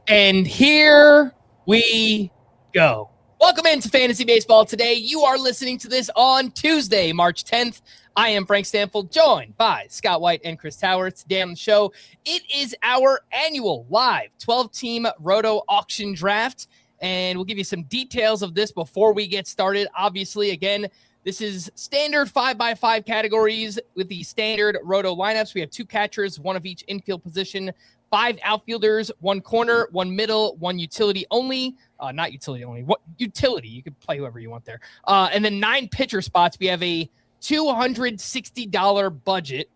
And here we go. Welcome into Fantasy Baseball today. You are listening to this on Tuesday, March 10th. I am Frank Stampfl, joined by Scott White and Chris Tower. Today on the show, it is our annual live 12-team Roto auction draft, and we'll give you some details of this before we get started. Obviously, again, this is standard 5x5 categories with the standard Roto lineups. We have 2 catchers, 1 of each infield position, 5 outfielders, 1 corner, 1 middle, 1 utility only. Not utility only. What utility? You can play whoever you want there. And then 9 pitcher spots. We have a $260 budget,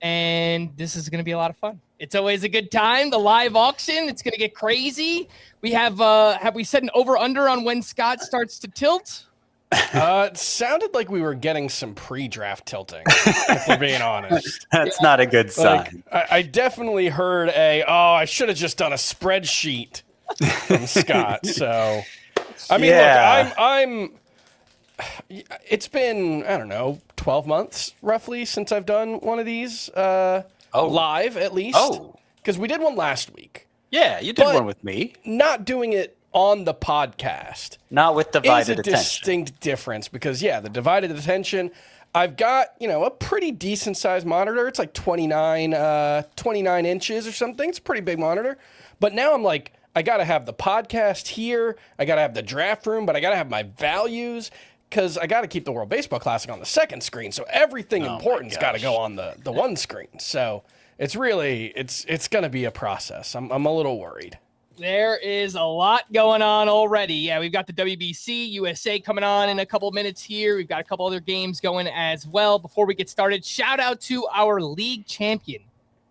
and this is going to be a lot of fun. It's always a good time. The live auction, it's going to get crazy. We have we set an over-under on when Scott starts to tilt? It sounded like we were getting some pre-draft tilting, if we're being honest. That's not a good sign. I definitely heard I should have just done a spreadsheet from Scott. So, I mean, look, I'm it's been, I don't know, 12 months roughly since I've done one of these live at least. Oh. Because we did one last week. Yeah, you did one with me. Not doing it on the podcast, not with divided attention, distinct difference because the divided attention, I've got a pretty decent sized monitor. It's like 29 inches or something. It's a pretty big monitor, but now I'm like, I gotta have the podcast here, I gotta have the draft room, but I gotta have my values because I gotta keep the World Baseball Classic on the second screen, so everything important's got to go on the one screen. So it's really it's gonna be a process. I'm a little worried. There is a lot going on already. Yeah, we've got the WBC USA coming on in a couple of minutes here. We've got a couple other games going as well. Before we get started, shout out to our league champion,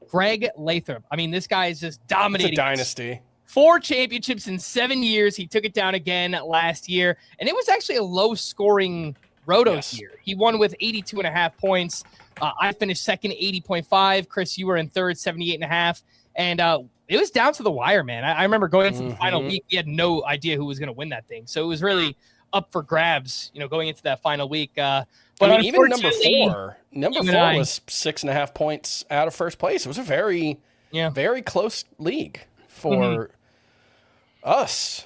Greg Lathrop. I mean, this guy is just dominating. It's a dynasty. 4 championships in 7 years. He took it down again last year, and it was actually a low-scoring Roto year. He won with 82.5 points. I finished second, 80.5. Chris, you were in third, 78.5. And it was down to the wire, man. I remember going into the final week, we had no idea who was going to win that thing. So it was really up for grabs, going into that final week. But even number four was 6.5 points out of first place. It was a very, very close league for us.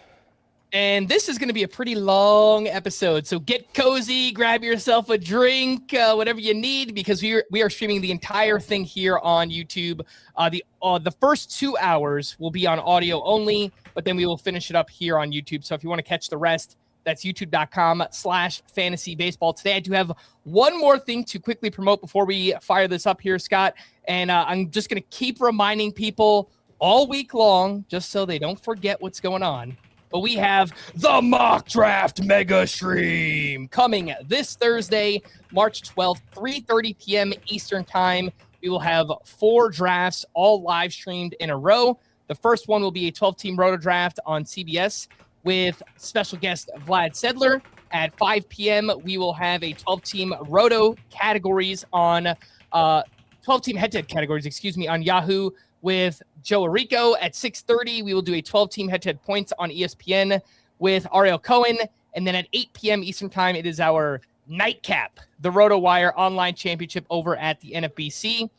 And this is going to be a pretty long episode, so get cozy, grab yourself a drink, whatever you need, because we are streaming the entire thing here on YouTube. The first 2 hours will be on audio only, but then we will finish it up here on YouTube. So if you want to catch the rest, that's youtube.com/fantasybaseball. Today, I do have one more thing to quickly promote before we fire this up here, Scott. And I'm just going to keep reminding people all week long, just so they don't forget what's going on. But we have the Mock Draft Mega Stream coming this Thursday, March 12th, 3:30 p.m. Eastern Time. We will have 4 drafts, all live streamed in a row. The first one will be a 12-team Roto draft on CBS with special guest Vlad Sedler. At 5 p.m., we will have a 12-team Roto categories on 12-team head-to-head categories, on Yahoo with Joe Arico. At 6:30, we will do a 12-team head-to-head points on ESPN with Ariel Cohen. And then at 8 p.m. Eastern Time, it is our nightcap, the RotoWire Online Championship over at the NFBC.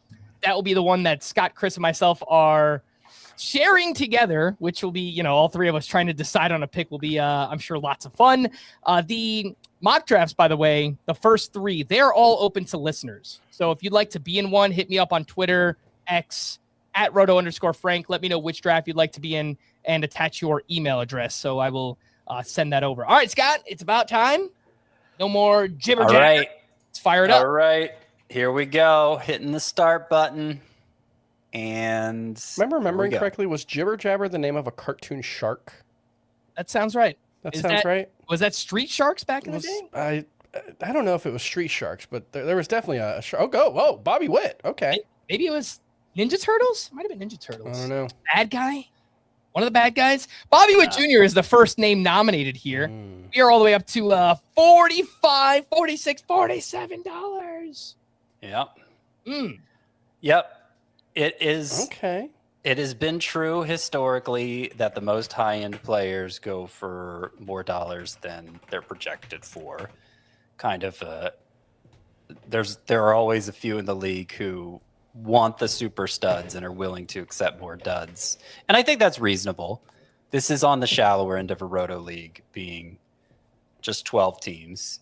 That will be the one that Scott, Chris, and myself are sharing together, which will be, all 3 of us trying to decide on a pick will be, I'm sure, lots of fun. The mock drafts, by the way, the first 3, they're all open to listeners. So if you'd like to be in one, hit me up on Twitter, X, at Roto_Frank. Let me know which draft you'd like to be in and attach your email address. So I will send that over. All right, Scott, it's about time. No more jibber jabber. All right. Let's fire it up. All right. Here we go. Hitting the start button. And remembering correctly, was Jibber Jabber the name of a cartoon shark? That sounds right. Sounds right. Was that Street Sharks back in the day? I don't know if it was Street Sharks, but there was definitely a shark. Oh, whoa, Bobby Witt. Okay. Maybe it was Ninja Turtles? Might have been Ninja Turtles. I don't know. Bad guy? One of the bad guys? Bobby Witt Jr. is the first name nominated here. We are all the way up to $45, $46, $47. Yep. Yep. It is. Okay. It has been true historically that the most high-end players go for more dollars than they're projected for. There are always a few in the league who want the super studs and are willing to accept more duds. And I think that's reasonable. This is on the shallower end of a Roto league, being just 12 teams.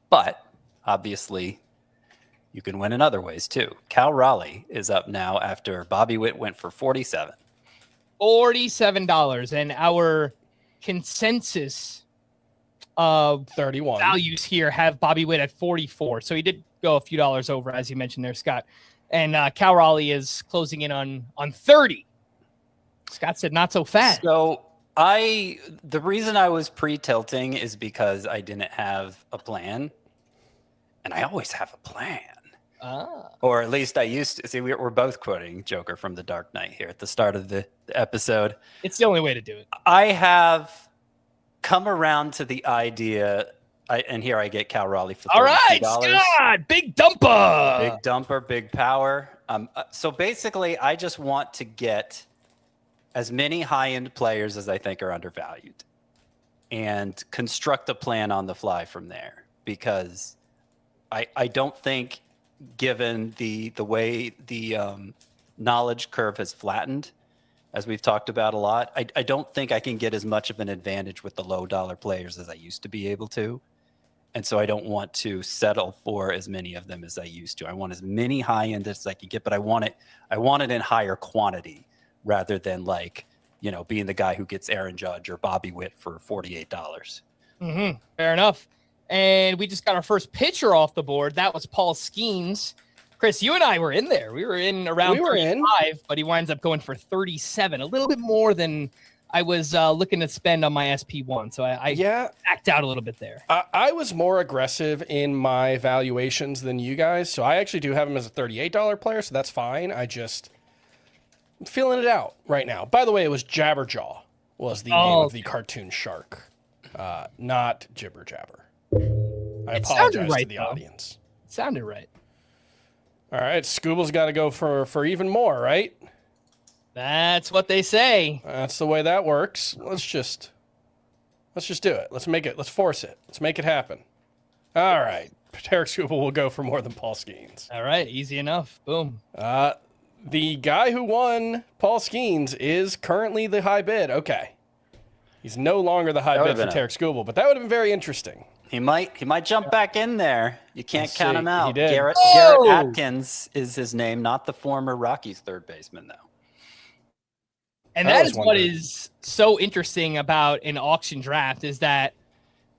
But obviously, you can win in other ways too. Cal Raleigh is up now after Bobby Witt went for $47. $47. And our consensus of 31 values here have Bobby Witt at 44. So he did go a few dollars over, as you mentioned there, Scott. And Cal Raleigh is closing in on 30. Scott said not so fast. So the reason I was pre-tilting is because I didn't have a plan. And I always have a plan. Or at least I used to. See, we're both quoting Joker from The Dark Knight here at the start of the episode. It's the only way to do it. I have come around to the idea, and here I get Cal Raleigh for $32. All right, Scott, big dumper. Big dumper, big power. So basically, I just want to get as many high-end players as I think are undervalued and construct a plan on the fly from there, because I don't think, given the way the knowledge curve has flattened, as we've talked about a lot, I don't think I can get as much of an advantage with the low dollar players as I used to be able to. And so I don't want to settle for as many of them as I used to. I want as many high end as I can get, but I want it in higher quantity rather than being the guy who gets Aaron Judge or Bobby Witt for $48. Mm-hmm. Fair enough. And we just got our first pitcher off the board. That was Paul Skeens. Chris, you and I were in there. We were in around 35, but he winds up going for 37, a little bit more than I was looking to spend on my SP1. So I backed out a little bit there. I was more aggressive in my valuations than you guys. So I actually do have him as a $38 player, so that's fine. I'm feeling it out right now. By the way, it was Jabberjaw was the name of the cartoon shark, not Jibber Jabber. I apologize to the audience. It sounded right. All right, Scooble's got to go for even more, right? That's what they say. That's the way that works. Let's just do it. Let's force it. Let's make it happen. All right. Tarek Scooble will go for more than Paul Skeens. All right, easy enough. Boom. The guy who won, Paul Skeens, is currently the high bid. Okay. He's no longer the high bid for Tarek Scooble, but that would have been very interesting. He might jump back in there. You can't count him out. He did. Garrett Atkins is his name, not the former Rockies third baseman, though. And that is what is so interesting about an auction draft, is that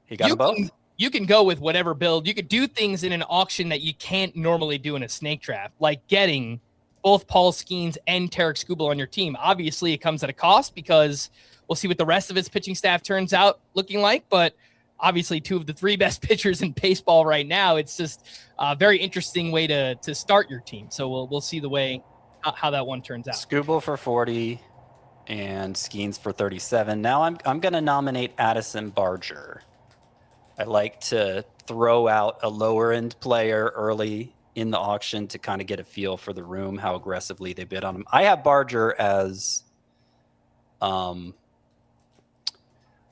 he got both. You can go with whatever build. You could do things in an auction that you can't normally do in a snake draft, like getting both Paul Skeens and Tarek Scooble on your team. Obviously, it comes at a cost because we'll see what the rest of his pitching staff turns out looking like, but obviously two of the three best pitchers in baseball right now. It's just a very interesting way to start your team. So we'll see the way how that one turns out. Scooble for 40 and Skeens for 37. Now I'm going to nominate Addison Barger. I like to throw out a lower end player early in the auction to kind of get a feel for the room, how aggressively they bid on him. I have Barger as a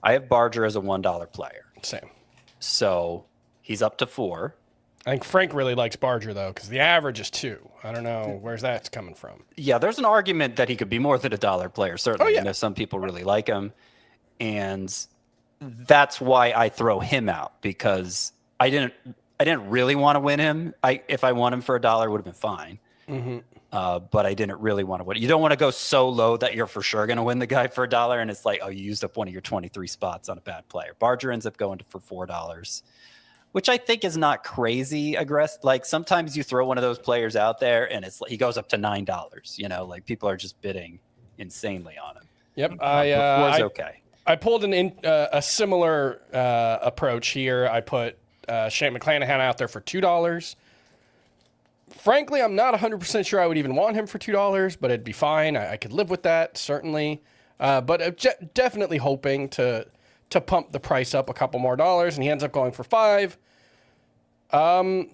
$1 player. Same. So he's up to 4. I think Frank really likes Barger, though, because the average is 2. I don't know where's that coming from. Yeah, there's an argument that he could be more than $1 player, certainly. Oh, yeah. I know some people really like him. And that's why I throw him out, because I didn't really want to win him. If I won him for $1, it would have been fine. Mm-hmm. But I didn't really want to win. You don't want to go so low that you're for sure going to win the guy for $1, and it's like, oh, you used up one of your 23 spots on a bad player. Barger ends up going for $4, which I think is not crazy aggressive. Like, sometimes you throw one of those players out there, and it's he goes up to $9. Like, people are just bidding insanely on him. Yep, okay. I pulled a similar approach here. I put Shane McClanahan out there for $2. Frankly, I'm not 100% sure I would even want him for $2, but it'd be fine. I could live with that, certainly. But definitely hoping to pump the price up a couple more dollars, and he ends up going for $5. I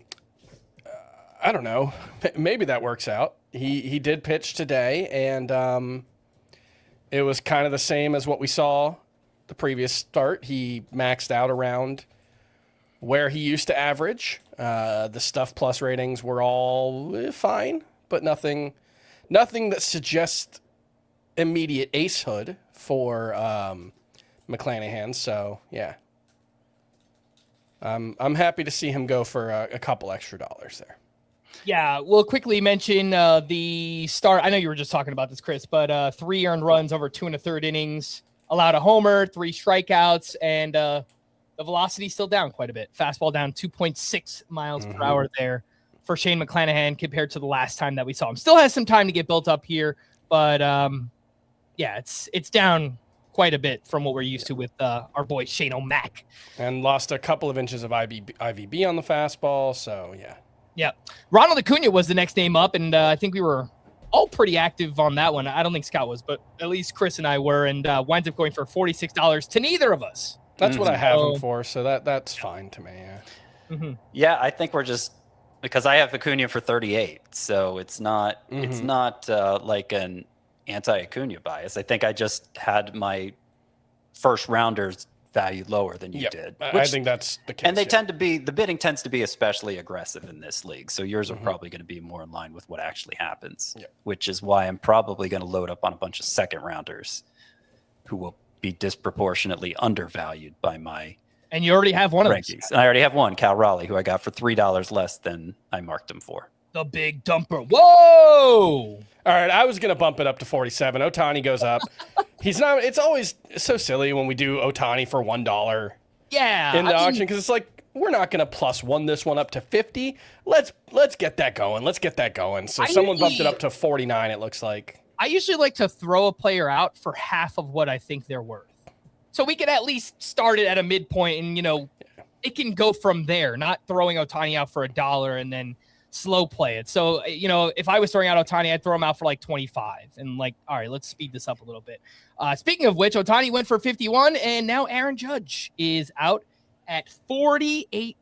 don't know. Maybe that works out. He did pitch today, and it was kind of the same as what we saw the previous start. He maxed out around where he used to average. The Stuff Plus ratings were all fine, but nothing that suggests immediate acehood for McClanahan. So yeah, I'm happy to see him go for a couple extra dollars there. Yeah, we'll quickly mention the start. I know you were just talking about this, Chris, but 3 earned runs over 2 1/3 innings, allowed a homer, 3 strikeouts, and the velocity still down quite a bit. Fastball down 2.6 miles per hour there for Shane McClanahan compared to the last time that we saw him. Still has some time to get built up here, but yeah, it's down quite a bit from what we're used to with our boy Shane O'Mac. And lost a couple of inches of IVB on the fastball, so yeah. Yeah. Ronald Acuna was the next name up, and I think we were all pretty active on that one. I don't think Scott was, but at least Chris and I were, and winds up going for $46 to neither of us. That's what I have him for, so that's fine to me. Yeah. Yeah, I think we're just because I have Acuna for 38, so it's not like an anti-Acuna bias. I think I just had my first rounders valued lower than you did. I think that's the case. And they tend to be, the bidding tends to be especially aggressive in this league. So yours are probably going to be more in line with what actually happens, which is why I'm probably going to load up on a bunch of second rounders who will be disproportionately undervalued by my And you already have one rankings. of those. And I already have one, Cal Raleigh, who I got for $3 less than I marked him for. The big dumper. Whoa! All right, I was going to bump it up to 47. Otani goes up. He's not. It's always so silly when we do Otani for $1 Yeah. in the auction because it's like we're not going to +1 this one up to 50. Let's get that going. Let's get that going. So someone bumped it up to 49. It looks like. I usually like to throw a player out for half of what I think they're worth, so we can at least start it at a midpoint, and it can go from there. Not throwing Otani out for $1 and then slow play it. So, if I was throwing out Otani, I'd throw him out for like 25 and all right, let's speed this up a little bit. Speaking of which, Otani went for 51 and now Aaron Judge is out at $48.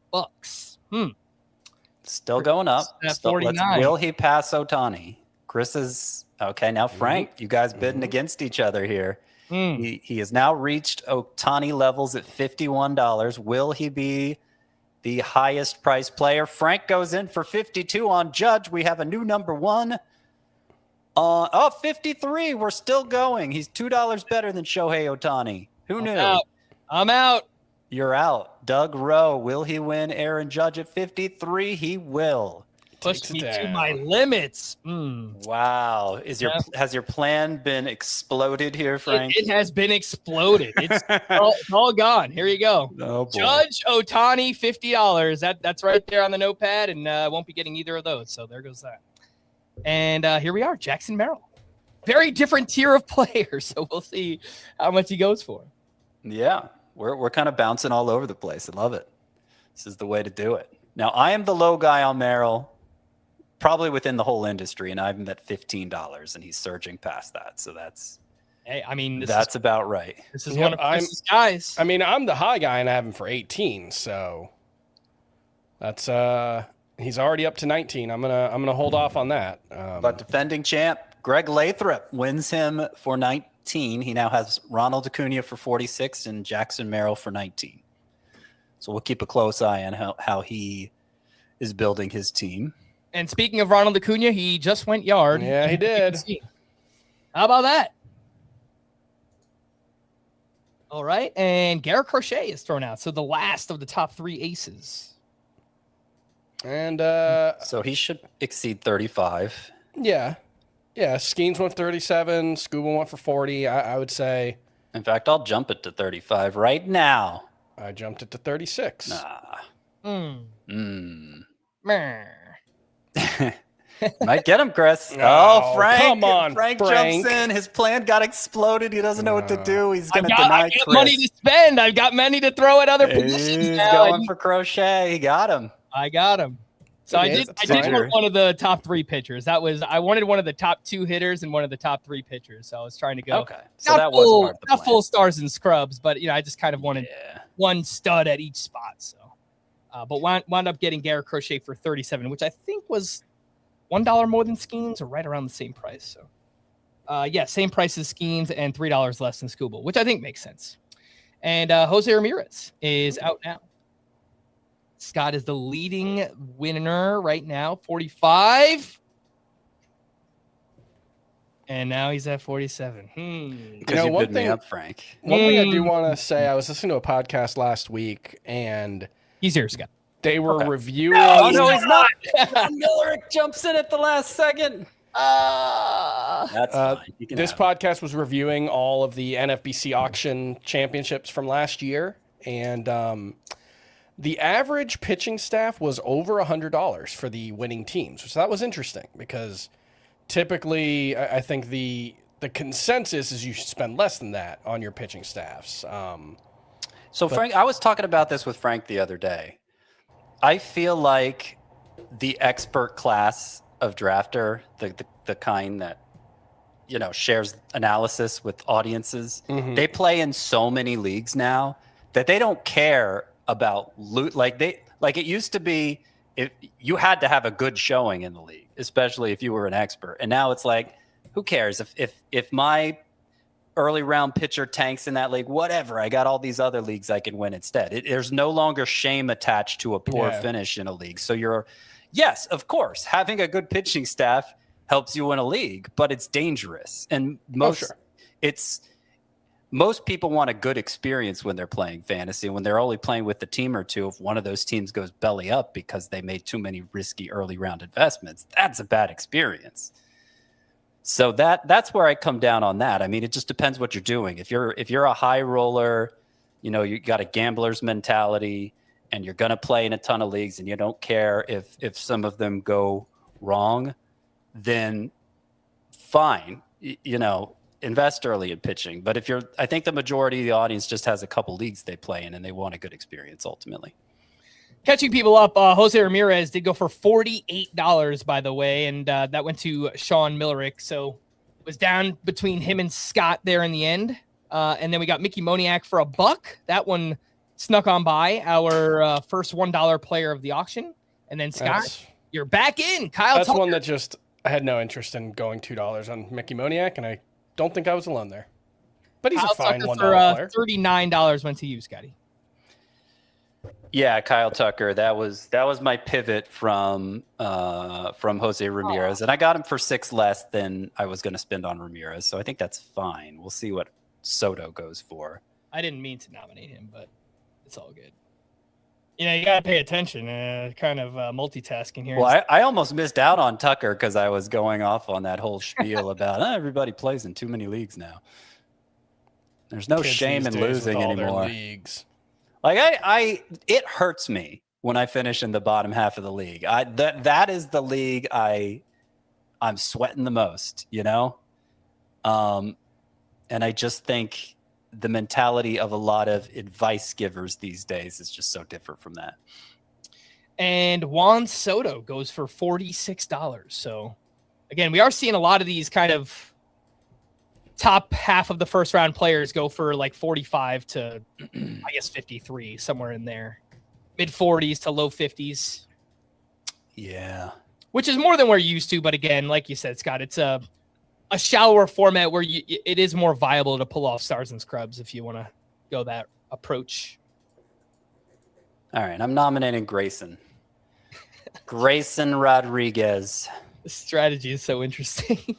Still going up. At 49. Will he pass Otani? Chris is okay. Now, Frank, you guys bidding against each other here. He has now reached Otani levels at $51. Will he be the highest priced player? Frank goes in for 52 on Judge. We have a new number one. 53. We're still going. He's $2 better than Shohei Otani. Who knew? I'm out. You're out. Doug Rowe, will he win Aaron Judge at 53? He will. Push me to my limits. Wow. Has your plan been exploded here, Frank? It has been exploded. It's all gone. Here you go. Oh, Judge Otani, $50. That's right there on the notepad, and I won't be getting either of those. So there goes that. And here we are, Jackson Merrill. Very different tier of player. So we'll see how much he goes for. Yeah, we're kind of bouncing all over the place. I love it. This is the way to do it. Now, I am the low guy on Merrill, probably within the whole industry, and I'm at $15, and he's surging past that. So that's about right. This is one of Chris's guys. I mean, I'm the high guy, and I have him for 18. So that's he's already up to 19. I'm gonna hold off on that. But defending champ Greg Lathrop wins him for 19. He now has Ronald Acuna for 46 and Jackson Merrill for 19. So we'll keep a close eye on how he is building his team. And speaking of Ronald Acuna, he just went yard. Yeah, he did. How about that? All right. And Garrett Crochet is thrown out. So the last of the top 3 aces. And so he should exceed 35. Yeah. Skeens went 37. Scuba went for 40. I would say. In fact, I'll jump it to 35 right now. I jumped it to 36. Might get him, Chris. Frank! Come on, Frank jumps in. His plan got exploded. He doesn't know what to do. He's going to deny Chris. I've got money to spend. I've got money to throw at other positions. He's going for Crochet. He got him. I got him. So I did want one of the top 3 pitchers. I wanted one of the top 2 hitters and one of the top 3 pitchers. So I was trying to go. Okay. So that was part of the plan. Not full stars and scrubs, but I just kind of wanted one stud at each spot. So, but wound up getting Garrett Crochet for 37, which I think was $1 more than Skeens, or right around the same price. So, same price as Skeens and $3 less than Scooble, which I think makes sense. And Jose Ramirez is out now. Scott is the leading winner right now, 45. And now he's at 47. Because you bid me up, Frank. One thing I do want to say, I was listening to a podcast last week, and he's here, Scott. They were reviewing. Oh, no, he's not. Miller jumps in at the last second. That's fine. This podcast was reviewing all of the NFBC auction championships from last year, and the average pitching staff was over $100 for the winning teams. So that was interesting because typically I think the consensus is you should spend less than that on your pitching staffs. Frank, I was talking about this with Frank the other day. I feel like the expert class of drafter, the kind that, shares analysis with audiences, they play in so many leagues now that they don't care about loot. Like it used to be, if you had to have a good showing in the league, especially if you were an expert. And now it's like, who cares if my early round pitcher tanks in that league, whatever, I got all these other leagues I can win instead. There's no longer shame attached to a poor finish in a league. So yes, of course, having a good pitching staff helps you win a league, but it's dangerous. And most people want a good experience when they're playing fantasy. When they're only playing with the team or two, if one of those teams goes belly up because they made too many risky early round investments, that's a bad experience. So that's where I come down on that. I mean, it just depends what you're doing. If you're a high roller, you got a gambler's mentality and you're going to play in a ton of leagues and you don't care if some of them go wrong, then fine, invest early in pitching. But I think the majority of the audience just has a couple leagues they play in and they want a good experience ultimately. Catching people up, Jose Ramirez did go for $48, by the way, and that went to Sean Millerick. So it was down between him and Scott there in the end. And then we got Mickey Moniak for $1. That one snuck on by our first $1 player of the auction. And then Scott, you're back in. Kyle That's Tucker. one that I had no interest in going $2 on Mickey Moniak, and I don't think I was alone there. But he's Kyle a fine Tucker $1 player. $39 went to you, Scotty. Yeah, Kyle Tucker. That was my pivot from Jose Ramirez, and I got him for $6 less than I was going to spend on Ramirez. So I think that's fine. We'll see what Soto goes for. I didn't mean to nominate him, but it's all good. You got to pay attention. Kind of multitasking here. Well, I almost missed out on Tucker because I was going off on that whole spiel about everybody plays in too many leagues now. There's no shame in losing anymore. Like it hurts me when I finish in the bottom half of the league. That is the league I'm sweating the most, and I just think the mentality of a lot of advice givers these days is just so different from that. And Juan Soto goes for $46. So again, we are seeing a lot of these kind of top half of the first round players go for like 45 to, I guess, 53, somewhere in there. Mid 40s to low 50s. Yeah. Which is more than we're used to. But again, like you said, Scott, it's a shallower format where it is more viable to pull off stars and scrubs if you want to go that approach. All right. I'm nominating Grayson. Grayson Rodriguez. The strategy is so interesting.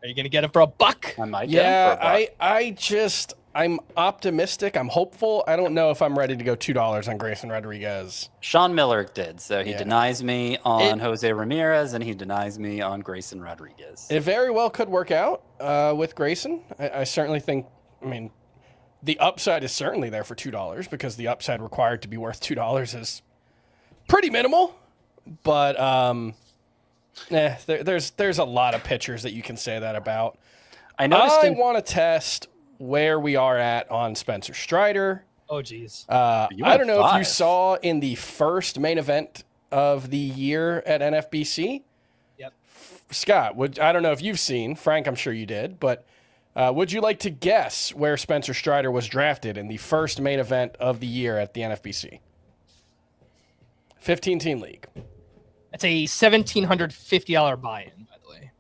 Are you going to get him for $1? I might get him for $1. I'm optimistic. I'm hopeful. I don't know if I'm ready to go $2 on Grayson Rodriguez. Sean Miller did. So he denies me on Jose Ramirez and he denies me on Grayson Rodriguez. It very well could work out with Grayson. I certainly think, the upside is certainly there for $2 because the upside required to be worth $2 is pretty minimal. But there's a lot of pitchers that you can say that about. I want to test where we are at on Spencer Strider. Oh, geez. I don't know if you saw in the first main event of the year at NFBC. Yep. Scott, I don't know if you've seen. Frank, I'm sure you did. But would you like to guess where Spencer Strider was drafted in the first main event of the year at the NFBC? 15-team league. That's a $1,750 buy-in, by the way.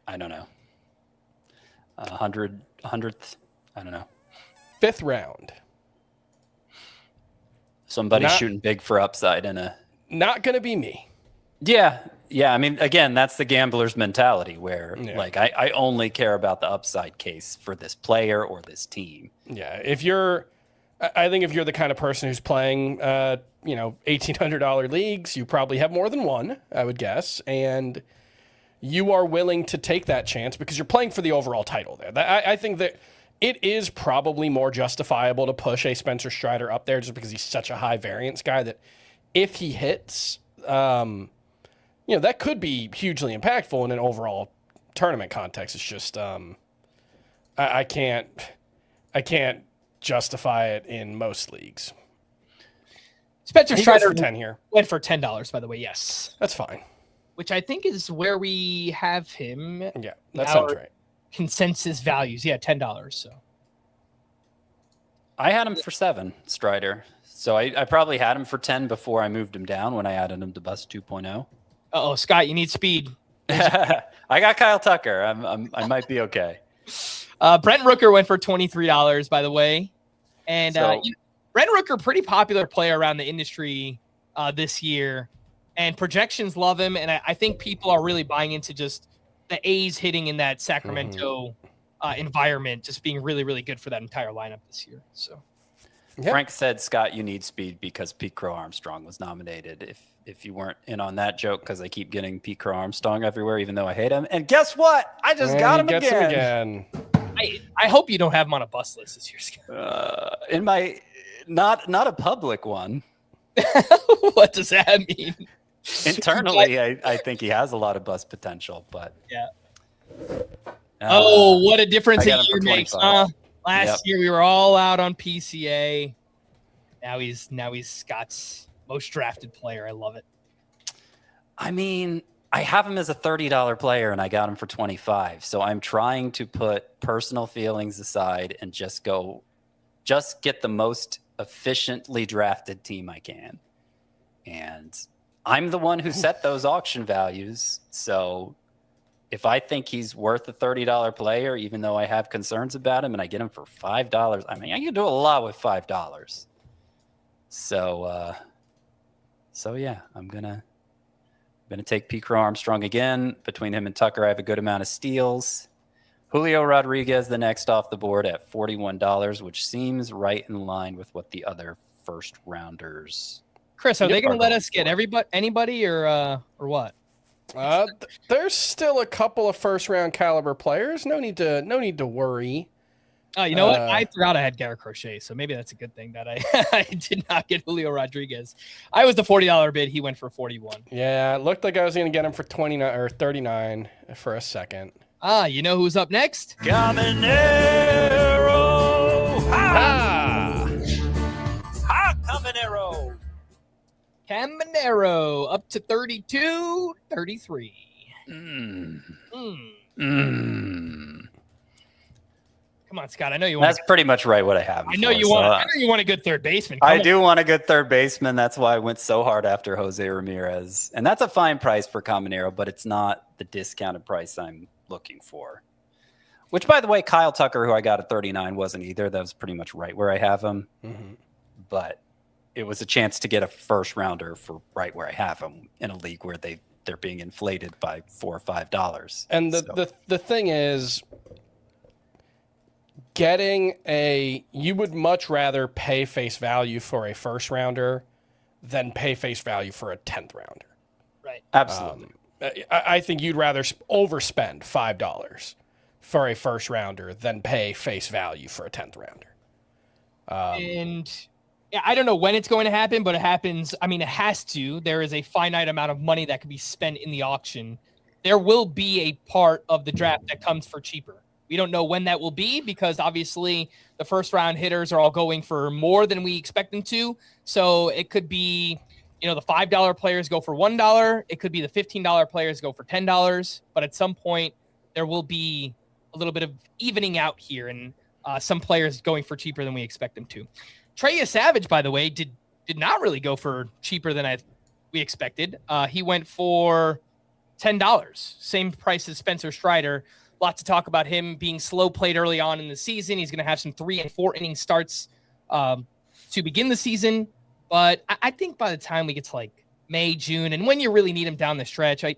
I don't know. 100th, I don't know. 5th round. Somebody shooting big for upside in a. Not going to be me. Yeah. I mean, again, that's the gambler's mentality where like I only care about the upside case for this player or this team. Yeah. I think if you're the kind of person who's playing, $1,800 leagues, you probably have more than one, I would guess. And you are willing to take that chance because you're playing for the overall title there. I think that it is probably more justifiable to push a Spencer Strider up there just because he's such a high variance guy that if he hits, that could be hugely impactful in an overall tournament context. It's just I can't justify it in most leagues. Spencer Strider for 10 here. Went for $10, by the way. Yes, that's fine. Which I think is where we have him. Yeah, that sounds right. Consensus values, $10. So I had him for 7, Strider. So I probably had him for 10 before I moved him down when I added him to Bus 2.0. Uh-oh, Scott, you need speed. I got Kyle Tucker. I might be okay. Brent Rooker went for $23, by the way. And Brent Rooker, pretty popular player around the industry this year. And projections love him. And I think people are really buying into just the A's hitting in that Sacramento environment, just being really, really good for that entire lineup this year. So Frank said, Scott, you need speed because Pete Crow Armstrong was nominated. If you weren't in on that joke, because I keep getting Pete Crow Armstrong everywhere, even though I hate him. And guess what? I just got him again. I hope you don't have him on a bust list this year, Scott. In my not a public one. What does that mean? Internally, I think he has a lot of bust potential, but yeah. What a difference a year makes, huh? Last year we were all out on PCA. Now he's Scott's most drafted player. I love it. I mean, I have him as a $30 player and I got him for 25. So I'm trying to put personal feelings aside and just get the most efficiently drafted team I can. And I'm the one who set those auction values. So if I think he's worth a $30 player, even though I have concerns about him and I get him for $5, I mean, I can do a lot with $5. So yeah, I'm gonna take Pete Crow Armstrong again. Between him and Tucker, I have a good amount of steals. Julio Rodriguez, the next off the board at $41, which seems right in line with what the other first rounders. Chris, are they going to let us get anybody or what? There's still a couple of first round caliber players. No need to worry. Oh, you know what? I forgot I had Garrett Crochet, so maybe that's a good thing that I did not get Julio Rodriguez. I was the $40 bid. He went for 41. Yeah, it looked like I was going to get him for 29 or 39 for a second. You know who's up next? Caminero! Caminero! Caminero up to 32, 33. Come on, Scott. I know you want. That's pretty much right what I have. I know you want a good third baseman. I do want a good third baseman. That's why I went so hard after Jose Ramirez, and that's a fine price for Caminero, but it's not the discounted price I'm looking for. Which, by the way, Kyle Tucker, who I got at 39, wasn't either. That was pretty much right where I have him. Mm-hmm. But it was a chance to get a first rounder for right where I have him in a league where they're being inflated by $4 or $5. And the thing is, you would much rather pay face value for a first rounder than pay face value for a 10th rounder. Right. Absolutely. I think you'd rather overspend $5 for a first rounder than pay face value for a 10th rounder. And I don't know when it's going to happen, but it happens. I mean, it has to. There is a finite amount of money that can be spent in the auction. There will be a part of the draft that comes for cheaper. We don't know when that will be because obviously the first round hitters are all going for more than we expect them to. So it could be, the $5 players go for $1. It could be the $15 players go for $10. But at some point there will be a little bit of evening out here and some players going for cheaper than we expect them to. Trey Savage, by the way, did not really go for cheaper than we expected. He went for $10, same price as Spencer Strider. Lots to talk about him being slow played early on in the season. He's going to have some 3 and 4 inning starts to begin the season, But I think by the time we get to like May, June, and when you really need him down the stretch, I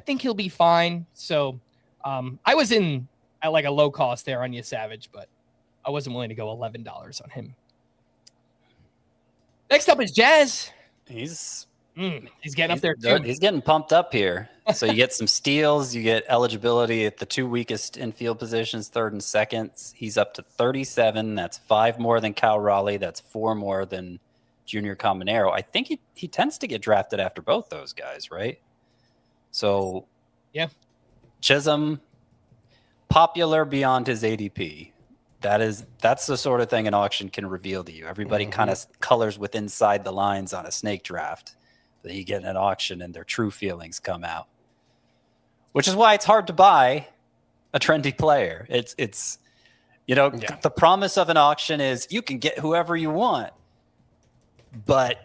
think he'll be fine. So I was in at like a low cost there on you, Savage, but I wasn't willing to go $11 on him. Next up is Jazz. He's getting up there too. He's getting pumped up here. So you get some steals, you get eligibility at the 2 weakest infield positions, third and second. He's up to 37. That's 5 more than Cal Raleigh. That's 4 more than Junior Caminero. I think he tends to get drafted after both those guys, right? So yeah, Chisholm, popular beyond his ADP. That's the sort of thing an auction can reveal to you. Everybody kind of colors with inside the lines on a snake draft. Then you get an auction and their true feelings come out. Which is why it's hard to buy a trendy player. It's the promise of an auction is you can get whoever you want. But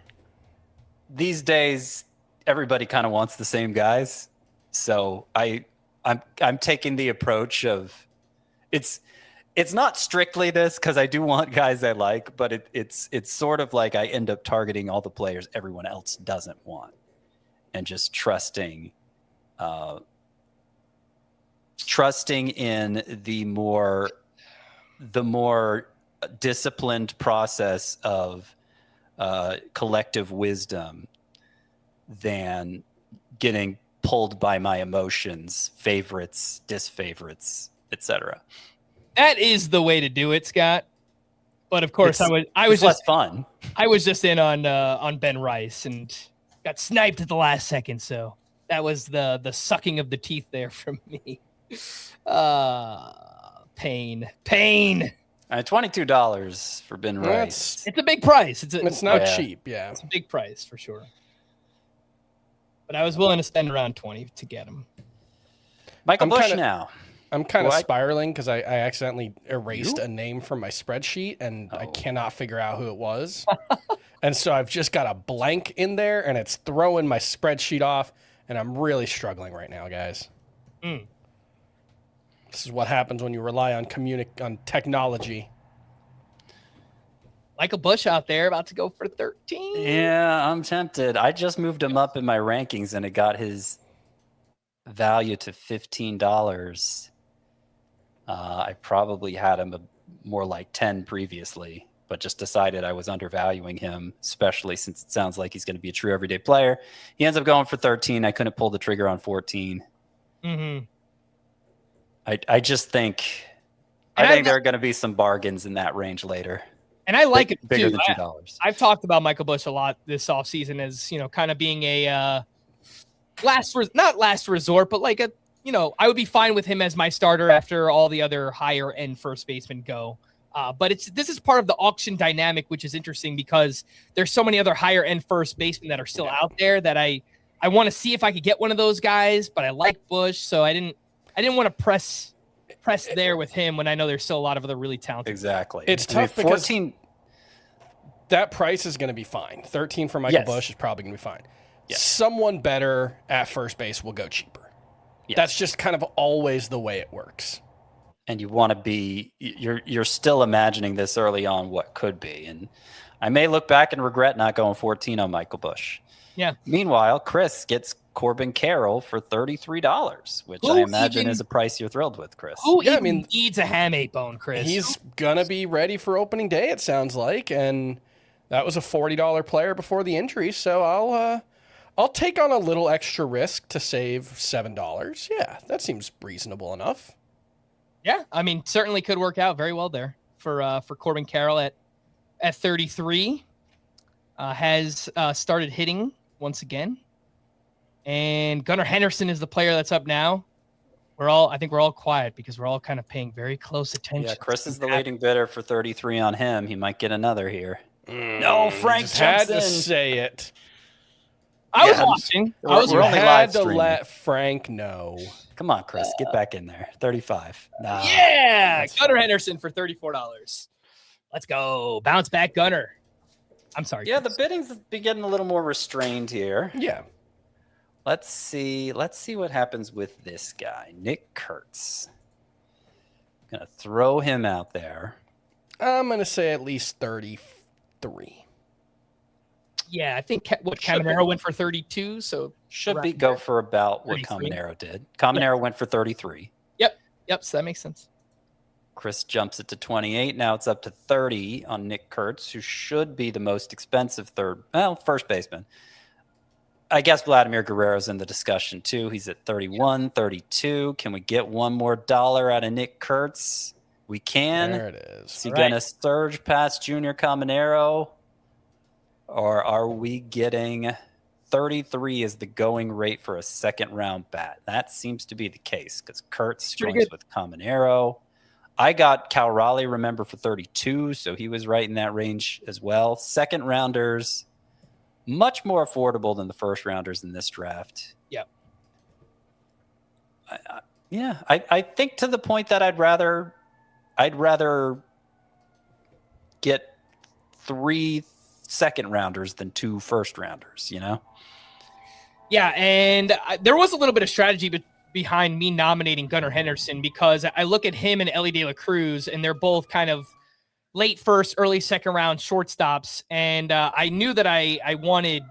these days everybody kind of wants the same guys. So I'm taking the approach of it's not strictly this because I do want guys I like, but it's sort of like I end up targeting all the players everyone else doesn't want, and just trusting in the more disciplined process of collective wisdom than getting pulled by my emotions, favorites, disfavorites, etc. That is the way to do it, Scott. But of course, I was just less fun. I was just in on Ben Rice and got sniped at the last second. So that was the sucking of the teeth there from me. Pain. $22 for Ben Rice. It's a big price. It's not cheap. Yeah, it's a big price for sure. But I was willing to spend around 20 to get him. Michael Busch now. I'm kind of spiraling because I accidentally erased a name from my spreadsheet and I cannot figure out who it was. And so I've just got a blank in there and it's throwing my spreadsheet off and I'm really struggling right now, guys. This is what happens when you rely on technology. Michael Busch out there about to go for 13. Yeah, I'm tempted. I just moved him up in my rankings and it got his value to $15. I probably had him more like 10 previously, but just decided I was undervaluing him, especially since it sounds like he's going to be a true everyday player. He ends up going for 13. I couldn't pull the trigger on 14. Mm-hmm. I just think there are going to be some bargains in that range later. And I like it bigger too. than $2. I've talked about Michael Busch a lot this offseason as, kind of being a not last resort, but like I would be fine with him as my starter after all the other higher end first basemen go. But this is part of the auction dynamic, which is interesting because there's so many other higher end first basemen that are still out there that I want to see if I could get one of those guys, but I like Busch. So I didn't want to press there with him when I know there's still a lot of other really talented. Exactly. It's tough because 14, that price is going to be fine. 13 for Michael Busch is probably going to be fine. Yes. Someone better at first base will go cheaper. Yes. That's just kind of always the way it works. And you want to be, you're still imagining this early on what could be. And I may look back and regret not going 14 on Michael Busch. Yeah. Meanwhile, Chris gets Corbin Carroll for $33, which I imagine is a price you're thrilled with, Chris. Who needs a hamate bone, Chris? He's going to be ready for opening day, it sounds like. And that was a $40 player before the injury. So I'll take on a little extra risk to save $7. Yeah, that seems reasonable enough. Yeah, I mean, certainly could work out very well there for Corbin Carroll at 33. Has started hitting once again, and Gunnar Henderson is the player that's up now. I think we're all quiet because we're all kind of paying very close attention. Yeah, Chris is the leading bidder for 33 on him. He might get another here. No, Frank just had to say it. I was watching. We're only live streaming. Let Frank know. Come on, Chris, get back in there. 35. Nah, yeah, Gunnar Henderson for $34. Let's go. Bounce back, Gunnar. I'm sorry. Yeah, the bidding's been getting a little more restrained here. Yeah. Let's see what happens with this guy, Nick Kurtz. Gonna throw him out there. I'm gonna say at least 33. Yeah, I think Caminero went for 32, so should be go for about what 33. Caminero did. Caminero went for 33. Yep, so that makes sense. Chris jumps it to 28. Now it's up to 30 on Nick Kurtz, who should be the most expensive first baseman. I guess Vladimir Guerrero's in the discussion too. He's at 31, 32. Can we get one more dollar out of Nick Kurtz? We can. There it is. Is he going to surge past Junior Caminero? Or are we getting 33 as the going rate for a second round bat? That seems to be the case because Kurtz joins with Caminero. I got Cal Raleigh, remember, for 32, so he was right in that range as well. Second rounders, much more affordable than the first rounders in this draft. Yep. I think to the point that I'd rather get 3 second rounders than 2 first rounders, you know? Yeah, and there was a little bit of strategy behind me nominating Gunnar Henderson because I look at him and Ellie De La Cruz, and they're both kind of late first, early second round shortstops, and I knew that I wanted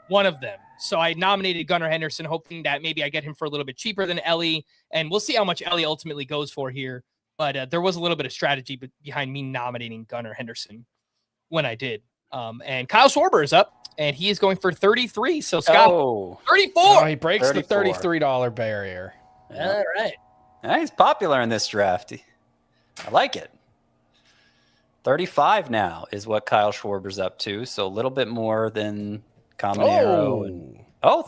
one of them. So I nominated Gunnar Henderson, hoping that maybe I get him for a little bit cheaper than Ellie, and we'll see how much Ellie ultimately goes for here. But there was a little bit of strategy behind me nominating Gunnar Henderson when I did. And Kyle Schwarber is up, and he is going for 33. So Scott, 34. Oh, he breaks the $33 barrier. All right. Yeah, he's popular in this draft. I like it. 35 now is what Kyle Schwarber's up to, so a little bit more than Caminero.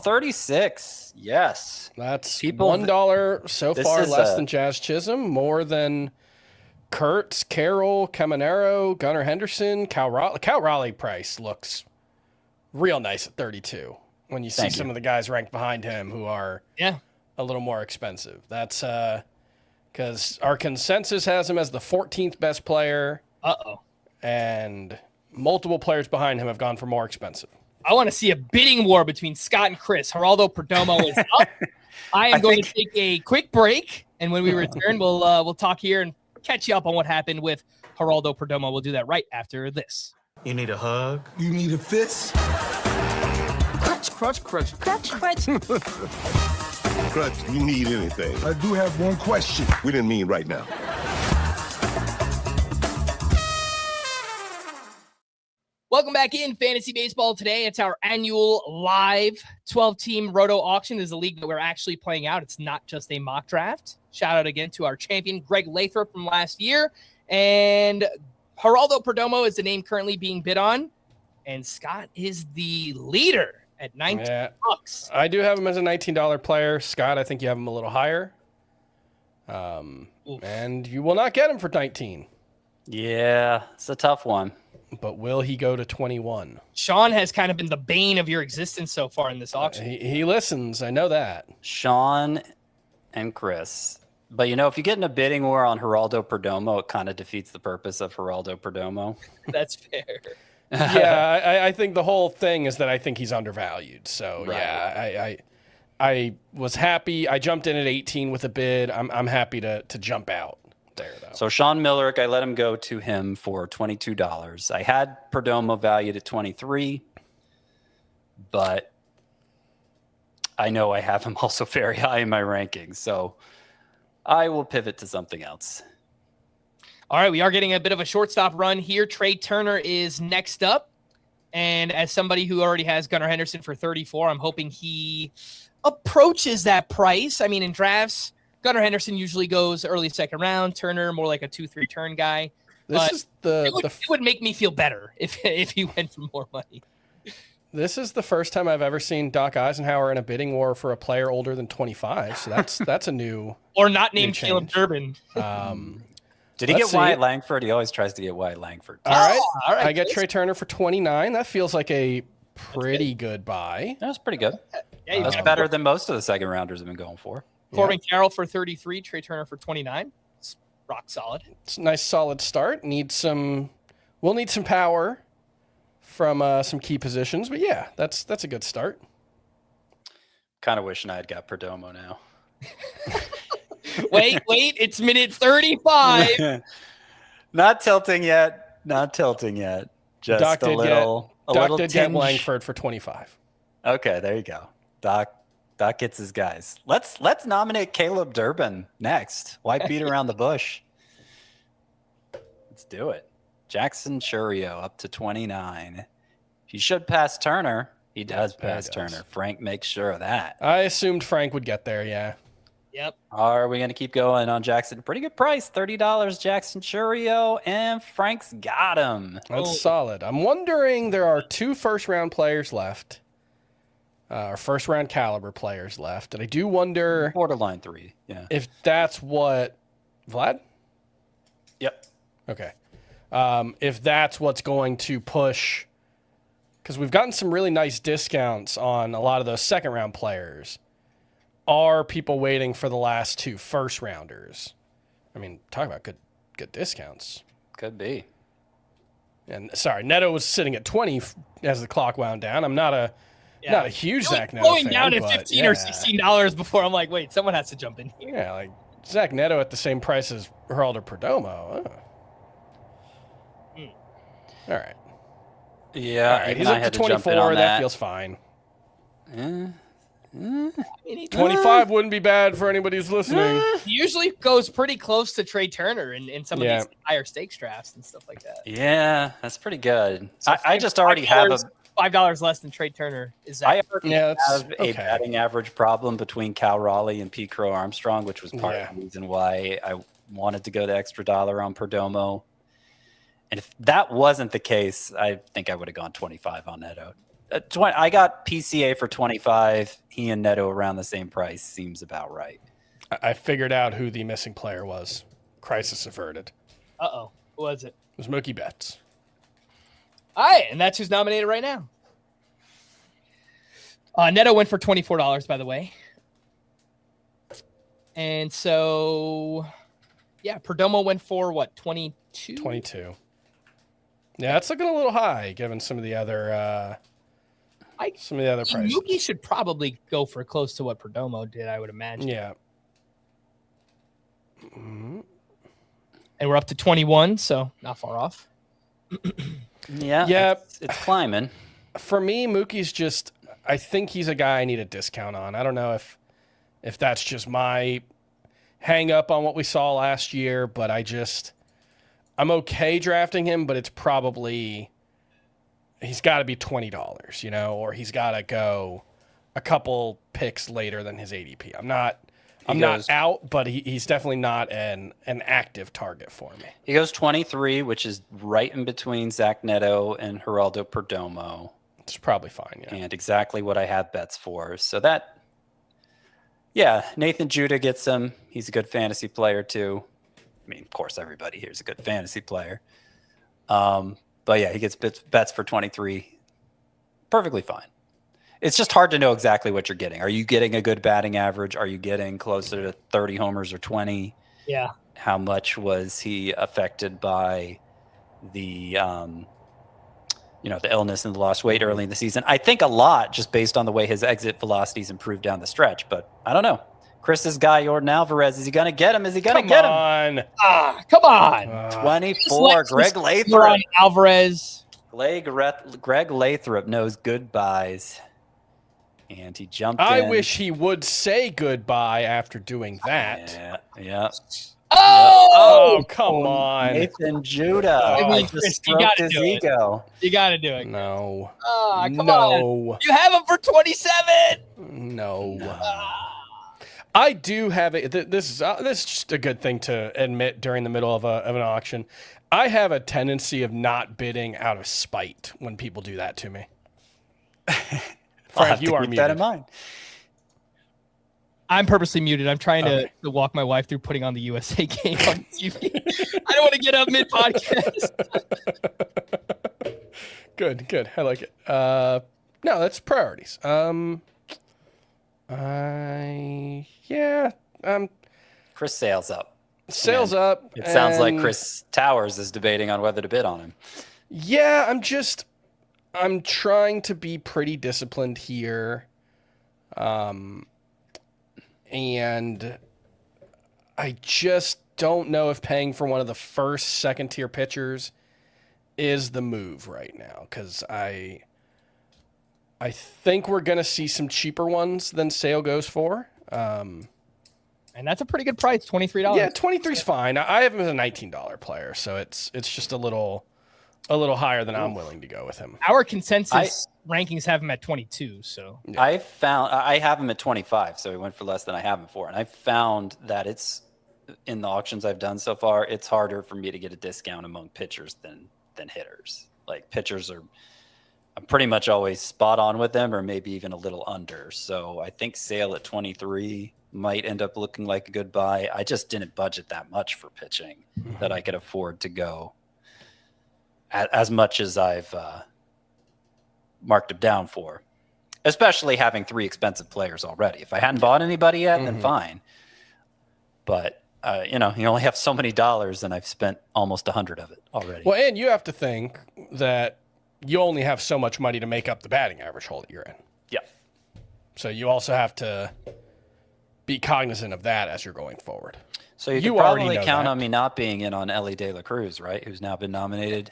36. Yes. That's $1 so far less than Jazz Chisholm, more than Kurtz, Carroll, Caminero, Gunnar Henderson, Cal Raleigh. Cal Raleigh price looks real nice at 32 when you see some of the guys ranked behind him who are a little more expensive. That's because our consensus has him as the 14th best player. And multiple players behind him have gone for more expensive. I want to see a bidding war between Scott and Chris. Geraldo Perdomo is up. I am going to take a quick break, and when we return, we'll talk here and catch you up on what happened with Geraldo Perdomo. We'll do that right after this. You need a hug? You need a fist? Crutch, crutch, crutch. Crutch, crutch. Crutch, you need anything? I do have one question. We didn't mean right now. Welcome back in Fantasy Baseball today. It's our annual live 12-team Roto auction. This is a league that we're actually playing out. It's not just a mock draft. Shout out again to our champion, Greg Lathrop, from last year. And Geraldo Perdomo is the name currently being bid on. And Scott is the leader at $19. I do have him as a $19 player. Scott, I think you have him a little higher. And you will not get him for 19. Yeah, it's a tough one. But will he go to 21? Sean has kind of been the bane of your existence so far in this auction. He listens. I know that. Sean and Chris. But, if you get in a bidding war on Geraldo Perdomo, it kind of defeats the purpose of Geraldo Perdomo. That's fair. Yeah, I think the whole thing is that I think he's undervalued. So, I was happy. I jumped in at 18 with a bid. I'm happy to jump out there, though. So Sean Millerick, I let him go to him for $22. I had Perdomo valued at 23, but I know I have him also very high in my rankings, so I will pivot to something else. All right, we are getting a bit of a shortstop run here. Trey Turner is next up, and as somebody who already has Gunnar Henderson for 34, I'm hoping he approaches that price. I mean, in drafts, Gunnar Henderson usually goes early second round. Turner more like a 2-3 turn guy. It would make me feel better if he went for more money. This is the first time I've ever seen Doc Eisenhower in a bidding war for a player older than 25. So that's a new or not named Caleb Durbin. Did he get Wyatt Langford? He always tries to get Wyatt Langford. All right. I get Trey Turner for 29. That feels like a pretty good buy. That was pretty good. Yeah, that's better than most of the second rounders have been going for. Corbin Carroll for 33, Trey Turner for 29. It's rock solid. It's a nice solid start. We'll need some power from some key positions, but yeah, that's a good start. Kind of wishing I had got Perdomo now. wait, it's minute 35. Not tilting yet. Just Doc a little. Doc did get Langford for 25. Okay, there you go. Doc gets his guys. Let's nominate Caleb Durbin next. Why beat around the bush? Let's do it. Jackson Churio up to 29. He should pass Turner. He does pass Turner. Frank makes sure of that. I assumed Frank would get there, yeah. Yep. Are we going to keep going on Jackson? Pretty good price, $30 Jackson Churio, and Frank's got him. That's solid. I'm wondering, there are 2 first-round players left, or first-round caliber players left, and I do wonder Borderline 3, yeah. if that's what Vlad? Yep. Okay. If that's what's going to push, because we've gotten some really nice discounts on a lot of those second-round players. Are people waiting for the last 2 first-rounders? I mean, talk about good discounts. Could be. And sorry, Neto was sitting at 20 as the clock wound down. I'm not a huge Zach Neto going fan, down at but $15 or $16 before I'm like, wait, someone has to jump in here. Yeah, like Zach Neto at the same price as Geraldo Perdomo. All right. Yeah, All right. He's up to 24. That feels fine. 25 wouldn't be bad for anybody who's listening. He usually goes pretty close to Trey Turner in some of these higher stakes drafts and stuff like that. Yeah, that's pretty good. So I just already have $5 less than Trey Turner. I already have a batting average problem between Cal Raleigh and Pete Crow Armstrong, which was part of the reason why I wanted to go the extra dollar on Perdomo. And if that wasn't the case, I think I would have gone 25 on Neto. I got PCA for 25. He and Neto around the same price seems about right. I figured out who the missing player was. Crisis averted. Uh-oh. Who was it? It was Mookie Betts. All right, and that's who's nominated right now. Neto went for $24, by the way. And so, yeah, Perdomo went for what, 22? 22. Yeah, that's looking a little high given some of the other prices. Mookie should probably go for close to what Perdomo did, I would imagine. Yeah. And we're up to 21, so not far off. Yeah. It's climbing. For me, Mookie's just, I think he's a guy I need a discount on. I don't know if that's just my hang up on what we saw last year, but I'm okay drafting him, but it's probably, he's got to be $20, or he's got to go a couple picks later than his ADP. I'm not out, but he's definitely not an active target for me. He goes 23, which is right in between Zach Neto and Geraldo Perdomo. It's probably fine, yeah. And exactly what I have bets for. So Nathan Judah gets him. He's a good fantasy player too. I mean, of course, everybody here is a good fantasy player. But yeah, he gets bets for 23. Perfectly fine. It's just hard to know exactly what you're getting. Are you getting a good batting average? Are you getting closer to 30 homers or 20? Yeah. How much was he affected by the the illness and the lost weight early in the season? I think a lot, just based on the way his exit velocities improved down the stretch. But I don't know. Chris's guy, Jordan Alvarez, is he going to get him? Is he going to get him? Come on. 24, Greg Lathrop. On Alvarez. Greg Lathrop knows goodbyes. And he jumped in. I wish he would say goodbye after doing that. Yeah. Oh, come on. Nathan Judah. I just stroked his ego. You got to do it. No. Come on. You have him for 27. No. I do have it. This is just a good thing to admit during the middle of an auction. I have a tendency of not bidding out of spite when people do that to me. Frank, you are muted. Keep that in mind. I'm purposely muted. I'm trying to walk my wife through putting on the USA game on TV. I don't want to get up mid-podcast. Good. I like it. No, that's priorities. Chris sails up. Up. It sounds like Chris Towers is debating on whether to bid on him. Yeah, I'm trying to be pretty disciplined here. And I just don't know if paying for one of the first second tier pitchers is the move right now, because I think we're going to see some cheaper ones than Sale goes for. And that's a pretty good price, $23. Yeah, 23's fine. I have him as a $19 player, so it's just a little higher than I'm willing to go with him. Our consensus rankings have him at 22. So Yeah. I have him at 25, so he went for less than I have him for. And I found that it's in the auctions I've done so far, it's harder for me to get a discount among pitchers than hitters. Like pitchers I'm pretty much always spot on with them, or maybe even a little under. So I think Sale at 23 might end up looking like a good buy. I just didn't budget that much for pitching that I could afford to go as much as I've marked him down for, especially having 3 expensive players already. If I hadn't bought anybody yet, then fine. But you only have so many dollars, and I've spent almost 100 of it already. Well, and you have to think that you only have so much money to make up the batting average hole that you're in. Yeah. So you also have to be cognizant of that as you're going forward. So you can probably count on me not being in on Ellie De La Cruz, right? Who's now been nominated.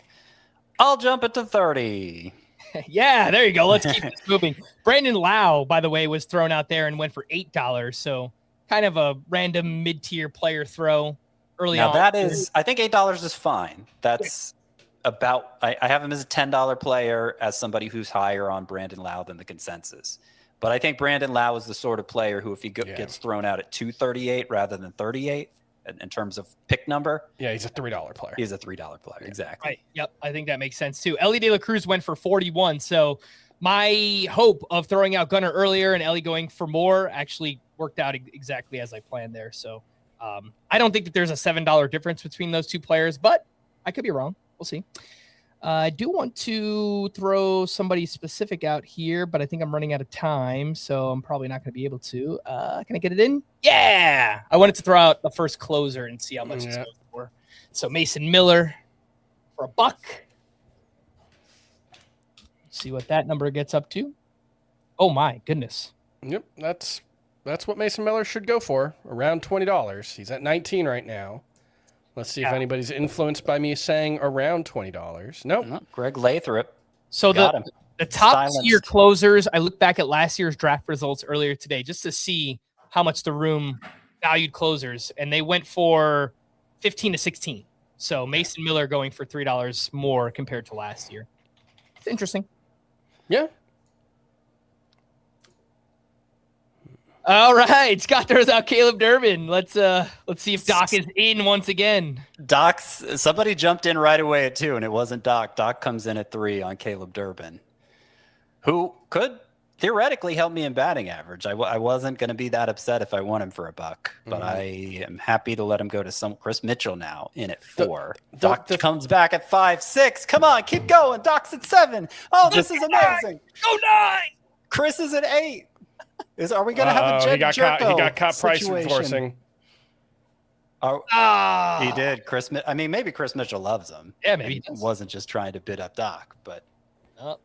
I'll jump it to 30. Yeah, there you go. Let's keep this moving. Brandon Lau, by the way, was thrown out there and went for $8. So kind of a random mid-tier player throw early on. Now that is, I think $8 is fine. That's about, I have him as a $10 player, as somebody who's higher on Brandon Lau than the consensus. But I think Brandon Lau is the sort of player who, if he gets thrown out at 238 rather than 38 in terms of pick number. Yeah, he's a $3 player. He's a $3 player. Exactly. Right. Yep. I think that makes sense too. Ellie De La Cruz went for 41. So my hope of throwing out Gunnar earlier and Ellie going for more actually worked out exactly as I planned there. So I don't think that there's a $7 difference between those two players, but I could be wrong. We'll see. I do want to throw somebody specific out here, but I think I'm running out of time, so I'm probably not going to be able to. Can I get it in? Yeah! I wanted to throw out the first closer and see how much it's going for. So Mason Miller for $1. See what that number gets up to. Oh, my goodness. Yep, that's what Mason Miller should go for, around $20. He's at 19 right now. Let's see if anybody's influenced by me saying around $20. Nope. Greg Lathrop. So the top tier closers, I looked back at last year's draft results earlier today just to see how much the room valued closers, and they went for 15 to 16. So Mason Miller going for $3 more compared to last year. It's interesting. Yeah. All right, Scott throws out Caleb Durbin. Let's see if Doc is in once again. Somebody jumped in right away at 2, and it wasn't Doc. Doc comes in at 3 on Caleb Durbin, who could theoretically help me in batting average. I wasn't going to be that upset if I won him for $1, but I am happy to let him go to some Chris Mitchell now in at 4. Doc comes back at 5, 6. Come on, keep going. Doc's at 7. Oh, this is amazing. Go 9. Chris is at 8. Are we going to have a he got caught price enforcing. Oh, he did. Maybe Chris Mitchell loves him. Yeah, maybe he wasn't just trying to bid up Doc, but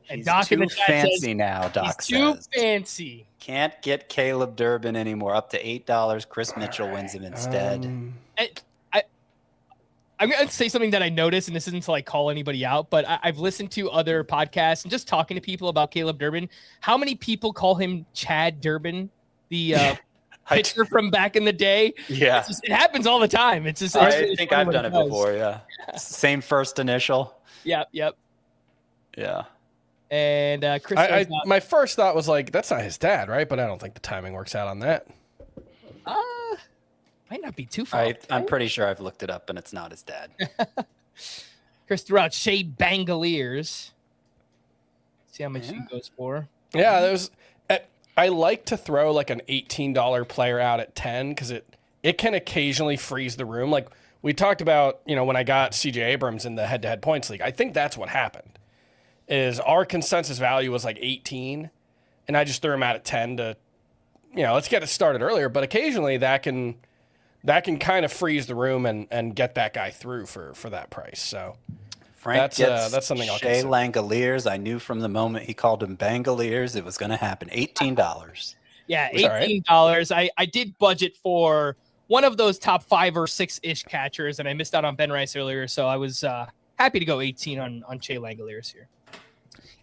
and Doc too fancy now. Doc he's too fancy. Can't get Caleb Durbin anymore. Up to $8. Chris Mitchell wins him instead. I'm going to say something that I noticed, and this isn't to call anybody out, but I've listened to other podcasts and just talking to people about Caleb Durbin. How many people call him Chad Durbin, the pitcher from back in the day? Yeah. It happens all the time. It's just. I think I've done it before, yeah. Same first initial. Yep. Yeah. And Chris. My first thought was that's not his dad, right? But I don't think the timing works out on that. Might not be too far. I'm pretty sure I've looked it up, and it's not his dad. Chris threw out Shea Bangaliers. See how much he goes for. Yeah, I like to throw an $18 player out at 10 because it can occasionally freeze the room. Like we talked about, when I got CJ Abrams in the head-to-head points league, I think that's what happened. Is our consensus value was 18, and I just threw him out at 10 to, let's get it started earlier. But occasionally that can kind of freeze the room and get that guy through for that price. So Frank that's something I'll Shea consider. Langoliers. I knew from the moment he called him Bangaliers, it was going to happen. $18. Yeah, $18. Right. I did budget for one of those top 5 or 6-ish catchers, and I missed out on Ben Rice earlier, so I was happy to go 18 on Shea Langoliers here.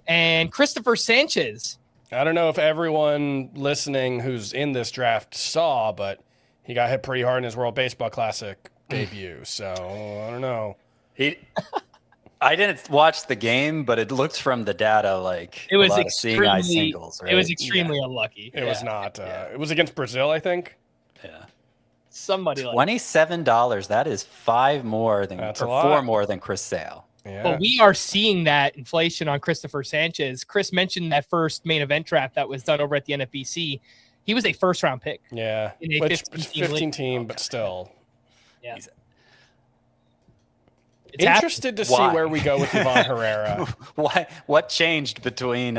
And Christopher Sanchez. I don't know if everyone listening who's in this draft saw, but he got hit pretty hard in his World Baseball Classic debut. So I don't know. I didn't watch the game, but it looked from the data like it was a lot of seeing eye singles. Right? It was extremely unlucky. It was not. It was against Brazil, I think. Yeah. Somebody like $27. That is $4 more than Chris Sale. Yeah. But we are seeing that inflation on Christopher Sanchez. Chris mentioned that first main event draft that was done over at the NFBC. He was a first-round pick. Yeah, in a which 15 team, but still. Yeah. It's interested to see where we go with Ivan Herrera. Why? What changed between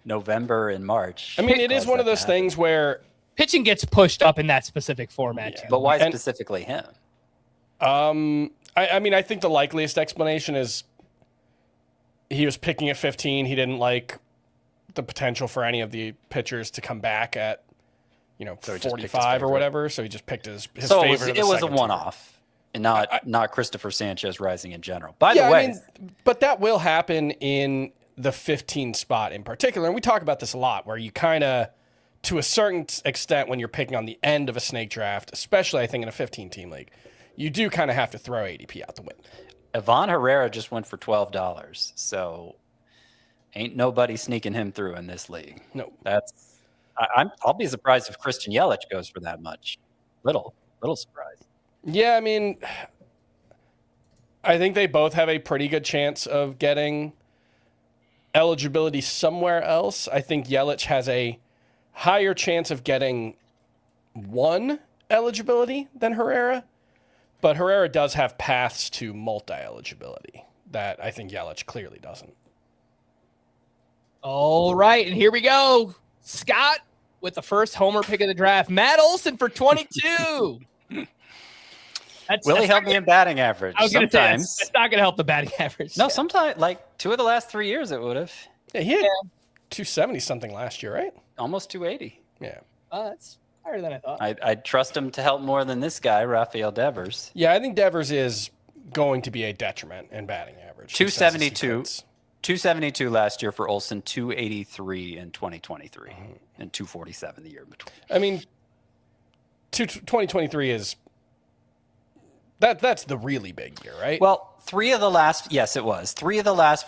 November and March? I mean, it is one of those things where pitching gets pushed up in that specific format. Yeah. But why specifically him? I mean, I think the likeliest explanation is he was picking at 15. He didn't like the potential for any of the pitchers to come back at, 45 or whatever. So he just picked his favorite. It was a one-off, and not Christopher Sanchez rising in general. By the way, but that will happen in the 15 spot in particular. And we talk about this a lot, where you kind of, to a certain extent, when you're picking on the end of a snake draft, especially I think in a 15-team league, you do kind of have to throw ADP out the window. Ivan Herrera just went for $12, so ain't nobody sneaking him through in this league. No, I'll be surprised if Christian Yelich goes for that much. Little surprise. Yeah, I mean, I think they both have a pretty good chance of getting eligibility somewhere else. I think Yelich has a higher chance of getting one eligibility than Herrera. But Herrera does have paths to multi-eligibility that I think Yelich clearly doesn't. All right, and here we go. Scott with the first homer pick of the draft. Matt Olson for 22. Will he help me in batting average? I was going to say, it's not going to help the batting average. No, sometimes, like 2 of the last 3 years, it would have. Yeah, he had 270 something last year, right? Almost 280. Yeah. That's higher than I thought. I'd trust him to help more than this guy, Rafael Devers. Yeah, I think Devers is going to be a detriment in batting average. 272 last year for Olson, 283 in 2023, and 247 the year between. I mean, 2023 is that's the really big year, right? Well, 3 of the last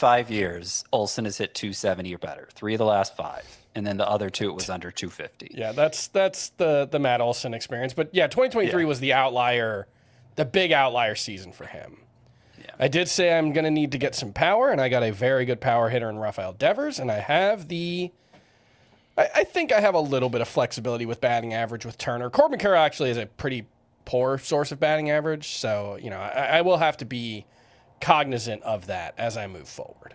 5 years, Olson has hit 270 or better. 3 of the last 5. And then the other 2, it was under 250. Yeah, that's the Matt Olson experience. But yeah, 2023 was the outlier, the big outlier season for him. Yeah. I did say I'm going to need to get some power, and I got a very good power hitter in Rafael Devers, and I have I think I have a little bit of flexibility with batting average with Turner. Corbin Carroll actually is a pretty poor source of batting average, so I will have to be cognizant of that as I move forward.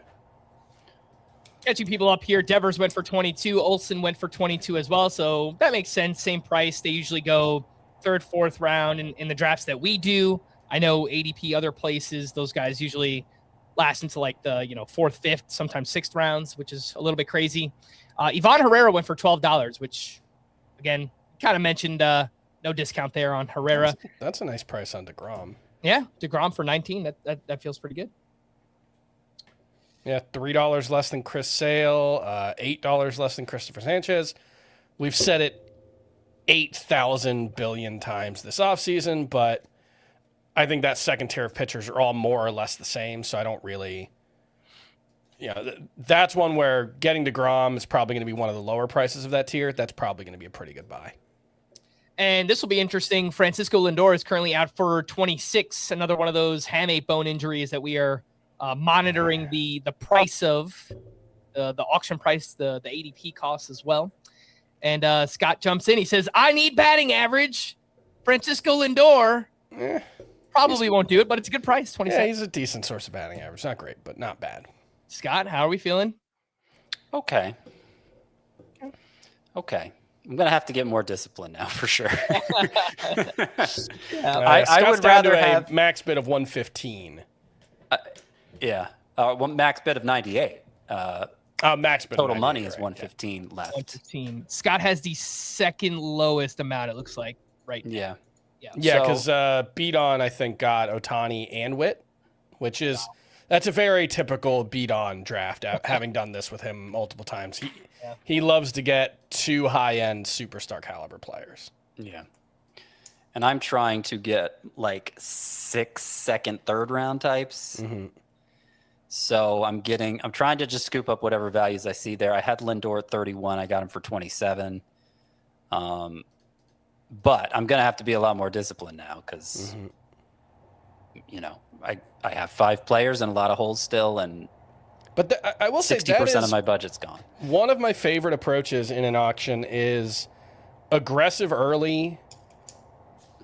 Catching people up here, Devers went for 22. Olson went for 22 as well, so that makes sense. Same price. They usually go 3rd, 4th round in the drafts that we do. I know ADP other places, those guys usually last until like the 4th, 5th, sometimes 6th rounds, which is a little bit crazy. Ivan Herrera went for $12, which again, kind of mentioned no discount there on Herrera. That's a nice price on DeGrom. Yeah, DeGrom for 19. That feels pretty good. Yeah, $3 less than Chris Sale, $8 less than Christopher Sanchez. We've said it 8,000 billion times this offseason, but I think that second tier of pitchers are all more or less the same, so I don't really... that's one where getting DeGrom is probably going to be one of the lower prices of that tier. That's probably going to be a pretty good buy. And this will be interesting. Francisco Lindor is currently out for 26, another one of those hamate bone injuries that we are... monitoring the price of the auction price, the ADP costs as well. And Scott jumps in. He says, I need batting average. Francisco Lindor probably won't do it, but it's a good price. 27. Yeah, he's a decent source of batting average. Not great, but not bad. Scott, how are we feeling? Okay. I'm going to have to get more discipline now for sure. I would rather have a max bid of 115. Max bid of 98. Max bid total of 98, money is right, 115 left. 115. Scott has the second lowest amount, it looks like, right now. Yeah, because Beat On, I think, got Ohtani and Witt, which is That's a very typical beat-on draft, having done this with him multiple times. He loves to get 2 high-end superstar caliber players. Yeah. And I'm trying to get like 6 second, third round types. Mm-hmm. So I'm trying to just scoop up whatever values I see there. I had Lindor at 31. I got him for 27. But I'm going to have to be a lot more disciplined now because, I have 5 players and a lot of holes still. But I will say 60% of my budget's gone. One of my favorite approaches in an auction is aggressive early,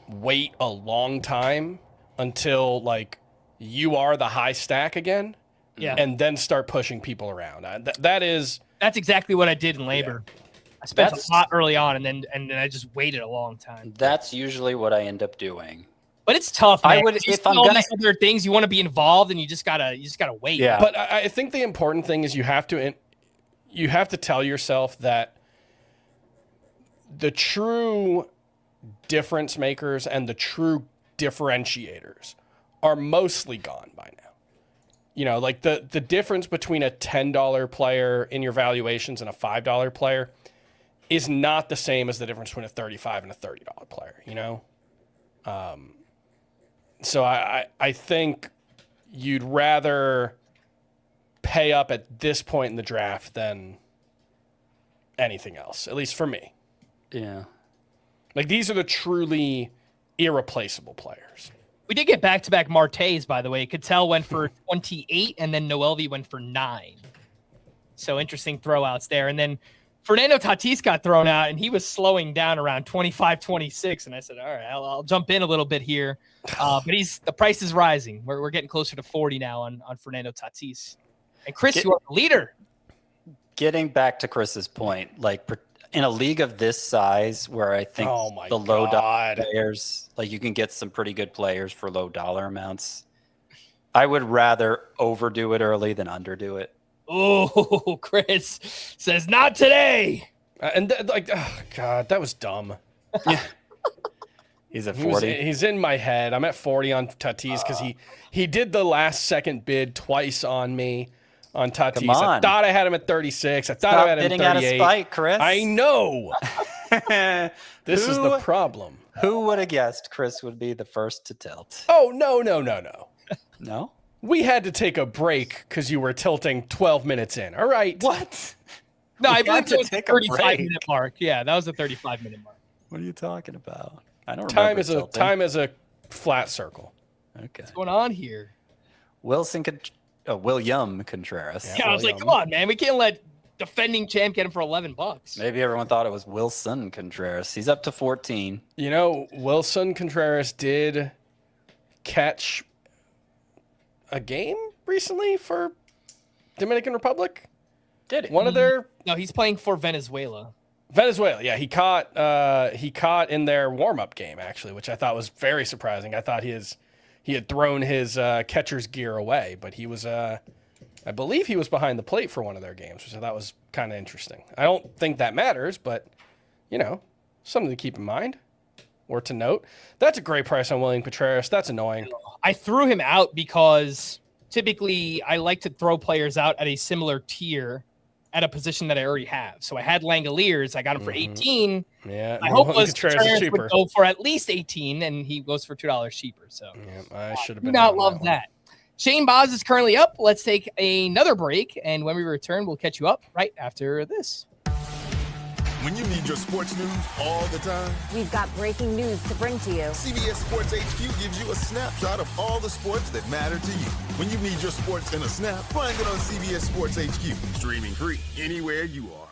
wait a long time until like you are the high stack again. Yeah. And then start pushing people around. That's exactly what I did in labor. Yeah. I spent a lot early on, and then I just waited a long time. That's usually what I end up doing. But it's tough, man. If I'm gonna other things, you want to be involved, and you just gotta wait. Yeah. But I think the important thing is you have to tell yourself that the true difference makers and the true differentiators are mostly gone by now. Like the difference between a $10 player in your valuations and a $5 player is not the same as the difference between a $35 and a $30 player, So I think you'd rather pay up at this point in the draft than anything else, at least for me. Yeah. Like these are the truly irreplaceable players. We did get back-to-back Martes, by the way. Cattell went for 28, and then Noelvi went for 9. So interesting throwouts there. And then Fernando Tatis got thrown out, and he was slowing down around 25, 26. And I said, all right, I'll jump in a little bit here. But the price is rising. We're getting closer to 40 now on Fernando Tatis. And Chris, you are the leader. Getting back to Chris's point, like in a league of this size where I think the low dollar players, like you can get some pretty good players for low dollar amounts, I would rather overdo it early than underdo it. Oh, Chris says not today. Oh God, that was dumb. Yeah. He's at 40. He's in my head. I'm at 40 on Tatis because he did the last second bid twice on me. On Tatis. Come on. I thought I had him at 36. I thought I had him at 38. Out of spite, Chris. I know. This is the problem. Who would have guessed Chris would be the first to tilt? Oh, no. No? We had to take a break because you were tilting 12 minutes in. All right. What? No, I believe it was the 35-minute mark. Yeah, that was the 35-minute mark. What are you talking about? I don't remember. Tilting. Time is a flat circle. Okay. What's going on here? William Contreras. Yeah, I was like, come on, man. We can't let defending champ get him for $11. Maybe everyone thought it was Wilson Contreras. He's up to 14. Wilson Contreras did catch a game recently for Dominican Republic. Did he? One of their... No, he's playing for Venezuela. Yeah. He caught in their warm-up game, actually, which I thought was very surprising. I thought he had thrown his catcher's gear away, but he was, I believe he was behind the plate for one of their games, which I thought was kind of interesting. I don't think that matters, but, something to keep in mind or to note. That's a great price on William Contreras. That's annoying. I threw him out because typically I like to throw players out at a similar tier at a position that I already have. So I had Langoliers. I got him for 18. Yeah. My hope was Contreras would go for at least 18, and he goes for $2 cheaper. So I should have been. Do not love that. Shane Boz is currently up. Let's take another break, and when we return, we'll catch you up right after this. When you need your sports news all the time, we've got breaking news to bring to you. CBS Sports HQ gives you a snapshot of all the sports that matter to you. When you need your sports in a snap, find it on CBS Sports HQ, streaming free anywhere you are.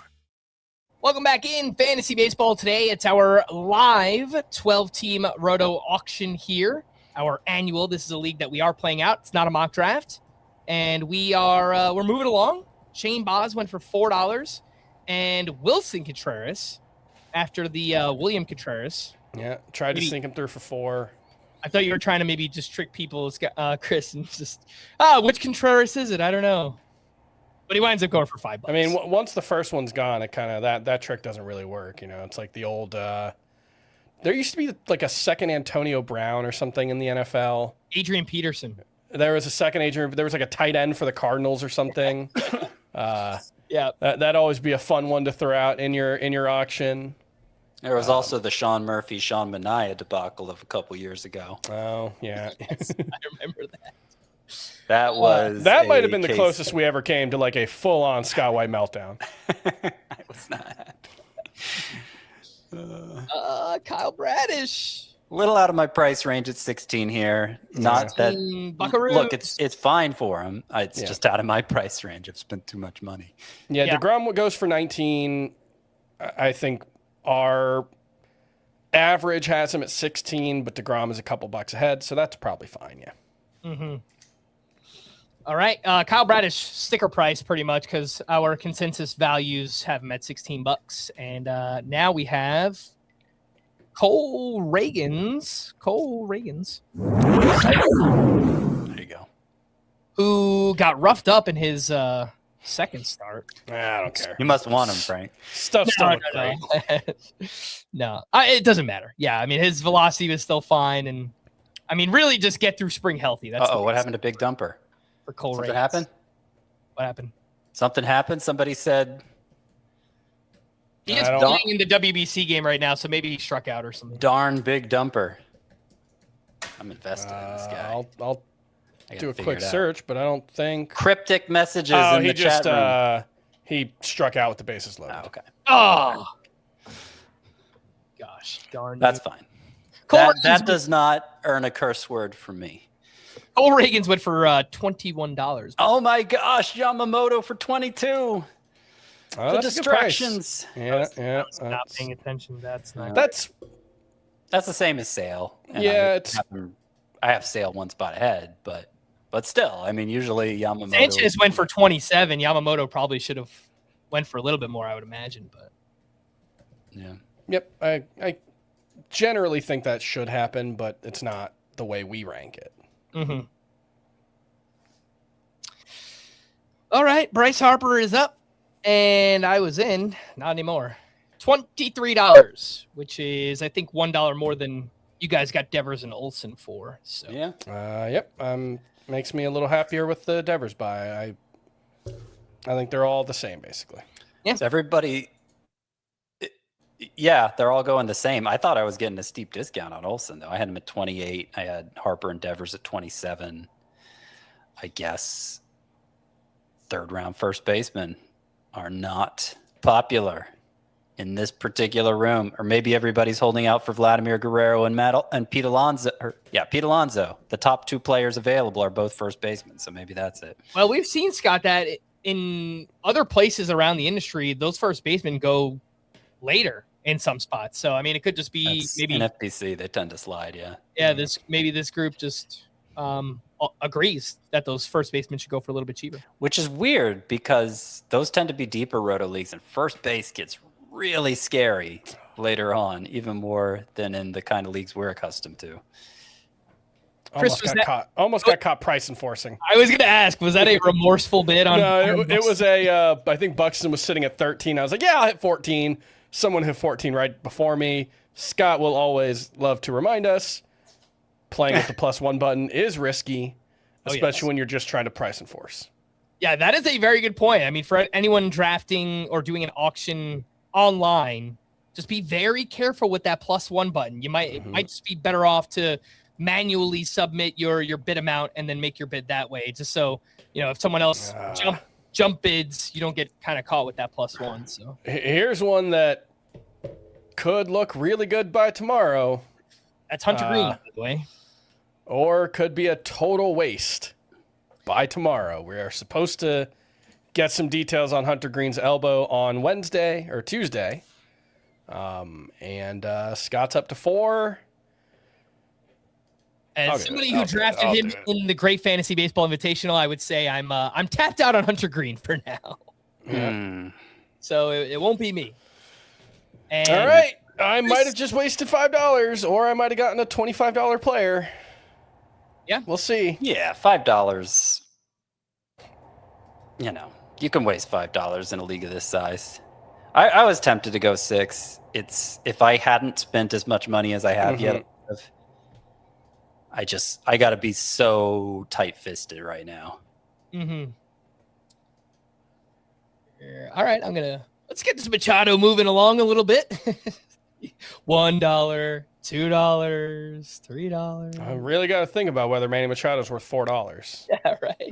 Welcome back in Fantasy Baseball today. It's our live 12-team Roto auction here, our annual. This is a league that we are playing out. It's not a mock draft, and we're moving along. Shane Boz went for $4. And Wilson Contreras, after the William Contreras. Yeah, tried to sink him through for 4. I thought you were trying to maybe just trick people, Chris, and just, which Contreras is it? I don't know. But he winds up going for $5. I mean, once the first one's gone, it kind of that trick doesn't really work. It's like the old. There used to be like a second Antonio Brown or something in the NFL. Adrian Peterson. There was a second agent. There was like a tight end for the Cardinals or something. Yeah. That'd always be a fun one to throw out in your auction. There was also the Sean Murphy, Sean Mania debacle of a couple years ago. Oh, yeah. Yes, I remember that. That might have been the closest we ever came to like a full-on Scott White meltdown. I was not happy. Kyle Bradish. A little out of my price range at 16 here. Not that. Buckaroos. Look, it's fine for him. It's just out of my price range. I've spent too much money. Yeah, DeGrom goes for 19. I think our average has him at 16, but DeGrom is a couple bucks ahead, so that's probably fine, yeah. Mm-hmm. All right. Kyle Bradish sticker price pretty much because our consensus values have him at $16. And now we have Cole Reagans. There you go. Who got roughed up in his second start. I don't care. You must want him, Frank. Stuff's still look great. No, it doesn't matter. Yeah, I mean, his velocity was still fine. And, I mean, really just get through spring healthy. That's what happened to Big Dumper? For Cole Something Reagans. happened? What happened? Something happened? Somebody said... He is playing in the WBC game right now, so maybe he struck out or something. Darn Big Dumper. I'm invested in this guy. I'll do a quick search, but I don't think... Cryptic messages in the chat room. He struck out with the bases loaded. Okay. Oh! Gosh, darn. That's fine. That does not earn a curse word from me. Cole Reagans went for $21. Oh my gosh, Yamamoto for 22. The distractions. Yeah. Not paying attention. That's not. That's the same as Sale. And I have Sale one spot ahead, but still, I mean, usually Yamamoto. Sanchez went for 27. Yamamoto probably should have went for a little bit more, I would imagine, but. Yeah. Yep. I generally think that should happen, but it's not the way we rank it. Mm-hmm. All right, Bryce Harper is up. And I was in, not anymore, $23, which is, I think, $1 more than you guys got Devers and Olsen for. So yeah. Yep. Makes me a little happier with the Devers buy. I think they're all the same, basically. Yeah. So everybody, they're all going the same. I thought I was getting a steep discount on Olsen, though. I had him at 28. I had Harper and Devers at 27. I guess third round first baseman are not popular in this particular room, or maybe everybody's holding out for Vladimir Guerrero and Pete Alonso. Pete Alonso. The top two players available are both first basemen, so maybe that's it. Well, we've seen, Scott, that in other places around the industry, those first basemen go later in some spots. So I mean, it could just be maybe in FPC they tend to slide. Yeah. This group just agrees that those first basemen should go for a little bit cheaper. Which is weird because those tend to be deeper Roto leagues, and first base gets really scary later on, even more than in the kind of leagues we're accustomed to. Almost got caught price enforcing. I was going to ask, was that a remorseful bid on? No, it was a. I think Buxton was sitting at 13. I was like, yeah, I'll hit 14. Someone hit 14 right before me. Scott will always love to remind us playing with the +1 button is risky, especially when you're just trying to price enforce. Yeah, that is a very good point. I mean, for anyone drafting or doing an auction online, just be very careful with that +1 button. You might it might just be better off to manually submit your bid amount and then make your bid that way, just so if someone else jump bids, you don't get kind of caught with that +1. So here's one that could look really good by tomorrow. That's Hunter Green, by the way. Or could be a total waste by tomorrow. We are supposed to get some details on Hunter Green's elbow on Wednesday or Tuesday. And Scott's up to 4. As somebody who drafted him in the Great Fantasy Baseball Invitational, I would say I'm tapped out on Hunter Green for now. So it won't be me. And all right. I might have just wasted $5, or I might have gotten a $25 player. Yeah. We'll see. Yeah, $5. You can waste $5 in a league of this size. I was tempted to go 6. If I hadn't spent as much money as I have yet, I got to be so tight-fisted right now. Mm-hmm. All right, let's get this Machado moving along a little bit. $1, $2, $3. I really got to think about whether Manny Machado's worth $4. Yeah, right.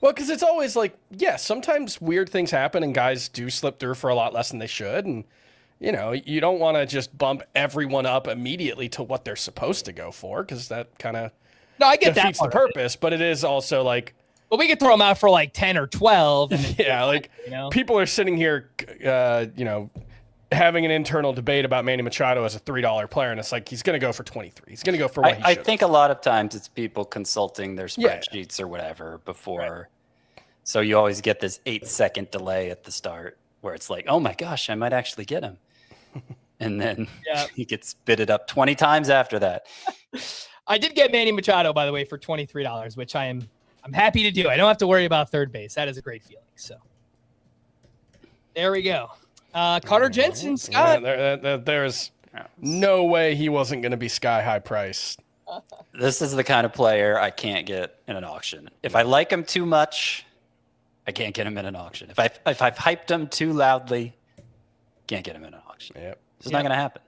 Well, because it's always like, yeah, sometimes weird things happen and guys do slip through for a lot less than they should. And, you know, you don't want to just bump everyone up immediately to what they're supposed to go for, because that kind of I get that defeats the purpose. But it is also like, well, we could throw them out for like 10 or 12. And yeah, like people are sitting here, having an internal debate about Manny Machado as a $3 player, and it's like he's going to go for 23. He's going to go for what he should. I think a lot of times it's people consulting their spreadsheets or whatever before. Right. So you always get this 8-second delay at the start where it's like, oh my gosh, I might actually get him. And then he gets bidded up 20 times after that. I did get Manny Machado, by the way, for $23, which I'm happy to do. I don't have to worry about third base. That is a great feeling. So there we go. Carter Jensen, Scott. Yeah, there's no way he wasn't going to be sky high priced. This is the kind of player I can't get in an auction. If I like him too much, I can't get him in an auction. If I've hyped him too loudly, can't get him in an auction. Yep. It's not going to happen.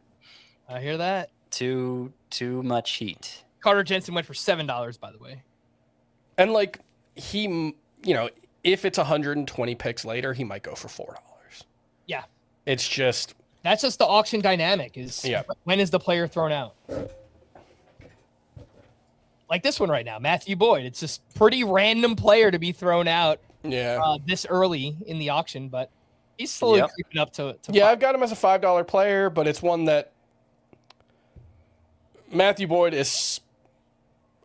I hear that. Too much heat. Carter Jensen went for $7, by the way. And like he, if it's 120 picks later, he might go for $4. Yeah. It's just that's just the auction dynamic when is the player thrown out? Like this one right now, Matthew Boyd. It's just pretty random player to be thrown out this early in the auction, but he's slowly creeping up to yeah, I've got him as a $5 player, but it's one that Matthew Boyd is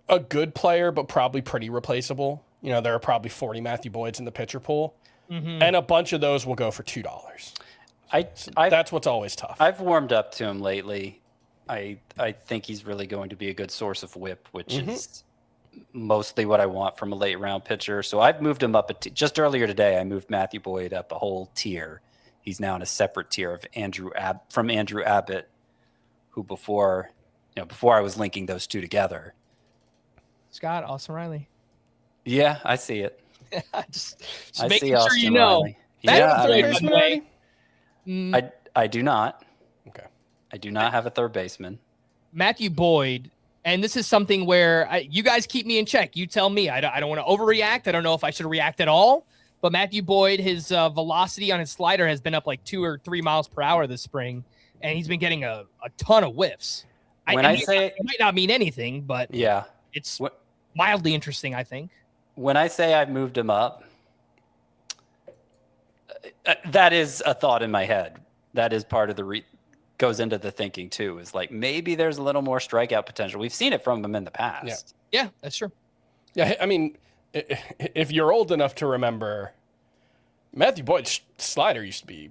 a good player, but probably pretty replaceable. There are probably 40 Matthew Boyds in the pitcher pool. Mm-hmm. And a bunch of those will go for $2. That's what's always tough. I've warmed up to him lately. I think he's really going to be a good source of whip, which is mostly what I want from a late round pitcher. So I've moved him up just earlier today. I moved Matthew Boyd up a whole tier. He's now in a separate tier of Andrew Abbott, who before I was linking those two together. Scott, Austin Riley. Yeah, I see it. just I making see sure Austin you know. Riley. I do not. Okay. I do not have a third baseman. Matthew Boyd, and this is something where you guys keep me in check. You tell me. I don't want to overreact. I don't know if I should react at all. But Matthew Boyd, his velocity on his slider has been up like 2 or 3 miles per hour this spring, and he's been getting a ton of whiffs. It might not mean anything, but it's mildly interesting, I think. When I say I've moved him up, that is a thought in my head. That is part of the goes into the thinking too, is like maybe there's a little more strikeout potential. We've seen it from him in the past. Yeah, that's true. Yeah, I mean, if you're old enough to remember, Matthew Boyd's slider used to be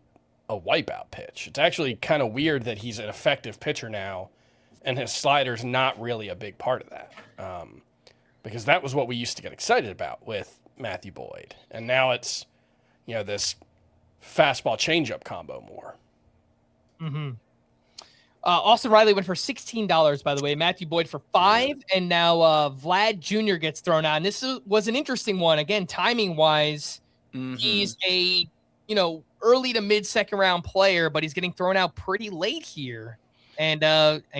a wipeout pitch. It's actually kind of weird that he's an effective pitcher now, and his slider's not really a big part of that. Because that was what we used to get excited about with Matthew Boyd. And now it's, this fastball changeup combo more. Mm-hmm. Austin Riley went for $16, by the way. Matthew Boyd for $5. And now Vlad Jr. gets thrown out. And this was an interesting one. Again, timing-wise, he's a, early to mid-second round player, but he's getting thrown out pretty late here. And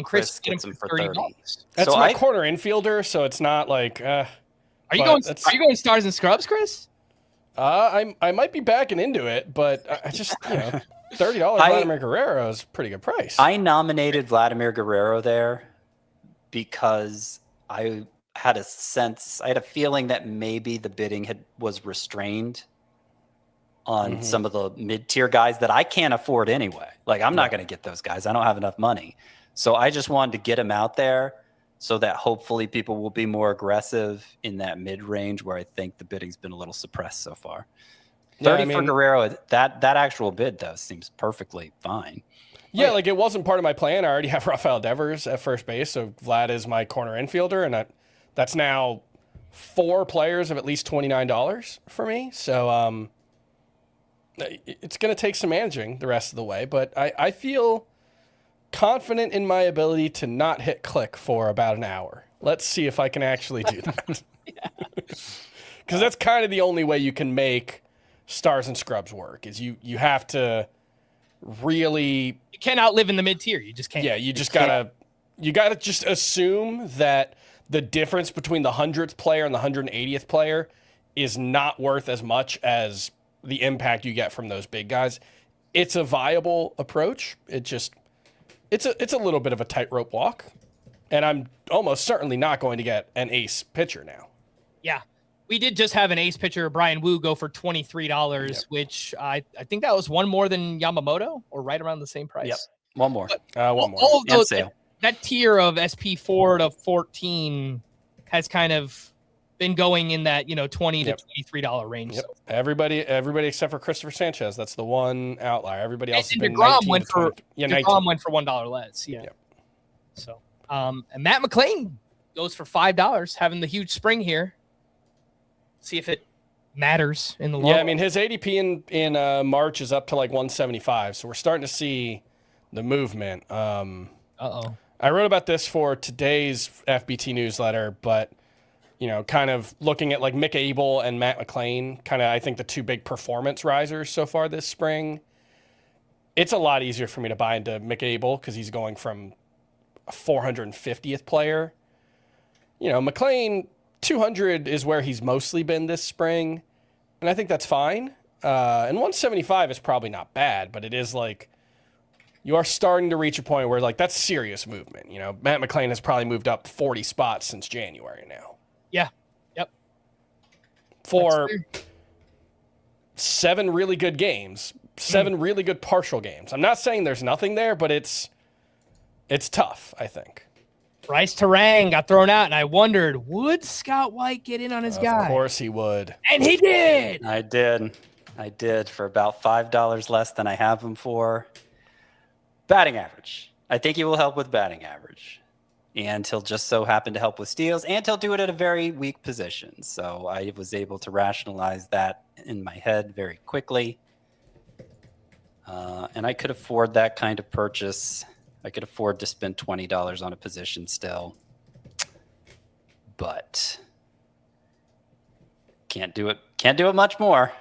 Chris gets him for $30. That's my corner infielder, so it's not like. Are you going stars and scrubs, Chris? I might be backing into it, but I just $30 Vladimir Guerrero is a pretty good price. I nominated Vladimir Guerrero there because I had a feeling that maybe the bidding was restrained on some of the mid-tier guys that I can't afford anyway. Like, I'm not going to get those guys. I don't have enough money. So I just wanted to get him out there so that hopefully people will be more aggressive in that mid-range where I think the bidding's been a little suppressed so far. 30 for Guerrero, that actual bid, though, seems perfectly fine. Yeah, like it wasn't part of my plan. I already have Rafael Devers at first base, so Vlad is my corner infielder, and that's now 4 players of at least $29 for me. So, it's going to take some managing the rest of the way, but I feel confident in my ability to not hit click for about an hour. Let's see if I can actually do that. Because that's kind of the only way you can make Stars and Scrubs work, is you have to really... You cannot live in the mid-tier. You just can't. Yeah, you gotta just assume that the difference between the 100th player and the 180th player is not worth as much as the impact you get from those big guys. It's a viable approach. It's a little bit of a tightrope walk, and I'm almost certainly not going to get an ace pitcher now. Yeah. We did just have an ace pitcher, Brian Wu, go for $23, which I think that was one more than Yamamoto, or right around the same price. Yep. One more. One more. All of those, sale. that tier of SP 4 to 14 has kind of been going in that, $20 to $23 range. Yep. So. Everybody except for Christopher Sanchez. That's the one outlier. Everybody else has been DeGrom 19 went for $19 went for $1 less. Yeah. Yep. So, and Matt McClain goes for $5, having the huge spring here. See if it matters in the long run. Yeah, I mean, his ADP in March is up to like 175, so we're starting to see the movement. I wrote about this for today's FBT newsletter, but kind of looking at like Mick Abel and Matt McClain, kind of I think the two big performance risers so far this spring. It's a lot easier for me to buy into Mick Abel because he's going from a 450th player. McClain 200 is where he's mostly been this spring, and I think that's fine. And 175 is probably not bad, but it is like you are starting to reach a point where like that's serious movement. Matt McClain has probably moved up 40 spots since January now. Yeah. Yep. For 7 really good games, 7 really good partial games. I'm not saying there's nothing there, but it's tough, I think. Bryce Terang got thrown out, and I wondered, would Scott White get in on his guy? Of course he would. And he did. I did for about $5 less than I have him for. Batting average. I think he will help with batting average. And he'll just so happen to help with steals, and he'll do it at a very weak position. So I was able to rationalize that in my head very quickly. And I could afford that kind of purchase. I could afford to spend $20 on a position still, but can't do it. Can't do it much more.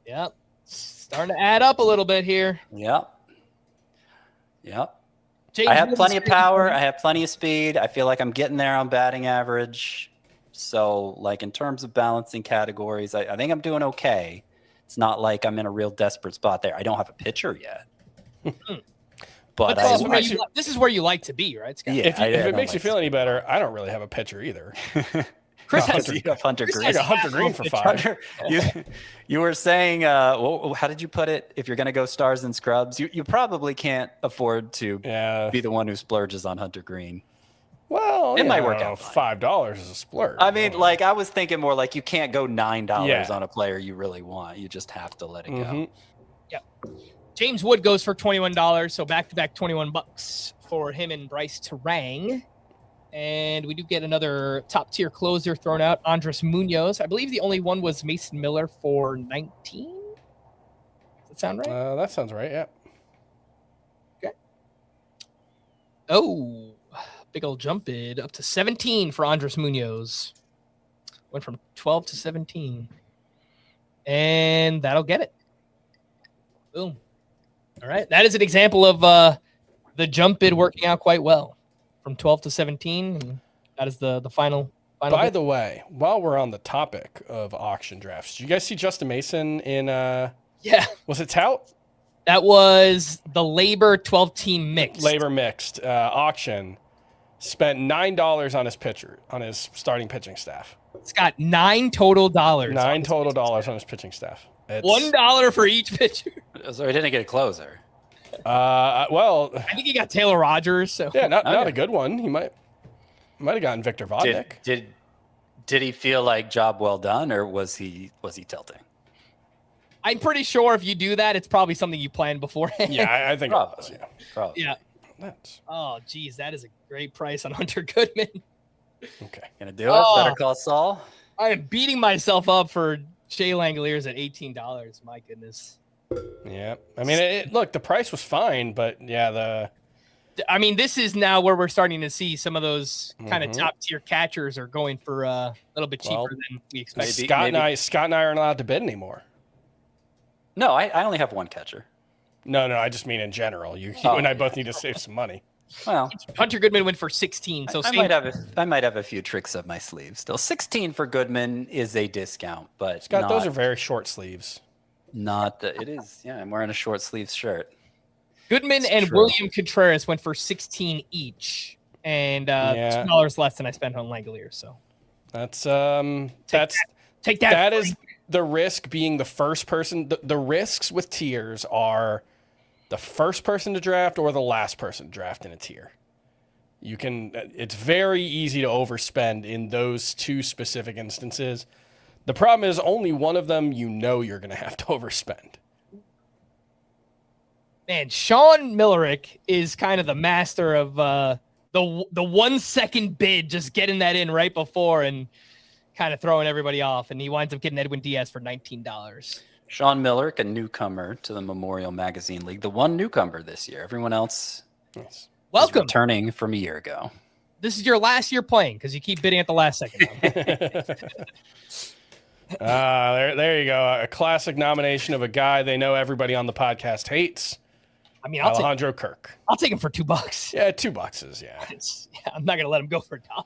Yep. Starting to add up a little bit here. Yep. James I have plenty of power. Woods- I have plenty of speed. I feel like I'm getting there on batting average. So like in terms of balancing categories, I think I'm doing okay. It's not like I'm in a real desperate spot there. I don't have a pitcher yet. But this is where you like to be, right, Scott? Yeah, If it makes you feel any better, I don't really have a pitcher either. Chris has Hunter Green. I got Hunter Green for 5. You were saying, how did you put it? If you're going to go Stars and Scrubs, you probably can't afford to be the one who splurges on Hunter Green. Well, it might work out. $5 is a splurge. I mean, like I was thinking more like you can't go $9 on a player you really want. You just have to let it go. Yep. James Wood goes for $21, so back-to-back $21 for him and Bryce Terang. And we do get another top-tier closer thrown out, Andres Munoz. I believe the only one was Mason Miller for 19. Does that sound right? That sounds right, yeah. Okay. Oh, big old jump bid up to 17 for Andres Munoz. Went from 12 to 17. And that'll get it. Boom. All right. That is an example of the jump bid working out quite well. From 12 to 17. And that is the final By bid. the way, while we're on the topic of auction drafts, did you guys see Justin Mason in Yeah. Was it Tout? That was the Labor 12-team mix. Labor mixed auction. Spent $9 on his pitcher, on his starting pitching staff. It's got $9 total dollars. $9 total dollars on his pitching staff. It's, $1 for each pitcher. So he didn't get a closer. Well, I think he got Taylor Rogers. So yeah, not a good one. He might have gotten Victor Vodnik. Did he feel like job well done, or was he tilting? I'm pretty sure if you do that, it's probably something you planned beforehand. Yeah, I think it was. Yeah. Probably. Yeah. That's Oh, geez, that is a great price on Hunter Goodman. okay. Gonna do it? Better call Saul. I am beating myself up for Shea Langoliers at $18. My goodness. Yeah. I mean, look, the price was fine, but yeah, I mean, this is now where we're starting to see some of those kind of top tier catchers are going for a little bit cheaper than we expected. Scott and I aren't allowed to bid anymore. No, I only have one catcher. No, I just mean in general. You and I both need to save some money. Well, Hunter Goodman went for 16. So I might have a few tricks up my sleeve. Still, 16 for Goodman is a discount, but Scott, those are very short sleeves. It is. Yeah, I'm wearing a short sleeve shirt. Goodman and William Contreras went for 16 each, and $2 less than I spent on Langolier. So take that. That is the risk being the first person. The risks with tiers are the first person to draft or the last person to draft in a tier. It's very easy to overspend in those two specific instances. The problem is only one of them you're going to have to overspend. Man, Sean Millerick is kind of the master of the 1 second bid, just getting that in right before and kind of throwing everybody off. And he winds up getting Edwin Diaz for $19. Sean Millerick, a newcomer to the Memorial Magazine League, the one newcomer this year. Everyone else is returning from a year ago. This is your last year playing because you keep bidding at the last second. There you go. A classic nomination of a guy they know everybody on the podcast hates. I mean, Alejandro Kirk. I'll take him for $2. Yeah, $2. Yeah. I'm not going to let him go for $1.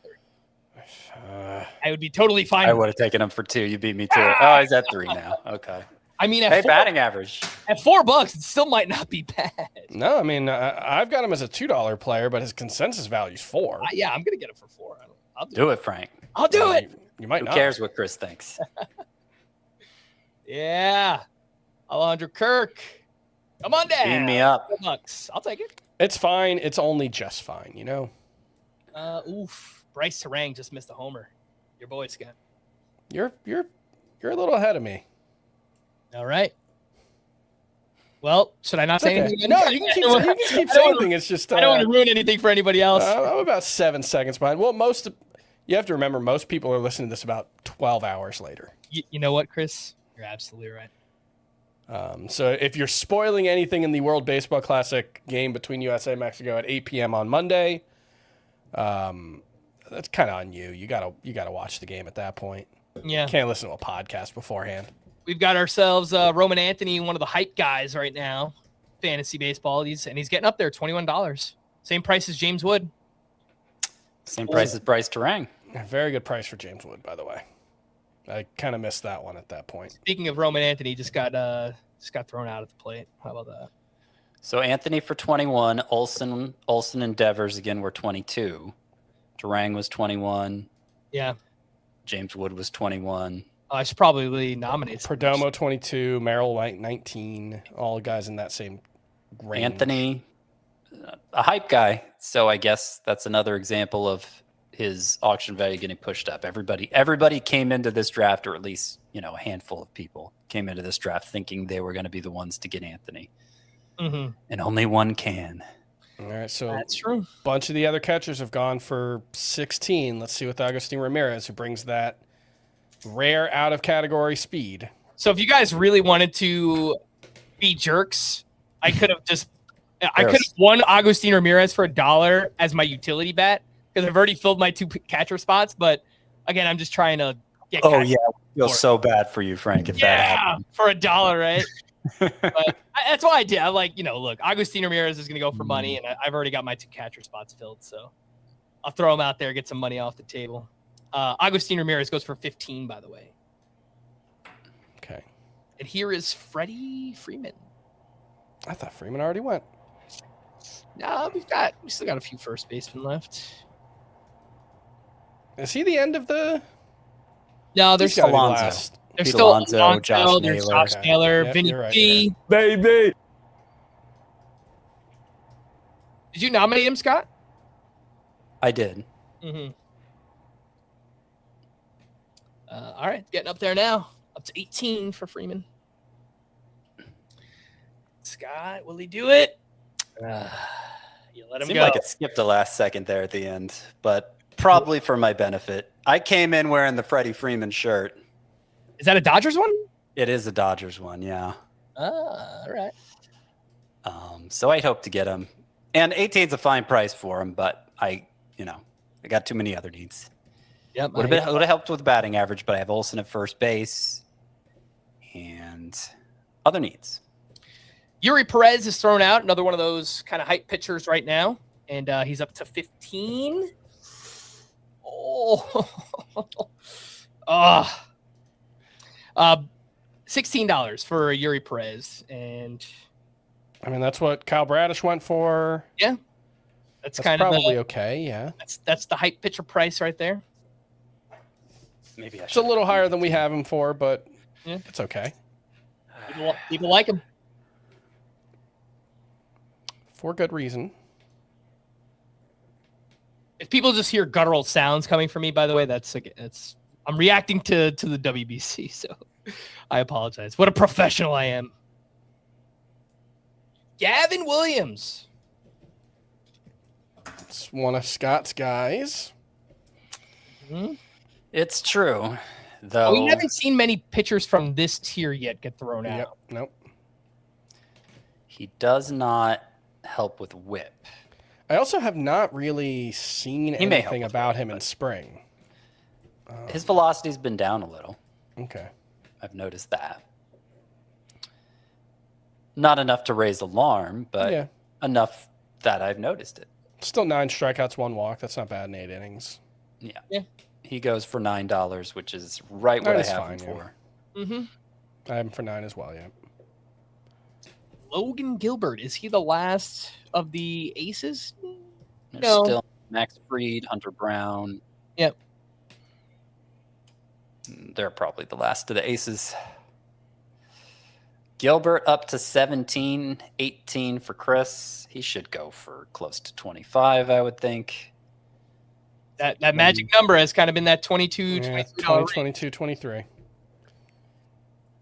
I would be totally fine. I would have taken him for $2. You beat me to it. Oh, he's at 3 now. Okay. I mean, batting average. At $4, it still might not be bad. No, I mean, I've got him as a $2 player, but his consensus value is $4. Yeah, I'm going to get it for $4. I'll do it, Frank. I'll do it. You might not. Who cares what Chris thinks? Yeah. Alejandro Kirk. Come on down. Beam me up. $4. I'll take it. It's fine. It's only just fine, Bryce Terang just missed a homer. Your boy, Scott. You're a little ahead of me. All right. Well, should I not say anything? No, you can keep saying things. It's just I don't want to ruin anything for anybody else. I'm about 7 seconds behind. Well, you have to remember most people are listening to this about 12 hours later. You know what, Chris? You're absolutely right. So if you're spoiling anything in the World Baseball Classic game between USA and Mexico at 8 p.m. on Monday, that's kind of on you. You gotta watch the game at that point. Yeah, you can't listen to a podcast beforehand. We've got ourselves Roman Anthony, one of the hype guys right now, fantasy baseball. He's getting up there, $21, same price as James Wood. Same price as Bryce Terang. Very good price for James Wood, by the way. I kind of missed that one at that point. Speaking of Roman Anthony, just got thrown out at the plate. How about that? So Anthony for 21, Olsen and Devers again were 22. Terang was 21. Yeah. James Wood was 21. I should probably nominate Perdomo 22, Merrill White 19, all guys in that same range. Anthony, a hype guy. So I guess that's another example of his auction value getting pushed up. Everybody came into this draft, or at least, a handful of people came into this draft thinking they were going to be the ones to get Anthony. Mm-hmm. And only one can. All right, so that's true. A bunch of the other catchers have gone for 16. Let's see with Agustin Ramirez, who brings that rare out-of-category speed. So if you guys really wanted to be jerks, I could have won Agustin Ramirez for $1 as my utility bat because I've already filled my 2 catcher spots. But again, I'm just trying to get. Oh yeah, I feel so bad for you, Frank. If that happened for $1, right? But that's why I did. I look, Agustin Ramirez is going to go for money, and I've already got my 2 catcher spots filled, so I'll throw him out there, get some money off the table. Agustin Ramirez goes for 15, by the way. Okay. And here is Freddie Freeman. I thought Freeman already went. No, we still got a few first basemen left. Is he the end of the? No, there's still Alonso. There's still Alonso, Josh there's Naylor. Josh Naylor, Yep, Vinny right, G. yeah. Baby. Did you nominate him, Scott? I did. Mm-hmm. All right, getting up there now. Up to 18 for Freeman. Scott, will he do it? You let him Seemed go. like it skipped the last second there at the end, but probably for my benefit. I came in wearing the Freddie Freeman shirt. Is that a Dodgers one? It is a Dodgers one, yeah. All right. So I'd hope to get him. And 18 is a fine price for him, but I got too many other needs. Yep. Would have helped with batting average, but I have Olsen at first base and other needs. Yuri Perez is thrown out, another one of those kind of hype pitchers right now, and he's up to 15. Oh, $16 for Yuri Perez, and I mean that's what Kyle Bradish went for. yeah, that's kind probably of okay. Yeah, that's the hype pitcher price right there. Maybe it's a little higher than we have him for, but yeah, it's okay. People like him for good reason. If people just hear guttural sounds coming from me, by the way, that's I'm reacting to the WBC, so I apologize. What a professional I am. Gavin Williams. It's one of Scott's guys. Mm-hmm. It's true, though. We haven't seen many pitchers from this tier yet get thrown out. Yep. Nope. He does not help with whip. I also have not really seen anything about him in spring. His velocity's been down a little. Okay. I've noticed that. Not enough to raise alarm, but enough that I've noticed it. Still 9 strikeouts, 1 walk. That's not bad in 8 innings. Yeah. He goes for $9, which is right what I have him for. Mm-hmm. I have him for 9 as well, yeah. Logan Gilbert, is he the last of the aces? There's No. still Max Fried, Hunter Brown. Yep. They're probably the last of the aces. Gilbert up to 17, 18 for Chris. He should go for close to 25, I would think. That magic number has kind of been that 22, $23 22, 23.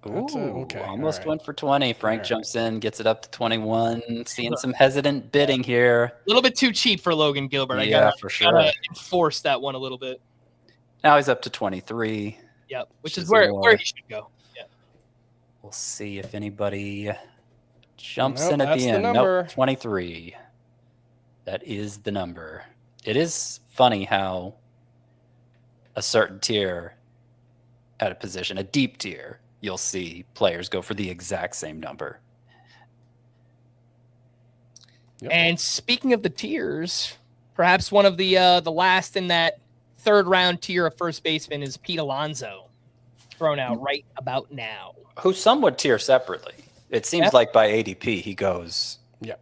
Ooh, okay. Almost right. went for 20. Frank jumps in, gets it up to 21. Seeing some hesitant bidding here. A little bit too cheap for Logan Gilbert. For sure. Gotta enforce that one a little bit. Now he's up to 23. Yep, which is where he should go. Yeah. We'll see if anybody jumps in at that's the the end. number. Nope, 23. That is the number. It is funny how a certain tier at a position, a deep tier, you'll see players go for the exact same number. Yep. And speaking of the tiers, perhaps one of the last in that third round tier of first baseman is Pete Alonso, thrown out right about now. Who some would tier separately. It seems like by ADP he goes. Yeah.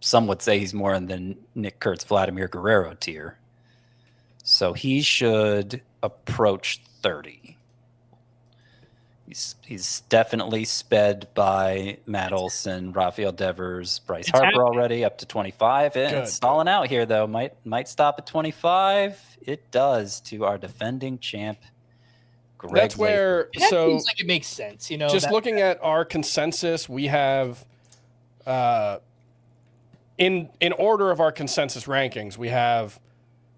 Some would say he's more in the Nick Kurtz, Vladimir Guerrero tier. So he should approach 30. He's definitely sped by Matt Olson, Rafael Devers, Bryce Harper already up to 25. It's stalling out here though. Might stop at 25. It does to our defending champ. Greg That's where that seems like it makes sense, Just looking at our consensus, we have in order of our consensus rankings, we have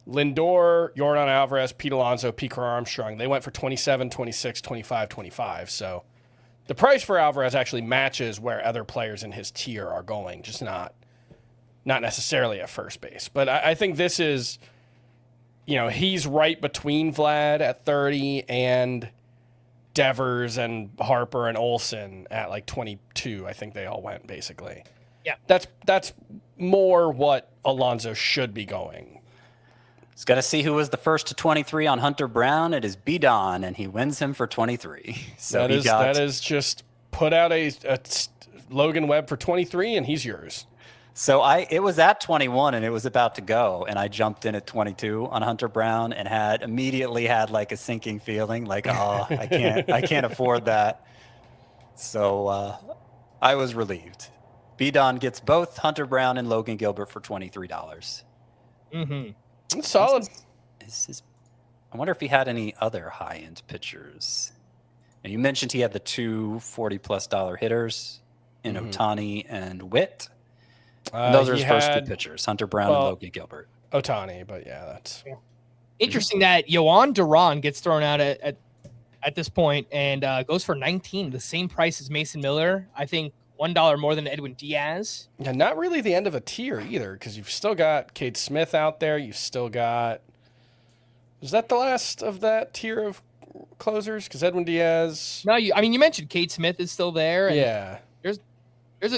Lindor, Yordan Alvarez, Pete Alonso, Pete Armstrong. They went for 27, 26, 25, 25. So the price for Alvarez actually matches where other players in his tier are going, just not necessarily at first base. But I think this is, he's right between Vlad at 30 and Devers and Harper and Olson at like 22. I think they all went basically. Yeah. That's more what Alonso should be going. He's got to see who was the first to 23 on Hunter Brown. It is Bidon, and he wins him for 23. So that is just put out a Logan Webb for 23, and he's yours. So it was at 21, and it was about to go, and I jumped in at 22 on Hunter Brown, and immediately had like a sinking feeling, like I can't afford that. So I was relieved. Bidon gets both Hunter Brown and Logan Gilbert for $23. Mm-hmm. It's solid. I wonder if he had any other high-end pitchers. And you mentioned he had the two $40+ hitters in Ohtani and Witt. And those are his first two pitchers, Hunter Brown and Logan Gilbert. Ohtani, but yeah, that's interesting that Yohan Duran gets thrown out at this point and goes for 19, the same price as Mason Miller. I think $1 more than Edwin Diaz. Yeah, not really the end of a tier either, because you've still got Cade Smith out there. You've still got. Is that the last of that tier of closers? Because Edwin Diaz. No, you mentioned Cade Smith is still there. And Yeah. There's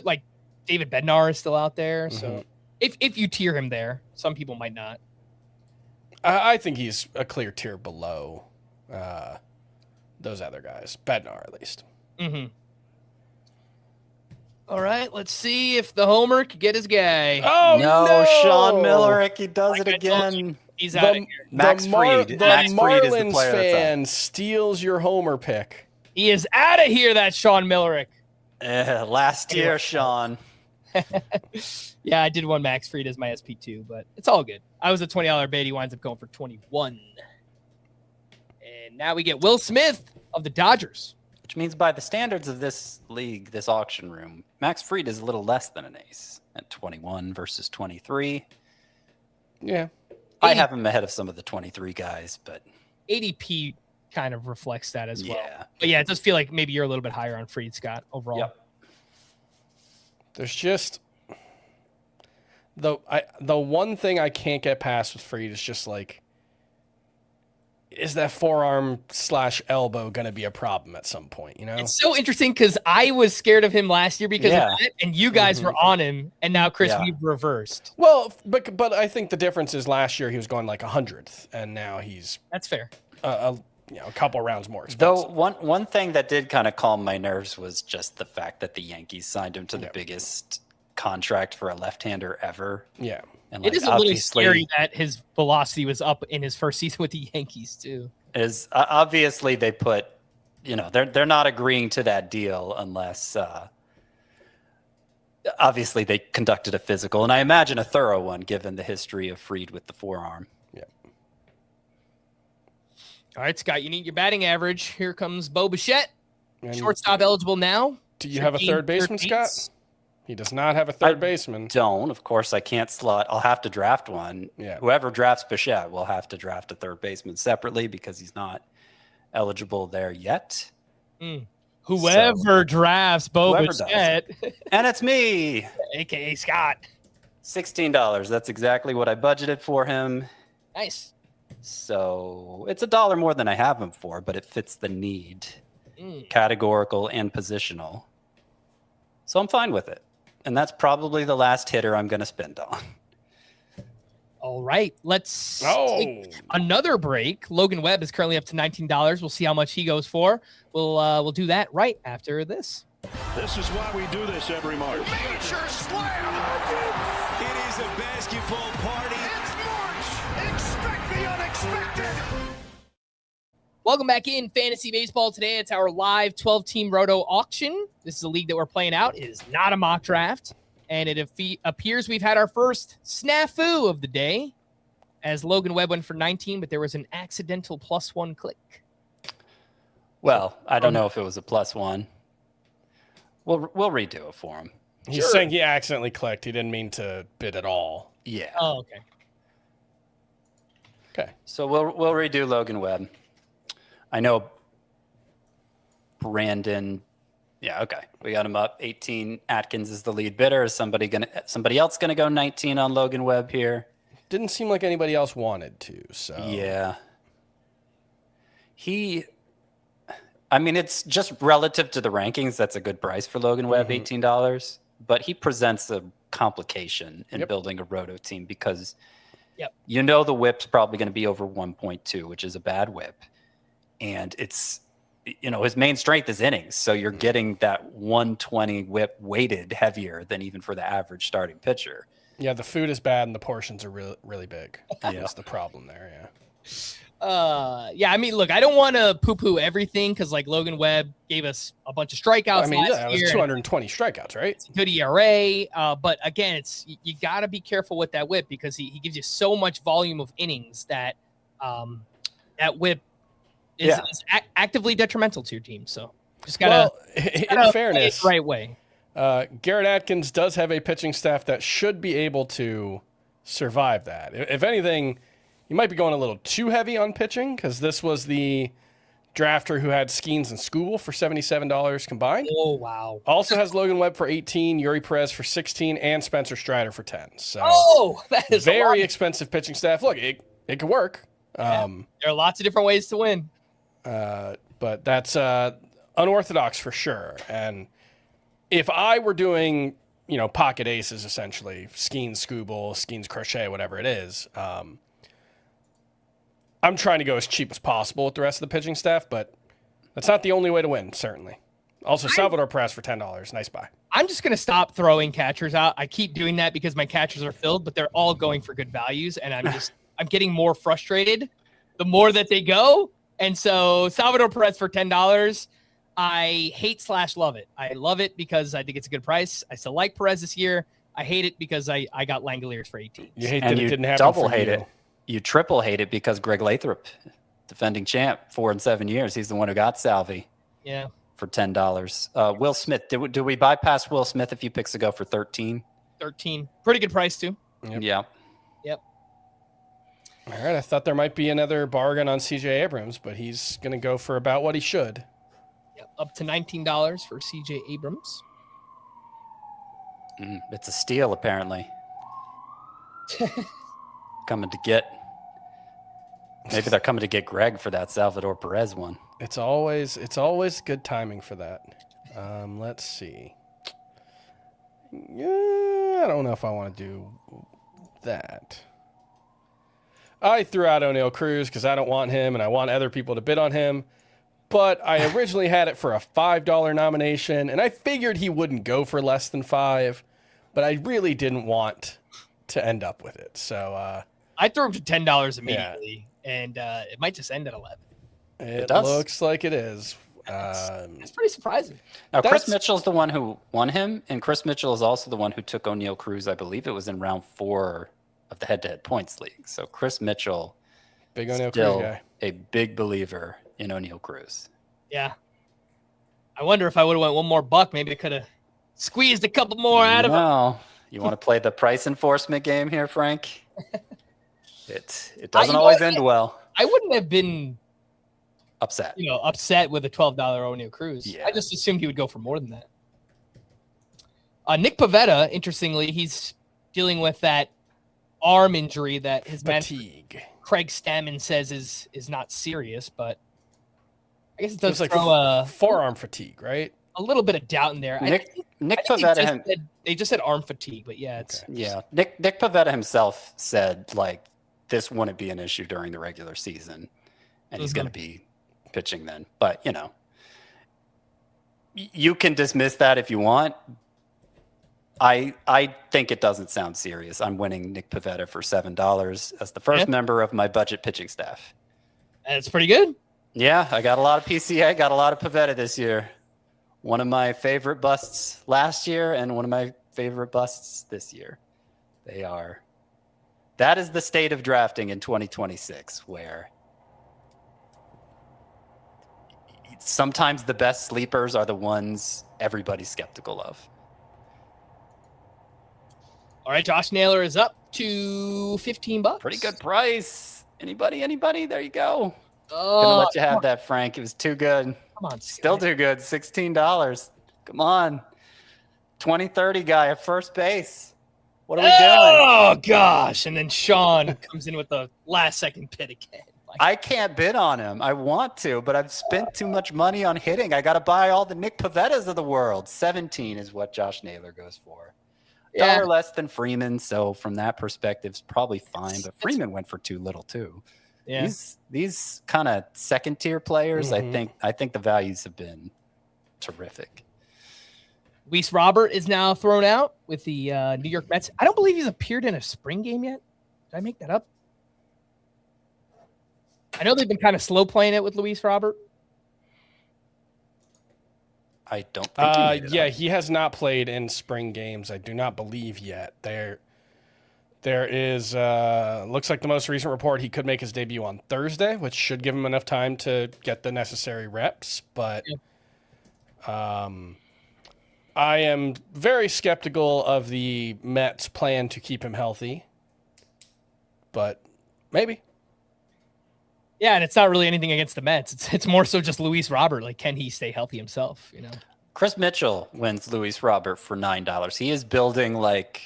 like David Bednar is still out there. Mm-hmm. So if you tier him there, some people might not. I think he's a clear tier below those other guys. Bednar, at least. Mm-hmm. All right, let's see if the homer could get his guy. Oh, no, Sean Millerick, he does it again. He's out of here. Max Fried. The Max Fried is the Marlins player that's fan steals your homer pick. He is out of here, that Sean Millerick. Last year, Sean. Yeah, I did one Max Fried as my SP2, but it's all good. I was a $20 bait. He winds up going for 21. And now we get Will Smith of the Dodgers. Which means by the standards of this league, this auction room, Max Fried is a little less than an ace at 21 versus 23. Yeah. I have him ahead of some of the 23 guys, but ADP kind of reflects that as well. Yeah. But yeah, it does feel like maybe you're a little bit higher on Fried, Scott, overall. Yep. There's just the one thing I can't get past with Fried is just like, is that forearm / elbow going to be a problem at some point? You know, It's so interesting because I was scared of him last year because Yeah. of that, and you guys were on him, and now Chris, Yeah. we've reversed. well, but I think the difference is last year he was going like 100th, and now he's That's fair. a couple rounds more though expensive. one thing that did kind of calm my nerves was just the fact that the Yankees signed him to the biggest contract for a left-hander ever. Yeah. And It is a little scary that his velocity was up in his first season with the Yankees too. Is obviously they put, they're not agreeing to that deal unless obviously they conducted a physical, and I imagine a thorough one given the history of Fried with the forearm. Yeah. All right, Scott, you need your batting average. Here comes Bo Bichette, And shortstop eligible now. do you have a third baseman, Scott? He does not have a third baseman. Don't, of course, I can't slot. I'll have to draft one. Yeah. Whoever drafts Bichette will have to draft a third baseman separately because he's not eligible there yet. Whoever drafts Bo Whoever Bichette, And it's me, aka Scott. $16. That's exactly what I budgeted for him. Nice. So it's $1 more than I have him for, but it fits the need, categorical and positional. So I'm fine with it. And that's probably the last hitter I'm going to spend on. All right, let's take another break. Logan Webb is currently up to $19. We'll see how much he goes for. We'll do that right after this. This is why we do this every March. Major slam! It is a basketball party. It's March! Expect the unexpected! Welcome back in Fantasy Baseball. Today it's our live 12-team Roto auction. This is a league that we're playing out. It is not a mock draft. And it appears we've had our first snafu of the day as Logan Webb went for 19, but there was an accidental +1 click. Well, I don't know if it was a +1. We'll redo it for him. He's saying he accidentally clicked. He didn't mean to bid at all. Yeah. Oh, okay. Okay. So we'll redo Logan Webb. I know Brandon. Yeah, okay. We got him up 18. Atkins is the lead bidder. Is somebody else gonna go 19 on Logan Webb here? Didn't seem like anybody else wanted to. So Yeah. I mean, it's just relative to the rankings. That's a good price for Logan Webb, $18. But he presents a complication in building a Roto team because the whip's probably going to be over 1.2, which is a bad whip. And it's, his main strength is innings. So you're getting that 120 whip weighted heavier than even for the average starting pitcher. Yeah, the food is bad and the portions are really, really big. That's the problem there, I mean, look, I don't want to poo-poo everything because, like, Logan Webb gave us a bunch of strikeouts. I mean, last it was year. 220 strikeouts, right? It's a good ERA, but again, you got to be careful with that whip because he gives you so much volume of innings that that whip is actively detrimental to your team. So just gotta, in fairness, play it the right way. Garrett Atkins does have a pitching staff that should be able to survive that. If anything, you might be going a little too heavy on pitching because this was the drafter who had Skeens and Skubal for $77 combined. Oh, wow. Also has Logan Webb for 18, Yuri Perez for 16, and Spencer Strider for 10. So that is very expensive pitching staff. Look, it could work. Yeah. There are lots of different ways to win. But that's unorthodox for sure. And if I were doing, pocket aces, essentially, Skeens, Skubal, Skeens, Crochet, whatever it is, I'm trying to go as cheap as possible with the rest of the pitching staff, but that's not the only way to win, certainly. Also, Salvador Perez for $10. Nice buy. I'm just going to stop throwing catchers out. I keep doing that because my catchers are filled, but they're all going for good values, and I'm getting more frustrated the more that they go. And so Salvador Perez for $10, I hate / love it. I love it because I think it's a good price. I still like Perez this year. I hate it because I got Langoliers for 18. You hate that it didn't happen double for hate you. it. You triple hate it because Greg Lathrop, defending champ, 4 and 7 years. He's the one who got Salvi. Yeah. For $10. Will Smith. Do we bypass Will Smith if he picks to go for 13? 13. Pretty good price too. Yep. Yeah. Yep. All right. I thought there might be another bargain on CJ Abrams, but he's going to go for about what he should. Yep. Up to $19 for CJ Abrams. It's a steal, apparently. Coming to get. Maybe they're coming to get Greg for that Salvador Perez one. It's always good timing for that. Let's see. Yeah, I don't know if I want to do that. I threw out O'Neal Cruz because I don't want him and I want other people to bid on him. But I originally had it for a $5 nomination, and I figured he wouldn't go for less than $5, but I really didn't want to end up with it. So I threw him to $10 immediately, and it might just end at 11. It looks like it is. That's pretty surprising. Now, Chris Mitchell's the one who won him, and Chris Mitchell is also the one who took O'Neal Cruz. I believe it was in round 4 of the head-to-head points league. So Chris Mitchell, big O'Neal still Cruz guy, a big believer in O'Neal Cruz. Yeah. I wonder if I would have went one more buck, maybe I could have squeezed a couple more out of him. No, you want to play the price enforcement game here, Frank? It doesn't always end well. I wouldn't have been upset with a $12 O'Neal Cruz. Yeah. I just assumed he would go for more than that. Nick Pivetta, interestingly, he's dealing with that arm injury that his fatigue. Craig Stammen says is not serious, but I guess it does like throw forearm fatigue, right? A little bit of doubt in there. Nick Pivetta, they just said arm fatigue, but yeah, it's Nick Pivetta himself said like this wouldn't be an issue during the regular season, and he's going to be pitching then. But you can dismiss that if you want. I think it doesn't sound serious. I'm winning Nick Pivetta for $7 as the first member of my budget pitching staff. That's pretty good. Yeah, I got a lot of PCA, got a lot of Pivetta this year. One of my favorite busts last year and one of my favorite busts this year. That is the state of drafting in 2026, where sometimes the best sleepers are the ones everybody's skeptical of. All right, Josh Naylor is up to $15. Pretty good price. Anybody? There you go. Oh, Gonna let you have that, Frank. It was too good. Come on, still too good. $16. Come on, 20-30 guy at first base. What are we doing? Oh gosh! And then Sean comes in with the last-second pit again. I can't bid on him. I want to, but I've spent too much money on hitting. I got to buy all the Nick Pivettas of the world. 17 is what Josh Naylor goes for. $1 less than Freeman, so from that perspective, it's probably fine. But Freeman went for too little too. Yeah. These kind of second-tier players, I think the values have been terrific. Luis Robert is now thrown out with the New York Mets. I don't believe he's appeared in a spring game yet. Did I make that up? I know they've been kind of slow playing it with Luis Robert. I don't think he has not played in spring games. I do not believe yet. There is looks like the most recent report he could make his debut on Thursday, which should give him enough time to get the necessary reps. But I am very skeptical of the Mets' plan to keep him healthy. But maybe. Yeah, and it's not really anything against the Mets. It's more so just Luis Robert. Like, can he stay healthy himself? You know, Chris Mitchell wins Luis Robert for $9. He is building like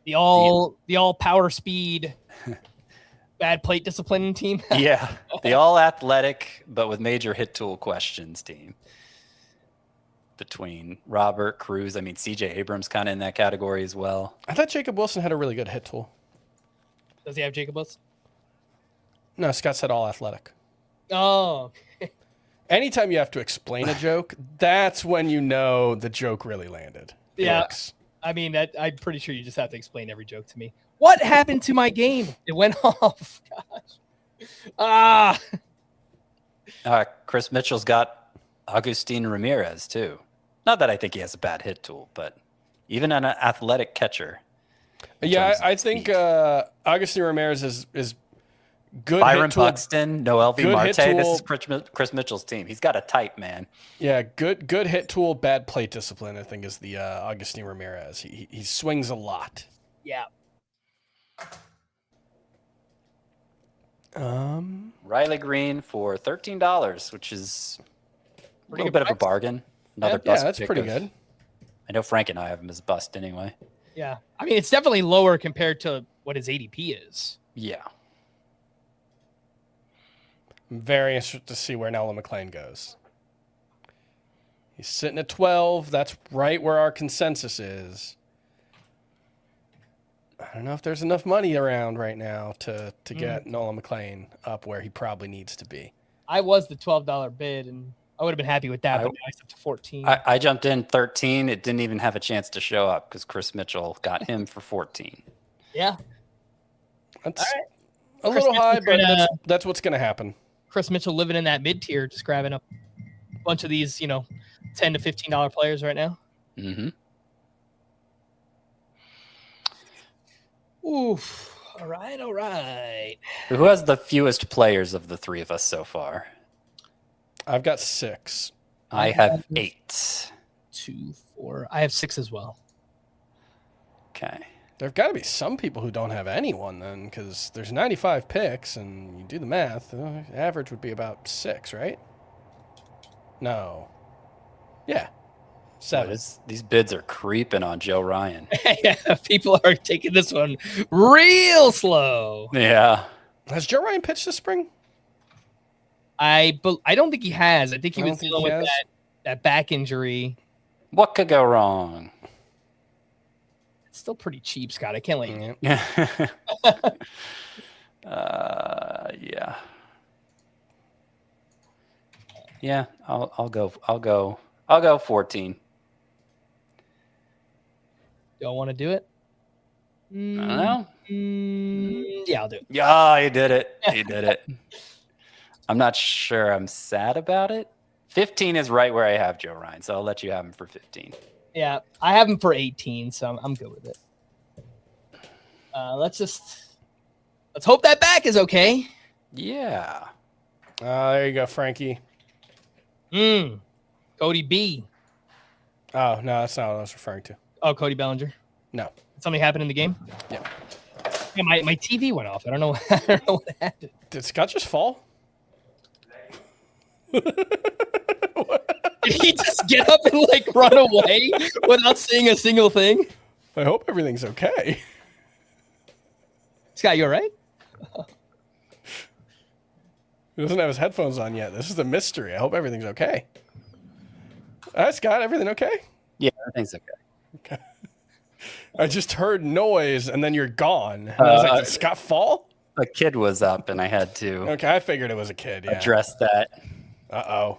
the all power speed, bad plate discipline team. the all athletic but with major hit tool questions team. Between Robert, Cruz, I mean CJ Abrams kind of in that category as well. I thought Jacob Wilson had a really good hit tool. Does he have Jacob Wilson? No, Scott said all athletic. Oh. Anytime you have to explain a joke, that's when you know the joke really landed. Yeah. Works. I mean, I'm pretty sure you just have to explain every joke to me. What happened to my game? It went off. Gosh. Chris Mitchell's got Agustin Ramirez too. Not that I think he has a bad hit tool, but even an athletic catcher. Yeah, I think Agustin Ramirez is good. Byron hit tool. Buxton, Noel V. Good Marte. hit This tool. is Chris Mitchell's team. He's got a type, man. Yeah, good hit tool, bad plate discipline. I think is the Agustin Ramirez. He swings a lot. Yeah. Riley Green for $13, which is a little good bit of a price. bargain. Another Yeah, bust that's pick pretty of- good. I know Frank and I have him as bust anyway. Yeah. I mean, it's definitely lower compared to what his ADP is. Yeah. I'm very interested to see where Nolan McClain goes. He's sitting at 12. That's right where our consensus is. I don't know if there's enough money around right now to get Nolan McClain up where he probably needs to be. I was the $12 bid, and I would have been happy with that, but now it's up to 14. I jumped in 13. It didn't even have a chance to show up because Chris Mitchell got him for 14. Yeah. That's All right. a Chris little high, Mitchell but could, that's what's going to happen. Chris Mitchell living in that mid-tier, just grabbing up a bunch of these, $10 to $15 players right now. Mm-hmm. Oof. All right. Who has the fewest players of the three of us so far? I've got 6. I have 8. 2, 4. I have 6 as well. Okay. There've got to be some people who don't have anyone then, because there's 95 picks, and you do the math. Average would be about 6, right? No. Yeah. 7. These bids are creeping on Joe Ryan. Yeah, people are taking this one real slow. Yeah. Has Joe Ryan pitched this spring? I don't think he has. I think he I was don't think dealing he with has. that back injury. What could go wrong? It's still pretty cheap, Scott. I can't let you. Yeah. Yeah, I'll go 14. Don't want to do it? I don't know. Yeah, I'll do it. Yeah, he did it. He did it. I'm not sure I'm sad about it. 15 is right where I have Joe Ryan, so I'll let you have him for 15. Yeah, I have him for 18, so I'm good with it. Let's hope that back is okay. Yeah. There you go, Frankie. Cody B. Oh, no, that's not what I was referring to. Oh, Cody Bellinger. No. Something happened in the game? Yeah. Yeah, my TV went off. I don't know. I don't know what happened. Did Scott just fall? Did he just get up and run away without saying a single thing? I hope everything's okay. Scott, you all right? He doesn't have his headphones on yet. This is the mystery. I hope everything's okay. All right, Scott, everything okay? Yeah, everything's okay. Okay. I just heard noise, and then you're gone. And I was like, did Scott fall? A kid was up, and I had to Okay, I figured it was a kid, yeah. address that. Uh-oh.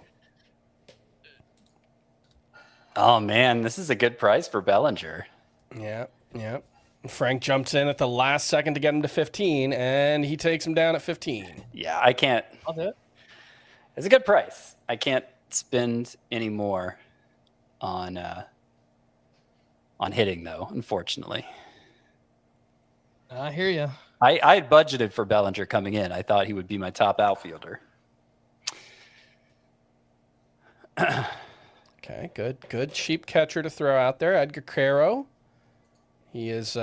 Oh, man, this is a good price for Bellinger. Yeah. Frank jumps in at the last second to get him to 15, and he takes him down at 15. Yeah, I can't. I'll do it. It's a good price. I can't spend any more on hitting, though, unfortunately. I hear you. I had budgeted for Bellinger coming in. I thought he would be my top outfielder. Okay, good. Cheap catcher to throw out there. Edgar Caro. He is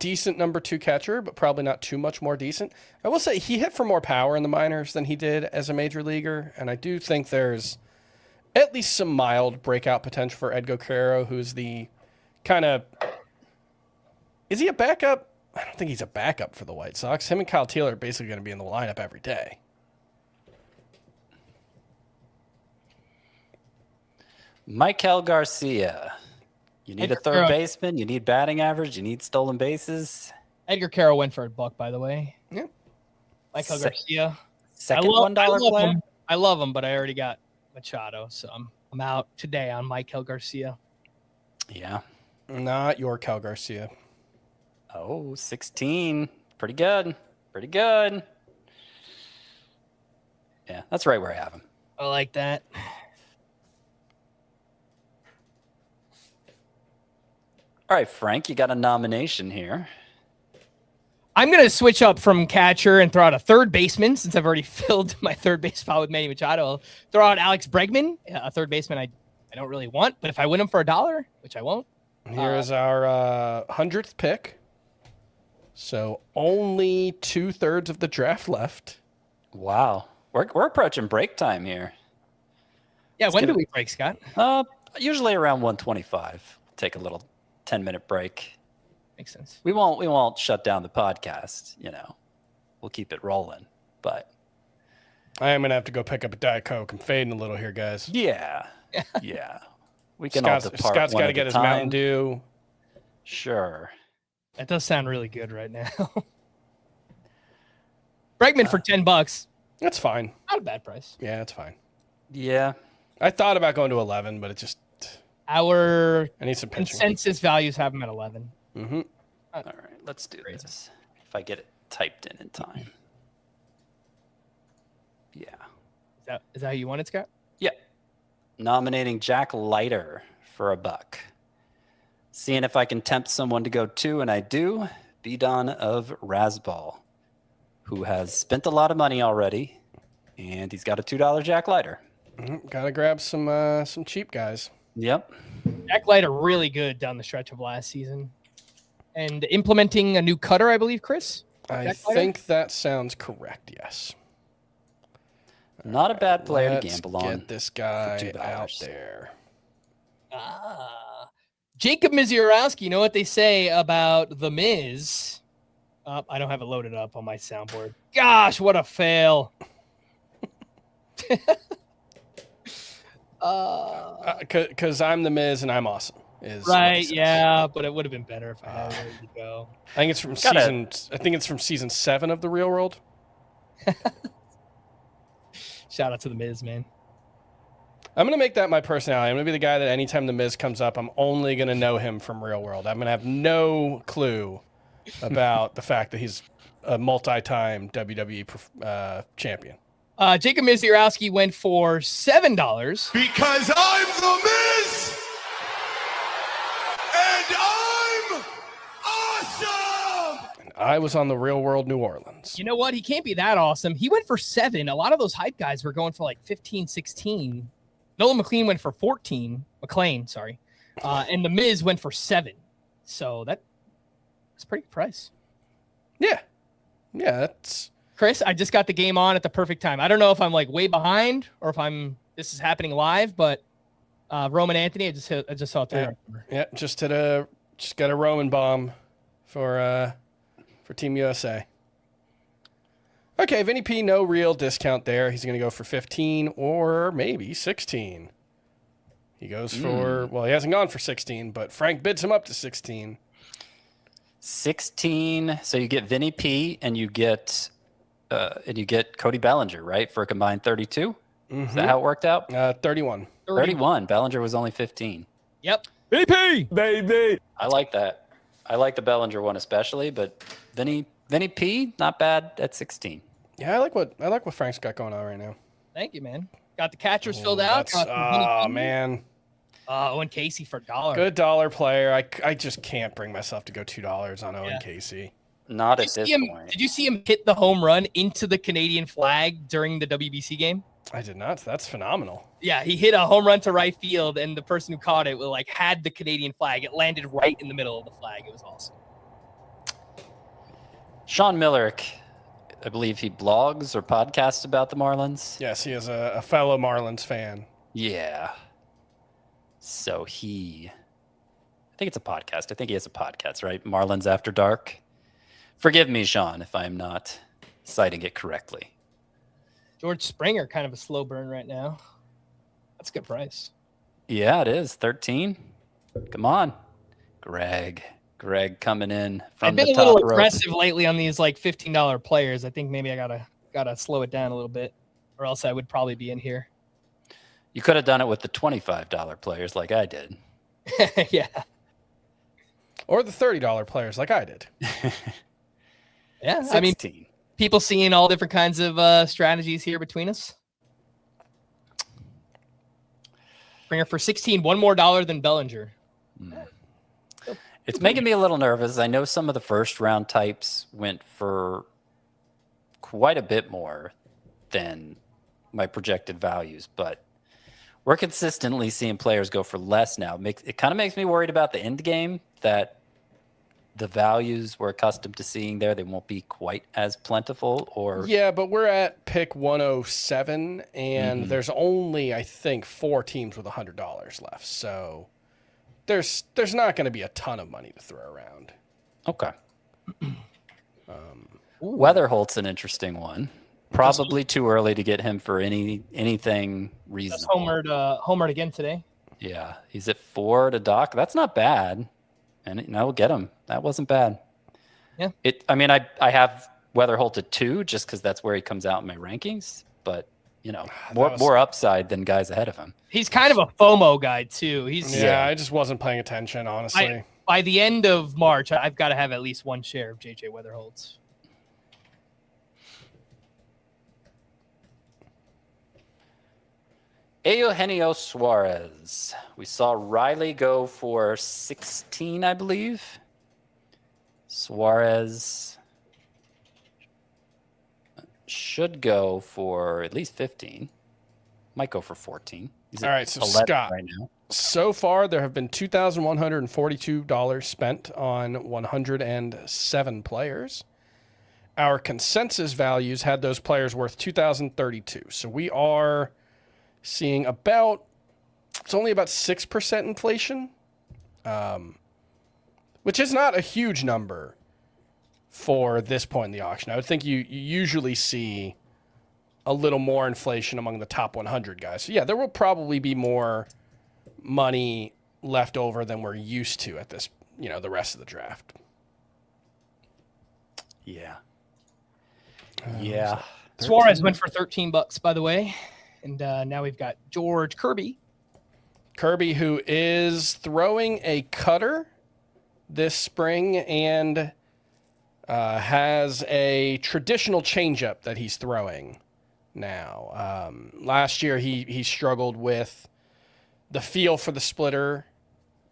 decent number 2 catcher, but probably not too much more decent. I will say he hit for more power in the minors than he did as a major leaguer, and I do think there's at least some mild breakout potential for Edgar Carrero, who's the kind of... Is he a backup? I don't think he's a backup for the White Sox. Him and Kyle Taylor are basically going to be in the lineup every day. Michael Garcia. You need a third baseman. You need batting average. You need stolen bases. Edgar Carroll went for $1, by the way. Yeah. Michael Garcia. Second $1 player. I love him, but I already got Machado, so I'm out today on Michael Garcia. Yeah. Not your Cal Garcia. Oh, 16. Pretty good. Pretty good. Yeah, that's right where I have him. I like that. All right, Frank, you got a nomination here. I'm going to switch up from catcher and throw out a third baseman since I've already filled my third base spot with Manny Machado. I'll throw out Alex Bregman, a third baseman I don't really want, but if I win him for $1, which I won't. Here is our 100th pick. So only 2/3 of the draft left. Wow. We're approaching break time here. Yeah, when do we break, Scott? Usually around 1:25. Take a little 10-minute break. Makes sense. We won't shut down the podcast, We'll keep it rolling. But I am going to have to go pick up a Diet Coke. I'm fading a little here, guys. yeah. Yeah. We can all depart. Scott's got to get his Mountain Dew. Sure. That does sound really good right now. Bregman for $10. That's fine. Not a bad price. Yeah, that's fine. Yeah. I thought about going to 11, but it just... Our I need some pitching. consensus values have him at 11. Mm-hmm. All right, let's do this. If I get it typed in time. Yeah. Is that how you want it, Scott? Yeah. Nominating Jack Leiter for $1. Seeing if I can tempt someone to go 2, and I do. Bidon of Rasball, who has spent a lot of money already, and he's got a $2 Jack Leiter. Mm-hmm. Got to grab some cheap guys. Yep. Jack Leiter really good down the stretch of last season. And implementing a new cutter, I believe, Chris? I think that sounds correct, yes. Not a bad player to gamble on. Get this guy out there. Jacob Misiorowski, you know what they say about The Miz? I don't have it loaded up on my soundboard. Gosh, what a fail. Because I'm The Miz and I'm awesome. Right, yeah, but it would have been better if I had it ready to go. I think it's from season 7 of The Real World. Shout out to The Miz, man. I'm going to make that my personality. I'm going to be the guy that anytime The Miz comes up, I'm only going to know him from Real World. I'm going to have no clue about the fact that he's a multi-time WWE champion. Jacob Misiorowski went for $7. Because I'm the Miz! And I'm awesome! And I was on The Real World New Orleans. You know what? He can't be that awesome. He went for 7. A lot of those hype guys were going for like 15, 16. Nolan McLean went for 14. McLean, sorry. And The Miz went for 7. So that's a pretty good price. Yeah. Yeah, that's... Chris, I just got the game on at the perfect time. I don't know if I'm like way behind or if this is happening live, but Roman Anthony, I just saw it there. Yeah, just got a Roman bomb for Team USA. Okay, Vinny P, no real discount there. He's going to go for 15 or maybe 16. He goes for, well, he hasn't gone for 16, but Frank bids him up to 16. 16. So you get Vinny P and you get Cody Bellinger, right? For a combined 32. Mm-hmm. Is that how it worked out? 31. 31. Bellinger was only 15. Yep. Vinny P, baby. I like that. I like the Bellinger one especially, but Vinny P, not bad at 16. Yeah, I like what Frank's got going on right now. Thank you, man. Got the catchers filled out. Oh, man. Owen Casey for $1. Good dollar player. I just can't bring myself to go $2 on Owen Casey. Not at this point. Did you see him hit the home run into the Canadian flag during the WBC game? I did not. That's phenomenal. Yeah, he hit a home run to right field, and the person who caught it had the Canadian flag. It landed right in the middle of the flag. It was awesome. Sean Millerick, I believe he blogs or podcasts about the Marlins. Yes, he is a fellow Marlins fan. Yeah. So I think it's a podcast. I think he has a podcast, right? Marlins After Dark. Forgive me, Sean, if I'm not citing it correctly. George Springer, kind of a slow burn right now. That's a good price. Yeah, it is. 13. Come on. Greg coming in from I've been the a little top rope. aggressive lately on these like $15 players. I think maybe I gotta slow it down a little bit, or else I would probably be in here. You could have done it with the $25 players like I did. Yeah. Or the $30 players like I did. Yeah. 16. I mean, people seeing all different kinds of strategies here between us. Springer for 16, one more dollar than Bellinger. It's making me a little nervous. I know some of the first round types went for quite a bit more than my projected values, but we're consistently seeing players go for less now. It kind of makes me worried about the end game, that the values we're accustomed to seeing there, they won't be quite as plentiful. Or yeah, but we're at pick 107, and there's only, I think, 4 teams with $100 left. So there's not going to be a ton of money to throw around. Okay. Weatherholt's an interesting one. Probably too early to get him for anything reasonable. Just homered again today. Yeah, he's at 4 to Doc. That's not bad. And we'll get him. That wasn't bad. Yeah. I have Weatherholt at 2 just because that's where he comes out in my rankings. But more upside than guys ahead of him. He's kind of a FOMO guy too. I just wasn't paying attention, honestly. By the end of March, I've got to have at least one share of JJ Weatherholt's. Eugenio Suarez. We saw Riley go for 16, I believe. Suarez should go for at least 15. Might go for 14. He's all right, so Scott, right now. So far there have been $2,142 spent on 107 players. Our consensus values had those players worth $2,032. So we are seeing it's only about 6% inflation, which is not a huge number for this point in the auction. I would think you usually see a little more inflation among the top 100 guys. So yeah, there will probably be more money left over than we're used to at this, the rest of the draft. Yeah. Suarez went for $13, by the way. And now we've got George Kirby. Kirby, who is throwing a cutter this spring and has a traditional changeup that he's throwing now. Last year, he struggled with the feel for the splitter,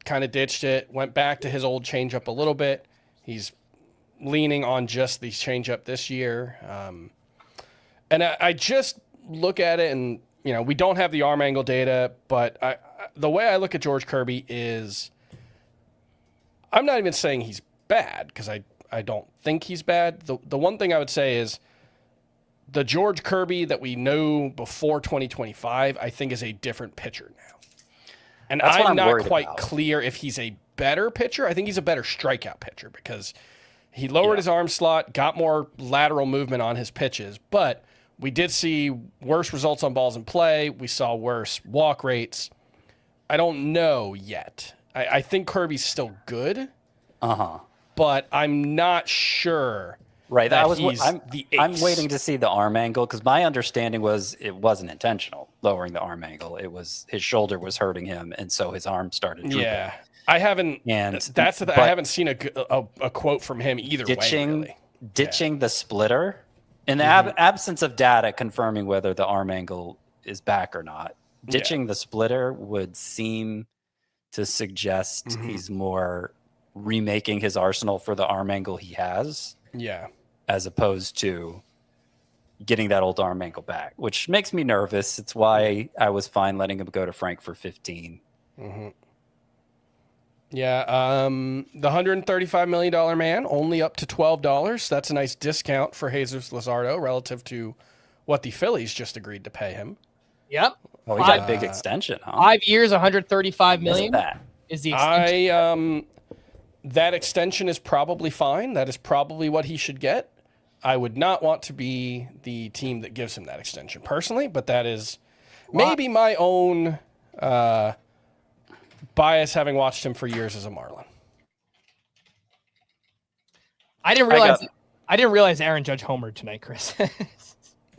kind of ditched it, went back to his old changeup a little bit. He's leaning on just the changeup this year. And I just look at it, and we don't have the arm angle data, but the way I look at George Kirby is, I'm not even saying he's bad, because I don't think he's bad. The one thing I would say is the George Kirby that we know before 2025, I think is a different pitcher now. And I'm not quite clear if he's a better pitcher. I think he's a better strikeout pitcher because he lowered his arm slot, got more lateral movement on his pitches, but we did see worse results on balls in play. We saw worse walk rates. I don't know yet. I think Kirby's still good. But I'm not sure. Right. I'm waiting to see the arm angle because my understanding was it wasn't intentional lowering the arm angle. It was his shoulder was hurting him, and so his arm started drooping. Yeah. I haven't. And I haven't seen a quote from him either way. Ditching the splitter. In the absence of data confirming whether the arm angle is back or not, ditching the splitter would seem to suggest he's more remaking his arsenal for the arm angle he has. Yeah. As opposed to getting that old arm angle back, which makes me nervous. It's why I was fine letting him go to Frank for 15. Yeah, the $135 million man, only up to $12. That's a nice discount for Jesus Luzardo relative to what the Phillies just agreed to pay him. Yep. Well, we got a big extension, huh? 5 years, 135 million. That. Is the extension. That extension is probably fine. That is probably what he should get. I would not want to be the team that gives him that extension personally, but that is maybe my own bias, having watched him for years as a Marlin. I didn't realize Aaron Judge homered tonight, Chris.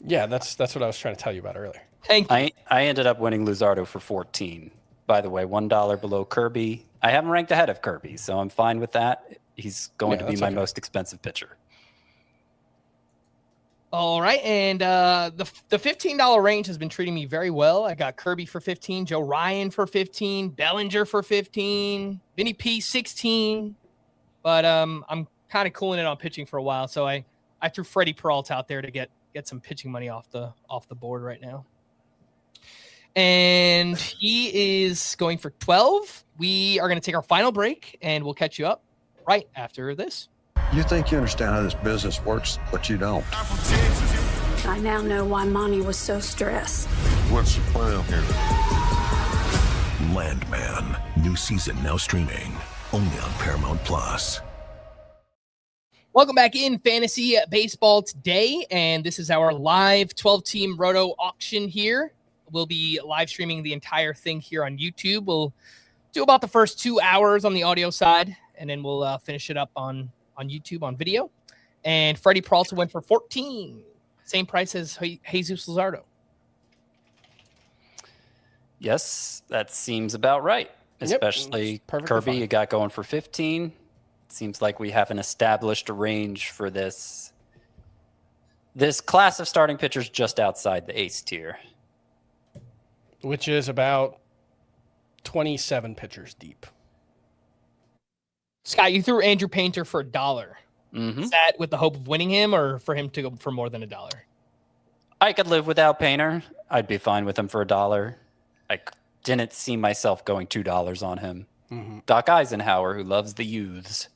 Yeah, that's what I was trying to tell you about earlier. Thank you. I ended up winning Luzardo for 14. By the way, $1 below Kirby. I haven't ranked ahead of Kirby, so I'm fine with that. He's going to be my most expensive pitcher. All right, and the $15 range has been treating me very well. I got Kirby for 15, Joe Ryan for 15, Bellinger for 15, Vinny P 16. But I'm kind of cooling it on pitching for a while, so I threw Freddie Peralta out there to get some pitching money off the board right now. And he is going for 12. We are going to take our final break, and we'll catch you up right after this. You think you understand how this business works, but you don't. I now know why Monty was so stressed. What's the plan here? Landman. New season now streaming only on Paramount Plus. Welcome back in Fantasy Baseball today, and this is our live 12-team Roto auction here. We'll be live streaming the entire thing here on YouTube. We'll do about the first 2 hours on the audio side, and then we'll finish it up on YouTube on video. And Freddie Peralta went for 14. Same price as Jesus Luzardo. Yes, that seems about right. Especially Kirby, you got going for 15. Seems like we haven't established a range for this class of starting pitchers just outside the ace tier. Which is about 27 pitchers deep. Scott, you threw Andrew Painter for $1. Mm-hmm. Is that with the hope of winning him, or for him to go for more than $1? I could live without Painter. I'd be fine with him for $1. I didn't see myself going $2 on him. Mm-hmm. Doc Eisenhower, who loves the youths,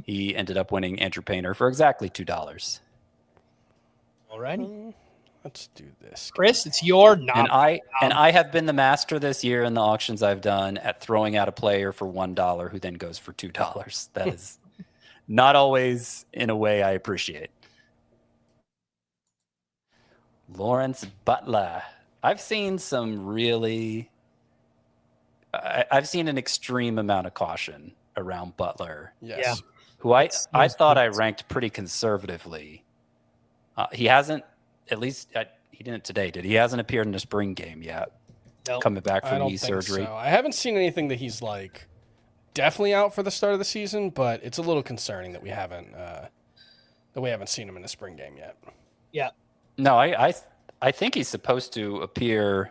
he ended up winning Andrew Painter for exactly $2. All righty. Let's do this. Chris, it's your and I have been the master this year in the auctions I've done at throwing out a player for $1 who then goes for $2. That is not always in a way I appreciate. Lawrence Butler. I've seen some really I've seen an extreme amount of caution around Butler. Yes. Yeah. Who I thought I ranked pretty conservatively. He hasn't, at least he didn't today, did he? He hasn't appeared in the spring game yet. Nope. Coming back from knee think surgery. So. I haven't seen anything that he's like definitely out for the start of the season, but it's a little concerning that we haven't seen him in the spring game yet. Yeah. No, I think he's supposed to appear.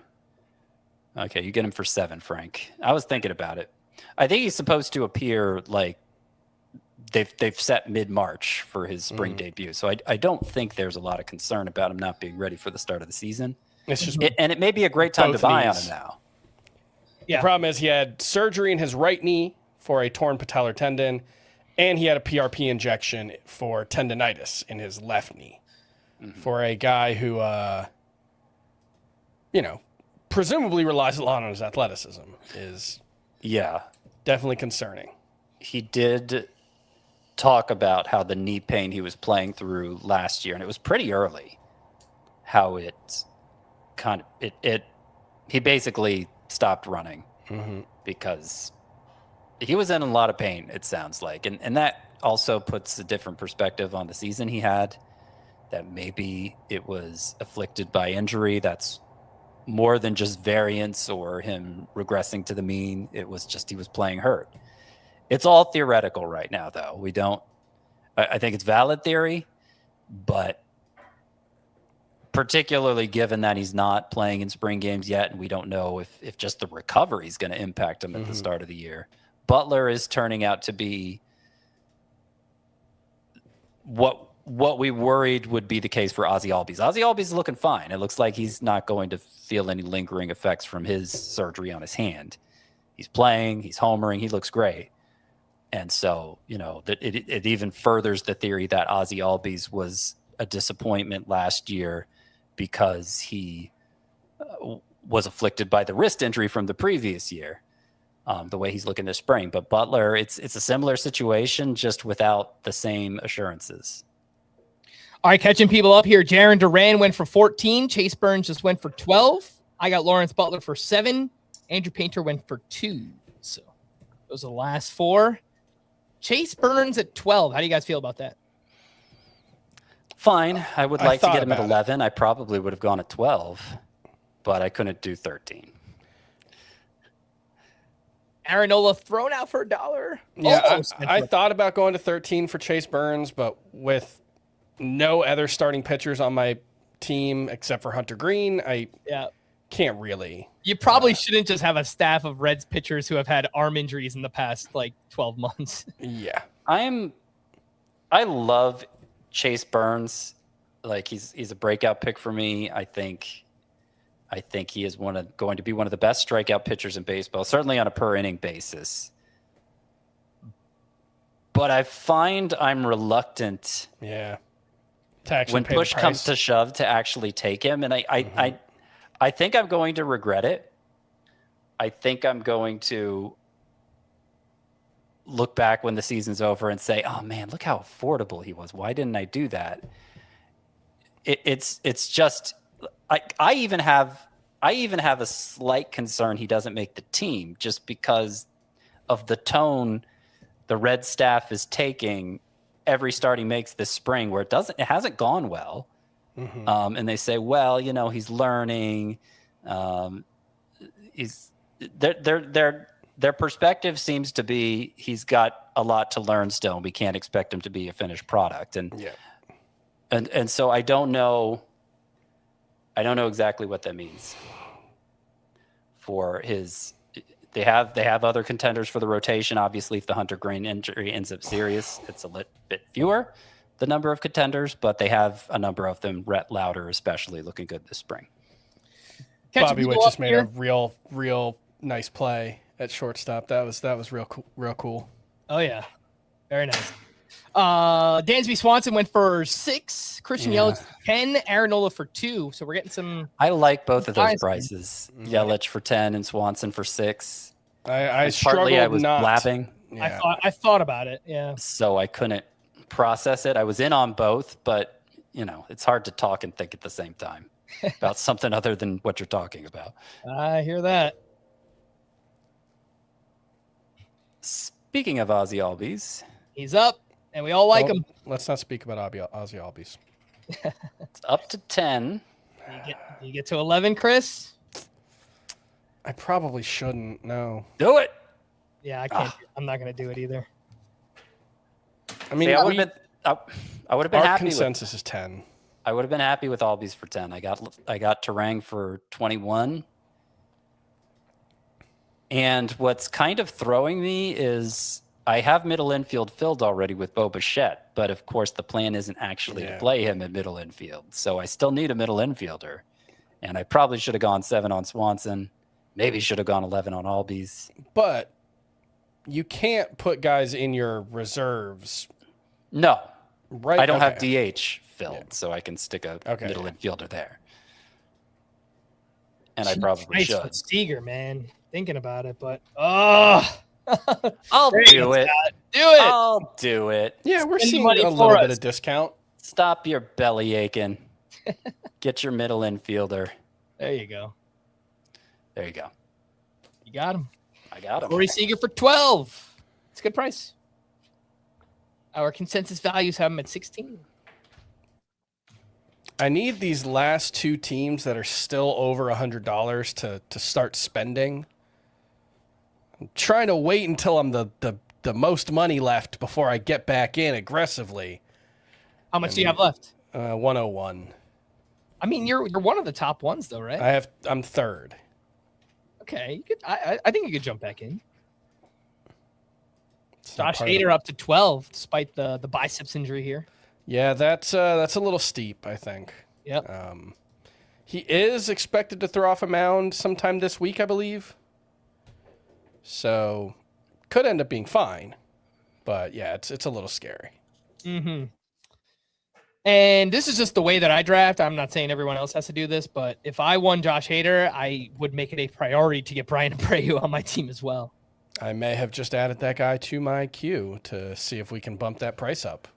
Okay, you get him for 7, Frank. I was thinking about it. I think he's supposed to appear like they've set mid-March for his spring debut. So I don't think there's a lot of concern about him not being ready for the start of the season. It's just and it may be a great time to buy on him now. Yeah. The problem is he had surgery in his right knee for a torn patellar tendon, and he had a PRP injection for tendonitis in his left knee. Mm-hmm. For a guy who, presumably relies a lot on his athleticism, is definitely concerning. He did talk about how the knee pain he was playing through last year, and it was pretty early, how it he basically stopped running because he was in a lot of pain, it sounds like. And that also puts a different perspective on the season he had, that maybe it was afflicted by injury. That's more than just variance or him regressing to the mean. It was just he was playing hurt. It's all theoretical right now, though. I think it's valid theory, but particularly given that he's not playing in spring games yet, and we don't know if just the recovery is going to impact him at the start of the year. Butler is turning out to be what we worried would be the case for Ozzie Albies. Ozzie Albies is looking fine. It looks like he's not going to feel any lingering effects from his surgery on his hand. He's playing, he's homering, he looks great. And so, it even furthers the theory that Ozzie Albies was a disappointment last year because he was afflicted by the wrist injury from the previous year, the way he's looking this spring. But Butler, it's a similar situation, just without the same assurances. All right, catching people up here. Jaron Duran went for 14. Chase Burns just went for 12. I got Lawrence Butler for 7. Andrew Painter went for 2. So those are the last 4. Chase Burns at 12. How do you guys feel about that? Fine. I would like to get him at 11. I probably would have gone at 12, but I couldn't do 13. Aaron Nola thrown out for $1. Yeah, I thought about going to 13 for Chase Burns, but with no other starting pitchers on my team except for Hunter Green, I can't really. You probably shouldn't just have a staff of Reds pitchers who have had arm injuries in the past 12 months. Yeah. I love Chase Burns. Like he's a breakout pick for me. I think he is going to be one of the best strikeout pitchers in baseball, certainly on a per inning basis. But I find I'm reluctant. Yeah. When push comes to shove to actually take him. And I think I'm going to regret it. I think I'm going to look back when the season's over and say, oh man, look how affordable he was. Why didn't I do that? It's just, I even have a slight concern he doesn't make the team just because of the tone the Red staff is taking every start he makes this spring, where it hasn't gone well. Mm-hmm. And they say, well, he's learning. Their perspective seems to be he's got a lot to learn still, and we can't expect him to be a finished product. And so I don't know exactly what that means for his. They have other contenders for the rotation. Obviously, if the Hunter Green injury ends up serious, it's a bit fewer, the number of contenders, but they have a number of them. Rhett Lauder especially looking good this spring. Bobby Witt just made a real nice play at shortstop. That was real cool. Oh yeah, very nice. Dansby Swanson went for 6. Christian Yelich for 10. Aaron Nola for 2. So we're getting some. I like both of those prices. Yelich for 10 and Swanson for 6. I struggled. I was not blabbing. Yeah. I thought about it. Yeah. So I couldn't process it. I was in on both, but it's hard to talk and think at the same time about something other than what you're talking about. I hear that. Speaking of Ozzie Albies, he's up. And we all like him. Let's not speak about Ozzie Albies. It's up to 10. You get to 11, Chris? I probably shouldn't. No. Do it. Yeah, I can't. I'm not going to do it either. I mean, I would have been our happy. Consensus is 10. I would have been happy with Albies for 10. I got Terang for 21. And what's kind of throwing me is I have middle infield filled already with Bo Bichette, but of course the plan isn't actually to play him in middle infield. So I still need a middle infielder. And I probably should have gone 7 on Swanson. Maybe should have gone 11 on Albies. But you can't put guys in your reserves. No. Right. I don't have DH filled, so I can stick a middle infielder there. And I probably should. Seager, man. Thinking about it, but I'll do it. I'll do it. Yeah, we're seeing a little bit of discount. Stop your belly aching. Get your middle infielder. There you go. There you go. You got him. I got him. Corey Seager for 12. It's a good price. Our consensus values have him at 16. I need these last 2 teams that are still over $100 to start spending. I'm trying to wait until I'm the most money left before I get back in aggressively. How much do you have left? 101. I mean, you're one of the top ones, though, right? I'm third. Okay, I think you could jump back in. Josh Hader up to 12, despite the biceps injury here. Yeah, that's a little steep, I think. Yep. He is expected to throw off a mound sometime this week, I believe. So could end up being fine. But yeah, it's a little scary. Mm-hmm. And this is just the way that I draft. I'm not saying everyone else has to do this, but if I won Josh Hader, I would make it a priority to get Brian Abreu on my team as well. I may have just added that guy to my queue to see if we can bump that price up.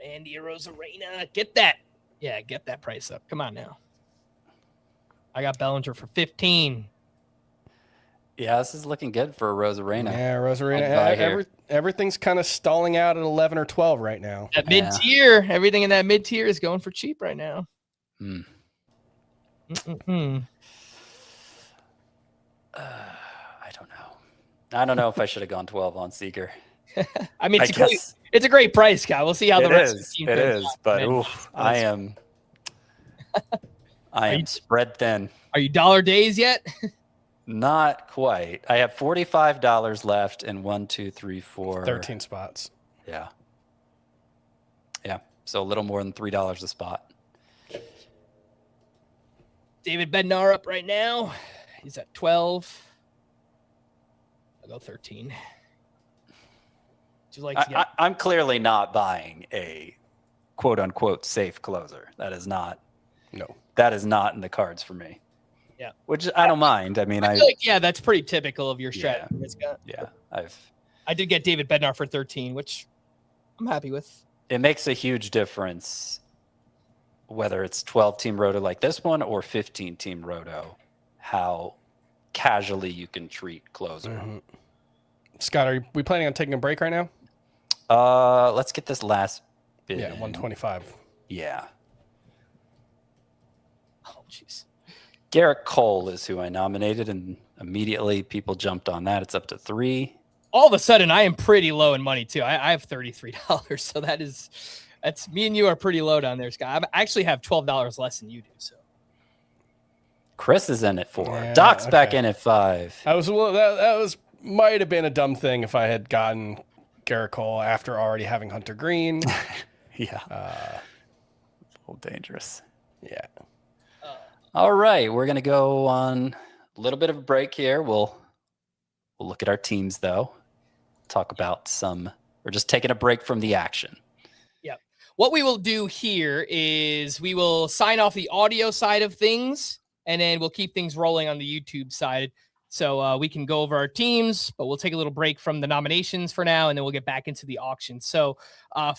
Randy Arozarena, get that. Yeah, get that price up. Come on now. I got Bellinger for 15. Yeah, this is looking good for Rosarena. Yeah, Rosarena. Everything's kind of stalling out at 11 or 12 right now. That mid-tier, everything in that mid-tier is going for cheap right now. I don't know if I should have gone 12 on Seager. I mean, it's a great price, Scott. We'll see how the rest of the team It is, out. but I am spread thin. Are you dollar days yet? Not quite. I have $45 left in 13 spots. Yeah. So a little more than $3 a spot. David Bednar up right now. He's at 12. I'll go 13. Would you like to get... I'm clearly not buying a quote unquote safe closer. That is not in the cards for me. Yeah. Which I don't mind. I mean, I feel like, that's pretty typical of your strategy. Yeah. I did get David Bednar for 13, which I'm happy with. It makes a huge difference whether it's 12-team Roto like this one or 15-team Roto, how casually you can treat closer. Mm-hmm. Scott, are we planning on taking a break right now? Let's get this last bid. Yeah, 125. Yeah. Oh, jeez. Garrett Cole is who I nominated, and immediately people jumped on that. It's up to 3. All of a sudden, I am pretty low in money, too. I have $33, so that's me and you are pretty low down there, Scott. I actually have $12 less than you do, so. Chris is in at 4. Doc's back in at 5. That might have been a dumb thing if I had gotten Garrett Cole after already having Hunter Green. Yeah. A little dangerous. Yeah. All right, we're going to go on a little bit of a break here. We'll look at our teams, though. Talk about we're just taking a break from the action. Yep. What we will do here is we will sign off the audio side of things, and then we'll keep things rolling on the YouTube side. So we can go over our teams, but we'll take a little break from the nominations for now, and then we'll get back into the auction. So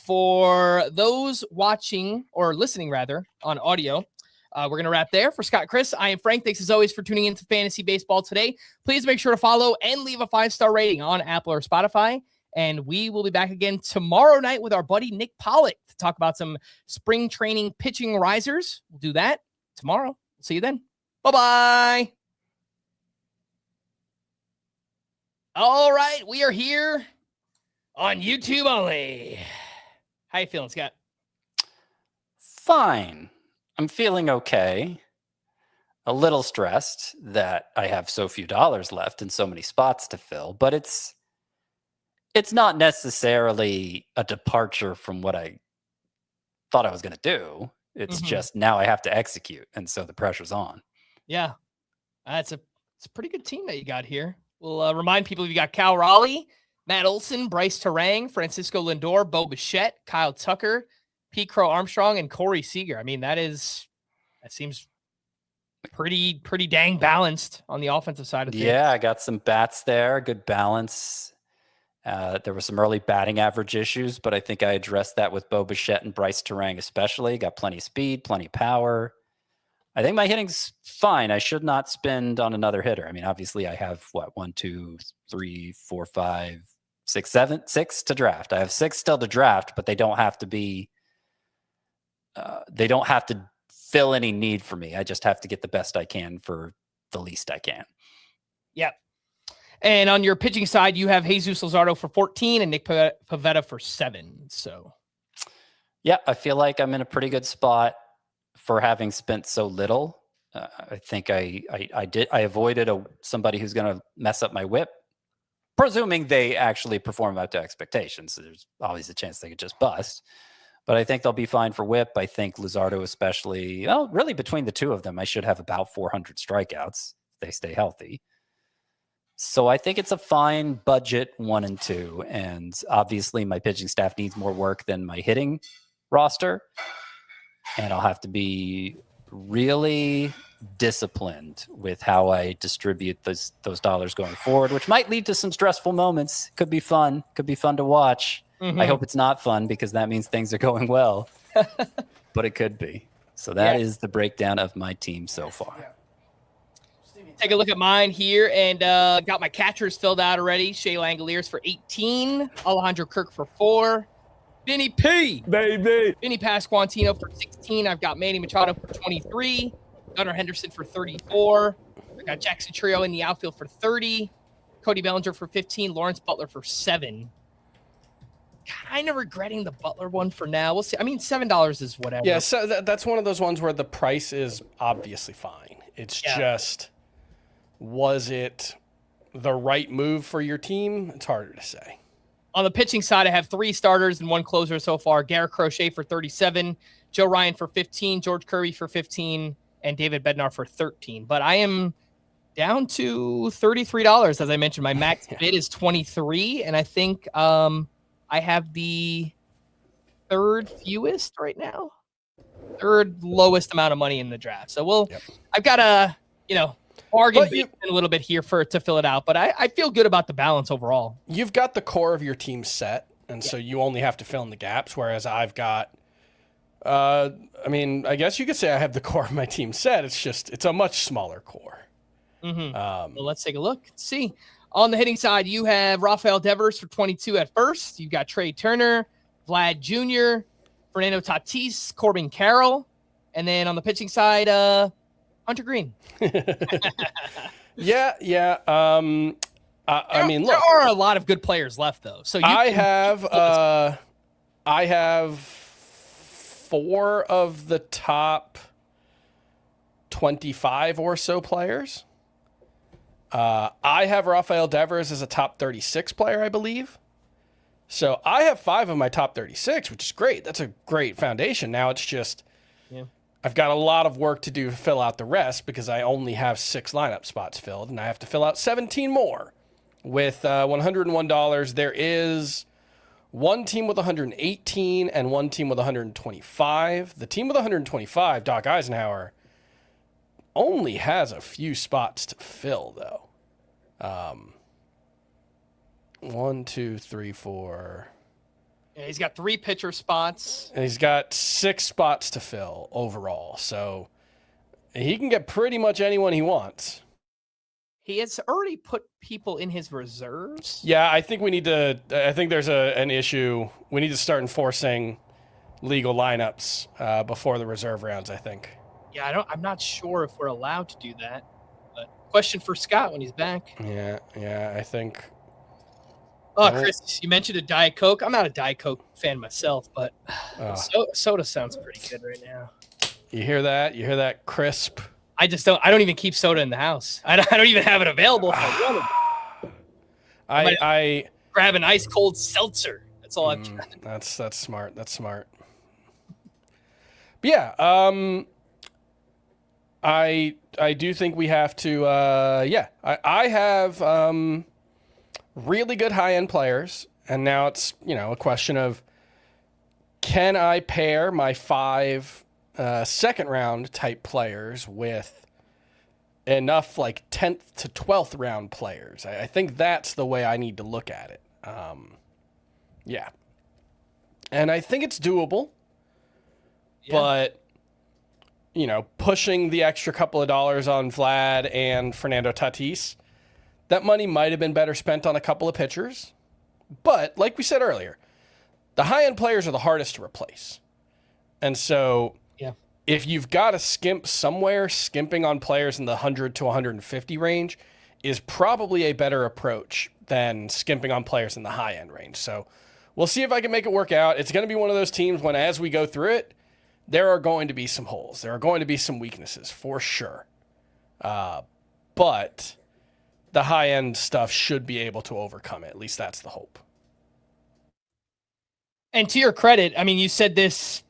for those watching or listening, rather, on audio, we're going to wrap there. For Scott, Chris, I am Frank. Thanks as always for tuning into Fantasy Baseball today. Please make sure to follow and leave a 5-star rating on Apple or Spotify. And we will be back again tomorrow night with our buddy Nick Pollock to talk about some spring training pitching risers. We'll do that tomorrow. See you then. Bye-bye. All right, we are here on YouTube only. How you feeling, Scott? Fine. I'm feeling okay. A little stressed that I have so few dollars left and so many spots to fill, but it's not necessarily a departure from what I thought I was going to do. It's just now I have to execute, and so the pressure's on. Yeah, it's a pretty good team that you got here. We'll remind people you got Cal Raleigh, Matt Olson, Bryce Terang, Francisco Lindor, Bo Bichette, Kyle Tucker, Pete Crow Armstrong, and Corey Seager. I mean, that seems pretty dang balanced on the offensive side of things. Yeah, I got some bats there, good balance. There were some early batting average issues, but I think I addressed that with Bo Bichette and Bryce Terang especially. Got plenty of speed, plenty of power. I think my hitting's fine. I should not spend on another hitter. I mean, obviously I have 1, 2, 3, 4, 5, 6, 7, 6 to draft. I have 6 still to draft, but they don't have to be, they don't have to fill any need for me. I just have to get the best I can for the least I can. Yep. And on your pitching side, you have Jesus Luzardo for 14 and Nick Pivetta for 7. So, yeah, I feel like I'm in a pretty good spot for having spent so little. I think I avoided somebody who's going to mess up my whip, presuming they actually perform up to expectations. So there's always a chance they could just bust. But I think they'll be fine for whip. I think Luzardo especially, well, really between the two of them, I should have about 400 strikeouts if they stay healthy. So I think it's a fine budget 1 and 2. And obviously my pitching staff needs more work than my hitting roster. And I'll have to be really disciplined with how I distribute those dollars going forward, which might lead to some stressful moments. Could be fun. Could be fun to watch. I hope it's not fun because that means things are going well, but it could be. So that is the breakdown of my team so far. Take a look at mine here, and got my catchers filled out already. Shea Langoliers for 18, Alejandro Kirk for 4, Vinny P. Baby. Vinny Pasquantino for 16. I've got Manny Machado for 23, Gunnar Henderson for 34. I got Jackson Trio in the outfield for 30, Cody Bellinger for 15, Lawrence Butler for 7. Kind of regretting the Butler one for now. We'll see. I mean, $7 is whatever. Yeah, so that's one of those ones where the price is obviously fine. It's just, was it the right move for your team? It's harder to say. On the pitching side, I have 3 starters and 1 closer so far. Garrett Crochet for 37, Joe Ryan for 15, George Kirby for 15, and David Bednar for 13. But I am down to $33. As I mentioned, my max bid is 23, and I think I have the 3rd fewest right now, 3rd lowest amount of money in the draft. So I've got a, bargain a little bit here to fill it out, but I feel good about the balance overall. You've got the core of your team set, and so you only have to fill in the gaps, whereas I've got, I guess you could say I have the core of my team set. It's a much smaller core. Well, let's take a look. Let's see. On the hitting side, you have Rafael Devers for 22 at first. You've got Trey Turner, Vlad Jr., Fernando Tatis, Corbin Carroll. And then on the pitching side, Hunter Green. Yeah. I mean, look. There are a lot of good players left, though. So I have 4 of the top 25 or so players. I have Rafael Devers as a top 36 player, I believe. So I have 5 of my top 36, which is great. That's a great foundation. Now it's just, I've got a lot of work to do to fill out the rest because I only have 6 lineup spots filled, and I have to fill out 17 more. With $101, there is 1 team with 118 and 1 team with 125. The team with 125, Doc Eisenhower, only has a few spots to fill, though. 1, 2, 3, 4. Yeah, he's got 3 pitcher spots. And he's got 6 spots to fill overall. So he can get pretty much anyone he wants. He has already put people in his reserves. Yeah, I think there's an issue. We need to start enforcing legal lineups before the reserve rounds, I think. Yeah, I'm not sure if we're allowed to do that. But question for Scott when he's back. Yeah, I think. Oh, Chris, you mentioned a Diet Coke. I'm not a Diet Coke fan myself, but soda sounds pretty good right now. You hear that? You hear that crisp? I don't even keep soda in the house. I don't even have it available if I want it. I grab an ice cold seltzer. That's all I've tried. That's smart. That's smart. But yeah, I do think we have to. I have really good high end players, and now it's a question of, can I pair my 5 second round type players with enough like 10th to 12th round players? I think that's the way I need to look at it. Yeah. And I think it's doable, but pushing the extra couple of dollars on Vlad and Fernando Tatis, that money might have been better spent on a couple of pitchers. But like we said earlier, the high end players are the hardest to replace. And so if you've got to skimp somewhere, skimping on players in the 100 to 150 range is probably a better approach than skimping on players in the high end range. So we'll see if I can make it work out. It's going to be one of those teams when, as we go through it, there are going to be some holes. There are going to be some weaknesses for sure. But the high end stuff should be able to overcome it. At least that's the hope. And to your credit, I mean, you said this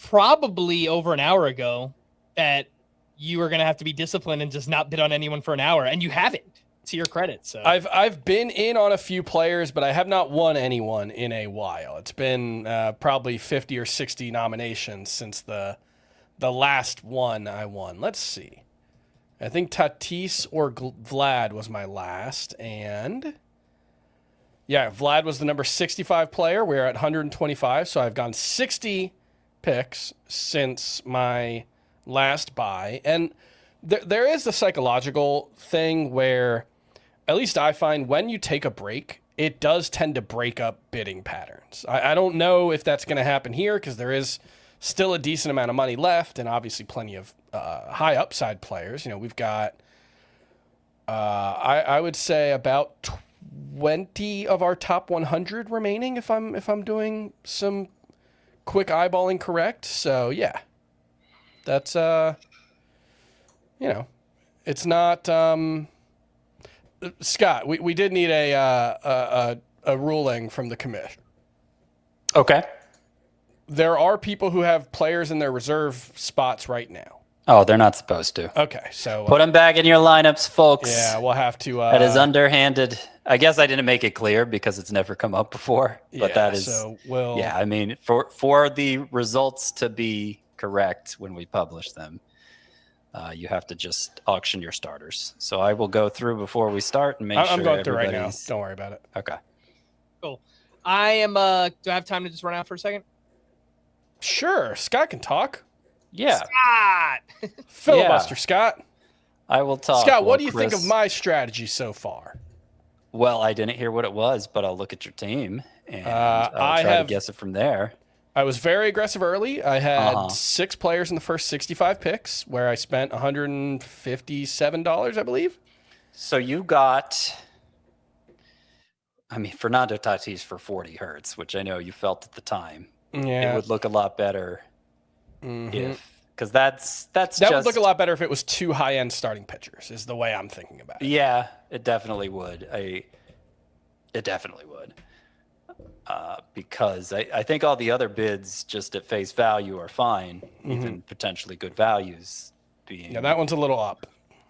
probably over an hour ago that you were going to have to be disciplined and just not bid on anyone for an hour, and you haven't. To your credit, so I've been in on a few players, but I have not won anyone in a while. It's been probably 50 or 60 nominations since the last one I won. Let's see. I think Tatis or Vlad was my last, and yeah, Vlad was the number 65 player. We're at 125, so I've gone 60 picks since my last buy, and there is the psychological thing where, at least I find, when you take a break, it does tend to break up bidding patterns. I don't know if that's going to happen here because there is still a decent amount of money left and obviously plenty of high upside players. You know, we've got, I would say about 20 of our top 100 remaining if I'm doing some quick eyeballing correct. So yeah, that's you know, it's not. Scott, we did need a ruling from the commission. Okay. There are people who have players in their reserve spots right now. Oh, they're not supposed to. Okay, so put them back in your lineups, folks. Yeah, we'll have to. That is underhanded. I guess I didn't make it clear because it's never come up before. But yeah, that is. So we'll, yeah, I mean, for the results to be correct when we publish them, you have to just auction your starters. So I will go through before we start and make sure I'm going through right now. Don't worry about it. Okay. cool. I am. Do I have time to just run out for a second? Sure, Scott can talk. Yeah. Scott! Filibuster, yeah. Scott. I will talk. Scott, what do you think of my strategy so far? Well, I didn't hear what it was, but I'll look at your team and I'll try to guess it from there. I was very aggressive early. I had 6 players in the first 65 picks where I spent $157, I believe. So you got, I mean, Fernando Tatis for 40 hertz, which I know you felt at the time. Yeah. It would look a lot better if, because that would look a lot better if it was 2 high-end starting pitchers, is the way I'm thinking about it. Yeah, it definitely would. It definitely would. Because I think all the other bids just at face value are fine, even potentially good values. Yeah, that one's a little up.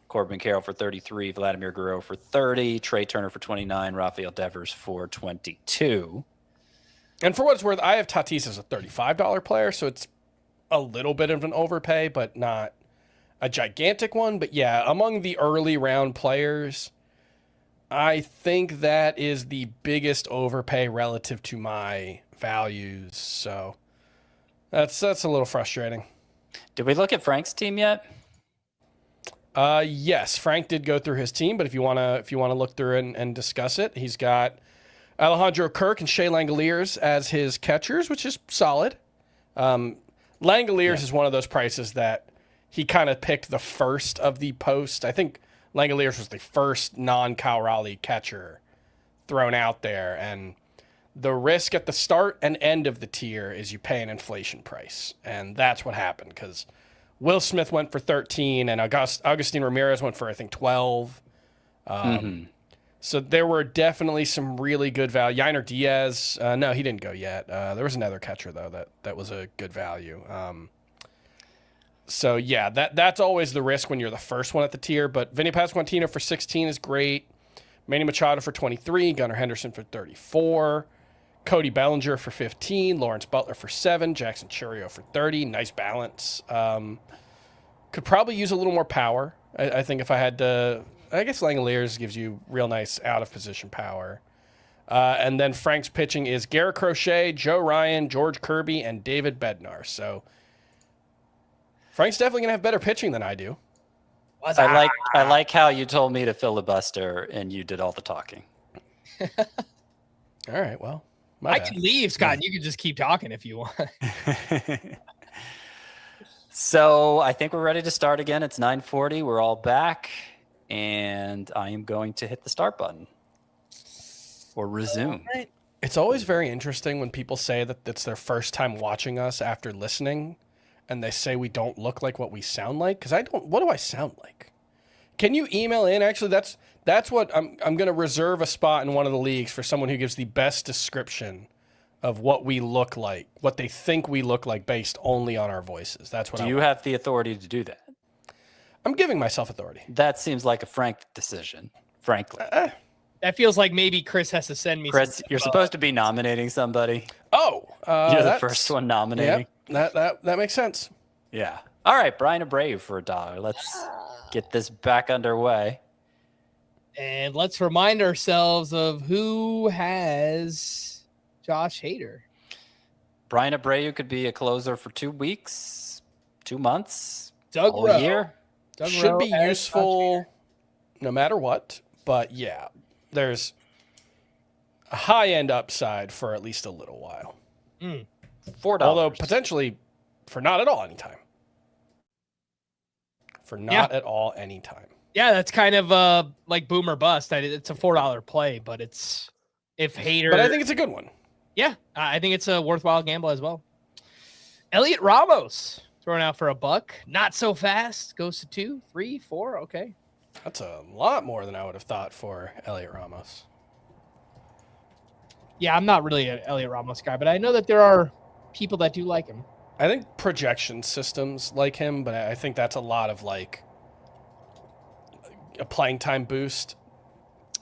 Corbin Carroll for 33, Vladimir Guerrero for 30, Trey Turner for 29, Rafael Devers for 22. And for what it's worth, I have Tatis as a $35 player, so it's a little bit of an overpay, but not a gigantic one. But yeah, among the early round players, I think that is the biggest overpay relative to my values. So that's a little frustrating. Did we look at Frank's team yet? Yes, Frank did go through his team, but if you wanna look through it and discuss it, he's got Alejandro Kirk and Shea Langoliers as his catchers, which is solid. Langoliers is one of those prices that he kind of picked the first of the post. I think Langoliers was the first non-Kyle Raleigh catcher thrown out there, and the risk at the start and end of the tier is you pay an inflation price, and that's what happened because Will Smith went for 13, and Agustin Ramirez went for, I think, 12. So there were definitely some really good value. Yainer Diaz, no, he didn't go yet. There was another catcher, though, that was a good value. So, yeah, that's always the risk when you're the first one at the tier. But Vinny Pasquantino for 16 is great. Manny Machado for 23. Gunnar Henderson for 34. Cody Bellinger for 15. Lawrence Butler for 7. Jackson Chourio for 30. Nice balance. Could probably use a little more power. I think if I had to... I guess Langoliers gives you real nice out-of-position power. And then Frank's pitching is Garrett Crochet, Joe Ryan, George Kirby, and David Bednar. So Frank's definitely going to have better pitching than I do. I like how you told me to filibuster and you did all the talking. All right, well. I can leave, Scott. You can just keep talking if you want. So I think we're ready to start again. It's 9:40. We're all back. And I am going to hit the start button or resume. It's always very interesting when people say that it's their first time watching us after listening, and they say we don't look like what we sound like. Because I don't. What do I sound like? Can you email in? Actually, that's what I'm going to reserve a spot in one of the leagues for someone who gives the best description of what we look like, what they think we look like based only on our voices. That's what Do you have the authority to do that? I'm giving myself authority. That seems like a Frank decision, frankly. That feels like maybe Chris has to send me. Chris, you're supposed to be nominating somebody. Oh, you're the first one nominating. Yep, that makes sense. Yeah. All right, Brian Abreu for $1. Let's get this back underway. And let's remind ourselves of who has Josh Hader. Brian Abreu could be a closer for 2 weeks, 2 months, Doug all Rowe. year. Should be useful no matter what. But yeah, there's a high-end upside for at least a little while. $4. Although potentially for not at all anytime. For not at all anytime. Yeah, that's kind of like boom or bust. It's a $4 play, but it's if Hader. But I think it's a good one. Yeah, I think it's a worthwhile gamble as well. Elliot Ramos thrown out for $1. Not so fast. Goes to 2, 3, 4. Okay. That's a lot more than I would have thought for Elliot Ramos. Yeah, I'm not really an Elliot Ramos guy, but I know that there are people that do like him. I think projection systems like him, but I think that's a lot of like a playing time boost,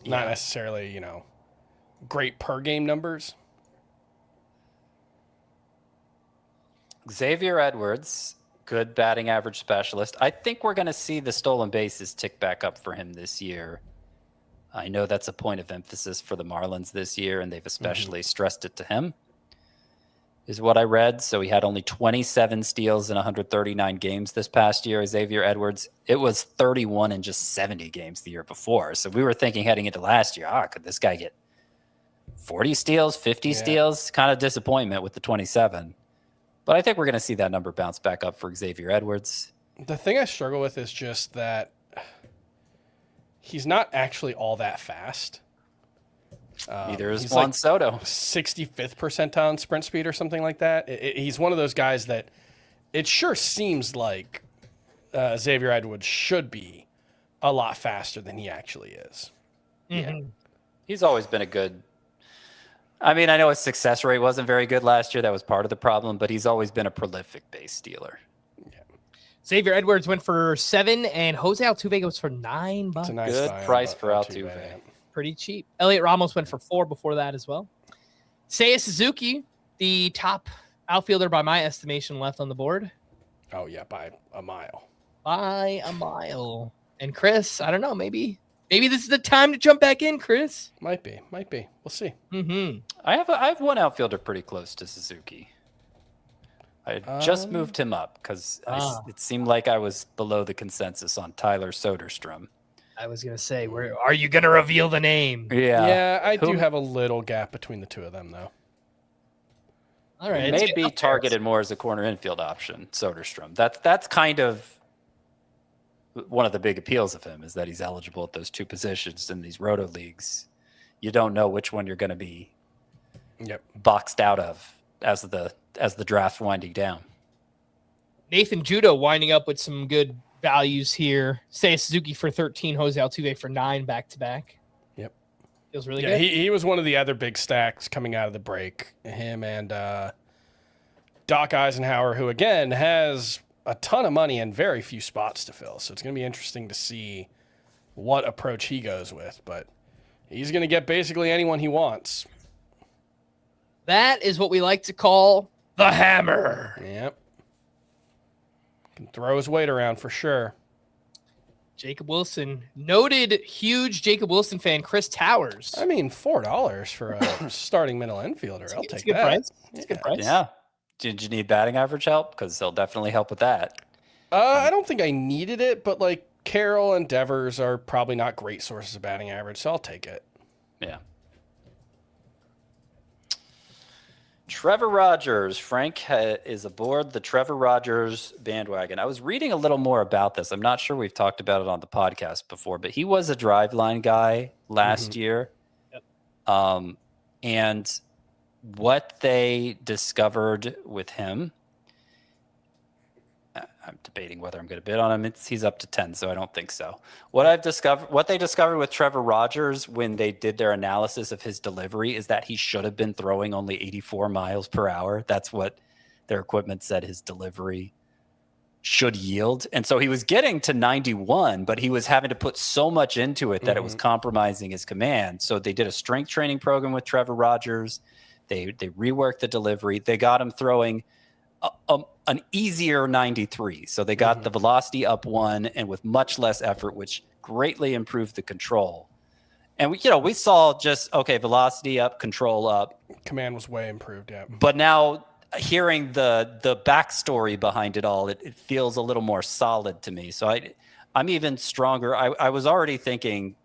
not necessarily, great per game numbers. Xavier Edwards, good batting average specialist. I think we're going to see the stolen bases tick back up for him this year. I know that's a point of emphasis for the Marlins this year, and they've especially stressed it to him, is what I read. So he had only 27 steals in 139 games this past year, Xavier Edwards. It was 31 in just 70 games the year before. So we were thinking heading into last year, could this guy get 40 steals, 50 steals? Kind of disappointment with the 27. But I think we're going to see that number bounce back up for Xavier Edwards. The thing I struggle with is just that he's not actually all that fast. Neither is Juan Soto. 65th percentile in sprint speed or something like that. He's one of those guys that it sure seems like Xavier Edwards should be a lot faster than he actually is. Mm-hmm. Yeah. He's always been a good... I mean, I know his success rate wasn't very good last year. That was part of the problem, but he's always been a prolific base stealer. Yeah. Xavier Edwards went for 7, and Jose Altuve goes for $9. It's a nice good price for Altuve. Pretty cheap. Elliot Ramos went for 4 before that as well. Seiya Suzuki, the top outfielder by my estimation, left on the board. Oh, yeah, by a mile. By a mile. And Chris, I don't know, maybe this is the time to jump back in, Chris. Might be. We'll see. Mm-hmm. I have one outfielder pretty close to Suzuki. I just moved him up because it seemed like I was below the consensus on Tyler Soderstrom. I was going to say, are you going to reveal the name? Yeah, I do have a little gap between the two of them, though. All right. Maybe targeted more as a corner infield option, Soderstrom. That's kind of one of the big appeals of him, is that he's eligible at those two positions in these Roto leagues. You don't know which one you're going to be boxed out of as the draft winding down. Nathan Judo winding up with some good values here. Seiya Suzuki for 13, Jose Altuve for 9 back-to-back. Yep. Feels really good. He was one of the other big stacks coming out of the break. Him and Doc Eisenhower, who, again, has a ton of money and very few spots to fill. So it's going to be interesting to see what approach he goes with. But he's going to get basically anyone he wants. That is what we like to call the hammer. Yep. Can throw his weight around for sure. Jacob Wilson, noted huge Jacob Wilson fan, Chris Towers. I mean, $4 for a starting middle infielder. I'll take that. Price. It's a good price. Yeah. Did you need batting average help? Because they'll definitely help with that. I don't think I needed it, but like Carroll and Devers are probably not great sources of batting average, so I'll take it. Yeah. Trevor Rogers. Frank is aboard the Trevor Rogers bandwagon. I was reading a little more about this. I'm not sure we've talked about it on the podcast before, but he was a driveline guy last year. Yep. And what they discovered with him, I'm debating whether I'm going to bid on him. He's up to 10, so I don't think so. What they discovered with Trevor Rogers when they did their analysis of his delivery is that he should have been throwing only 84 miles per hour. That's what their equipment said his delivery should yield. And so he was getting to 91, but he was having to put so much into it that it was compromising his command. So they did a strength training program with Trevor Rogers. They reworked the delivery. They got him throwing an easier 93. So they got the velocity up 1 and with much less effort, which greatly improved the control. And we saw just, velocity up, control up. Command was way improved, yeah. But now hearing the backstory behind it all, it feels a little more solid to me. So I'm even stronger. I was already thinking,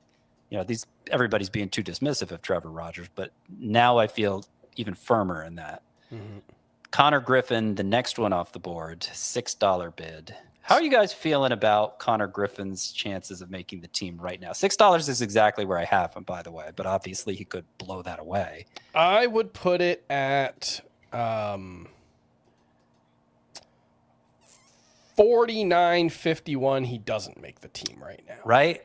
everybody's being too dismissive of Trevor Rogers, but now I feel even firmer in that. Connor Griffin, the next one off the board, $6 bid. How are you guys feeling about Connor Griffin's chances of making the team right now? $6 is exactly where I have him, by the way, but obviously he could blow that away. I would put it at 49.51. He doesn't make the team right now. Right?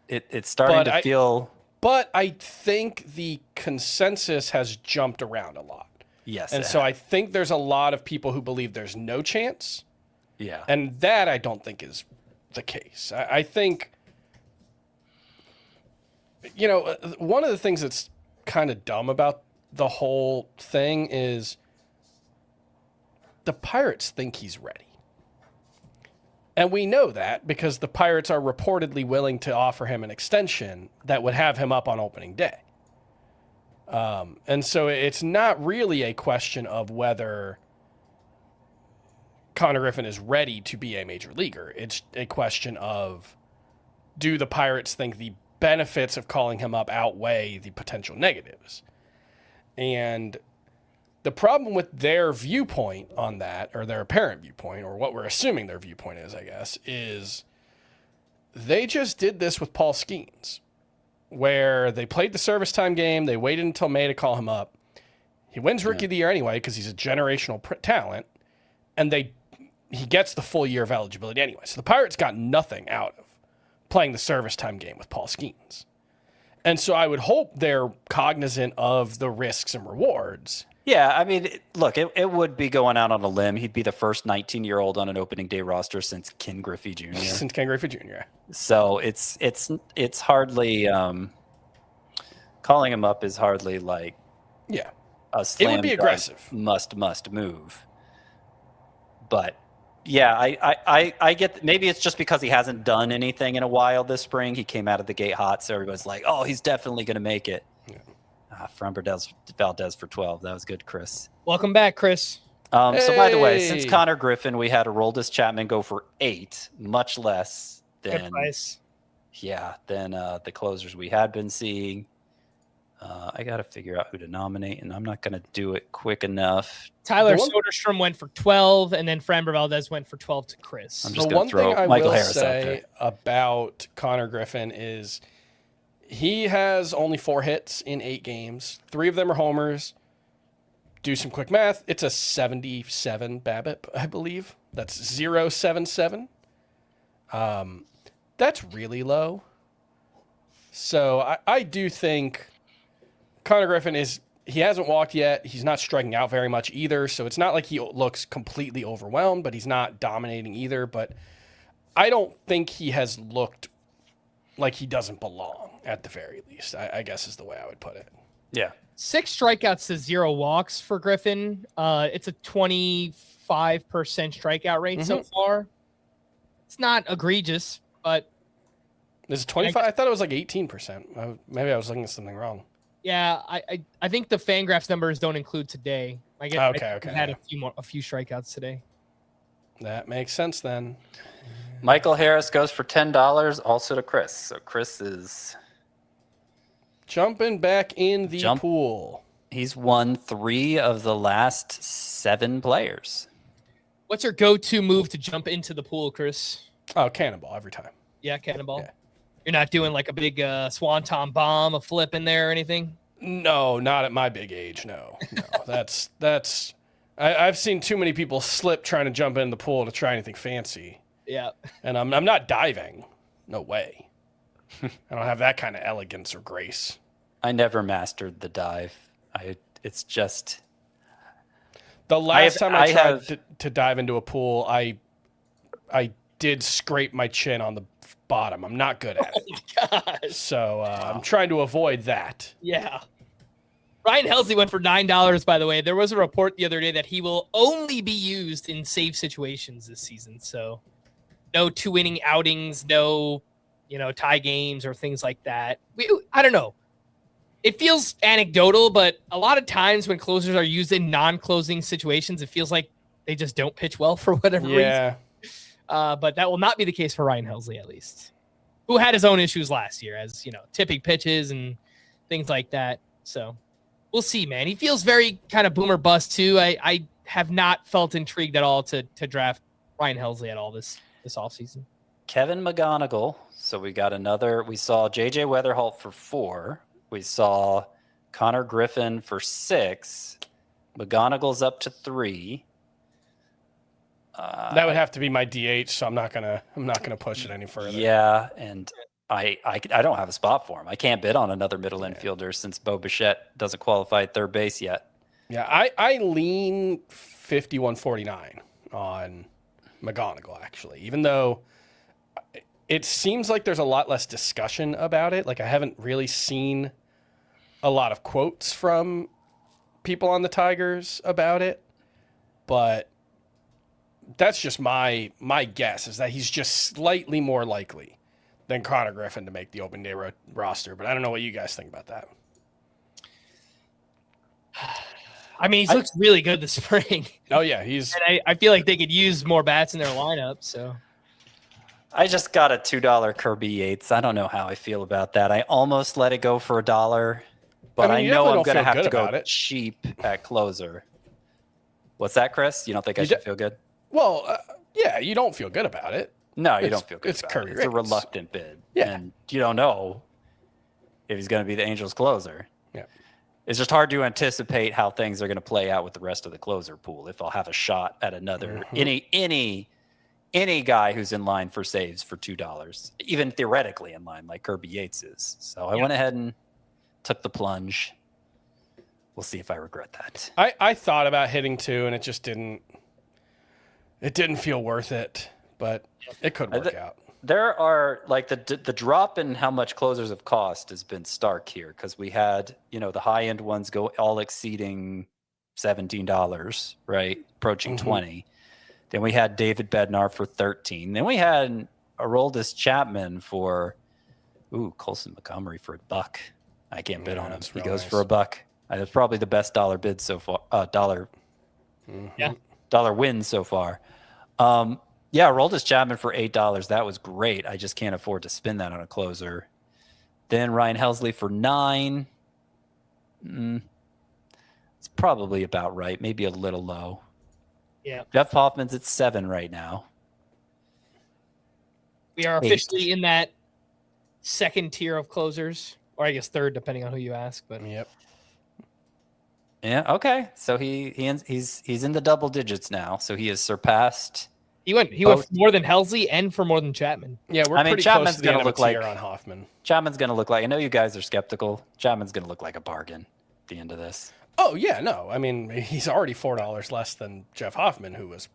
It's starting to feel... But I think the consensus has jumped around a lot. Yes. And so I think there's a lot of people who believe there's no chance. Yeah. And that I don't think is the case. I think, one of the things that's kind of dumb about the whole thing is the Pirates think he's ready. And we know that because the Pirates are reportedly willing to offer him an extension that would have him up on opening day. And so it's not really a question of whether Connor Griffin is ready to be a major leaguer. It's a question of, do the Pirates think the benefits of calling him up outweigh the potential negatives? And the problem with their viewpoint on that, or their apparent viewpoint, or what we're assuming their viewpoint is, I guess, is they just did this with Paul Skeens, where they played the service time game. They waited until May to call him up. He wins Rookie of the Year anyway because he's a generational talent, and he gets the full year of eligibility anyway. So the Pirates got nothing out of playing the service time game with Paul Skeens. And so I would hope they're cognizant of the risks and rewards. Yeah, I mean, look, it would be going out on a limb. He'd be the first 19-year-old on an opening day roster since Ken Griffey Jr. Since Ken Griffey Jr. So it's hardly calling him up is hardly like a slam it would be aggressive. Must move. But yeah, I get maybe it's just because he hasn't done anything in a while this spring. He came out of the gate hot, so everybody's like, oh, he's definitely going to make it. Yeah. Framber Valdez for 12. That was good, Chris. Welcome back, Chris. So by the way, since Connor Griffin, we had Aroldis Chapman go for 8, much less than the closers we had been seeing. I got to figure out who to nominate, and I'm not going to do it quick enough. Tyler Soderstrom went for 12, and then Framber Valdez went for 12 to Chris. I'm just going to throw Michael Harris out there. The one thing I will say about Connor Griffin is he has only 4 hits in 8 games. 3 of them are homers. Do some quick math. It's a 77 BABIP, I believe. That's 0.77. That's really low. So I do think Connor Griffin he hasn't walked yet. He's not striking out very much either. So it's not like he looks completely overwhelmed, but he's not dominating either. But I don't think he has looked like he doesn't belong, at the very least, I guess is the way I would put it. Yeah. 6 strikeouts to 0 walks for Griffin. It's a 25% strikeout rate so far. It's not egregious, but... Is it 25? I thought it was like 18%. Maybe I was looking at something wrong. Yeah, I think the Fangraphs numbers don't include today. I guess I had a few strikeouts today. That makes sense then. Michael Harris goes for $10, also to Chris. So Chris is jumping back in the pool. He's won 3 of the last 7 players. What's your go-to move to jump into the pool, Chris? Oh, cannonball every time. Yeah, cannonball. Yeah. You're not doing like a big swanton bomb, a flip in there or anything? No, not at my big age. No. That's I've seen too many people slip trying to jump in the pool to try anything fancy. Yeah. And I'm not diving. No way. I don't have that kind of elegance or grace. I never mastered the dive. It's just the last time I tried to dive into a pool, I did scrape my chin on the bottom. I'm not good at it. Oh my gosh. So I'm trying to avoid that. Yeah. Ryan Helsley went for $9, by the way. There was a report the other day that he will only be used in save situations this season. So no 2-inning outings, no, tie games or things like that. I don't know. It feels anecdotal, but a lot of times when closers are used in non-closing situations, it feels like they just don't pitch well for whatever reason. But that will not be the case for Ryan Helsley, at least, who had his own issues last year, as tipping pitches and things like that. So we'll see, man. He feels very kind of boomer bust too. I have not felt intrigued at all to draft Ryan Helsley at all this offseason. Kevin McGonigal. So we got another. We saw JJ Weatherholt for 4. We saw Connor Griffin for 6. McGonigal's up to 3. That would have to be my DH, so I'm not gonna push it any further. Yeah, and I don't have a spot for him. I can't bid on another middle infielder since Bo Bichette doesn't qualify at third base yet. Yeah, I lean 51-49 on McGonigal, actually, even though it seems like there's a lot less discussion about it. Like, I haven't really seen a lot of quotes from people on the Tigers about it, but that's just my guess, is that he's just slightly more likely than Connor Griffin to make the open day roster. But I don't know what you guys think about that. I mean, he looks really good this spring. Oh, yeah. And I feel like they could use more bats in their lineup, so... I just got a $2 Kirby Yates. I don't know how I feel about that. I almost let it go for $1, but I know I'm going to have to go cheap at closer. What's that, Chris? You don't think I should feel good? Well, yeah, you don't feel good about it. No, you don't feel good. It's Kirby. It's a reluctant bid. Yeah. And you don't know if he's going to be the Angels closer. Yeah. It's just hard to anticipate how things are going to play out with the rest of the closer pool. If I'll have a shot at another, any guy who's in line for saves for $2, even theoretically in line like Kirby Yates is. So I went ahead and took the plunge. We'll see if I regret that. I thought about hitting 2, and it just didn't feel worth it, but it could work out. There are like the drop in how much closers have cost has been stark here, because we had, the high end ones go all exceeding $17, right? Approaching 20. Then we had David Bednar for 13. Then we had Aroldis Chapman for Colson Montgomery for $1. I can't bid on him. He goes for $1. That's probably the best dollar bid so far. Dollar win so far. Aroldis Chapman for $8. That was great. I just can't afford to spend that on a closer. Then Ryan Helsley for $9. It's probably about right. Maybe a little low. Yeah. Jeff Hoffman's at 7 right now. We are officially in that second tier of closers, or I guess third, depending on who you ask. But yep. Yeah. Okay. So he's in the double digits now. So he has surpassed. He went for more than Helsley and for more than Chapman. Yeah, we're pretty close to the end of a tier on Hoffman. Chapman's going to look like. I know you guys are skeptical. Chapman's going to look like a bargain at the end of this. Oh, yeah, no. I mean, he's already $4 less than Jeff Hoffman, who was.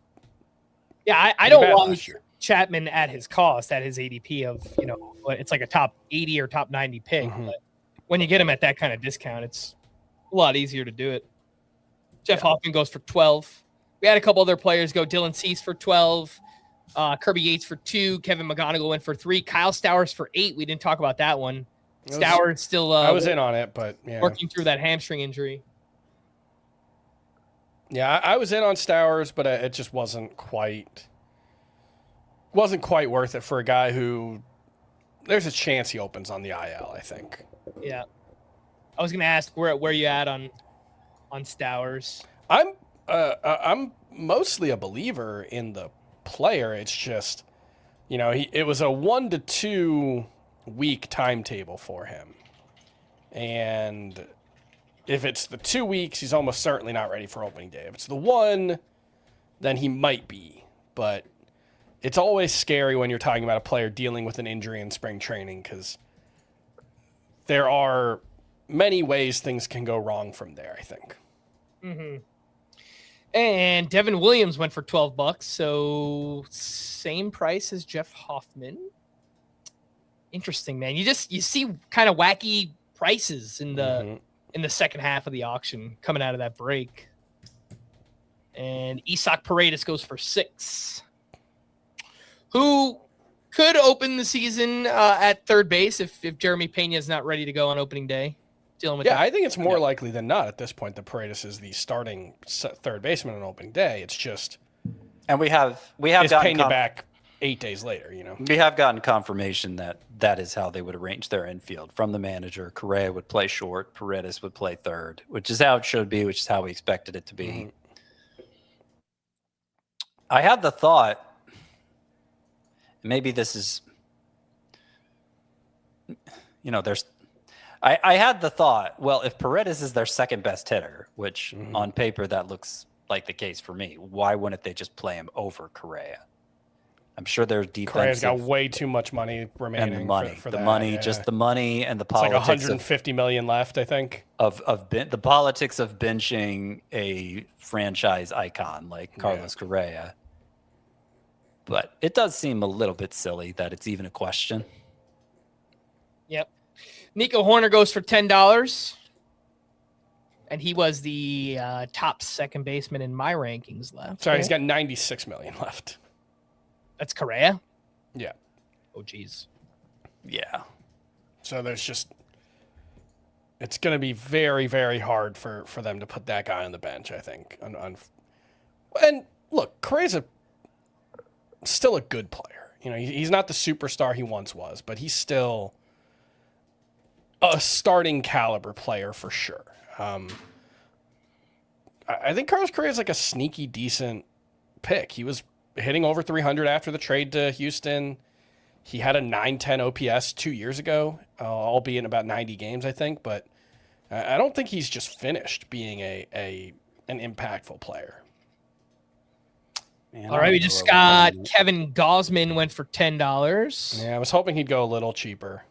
Yeah, I don't want Chapman at his cost, at his ADP of, it's like a top 80 or top 90 pick. But when you get him at that kind of discount, it's a lot easier to do it. Jeff Hoffman goes for 12. We had a couple other players go. Dylan Cease for 12. Kirby Yates for 2. Kevin McGonigal went for 3. Kyle Stowers for 8. We didn't talk about that one. Stowers still. I was in on it, but working through that hamstring injury. Yeah, I was in on Stowers, but it just wasn't quite worth it for a guy who there's a chance he opens on the IL, I think. Yeah. I was going to ask where you at on Stowers. I'm mostly a believer in the player. It's just, it was a 1 to 2 week timetable for him. And If it's the 2 weeks, he's almost certainly not ready for opening day. If it's the 1, then he might be. But it's always scary when you're talking about a player dealing with an injury in spring training because there are many ways things can go wrong from there, I think. Mm-hmm. And Devin Williams went for $12, so same price as Jeff Hoffman. Interesting, man. You see kind of wacky prices in the second half of the auction coming out of that break. And Isaac Paredes goes for $6. Who could open the season at third base if Jeremy Pena is not ready to go on opening day? Dealing with I think it's more likely than not at this point that Paredes is the starting third baseman on opening day. It's just, and we have gotten Pena back 8 days later. We have gotten confirmation that is how they would arrange their infield from the manager. Correa would play short, Paredes would play third, which is how it should be, which is how we expected it to be. Mm-hmm. I had the thought, maybe this is, I had the thought, well, if Paredes is their second best hitter, which on paper that looks like the case for me, why wouldn't they just play him over Correa? I'm sure their defense. Correa's got way too much money remaining. And the money, for the that. money, just the money and the politics. It's like $150 million left, I think. Of the politics of benching a franchise icon like Carlos Correa. But it does seem a little bit silly that it's even a question. Yep. Nico Horner goes for $10. And he was the top second baseman in my rankings left. Sorry, he's got $96 million left. That's Correa? Yeah. Oh, geez. Yeah. So there's just... It's going to be very, very hard for them to put that guy on the bench, I think. And look, Correa's still a good player. He's not the superstar he once was, but he's still a starting caliber player for sure. I think Carlos Correa is like a sneaky decent pick. He was hitting over 300 after the trade to Houston. He had a 910 OPS 2 years ago, albeit in about 90 games, I think. But I don't think he's just finished being an impactful player. Man, all right, we just got Kevin Gausman went for $10. Yeah, I was hoping he'd go a little cheaper.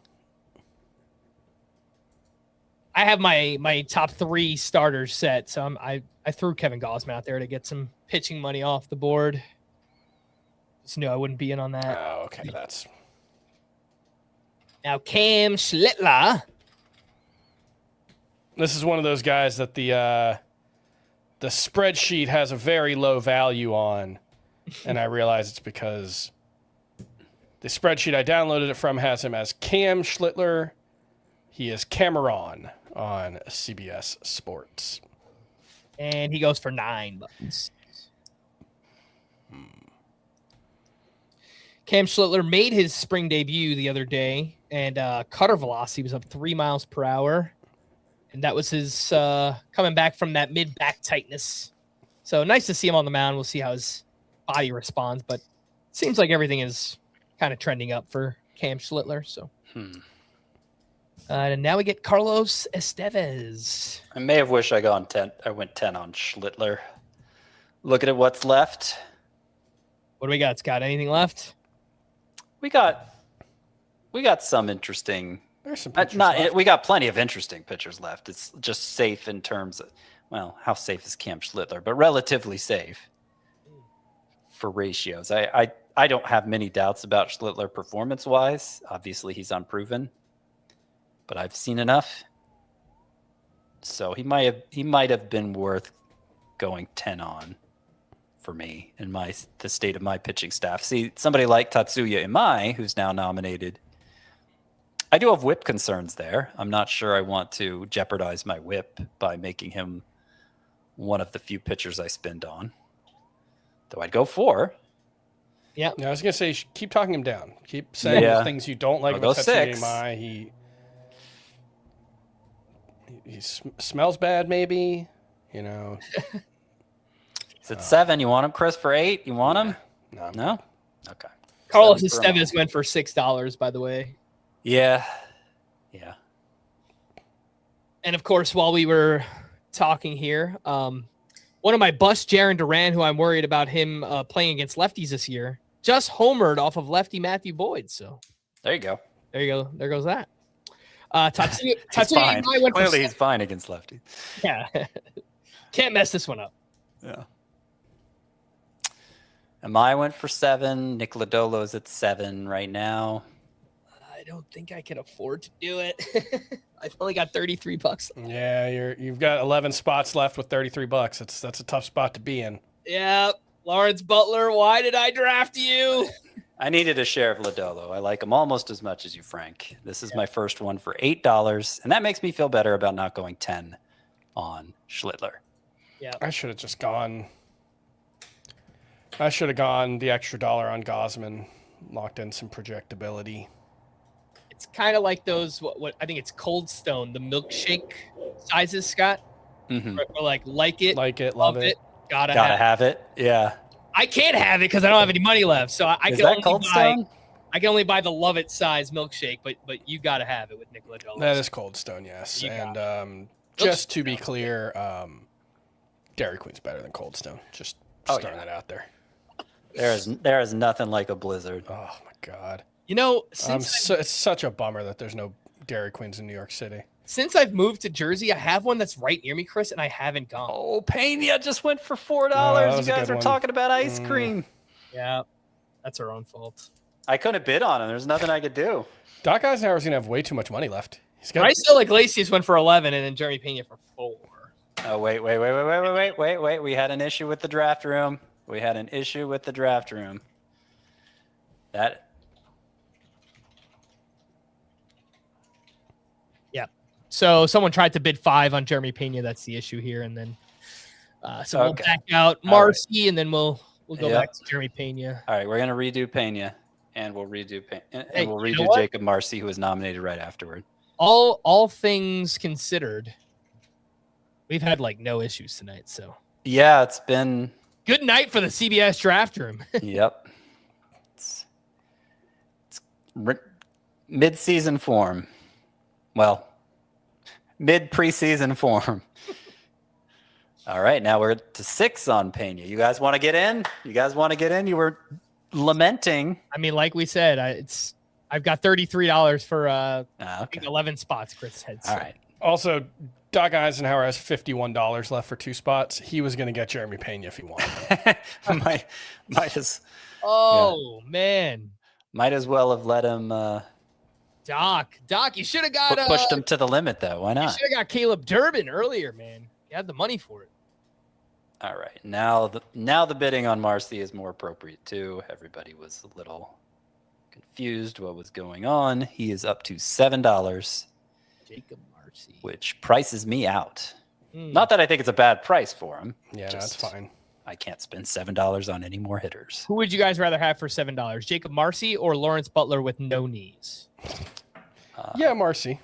I have my top 3 starters set, so I threw Kevin Gausman out there to get some pitching money off the board. Just knew I wouldn't be in on that. Oh, okay, that's... Now Cam Schlittler. This is one of those guys that the spreadsheet has a very low value on, and I realize it's because the spreadsheet I downloaded it from has him as Cam Schlittler. He is Cameron on CBS Sports. And he goes for $9. Cam Schlittler made his spring debut the other day, and cutter velocity was up 3 miles per hour. And that was his coming back from that mid-back tightness. So nice to see him on the mound. We'll see how his body responds, but it seems like everything is kind of trending up for Cam Schlittler. So. And now we get Carlos Estevez. I may have wished I went 10 on Schlittler. Looking at what's left. What do we got, Scott? Anything left? We got some interesting. There's some pitchers left. We got plenty of interesting pitchers left. It's just safe in terms of, well, how safe is Cam Schlittler, but relatively safe for ratios. I don't have many doubts about Schlittler performance-wise. Obviously, he's unproven. But I've seen enough, so he might have been worth going 10 on for me in the state of my pitching staff. See, somebody like Tatsuya Imai, who's now nominated, I do have whip concerns there. I'm not sure I want to jeopardize my whip by making him one of the few pitchers I spend on. Though I'd go 4. Yeah, I was gonna say keep talking him down. Keep saying the things you don't like about Tatsuya Imai. He smells bad, maybe. He's at 7. You want him, Chris, for 8? You want him? No? Okay. Carlos Estevez went for $6, by the way. Yeah. And of course, while we were talking here, one of my bust, Jaron Duran, who I'm worried about him playing against lefties this year, just homered off of lefty Matthew Boyd. So There you go. there you go. There goes that. Tatsuya He's fine. Imai went Clearly, for he's fine against lefties. yeah. Can't mess this one up. Yeah. Amai went for 7. Nick Lodolo's at 7 right now. I don't think I can afford to do it. I've only got $33. Yeah, you've got 11 spots left with $33. That's a tough spot to be in. Yeah, Lawrence Butler, why did I draft you? I needed a share of Lodolo. I like him almost as much as you, Frank. This is my first one for $8, and that makes me feel better about not going 10 on Schlittler. Yeah, I should have just gone. I should have gone the extra dollar on Gosman, locked in some projectability. it's kind of like those what I think it's Cold Stone, the milkshake sizes, Scott. Mm-hmm. Or like it, love it. Gotta have it. Yeah. I can't have it because I don't have any money left, so I Is can that only Cold buy. Stone? I can only buy the Love It size milkshake, but you gotta have it with Nicola Jones. That is Cold Stone, yes. You And just to be clear, Dairy Queen's better than Cold Stone. Just throwing that out there. There is nothing like a blizzard. Oh my God. You know, it's such a bummer that there's no Dairy Queens in New York City. Since I've moved to Jersey, I have one that's right near me, Chris, and I haven't gone. Oh, Pena just went for $4. that You guys were talking about ice cream. Yeah, that's our own fault. I couldn't bid on him. There's nothing I could do. Doc Eisenhower's going to have way too much money left. He's got Bryce Iglesias went for 11, and then Jeremy Pena for 4. Oh, wait. We had an issue with the draft room. That. Yeah. So someone tried to bid 5 on Jeremy Pena. That's the issue here, and then we'll back out Marcy, and then we'll go back to Jeremy Pena. All right, we're gonna redo Pena, and we'll redo we'll redo Jacob Marcy, who was nominated right afterward. All things considered, we've had like no issues tonight. So yeah, it's been good night for the CBS draft room. Yep. It's mid-season form. Well, mid-preseason form. All right, now we're to 6 on Pena. You guys want to get in? You were lamenting. I mean, like we said, I've got $33 for 11 spots. Chris said. All right. Also, Doc Eisenhower has $51 left for 2 spots. He was going to get Jeremy Pena if he wanted. might as. Man. Might as well have let him. Doc, you should have got pushed him to the limit, though. Why not? You should have got Caleb Durbin earlier, man. You had the money for it. All right, now the bidding on Marcy is more appropriate too. Everybody was a little confused what was going on. He is up to $7. Jacob Marcy, which prices me out. Not that I think it's a bad price for him. Yeah, that's fine. I can't spend $7 on any more hitters. Who would you guys rather have for $7? Jacob Marcy or Lawrence Butler with no knees? Yeah, Marcy.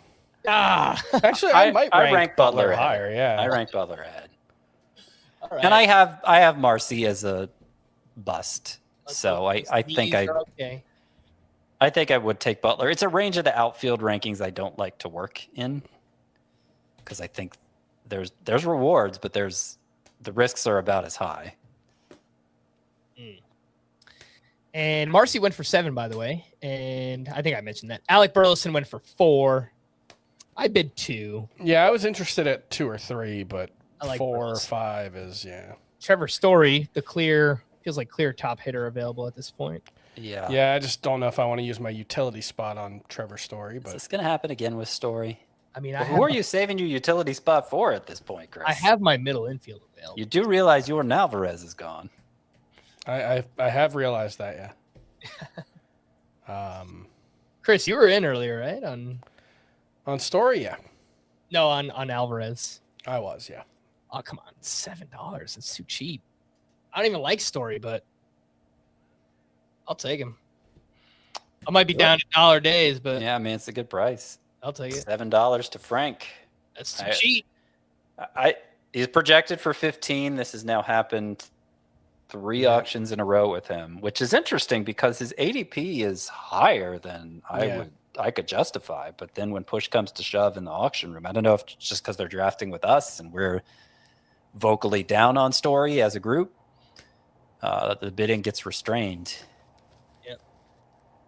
Actually, I might rank Butler ahead. higher. Yeah, I rank Butler ahead. All right. And I have Marcy as a bust. So I think I think I would take Butler. It's a range of the outfield rankings I don't like to work in because I think there's rewards, but the risks are about as high. And Marcy went for 7, by the way. And I think I mentioned that. Alec Burleson went for 4. I bid 2. Yeah, I was interested at 2 or 3, but like 4 Burleson. or 5 is, Trevor Story, feels like clear top hitter available at this point. Yeah. Yeah, I just don't know if I want to use my utility spot on Trevor Story. But Is this going to happen again with Story? I mean, who are you saving your utility spot for at this point, Chris? I have my middle infield available. You do realize Jordan Alvarez is gone. I have realized that, yeah. Chris, you were in earlier, right? On Story, yeah. No, on Alvarez. I was, yeah. Oh, come on. $7. It's too cheap. I don't even like Story, but I'll take him. I might be down to dollar days, but yeah, I mean, it's a good price. I'll take it. $7 to Frank. That's too cheap. He's projected for 15. This has now happened 3 auctions in a row with him, which is interesting because his ADP is higher than I would I could justify. But then when push comes to shove in the auction room, I don't know if it's just because they're drafting with us and we're vocally down on Story as a group, the bidding gets restrained. Yep.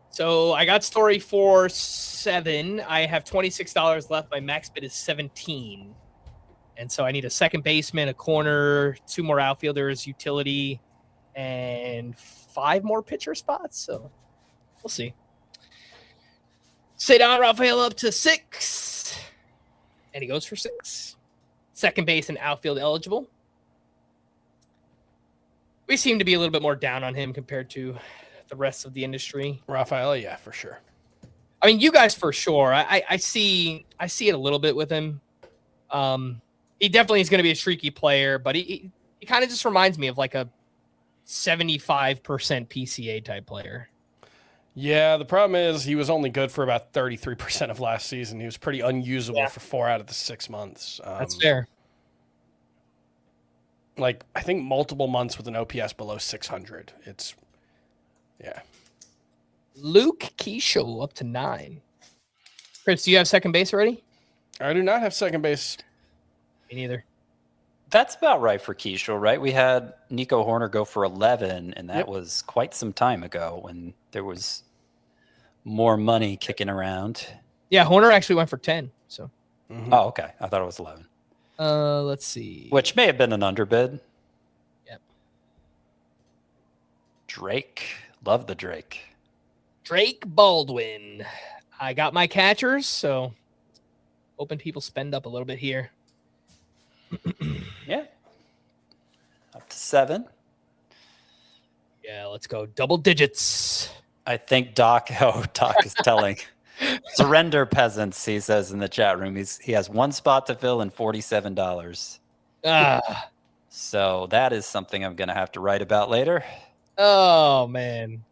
So I got Story for 7. I have $26 left. My max bid is 17. And so I need a second baseman, a corner, 2 more outfielders, utility, and 5 more pitcher spots. So we'll see. Cedar Rafael up to 6. And he goes for 6. Second base and outfield eligible. We seem to be a little bit more down on him compared to the rest of the industry. Rafael, yeah, for sure. I mean, you guys for sure. I see it a little bit with him. He definitely is going to be a streaky player, but he kind of just reminds me of like a 75% PCA type player. Yeah, the problem is he was only good for about 33% of last season. He was pretty unusable for 4 out of the 6 months. That's fair. Like, I think multiple months with an OPS below 600. Yeah. Luke Keisho up to 9. Chris, do you have second base already? I do not have second base. Me neither. That's about right for Keishel, right? We had Nico Horner go for 11, and that was quite some time ago when there was more money kicking around. Yeah, Horner actually went for 10. So. Mm-hmm. Oh, okay. I thought it was 11. Let's see. Which may have been an underbid. Yep. Drake. Love the Drake. Drake Baldwin. I got my catchers, so hoping people spend up a little bit here. Yeah. Up to 7. Yeah, let's go double digits. I think Doc is telling surrender peasants, he says in the chat room. He has 1 spot to fill and $47. So that is something I'm going to have to write about later. Oh, man.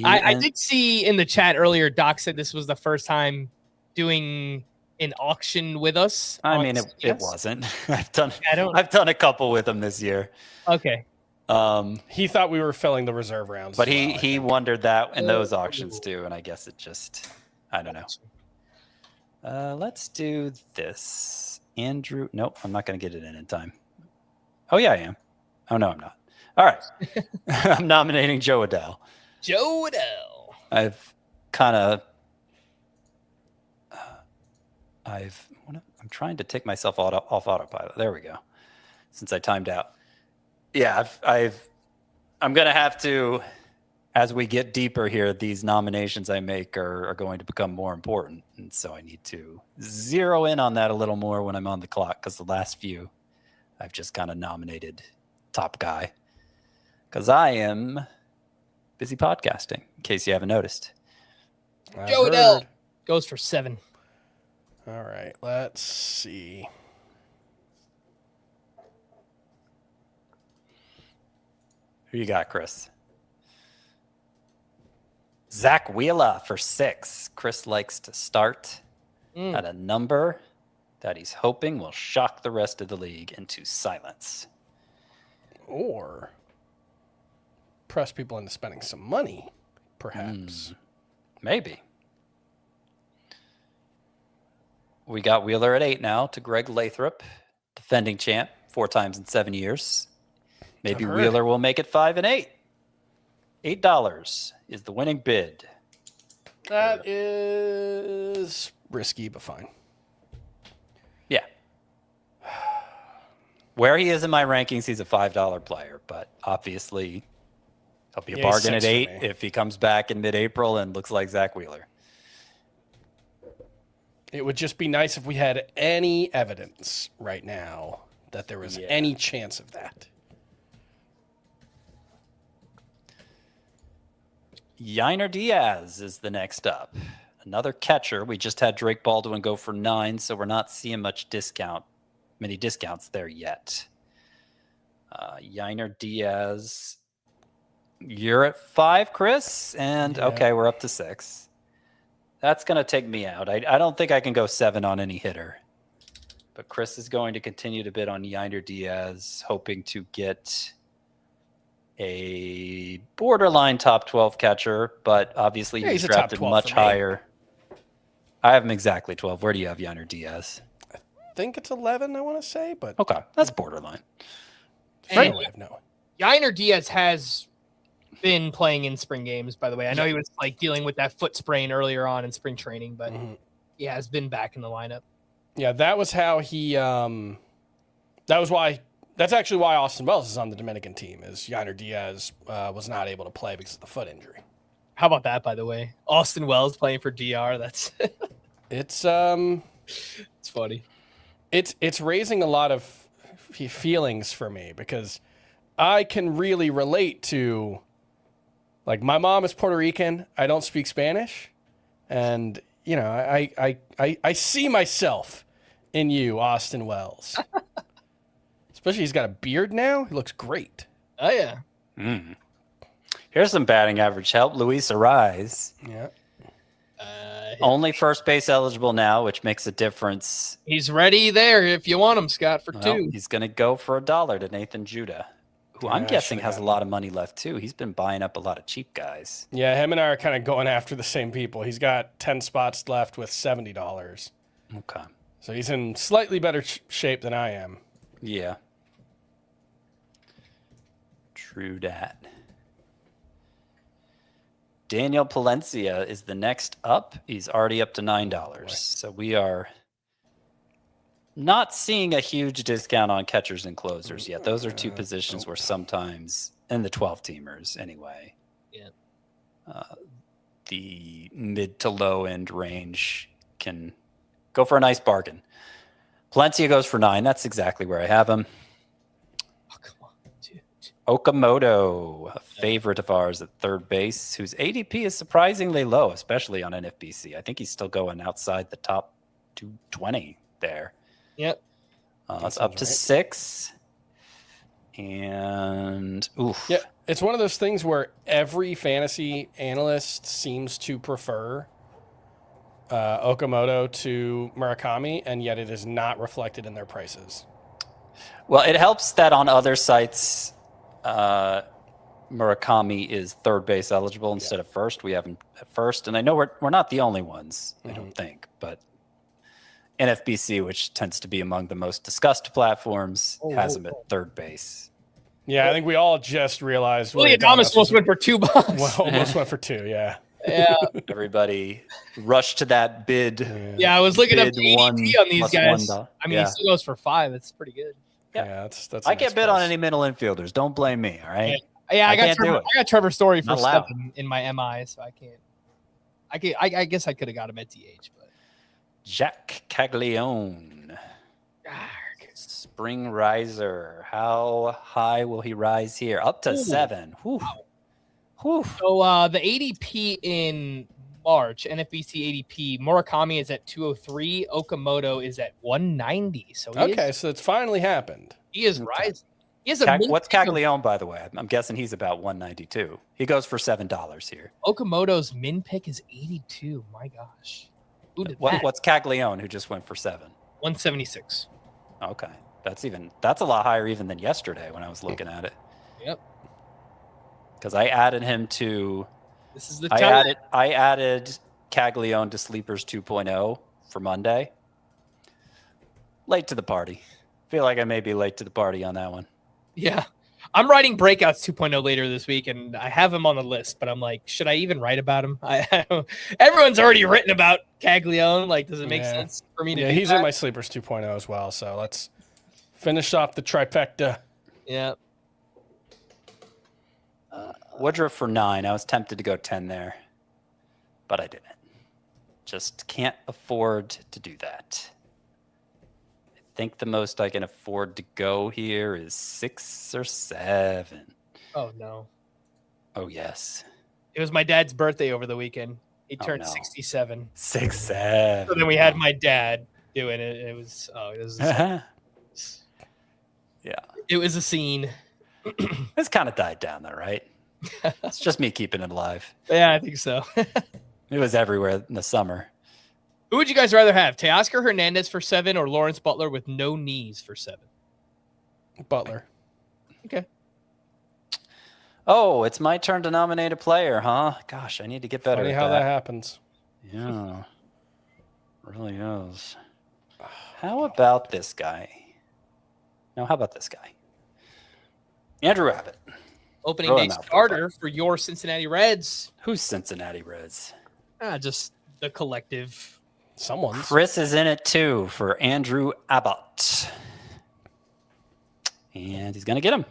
I did see in the chat earlier, Doc said this was the first time doing an auction with us. I mean, it wasn't. I've done a couple with him this year. Okay. He thought we were filling the reserve rounds. But he wondered that in those auctions too, and I guess it just, I don't know. Let's do this. Andrew, nope, I'm not going to get it in time. Oh, yeah, I am. Oh, no, I'm not. All right. I'm nominating Joe Adele. Joe Adele. I'm trying to take myself off autopilot. There we go. Since I timed out. Yeah, I'm going to have to, as we get deeper here, these nominations I make are going to become more important. And so I need to zero in on that a little more when I'm on the clock, because the last few I've just kind of nominated top guy. Because I am busy podcasting, in case you haven't noticed. Joe Adele goes for 7. All right, let's see. Who you got, Chris? Zach Wheeler for 6. Chris likes to start at a number that he's hoping will shock the rest of the league into silence. Or press people into spending some money, perhaps. Maybe. We got Wheeler at 8 now to Greg Lathrop, defending champ 4 times in 7 years. Maybe Wheeler will make it 5 and 8. $8 is the winning bid. That is risky, but fine. Yeah. Where he is in my rankings, he's a $5 player, but obviously he'll be a bargain at 8 if he comes back in mid-April and looks like Zach Wheeler. It would just be nice if we had any evidence right now that there was any chance of that. Yainer Diaz is the next up. Another catcher. We just had Drake Baldwin go for 9, so we're not seeing many discounts there yet. Yainer Diaz, you're at 5, Chris, and okay, we're up to 6. That's going to take me out. I don't think I can go 7 on any hitter. But Chris is going to continue to bid on Yainer Diaz, hoping to get a borderline top 12 catcher, but obviously he's drafted much higher. I have him exactly 12. Where do you have Yainer Diaz? I think it's 11, I want to say, but Okay, that's borderline. Right. No way of knowing. Yainer Diaz has been playing in spring games, by the way. I know he was like dealing with that foot sprain earlier on in spring training, but he has been back in the lineup. Yeah, that was how he. That's actually why Austin Wells is on the Dominican team. Is Yainer Diaz was not able to play because of the foot injury. How about that, by the way? Austin Wells playing for DR. That's it's funny. It's raising a lot of feelings for me because I can really relate to, like, my mom is Puerto Rican. I don't speak Spanish, and you know I see myself in you, Austin Wells. Especially he's got a beard now. He looks great. Oh yeah. Here's some batting average help. Luis Ariz. Yeah. Only first base eligible now, which makes a difference. He's ready there if you want him, Scott, for two. He's going to go for $1 to Nathan Judah, who I'm guessing has a lot of money left too. He's been buying up a lot of cheap guys. Yeah, him and I are kind of going after the same people. He's got 10 spots left with $70. Okay. So he's in slightly better shape than I am. Yeah. True that. Daniel Palencia is the next up. He's already up to $9. So we are not seeing a huge discount on catchers and closers yet. Those are two positions where sometimes, in the 12-teamers anyway, the mid to low end range can go for a nice bargain. Palencia goes for 9. That's exactly where I have him. Okamoto, a favorite of ours at third base, whose ADP is surprisingly low, especially on NFBC. I think he's still going outside the top 220 there. Yep. It's up to 6. And, yeah, it's one of those things where every fantasy analyst seems to prefer Okamoto to Murakami, and yet it is not reflected in their prices. Well, it helps that on other sites, Murakami is third base eligible instead of first. We have him at first, and I know we're not the only ones. I don't think, but NFBC, which tends to be among the most discussed platforms, has him at third base. Yeah, I think we all just realized. Willie Adames almost went for $2. Well, almost went for 2. Yeah. Yeah. Everybody rushed to that bid. Yeah, I was looking up the ADP on these guys. I mean, he still goes for 5. It's pretty good. Yeah, that's I can't bid on any middle infielders. Don't blame me. All right. Yeah, I got Trevor Story for Not allowed. 7 in my MI, so I can't. I guess I could have got him at DH, but Jack Caglione, spring riser. How high will he rise here? Up to 7. Whew. Whew. So the ADP in March, NFBC ADP, Murakami is at 203. Okamoto is at 190. So so it's finally happened. He is rising. He has What's Caglione, by the way? I'm guessing he's about 192. He goes for $7 here. Okamoto's min pick is 82. My gosh. Who did that? What's Caglione, who just went for 7? 176. Okay. That's a lot higher even than yesterday when I was looking at it. Yep. Because I added him to This is the I added Caglione to Sleepers 2.0 for Monday. Late to the party. Feel like I may be late to the party on that one. Yeah. I'm writing Breakouts 2.0 later this week, and I have him on the list, but I'm like, should I even write about him? Everyone's already written about Caglione. Like, does it make sense for me to do he's that? in my Sleepers 2.0 as well, so let's finish off the trifecta. Yeah. Woodruff for 9. I was tempted to go 10 there, but I didn't. Just can't afford to do that. I think the most I can afford to go here is 6 or 7. Oh, no. Oh, yes. It was my dad's birthday over the weekend. He turned 67. 6, 7. So then we had my dad doing it. It was yeah. It was a scene. It's kind of died down though, right? It's just me keeping it alive. Yeah, I think so. It was everywhere in the summer. Who would you guys rather have? Teoscar Hernandez for 7 or Lawrence Butler with no knees for 7? Butler. Okay. Oh, it's my turn to nominate a player, huh? Gosh, I need to get better Funny at how that happens. Yeah. really is. How about this guy? No, how about this guy? Andrew Abbott. Opening day starter for your Cincinnati Reds. Who's Cincinnati Reds? Just the collective. Someone's. Chris is in it too for Andrew Abbott. And he's going to get him.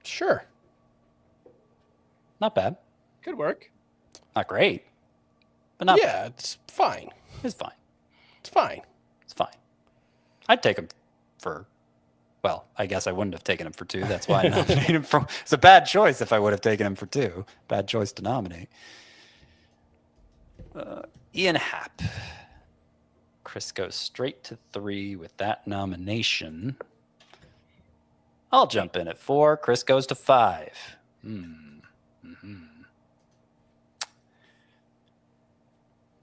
Sure. Not bad. Good work. Not great. But not Yeah, bad. it's fine. It's fine. It's fine. It's fine. I'd take him for, well, I guess I wouldn't have taken him for 2. That's why I nominated him for. It's a bad choice if I would have taken him for 2. Bad choice to nominate. Ian Happ. Chris goes straight to 3 with that nomination. I'll jump in at 4. Chris goes to 5.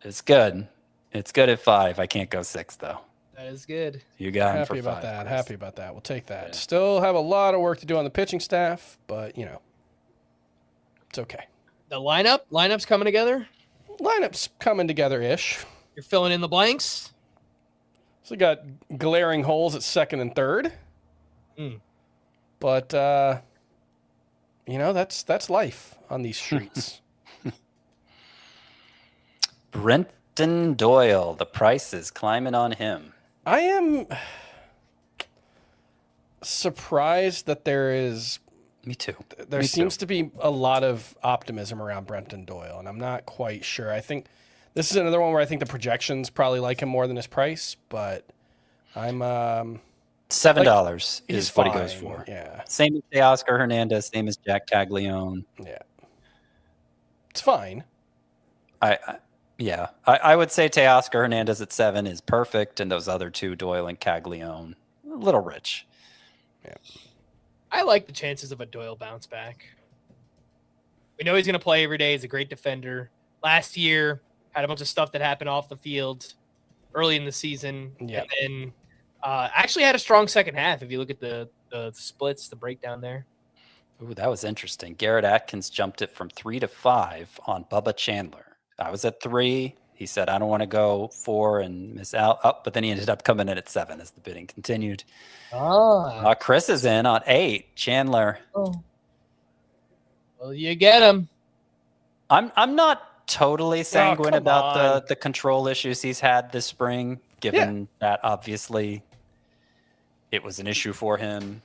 It's good. It's good at 5. I can't go 6 though. That is good. You got him Happy for about 5. that. Chris. Happy about that. We'll take that. Yeah. Still have a lot of work to do on the pitching staff, but it's okay. The lineup's coming together. Lineup's coming together-ish. You're filling in the blanks. So we got glaring holes at second and third. But that's life on these streets. Brenton Doyle. The price is climbing on him. I am surprised that there is. Me too. There seems to be a lot of optimism around Brenton Doyle, and I'm not quite sure. I think this is another one where I think the projections probably like him more than his price, but I'm $7 is fine. what he goes for. Yeah. Same as Teoscar Hernandez, same as Jack Caglione. Yeah. It's fine. I would say Teoscar Hernandez at 7 is perfect, and those other 2, Doyle and Caglione, a little rich. Yeah. I like the chances of a Doyle bounce back. We know he's going to play every day. He's a great defender. Last year, had a bunch of stuff that happened off the field early in the season. Yeah. And then actually had a strong second half if you look at the splits, the breakdown there. Ooh, that was interesting. Garrett Atkins jumped it from 3 to 5 on Bubba Chandler. I was at 3. He said, I don't want to go 4 and miss out. But then he ended up coming in at 7 as the bidding continued. Chris is in on 8. Chandler. Oh. Well, you get him. I'm not totally sanguine about the control issues he's had this spring, given that obviously it was an issue for him.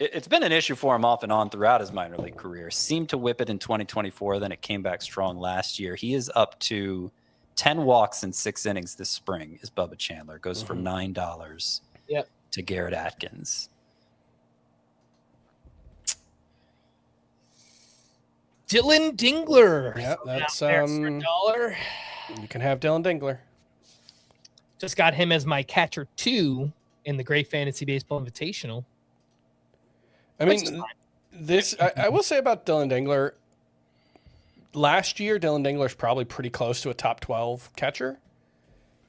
It's been an issue for him off and on throughout his minor league career. Seemed to whip it in 2024, then it came back strong last year. He is up to 10 walks in 6 innings this spring is Bubba Chandler. Goes for $9 to Garrett Atkins. Dylan Dingler. Yeah, that's for $1. You can have Dylan Dingler. Just got him as my catcher 2 in the Great Fantasy Baseball Invitational. I mean, I will say about Dylan Dingler, last year, Dylan Dingler's probably pretty close to a top 12 catcher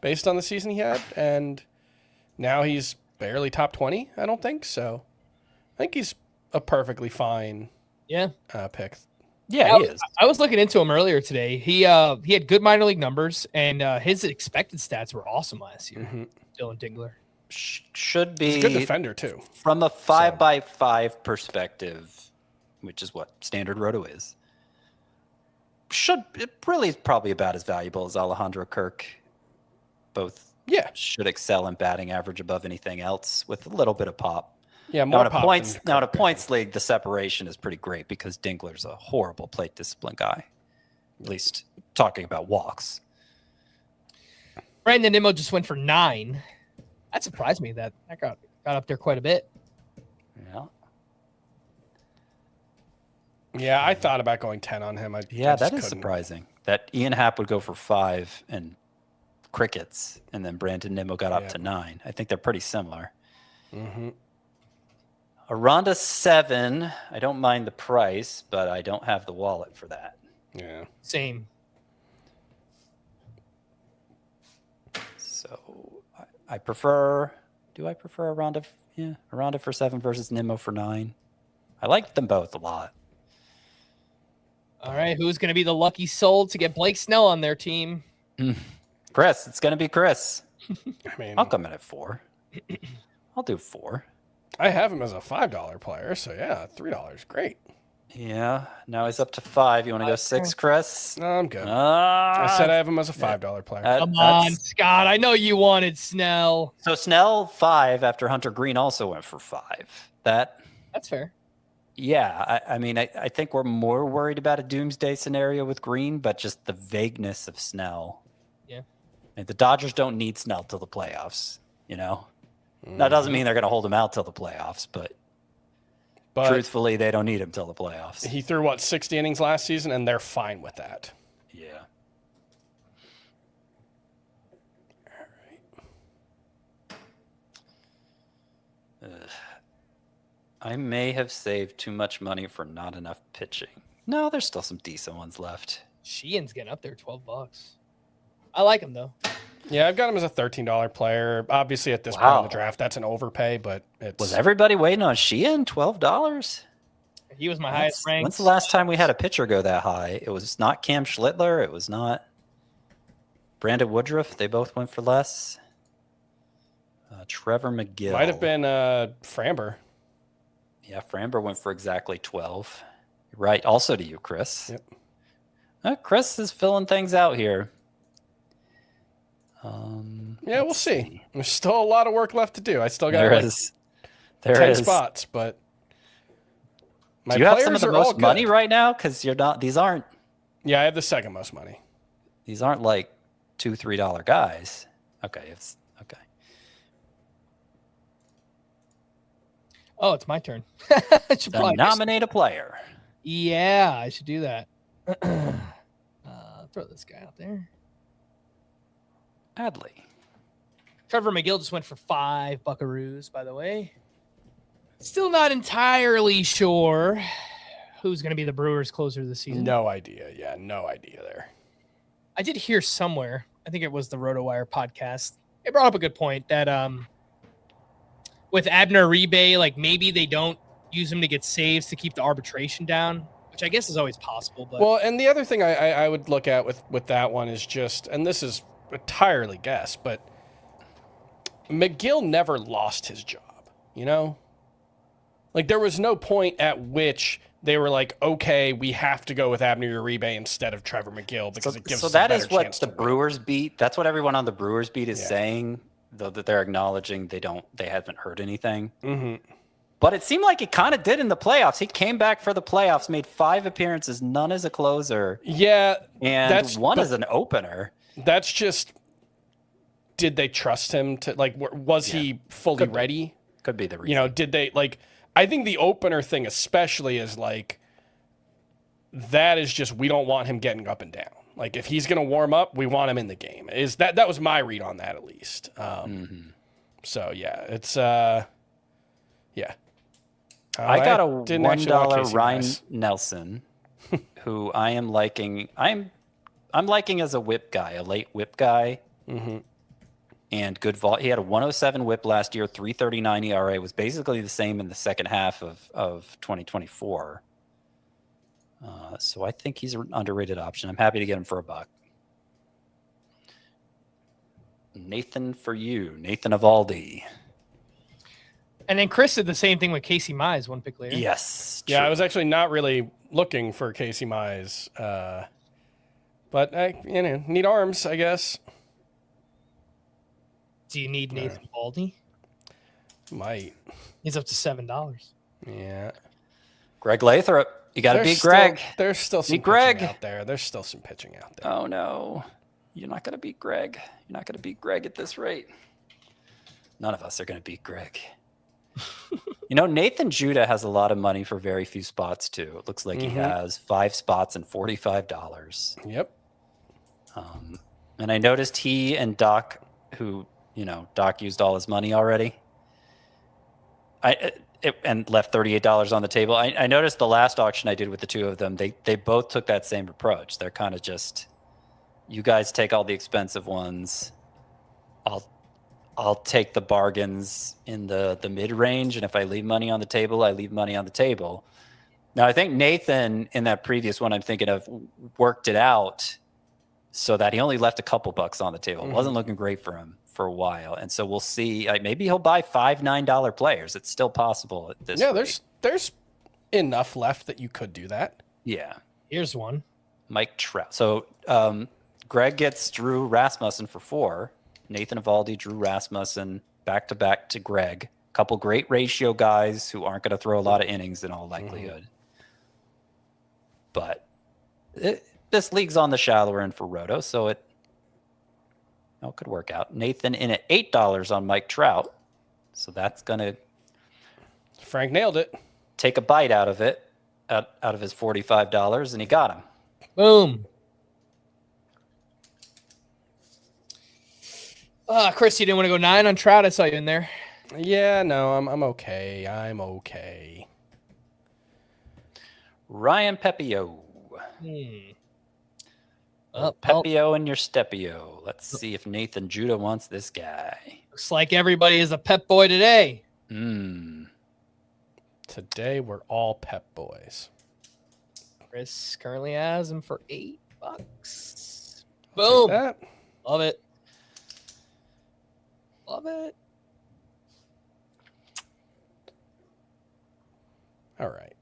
based on the season he had. And now he's barely top 20, I don't think. So I think he's a perfectly fine pick. Yeah, he is. I was looking into him earlier today. He had good minor league numbers, and his expected stats were awesome last year. Dylan Dingler. Should be He's a good defender too. From a 5x5 perspective, which is what standard Roto is. It really is probably about as valuable as Alejandro Kirk. Both should excel in batting average above anything else with a little bit of pop. Yeah, more now, pop. Now in a points league, the separation is pretty great because Dingler's a horrible plate discipline guy. At least talking about walks. Brandon Nimmo just went for 9. That surprised me that got up there quite a bit. Yeah. Yeah, I thought about going 10 on him. That is surprising. That Ian Happ would go for 5 and crickets, and then Brandon Nimmo got up to 9. I think they're pretty similar. Aronda 7. I don't mind the price, but I don't have the wallet for that. Yeah. Same. So I prefer. Do I prefer Aronda? Yeah, Aronda for 7 versus Nimmo for 9. I like them both a lot. All right, who's going to be the lucky soul to get Blake Snell on their team? Chris, it's going to be Chris. I mean, I'll come in at 4. I'll do 4. I have him as a $5 player, so yeah, $3, great. Yeah, now he's up to 5. You want to go 6, Chris? No, I'm good. I said I have him as a $5 player. Come on, Scott. I know you wanted Snell. So Snell 5 after Hunter Green also went for 5. That's fair. Yeah, I mean, I think we're more worried about a doomsday scenario with Green, but just the vagueness of Snell. Yeah. And the Dodgers don't need Snell till the playoffs, you know? That doesn't mean they're going to hold him out till the playoffs, but truthfully, they don't need him till the playoffs. He threw, 60 innings last season, and they're fine with that. Yeah. All right. I may have saved too much money for not enough pitching. No, there's still some decent ones left. Sheehan's getting up there, $12. I like him, though. Yeah, I've got him as a $13 player. Obviously, at this point in the draft, that's an overpay, but it's... Was everybody waiting on Sheehan? $12? He was my highest ranked. When's the last time we had a pitcher go that high? It was not Cam Schlittler. It was not Brandon Woodruff. They both went for less. Trevor McGill. Might have been Framber. Yeah, Framber went for exactly 12. Right. Also to you, Chris. Yep. Chris is filling things out here. Yeah, we'll see. There's still a lot of work left to do. I still got there 10 is spots, but do you have some of the most money right now? Because you're not. These aren't. Yeah, I have the second most money. These aren't like $2, $3 guys. Okay, it's okay. Oh, it's my turn. Nominate a player. Yeah, I should do that. Throw this guy out there. Adley. Trevor McGill just went for 5 buckaroos, by the way. Still not entirely sure who's going to be the Brewers closer this season. No idea. Yeah, no idea there. I did hear somewhere, I think it was the RotoWire podcast, it brought up a good point that with Abner Uribe, like maybe they don't use him to get saves to keep the arbitration down, which I guess is always possible. But well, and the other thing I would look at with that one is just, and this is entirely guess, but McGill never lost his job, you know? Like there was no point at which they were like, okay, we have to go with Abner Uribe instead of Trevor McGill because it gives us a better chance. So that is what the Brewers beat. That's what everyone on the Brewers beat is saying, though, that they're acknowledging they haven't heard anything. Mm-hmm. But it seemed like he kind of did in the playoffs. He came back for the playoffs, made 5 appearances, none as a closer. Yeah. And one as an opener. That's just, did they trust him to, like, was he fully ready? Could be the reason. You know, did they, like, I think the opener thing especially is like, that is just, we don't want him getting up and down. Like if he's going to warm up, we want him in the game. Is that was my read on that at least. So yeah, it's yeah. I got a $1 Ryan Nelson, who I am liking. I'm liking as a whip guy, a late whip guy. Mm-hmm. And good he had a 107 whip last year, 3.39 ERA, was basically the same in the second half of 2024. So I think he's an underrated option. I'm happy to get him for $1. Nathan for you, Nathan Eovaldi. And then Chris did the same thing with Casey Mize, one pick later. Yes. Yeah, I was actually not really looking for Casey Mize, but I need arms, I guess. Do you need Nathan Eovaldi? Might. He's up to $7. Yeah. Greg Lathrop. You got to beat Greg. There's still some pitching out there. There's still some pitching out there. Oh, no. You're not going to beat Greg. You're not going to beat Greg at this rate. None of us are going to beat Greg. Nathan Judah has a lot of money for very few spots, too. It looks like he has 5 spots and $45. Yep. And I noticed he and Doc, who, Doc used all his money already. And left $38 on the table. I noticed the last auction I did with the two of them, they both took that same approach. They're kind of just, you guys take all the expensive ones. I'll take the bargains in the mid-range, and if I leave money on the table, I leave money on the table. Now, I think Nathan, in that previous one I'm thinking of, worked it out so that he only left a couple bucks on the table. It wasn't looking great for him for a while. And so we'll see. Maybe he'll buy $5, $9 players. It's still possible at this rate. There's enough left that you could do that. Yeah. Here's one. Mike Trout. So Greg gets Drew Rasmussen for 4. Nathan Eovaldi, Drew Rasmussen, back-to-back to Greg. A couple great ratio guys who aren't going to throw a lot of innings in all likelihood. But this league's on the shallower end for Roto, so it could work out. Nathan in at $8 on Mike Trout. So that's going to... Frank nailed it. Take a bite out of it, out of his $45, and he got him. Boom. Chris, you didn't want to go 9 on Trout. I saw you in there. Yeah, no, I'm okay. I'm okay. Ryan Pepio. Pepio and your Stepio. Let's see if Nathan Judah wants this guy. Looks like everybody is a Pep boy today. Today we're all Pep boys. Chris currently has him for $8. I'll Boom. take that. Love it. Love it. All right.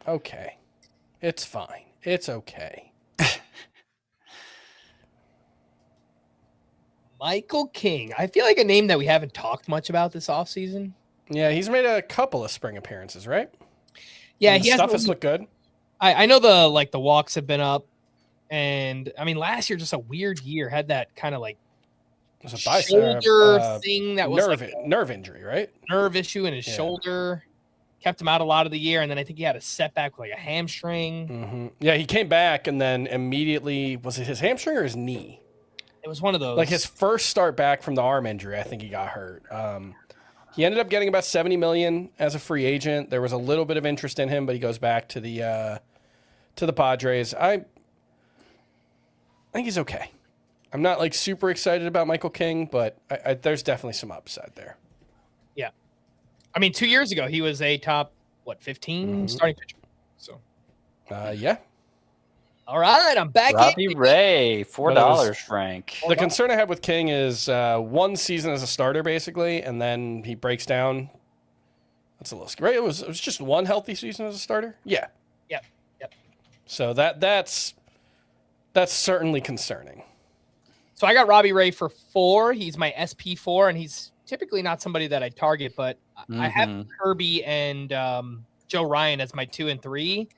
Okay. It's fine. It's okay. Michael King. I feel like a name that we haven't talked much about this offseason. Yeah, he's made a couple of spring appearances, right? Yeah, and he stuff has looked good. I know the walks have been up, and I mean last year just a weird year. Had that kind of like shoulder thing that was nerve injury, right? Nerve issue in his shoulder. Kept him out a lot of the year, and then I think he had a setback with like a hamstring. Yeah, he came back and then immediately, was it his hamstring or his knee? It was one of those. Like his first start back from the arm injury, I think he got hurt. He ended up getting about $70 million as a free agent. There was a little bit of interest in him, but he goes back to the Padres. I think he's okay. I'm not like super excited about Michael King, but there's definitely some upside there. Yeah. I mean, 2 years ago, he was a top, 15 starting pitcher. So, yeah. All right, I'm back. Robbie Ray, $4, Frank. The concern I have with King is one season as a starter, basically, and then he breaks down. That's a little scary. It was just one healthy season as a starter? Yeah. Yep. So that's certainly concerning. So I got Robbie Ray for 4. He's my SP4, and he's typically not somebody that I target, but I have Kirby and Joe Ryan as my 2 and 3.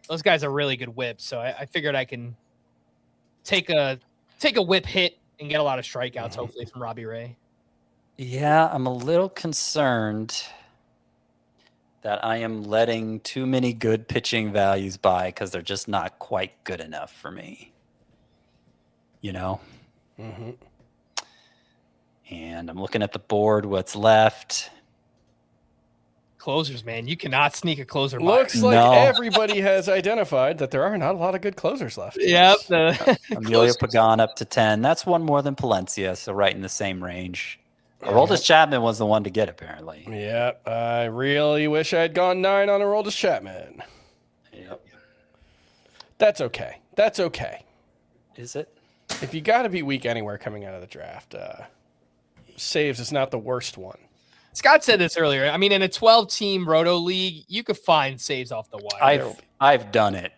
Those guys are really good whips, so I figured I can take a whip hit and get a lot of strikeouts, hopefully, from Robbie Ray. Yeah, I'm a little concerned that I am letting too many good pitching values by because they're just not quite good enough for me. You know? And I'm looking at the board, what's left. Closers, man. You cannot sneak a closer. Looks like everybody has identified that there are not a lot of good closers left. Yep. Emilio Pagan up to 10. That's one more than Palencia, so right in the same range. Aroldis Chapman was the one to get, apparently. Yep. I really wish I had gone 9 on Aroldis Chapman. Yep. That's okay. That's okay. Is it? If you got to be weak anywhere coming out of the draft, saves is not the worst one. Scott said this earlier. I mean, in a 12-team Roto league, you could find saves off the wire. I've done it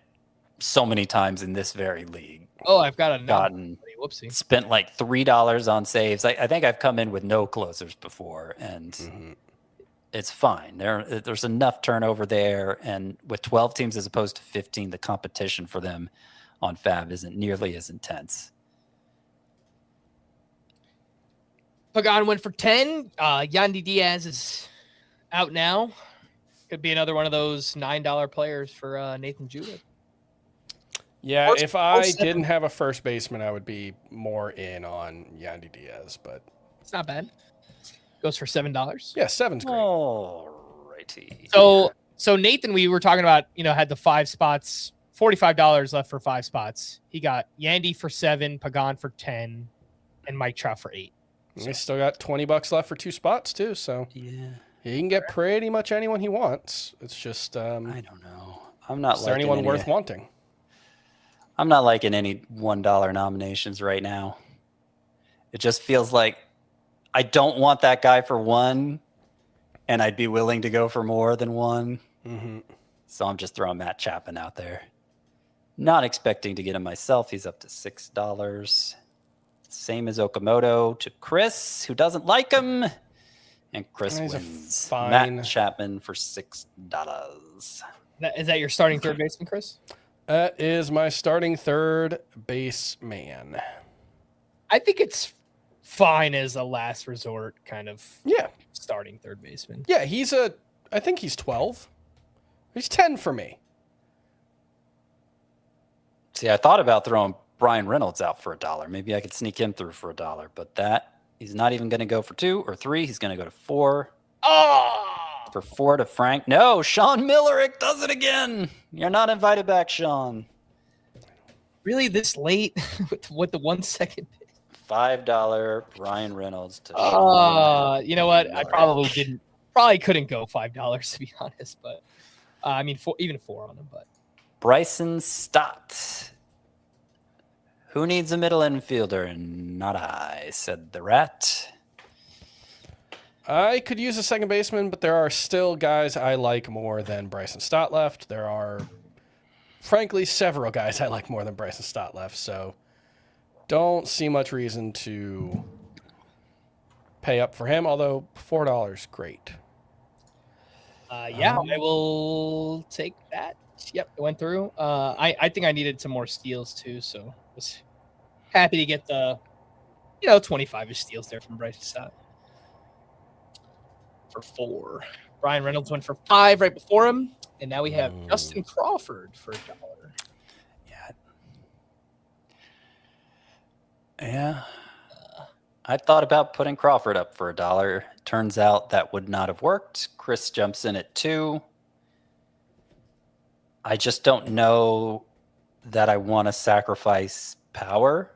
so many times in this very league. Oh, I've got Whoopsie. Spent like $3 on saves. I think I've come in with no closers before, and it's fine. There's enough turnover there, and with 12 teams as opposed to 15, the competition for them on Fab isn't nearly as intense. Pagan went for 10. Yandy Diaz is out now. Could be another one of those $9 players for Nathan Judah. Yeah, if I didn't have a first baseman, I would be more in on Yandy Diaz, but it's not bad. Goes for $7. Yeah, 7's great. Alrighty. So Nathan, we were talking about, had the 5 spots, $45 left for 5 spots. He got Yandy for 7, Pagan for 10, and Mike Trout for 8. So. He's still got $20 left for 2 spots too, so yeah, he can get pretty much anyone he wants. It's just I don't know. I'm not. Is there anyone worth wanting? I'm not liking any $1 nominations right now. It just feels like I don't want that guy for one, and I'd be willing to go for more than one. Mm-hmm. So I'm just throwing Matt Chapman out there. Not expecting to get him myself. He's up to $6. Same as Okamoto to Chris, who doesn't like him. And Chris wins. Fine. Matt Chapman for $6. Is that your starting third baseman, Chris? That is my starting third baseman. I think it's fine as a last resort kind of starting third baseman. Yeah, I think he's 12. He's 10 for me. See, I thought about throwing Brian Reynolds out for $1. Maybe I could sneak him through for $1, but he's not even going to go for 2 or 3. He's going to go to 4. Oh! For 4 to Frank. No, Sean Millerick does it again. You're not invited back, Sean. Really this late with the 1 second? $5 Brian Reynolds to Sean. You know what? I probably couldn't go $5 to be honest, but I mean, even 4 on him, but. Bryson Stott. Who needs a middle infielder? Not I, said the rat. I could use a second baseman, but there are still guys I like more than Bryson Stott left. There are, frankly, several guys I like more than Bryson Stott left, so don't see much reason to pay up for him, although $4, great. Yeah, I will take that. Yep, it went through. I think I needed some more steals too, so was happy to get the 25-ish steals there from Bryson Stott. For 4. Brian Reynolds went for 5 right before him, and now we have Justin Crawford for $1. Yeah. I thought about putting Crawford up for $1. Turns out that would not have worked. Chris jumps in at 2. I just don't know that I want to sacrifice power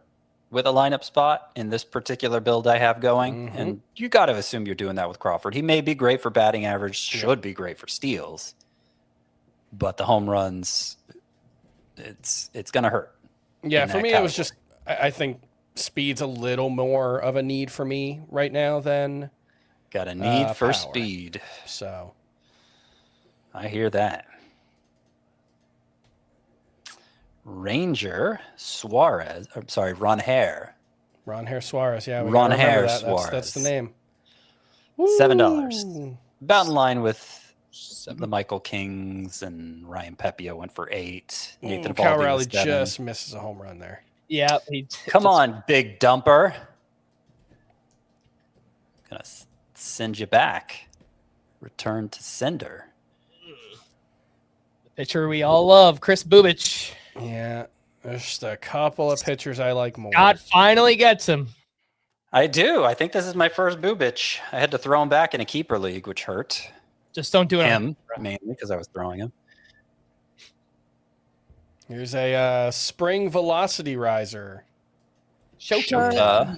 with a lineup spot in this particular build I have going. And you got to assume you're doing that with Crawford. He may be great for batting average, should be great for steals, but the home runs, it's going to hurt. Yeah, for me, it was just, I think speed's a little more of a need for me right now than got a need for power. speed. So I hear that. Ron Hare. Ron Hare Suarez, yeah. Ron Hare Suarez. That's the name. $7. About in line with the Michael Kings, and Ryan Pepio went for 8. Nathan Cal Raleigh just misses a home run there. Yeah. Come on, big dumper. Gonna send you back. Return to sender. The pitcher we all love, Chris Bubich. Yeah, there's just a couple of pitchers I like more. God finally gets him. I do. I think this is my first Bubich. I had to throw him back in a keeper league, which hurt. Just don't do it. Him, mainly because I was throwing him. Here's a spring velocity riser. Shota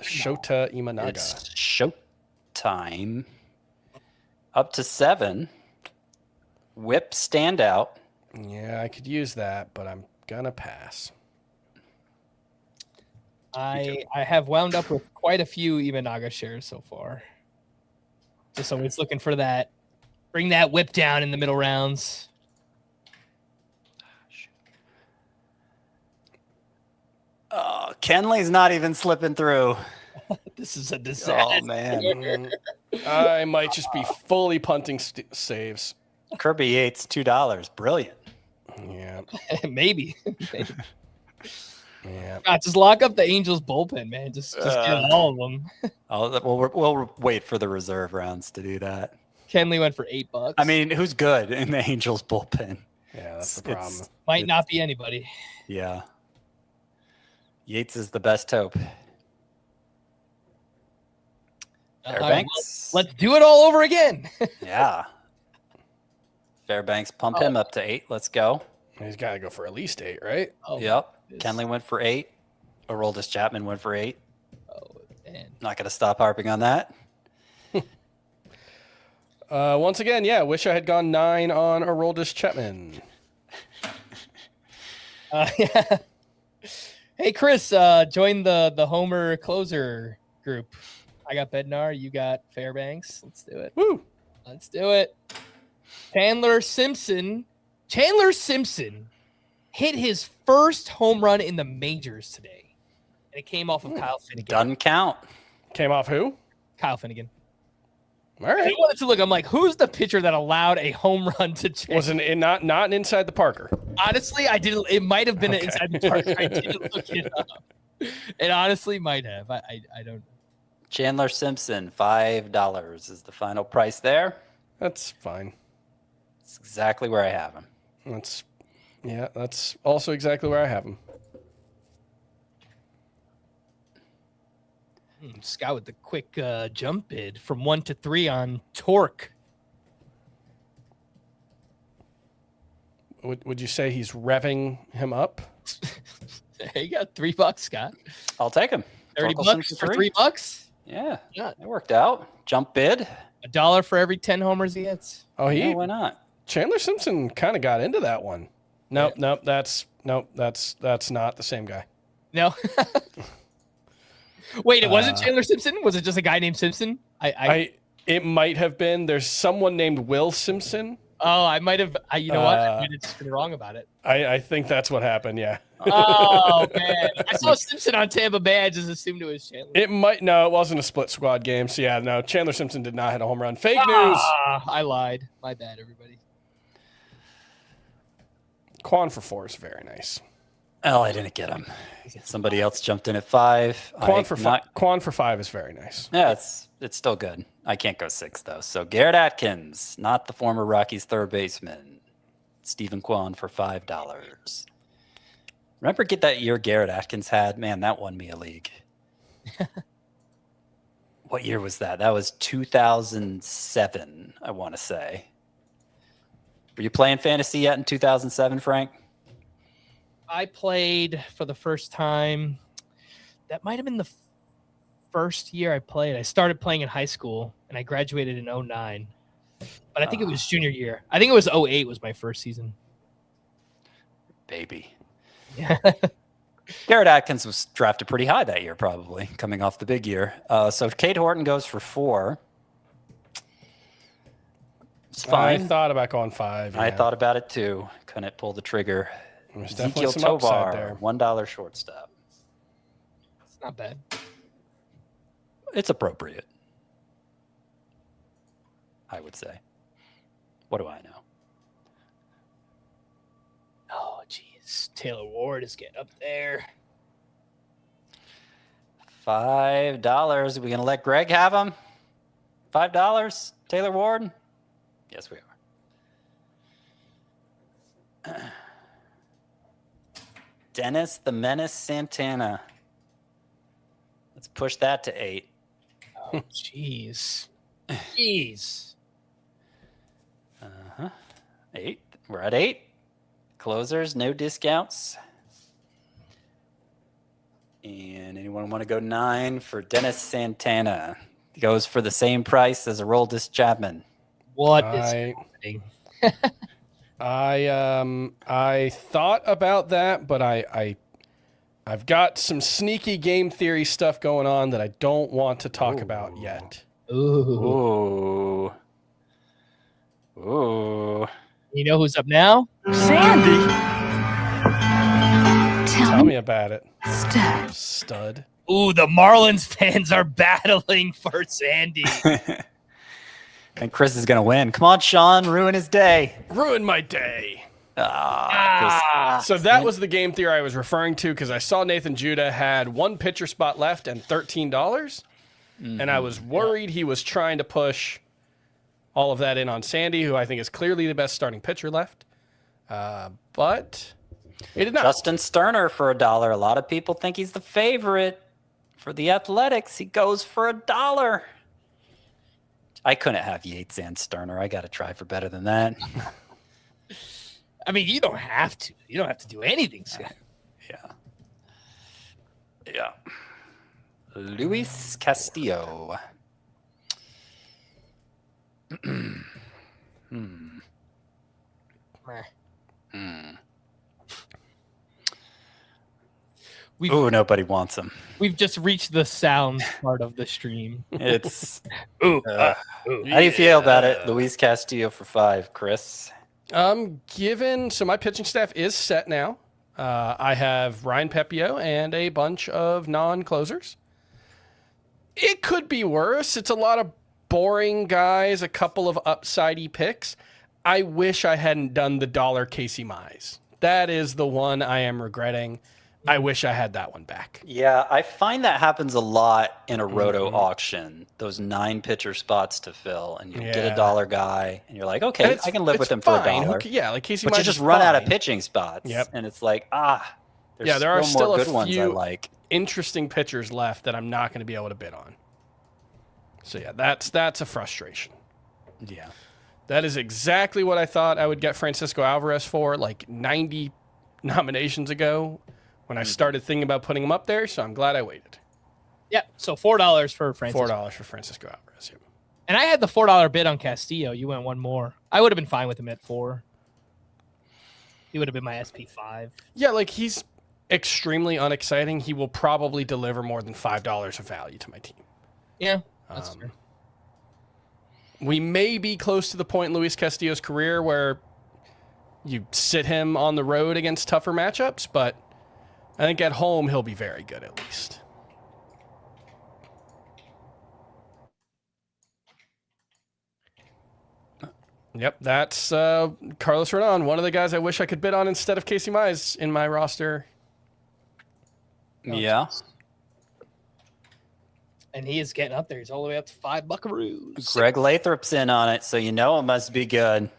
Imanaga. It's showtime. Up to 7. Whip standout. Yeah, I could use that, but I'm gonna pass. I have wound up with quite a few Imanaga shares so far. Just always looking for that. Bring that whip down in the middle rounds. Oh, Kenley's not even slipping through. This is a disaster. Oh, man. I might just be fully punting saves. Kirby Yates, $2. Brilliant. Yeah. Maybe. Yeah. God, just lock up the Angels bullpen, man. Just get all of them. We'll wait for the reserve rounds to do that. Kenley went for $8. I mean, who's good in the Angels bullpen? Yeah, that's the problem. Might not be anybody. Yeah. Yates is the best hope. Fairbanks. Let's do it all over again. Yeah. Fairbanks, pump him up to 8. Let's go. He's got to go for at least 8, right? Oh, yep. Kenley went for 8. Aroldis Chapman went for 8. Oh, man. Not going to stop harping on that. Once again, yeah, wish I had gone 9 on Aroldis Chapman. Yeah. Hey, Chris, join the Homer closer group. I got Bednar. You got Fairbanks. Let's do it. Woo! Let's do it. Chandler Simpson hit his first home run in the majors today. And it came off of Kyle Finnegan. Doesn't count. Came off who? Kyle Finnegan. All right. I wanted to look. I'm like, who's the pitcher that allowed a home run to Chandler? Wasn't it not an inside the Parker? Honestly, I didn't. It might have been an inside the park. I didn't look it up. It honestly might have. I don't. Chandler Simpson, $5 is the final price there. That's fine. That's exactly where I have him. That's also exactly where I have him. Scott with the quick jump bid from 1 to 3 on Torque. Would you say he's revving him up? Hey, you got $3, Scott. I'll take him. $30 for $3. Yeah, it worked out. Jump bid. $1 for every 10 homers he hits. Oh, why not? Chandler Simpson kind of got into that one. Nope, that's not the same guy. No. Wait, it wasn't Chandler Simpson? Was it just a guy named Simpson? It might have been. There's someone named Will Simpson. Oh, I might have. You know what? I might have just been wrong about it. I think that's what happened. Yeah. Oh man, I saw Simpson on Tampa Bay. I just assumed it was Chandler. It might. No, it wasn't a split squad game. So yeah, no. Chandler Simpson did not hit a home run. Fake news. I lied. My bad, everybody. Quan for 4 is very nice. Oh, I didn't get him. Somebody else jumped in at 5. Quan for 5 is very nice. Yeah, it's still good. I can't go 6 though. So Garrett Atkins, not the former Rockies third baseman. Stephen Kwan for $5. Remember get that year Garrett Atkins had? Man, that won me a league. What year was that? That was 2007, I want to say. Were you playing fantasy yet in 2007, Frank? I played for the first time. That might have been the first year I played. I started playing in high school, and I graduated in 2009. But I think it was junior year. I think it was 2008 was my first season. Baby. Yeah. Garrett Atkins was drafted pretty high that year, probably, coming off the big year. So Cade Horton goes for 4. It's fine. I thought about going 5. Yeah. I thought about it too. Couldn't pull the trigger. There's Ezekiel definitely some upside Tovar, there. $1 shortstop. It's not bad. It's appropriate, I would say. What do I know? Oh, geez. Taylor Ward is getting up there. $5. Are we going to let Greg have him? $5? Taylor Ward? Yes, we are. Dennis the Menace Santana. Let's push that to 8. Oh, jeez. Jeez. 8. We're at 8. Closers, no discounts. And anyone want to go 9 for Dennis Santana? He goes for the same price as Aroldis Chapman. What is happening? I thought about that, but I've got some sneaky game theory stuff going on that I don't want to talk about yet. Ooh. You know who's up now? Sandy. Tell me about it. Stud. Ooh, the Marlins fans are battling for Sandy. And Chris is going to win. Come on, Sean. Ruin his day. Ruin my day. Chris. So that was the game theory I was referring to because I saw Nathan Judah had 1 pitcher spot left and $13. And I was worried he was trying to push all of that in on Sandy, who I think is clearly the best starting pitcher left. But he did not. Justin Sterner for $1. A lot of people think he's the favorite for the Athletics. He goes for $1. I couldn't have Yates and Sterner. I got to try for better than that. I mean, you don't have to. You don't have to do anything, Scott. Yeah. Luis Castillo. Nobody wants him. We've just reached the sound part of the stream. It's how do you feel about it? Luis Castillo for 5, Chris? So my pitching staff is set now. I have Ryan Pepio and a bunch of non-closers. It could be worse. It's a lot of boring guys, a couple of upsidey picks. I wish I hadn't done the dollar Casey Mize. That is the one I am regretting. I wish I had that one back. Yeah, I find that happens a lot in a Roto auction. Those 9 pitcher spots to fill, and you get a dollar guy, and you're like, okay, I can live with him for $1. Like Casey Mize, but you just run out of pitching spots. Yep. And it's like, there are still more a good ones I few like. interesting pitchers left that I'm not going to be able to bid on. So yeah, that's a frustration. Yeah. That is exactly what I thought I would get Francisco Alvarez for like 90 nominations ago when I started thinking about putting him up there, so I'm glad I waited. Yeah, so $4 for Francisco. $4 for Francisco Alvarez. Yep. And I had the $4 bid on Castillo. You went one more. I would have been fine with him at 4. He would have been my SP5. Yeah, like he's extremely unexciting. He will probably deliver more than $5 of value to my team. Yeah, that's true. We may be close to the point in Luis Castillo's career where you sit him on the road against tougher matchups, but I think at home he'll be very good at least. Yep, that's Carlos Rodon, one of the guys I wish I could bid on instead of Casey Mize in my roster. Yeah. And he is getting up there. He's all the way up to 5 buckaroos. Greg Lathrop's in on it, so you know it must be good.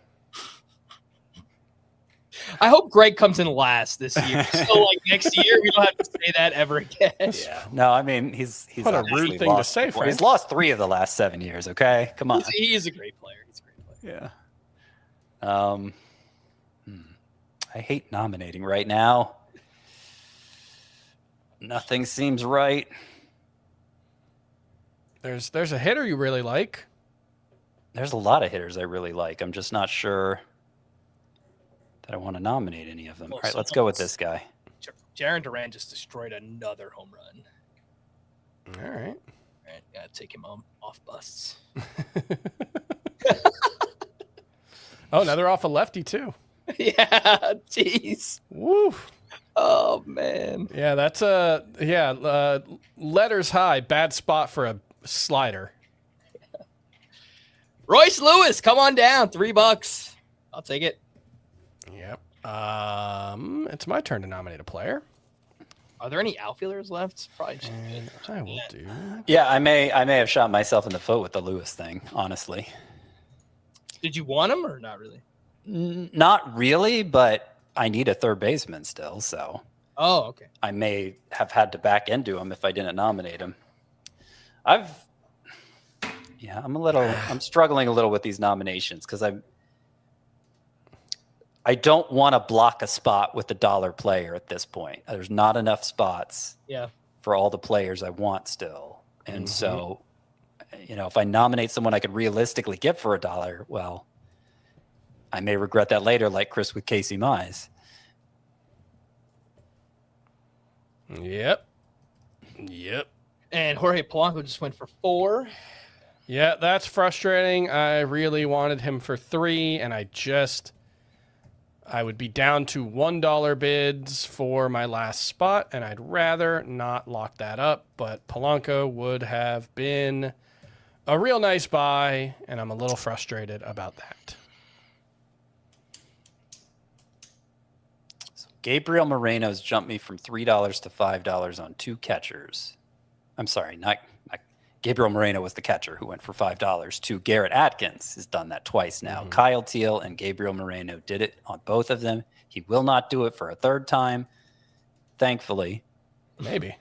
I hope Greg comes in last this year. So, like, next year, we don't have to say that ever again. Yeah. No, I mean, he's what a rude thing to say, Frank. He's lost 3 of the last 7 years, okay? Come on. He is a great player. He's a great player. Yeah. I hate nominating right now. Nothing seems right. There's a hitter you really like. There's a lot of hitters I really like. I'm just not sure that I want to nominate any of them. Well, all right, let's go with this guy. Jaron Duran just destroyed another home run. All right. All right, gotta take him off busts. Oh, now they're off a lefty too. Yeah, jeez. Woo. Oh man. Yeah, that's letters high, bad spot for a slider. Royce Lewis, come on down, $3. I'll take it. Yep. It's my turn to nominate a player. Are there any outfielders left? Probably. I will do. Yeah, I may have shot myself in the foot with the Lewis thing, honestly. Did you want him or not really? Not really, but I need a third baseman still, so. Oh, okay. I may have had to back into him if I didn't nominate him. I'm struggling a little with these nominations because I don't want to block a spot with the dollar player at this point. There's not enough spots for all the players I want still. And so, if I nominate someone I could realistically get for $1, well, I may regret that later, like Chris with Casey Mize. Yep. And Jorge Polanco just went for 4. Yeah, that's frustrating. I really wanted him for 3, and I would be down to $1 bids for my last spot, and I'd rather not lock that up, but Polanco would have been a real nice buy, and I'm a little frustrated about that. Gabriel Moreno's jumped me from $3 to $5 on 2 catchers. I'm sorry, not Gabriel Moreno was the catcher who went for $5 to Garrett Atkins has done that twice now. Kyle Teal and Gabriel Moreno did it on both of them. He will not do it for a third time, thankfully. Maybe.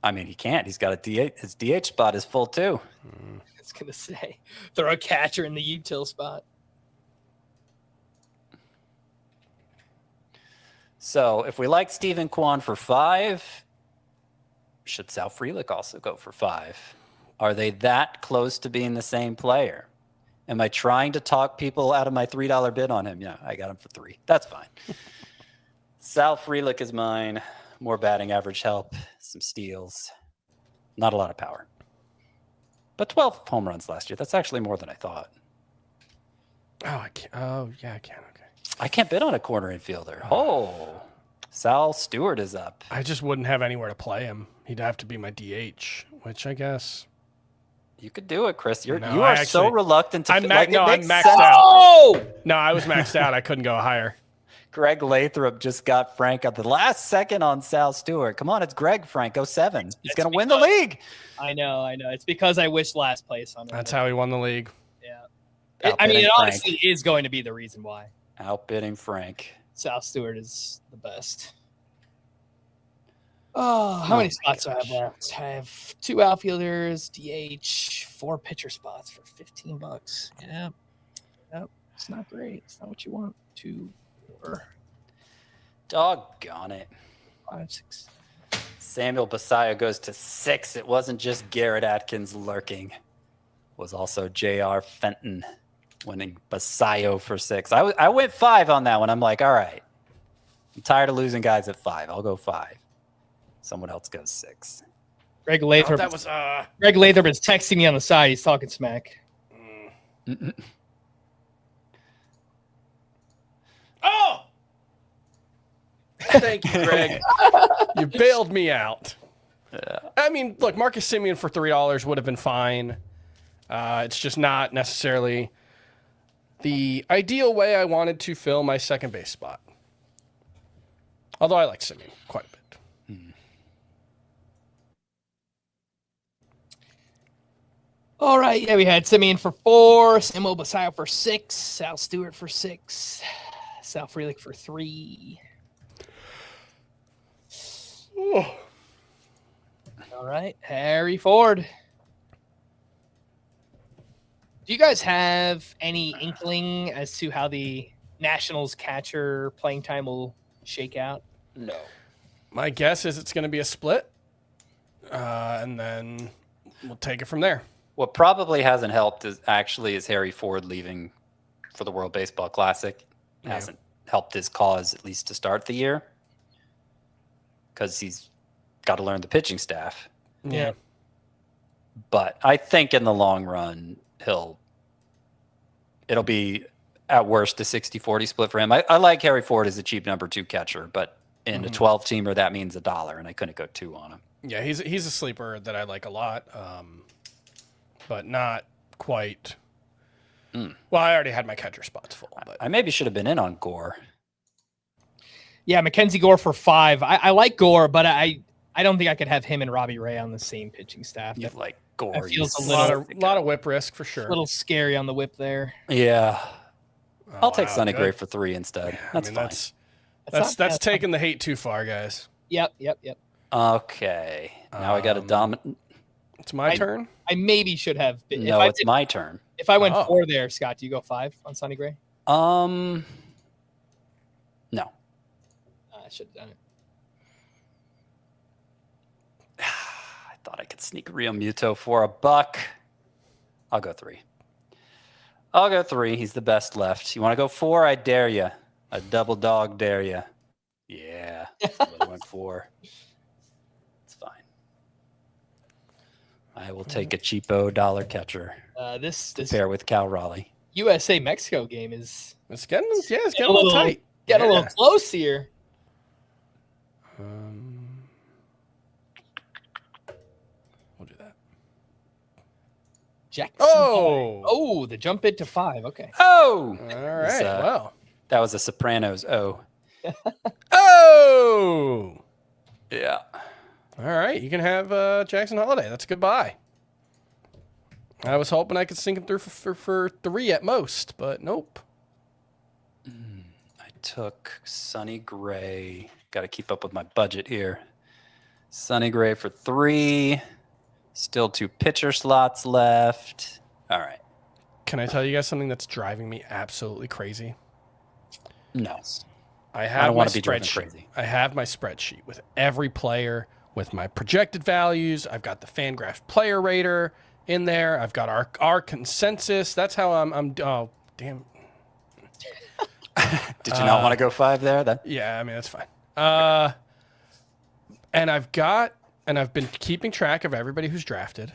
I mean, he can't. He's got a DH. His DH spot is full too. I was going to say, throw a catcher in the util spot. So if we like Stephen Kwan for 5, should Sal Frelick also go for 5? Are they that close to being the same player? Am I trying to talk people out of my $3 bid on him? Yeah, I got him for 3. That's fine. Sal Frelick is mine. more batting average help, some steals. Not a lot of power. But 12 home runs last year. That's actually more than I thought. Oh, I can't. Oh, yeah, I can. Okay. I can't bid on a corner infielder. Oh, Sal Stewart is up. I just wouldn't have anywhere to play him. He'd have to be my DH, which I guess you could do it, Chris. You No, are I so actually- reluctant to. I'm like, it I'm makes maxed sense. out. Oh! No, I was maxed out. I couldn't go higher. Greg Lathrop just got Frank at the last second on Sal Stewart. Come on, it's Greg Frank. Go 7. He's going to win the league. I know. It's because I wish last place on him. That's how he won the league. Yeah. I mean, Outbidding it Frank. honestly is going to be the reason why. Outbidding Frank. Sal Stewart is the best. Oh, how many spots do I have left? I have 2 outfielders, DH, 4 pitcher spots for $15. Yeah. Yep. It's not great. It's not what you want. 2, 4, Doggone it. 5, 6. Samuel Basayo goes to 6. It wasn't just Garrett Atkins lurking. It was also J.R. Fenton winning Basayo for 6. I went 5 on that one. I'm like, all right. I'm tired of losing guys at 5. I'll go 5. Someone else goes 6. Greg Lathrop. That was Greg Lathrop is texting me on the side. He's talking smack. Oh! Thank you, Greg. You bailed me out. Yeah. I mean, look, Marcus Semien for $3 would have been fine. It's just not necessarily the ideal way I wanted to fill my second base spot. Although I like Semien quite a bit. All right. Yeah, we had Simeon for 4, Samuel Basayo for 6, Sal Stewart for 6, Sal Frelick for 3. Oh. All right. Harry Ford. Do you guys have any inkling as to how the Nationals catcher playing time will shake out? No. My guess is it's going to be a split, and then we'll take it from there. What probably hasn't helped is Harry Ford leaving for the World Baseball Classic. Yeah. Hasn't helped his cause, at least to start the year, because he's got to learn the pitching staff. Yeah. But I think in the long run, it'll be at worst a 60-40 split for him. I like Harry Ford as a cheap number 2 catcher, but in a 12-teamer, that means $1, and I couldn't go 2 on him. Yeah, he's a sleeper that I like a lot, but not quite. Well, I already had my catcher spots full. But I maybe should have been in on Gore. Yeah, Mackenzie Gore for 5. I like Gore, but I don't think I could have him and Robbie Ray on the same pitching staff. You like Gore. That feels you a lot of whip risk for sure. A little scary on the whip there. Yeah. I'll take wow, Sonny good. Gray for 3 instead. That's fine. That's taking the hate too far, guys. Yep. Okay. Now I got a dominant. It's my turn. I maybe should have been. No, it's my turn. If I went 4 there, Scott, do you go 5 on Sonny Gray? No. I should have done it. I thought I could sneak Real Muto for $1. I'll go 3. He's the best left. You want to go 4? I dare you. A double dog dare you. Yeah. I went 4. It's fine. I will take a cheapo dollar catcher. This pair with Cal Raleigh. USA Mexico game is it's getting a little tight. Getting a little close here. We'll do that. Jackson. Oh, the jump bid to 5. Okay. Oh, all right. Well, that was a Sopranos. Oh, yeah. All right. You can have Jackson Holiday. That's a good buy. I was hoping I could sink him through for 3 at most, but nope. I took Sonny Gray. Got to keep up with my budget here. Sonny Gray for 3. Still 2 pitcher slots left. All right. Can I tell you guys something that's driving me absolutely crazy? No. I don't want to be driven crazy. I have my spreadsheet with every player, with my projected values. I've got the Fangraphs player rater in there. I've got our consensus. That's how I'm oh, damn. Did you not want to go 5 there then? Yeah, I mean, that's fine. And I've been keeping track of everybody who's drafted.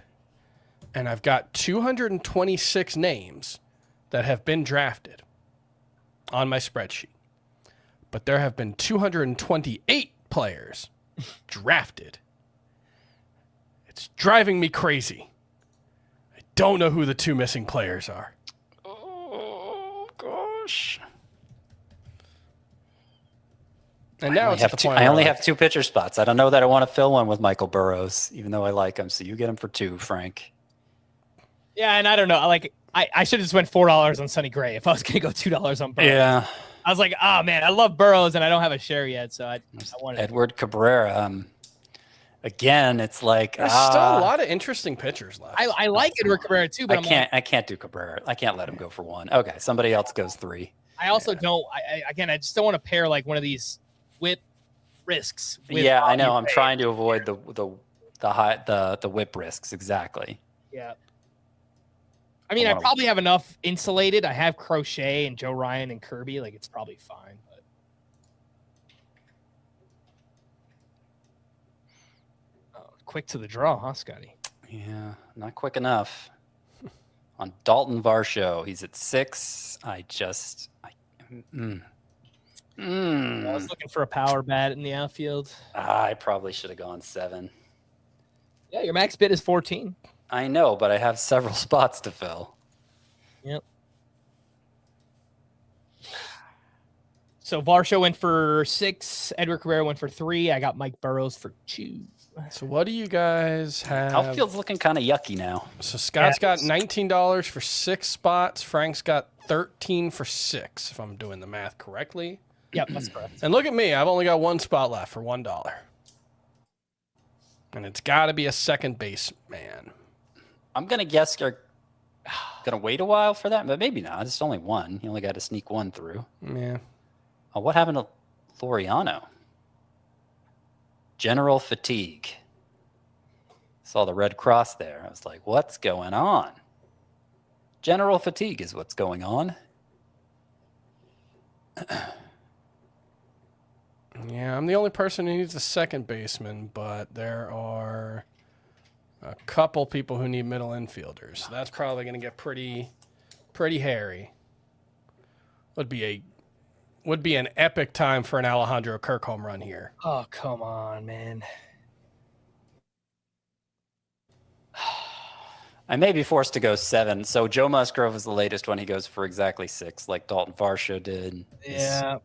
And I've got 226 names that have been drafted on my spreadsheet. But there have been 228 players drafted. It's driving me crazy. I don't know who the two missing players are. Oh, gosh. And now it's at the point I only have 2 pitcher spots. I don't know that I want to fill one with Michael Burrows, even though I like him. So you get him for 2, Frank. Yeah, and I don't know. I should have just went $4 on Sonny Gray if I was going to go $2 on Burrows. Yeah. I was like, oh, man, I love Burrows, and I don't have a share yet, so I wanted Edward Cabrera. Again, it's like there's still a lot of interesting pitchers left. I like Edward Cabrera too, but I can't do Cabrera. I can't let him go for 1. Okay, somebody else goes 3. I also don't. I just don't want to pair like one of these whip risks. With I know. I'm trying to avoid the whip risks exactly. Yeah. I mean, I probably have enough insulated. I have Crochet and Joe Ryan and Kirby. Like, it's probably fine. But quick to the draw, huh, Scotty? Yeah, not quick enough. On Dalton Varsho, he's at 6. I was looking for a power bat in the outfield. I probably should have gone 7. Yeah, your max bid is 14. I know, but I have several spots to fill. Yep. So Varsho went for 6. Edward Cabrera went for 3. I got Mike Burrows for 2. So what do you guys have? Outfield's looking kind of yucky now. So Scott's got $19 for 6 spots. Frank's got 13 for 6, if I'm doing the math correctly. Yep, that's correct. And look at me. I've only got 1 spot left for $1. And it's got to be a second base man. I'm going to guess you're going to wait a while for that, but maybe not. It's only 1. You only got to sneak 1 through. Yeah. Oh, what happened to Laureano? General fatigue. Saw the red cross there. I was like, what's going on? General fatigue is what's going on. Yeah, I'm the only person who needs a second baseman, but there are a couple people who need middle infielders. So that's probably going to get pretty hairy. Would be an epic time for an Alejandro Kirk home run here. Oh, come on, man. I may be forced to go 7. So Joe Musgrove is the latest one. He goes for exactly 6, like Dalton Varsho did. Yeah.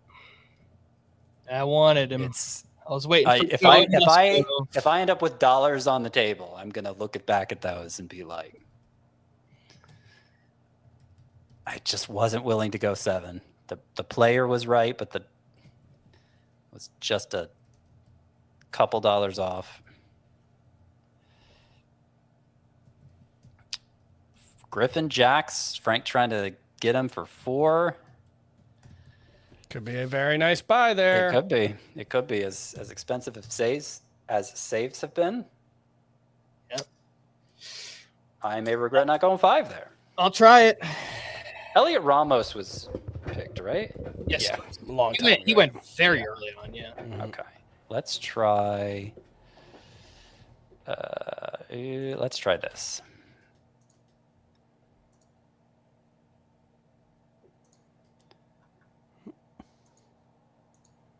I wanted him. I was waiting. If I end up with dollars on the table, I'm gonna look back at those and be like, I just wasn't willing to go 7. The player was right, but it was just a couple dollars off. Griffin Jacks, Frank trying to get him for 4. Could be a very nice buy there. It could be. It could be as expensive as saves have been. Yep. I may regret not going 5 there. I'll try it. Elliot Ramos was picked, right? Yes. Yeah, long time. He went very early on, yeah. Mm-hmm. Okay. Let's try. Let's try this.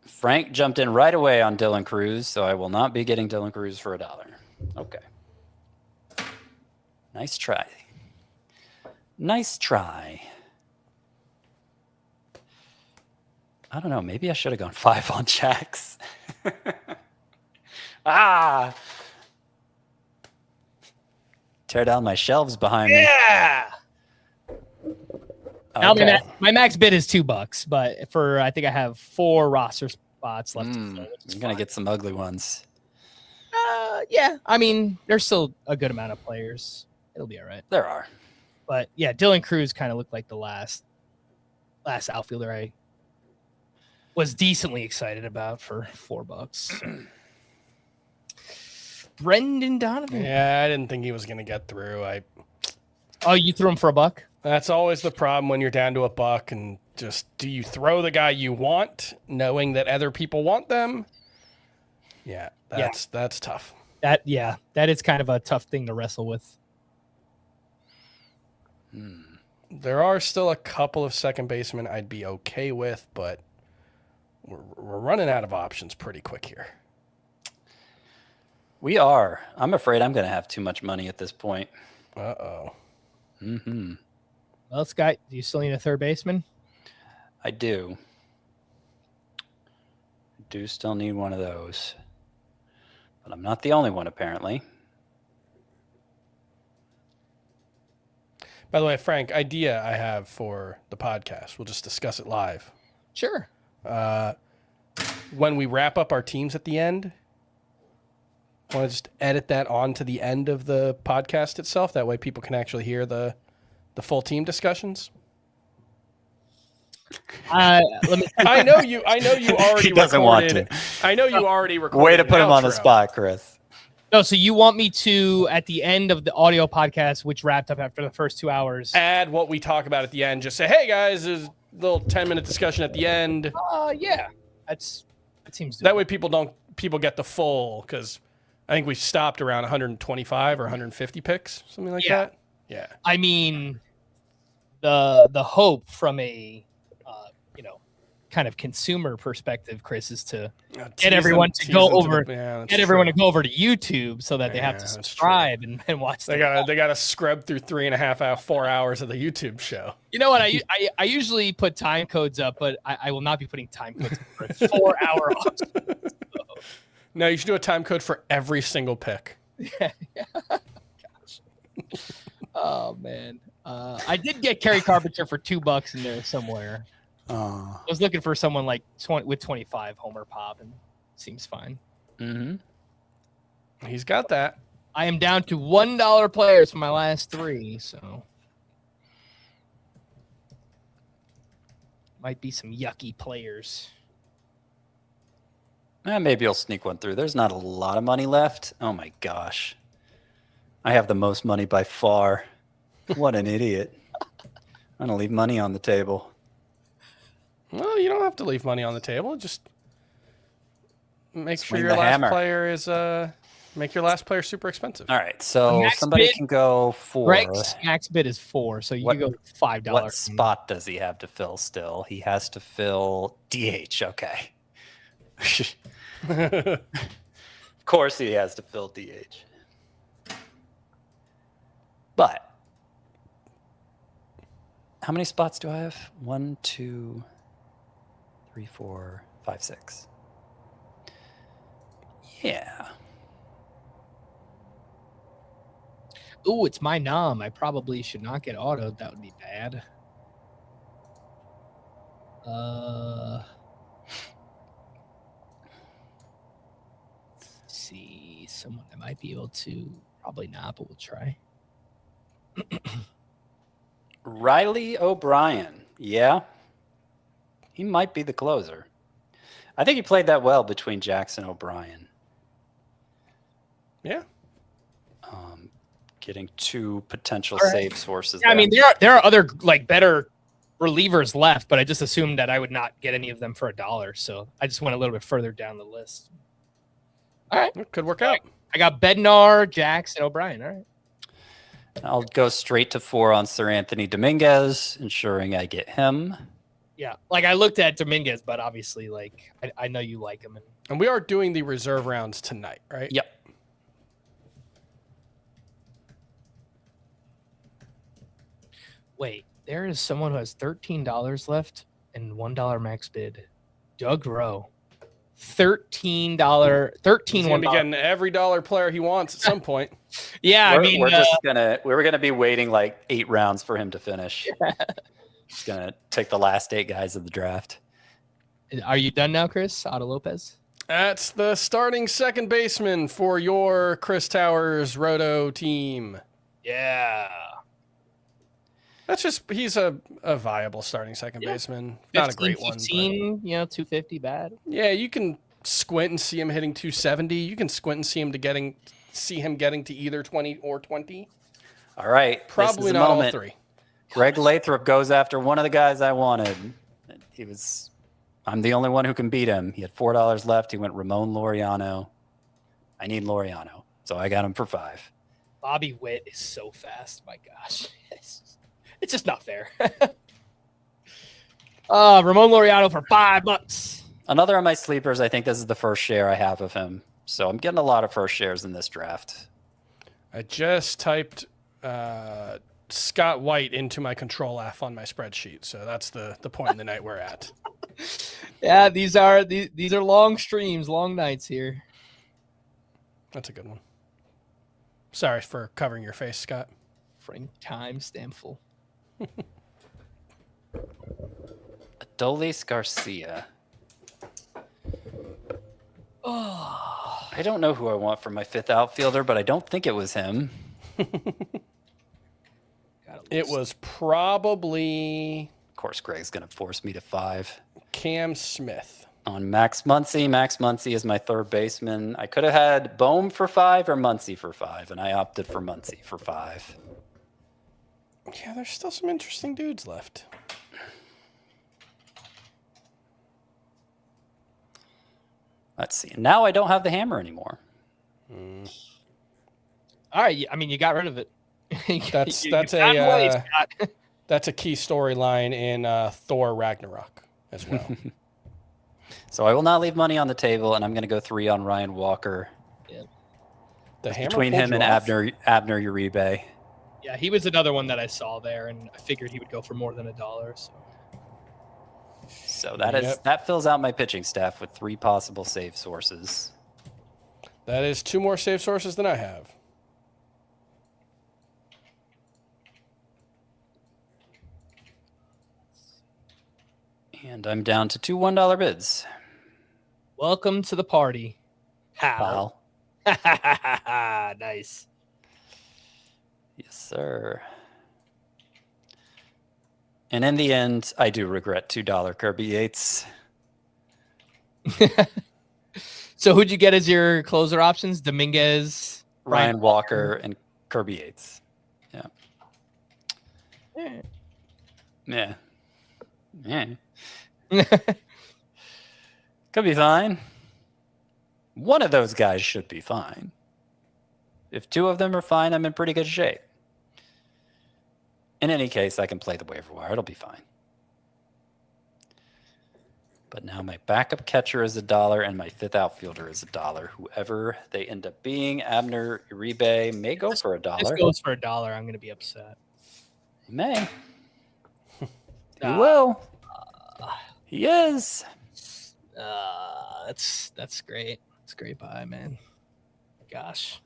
Frank jumped in right away on Dylan Cruz, so I will not be getting Dylan Cruz for $1. Okay. Nice try. Nice try. I don't know. Maybe I should have gone 5 on Jacks. Tear down my shelves behind me. Yeah. Okay. Now my max bid is $2, but I think I have 4 roster spots left. I'm gonna get some ugly ones. Yeah. I mean, there's still a good amount of players. It'll be all right. There are. But yeah, Dylan Cruz kind of looked like the last outfielder I was decently excited about for $4. Brendan Donovan. Yeah, I didn't think he was going to get through. Oh, you threw him for $1? That's always the problem when you're down to $1 and just, do you throw the guy you want knowing that other people want them? Yeah, that's tough. That is kind of a tough thing to wrestle with. There are still a couple of second basemen I'd be okay with, but we're running out of options pretty quick here. We are. I'm afraid I'm going to have too much money at this point. Uh-oh. Mm-hmm. Well, Scott, do you still need a third baseman? I do. I do still need one of those. But I'm not the only one, apparently. By the way, Frank, idea I have for the podcast. We'll just discuss it live. Sure. When we wrap up our teams at the end, I want to just edit that on to the end of the podcast itself. That way people can actually hear the full team discussions. Let me. I know you already He doesn't want recorded. to. I know you already recorded. Way to put an him on the outro. spot, Chris. No, so you want me to, at the end of the audio podcast, which wrapped up after the first 2 hours, Add what we talk about at the end. Just say, hey, guys, there's a little 10-minute discussion at the end. Yeah. That seems doable. That way people get the full, because I think we stopped around 125 or 150 picks, something like that. Yeah. I mean, the hope from a kind of consumer perspective, Chris, is to get everyone to go over to YouTube so that they have to subscribe and watch. They gotta scrub through 4 hours of the YouTube show. You know what? I usually put time codes up, but I will not be putting time codes for a 4 hour option. No, you should do a time code for every single pick. Yeah. Gosh. Oh man. I did get Kerry Carpenter for $2 in there somewhere. I was looking for someone like 25 homer pop, and seems fine. Mm-hmm. He's got that. I am down to $1 players for my last 3, so might be some yucky players. Maybe I'll sneak one through. There's not a lot of money left. Oh my gosh. I have the most money by far. What an idiot. I'm going to leave money on the table. Well, you don't have to leave money on the table. Just make sure Swing your the last hammer. player is make your last player super expensive. All right, so somebody can go 4. Greg's max bid is 4, so you can go $5. What spot does he have to fill still? He has to fill DH. Okay. Of course he has to fill DH. But how many spots do I have? 1, 2, 3, 4, 5, 6. Yeah. Ooh, it's my nom. I probably should not get autoed. That would be bad. Let's see. Someone I might be able to. Probably not, but we'll try. Riley O'Brien. Yeah. He might be the closer. I think he played that well between Jackson and O'Brien. Yeah. Getting 2 potential save sources. Yeah, I mean, there are other better relievers left, but I just assumed that I would not get any of them for $1, so I just went a little bit further down the list. All right, could work out. I got Bednar, Jackson, O'Brien. All right. I'll go straight to 4 on Sir Anthony Dominguez, ensuring I get him. Yeah, I looked at Dominguez, but obviously, I know you like him. And we are doing the reserve rounds tonight, right? Yep. Wait, there is someone who has $13 left and $1 max bid. Doug Rowe. $13. He's gonna be getting every dollar player he wants at some point. Yeah, we're gonna be waiting 8 rounds for him to finish. Yeah. He's gonna take the last 8 guys of the draft. Are you done now, Chris? Otto Lopez? That's the starting second baseman for your Chris Towers Roto team. Yeah. That's he's a viable starting second baseman. Not a great 15, one. 250 bad. Yeah, you can squint and see him hitting 270. You can squint and see him getting to either 20 or 20. All right. Probably not all 3. Greg Lathrop goes after one of the guys I wanted. He was I'm the only one who can beat him. He had $4 left. He went Ramon Laureano. I need Laureano, so I got him for $5. Bobby Witt is so fast. My gosh. It's just not fair. Ramon Laureano for $5. Another of my sleepers, I think this is the first share I have of him. So I'm getting a lot of first shares in this draft. I just typed Scott White into my control F on my spreadsheet. So that's the point in the night we're at. Yeah, these are long streams, long nights here. That's a good one. Sorry for covering your face, Scott. Frank Time Stampfl. Adolis Garcia. Oh, I don't know who I want for my 5th outfielder, but I don't think it was him. It was probably... Of course, Greg's going to force me to 5. Cam Smith. On Max Muncy. Max Muncy is my 3rd baseman. I could have had Bohm for 5 or Muncy for 5, and I opted for Muncy for 5. Yeah, there's still some interesting dudes left. Let's see. Now I don't have the hammer anymore. All right. I mean, you got rid of it. That's a key storyline in Thor Ragnarok as well. So I will not leave money on the table, and I'm going to go 3 on Ryan Walker. Yeah. Between him and Abner Uribe. Yeah, he was another one that I saw there, and I figured he would go for more than $1. So that fills out my pitching staff with 3 possible save sources. That is 2 more save sources than I have. And I'm down to 2 $1 bids. Welcome to the party, pal. Nice. Yes, sir. And in the end, I do regret $2 Kirby Yates. So who'd you get as your closer options? Dominguez, Ryan Walker, and Kirby Yates. Yeah. Yeah. Yeah. Could be fine. One of those guys should be fine. If 2 of them are fine, I'm in pretty good shape. In any case, I can play the waiver wire. It'll be fine. But now my backup catcher is $1 and my 5th outfielder is $1. Whoever they end up being, Abner Uribe may go for $1. This goes for $1. I'm going to be upset. He may. He will. He is. That's great. It's a great buy, man. Gosh.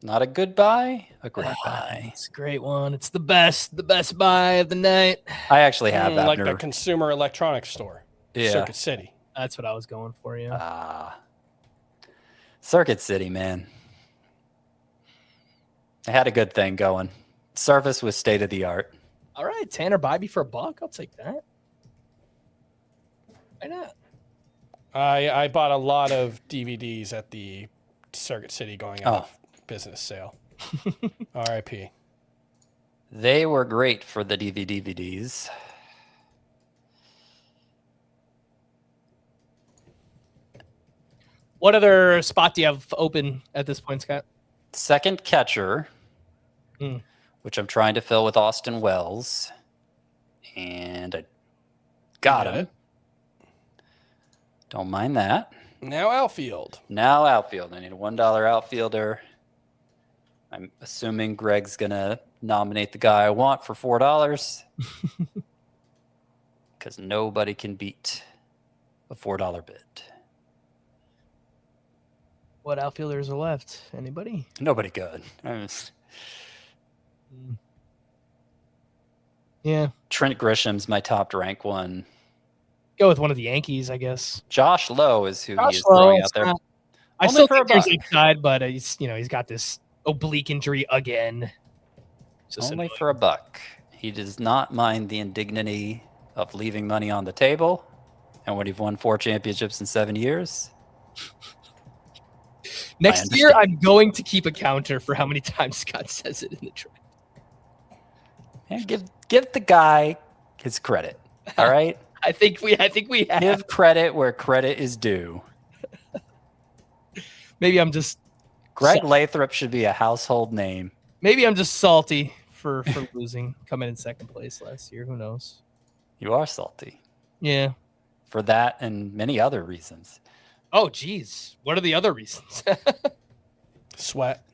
Not a good buy, a great buy. It's a great one. It's the best buy of the night. I actually have like the consumer electronics store. Yeah. Circuit City. That's what I was going for, yeah. Circuit City, man. I had a good thing going. Service was state of the art. All right, Tanner Bybee for $1. I'll take that. Why not? I bought a lot of DVDs at the Circuit City going out of business sale. R.I.P. They were great for the DVDs. What other spot do you have open at this point, Scott? Second catcher, which I'm trying to fill with Austin Wells. And I got him. Don't mind that. Now outfield. I need a $1 outfielder. I'm assuming Greg's going to nominate the guy I want for $4. Because nobody can beat a $4 bid. What outfielders are left? Anybody? Nobody good. Yeah. Trent Grisham's my top rank one. Go with one of the Yankees, I guess. Josh Lowe is who he is throwing out there. I still think there's upside, but he's got this oblique injury again. Only for $1. He does not mind the indignity of leaving money on the table. And when you've won 4 championships in 7 years. Next year, I'm going to keep a counter for how many times Scott says it in the draft. And give the guy his credit. All right? I think we have. Give credit where credit is due. Maybe I'm just Greg Lathrop should be a household name. Maybe I'm just salty for losing, coming in second place last year. Who knows? You are salty. Yeah. For that and many other reasons. Oh, geez. What are the other reasons? Sweat.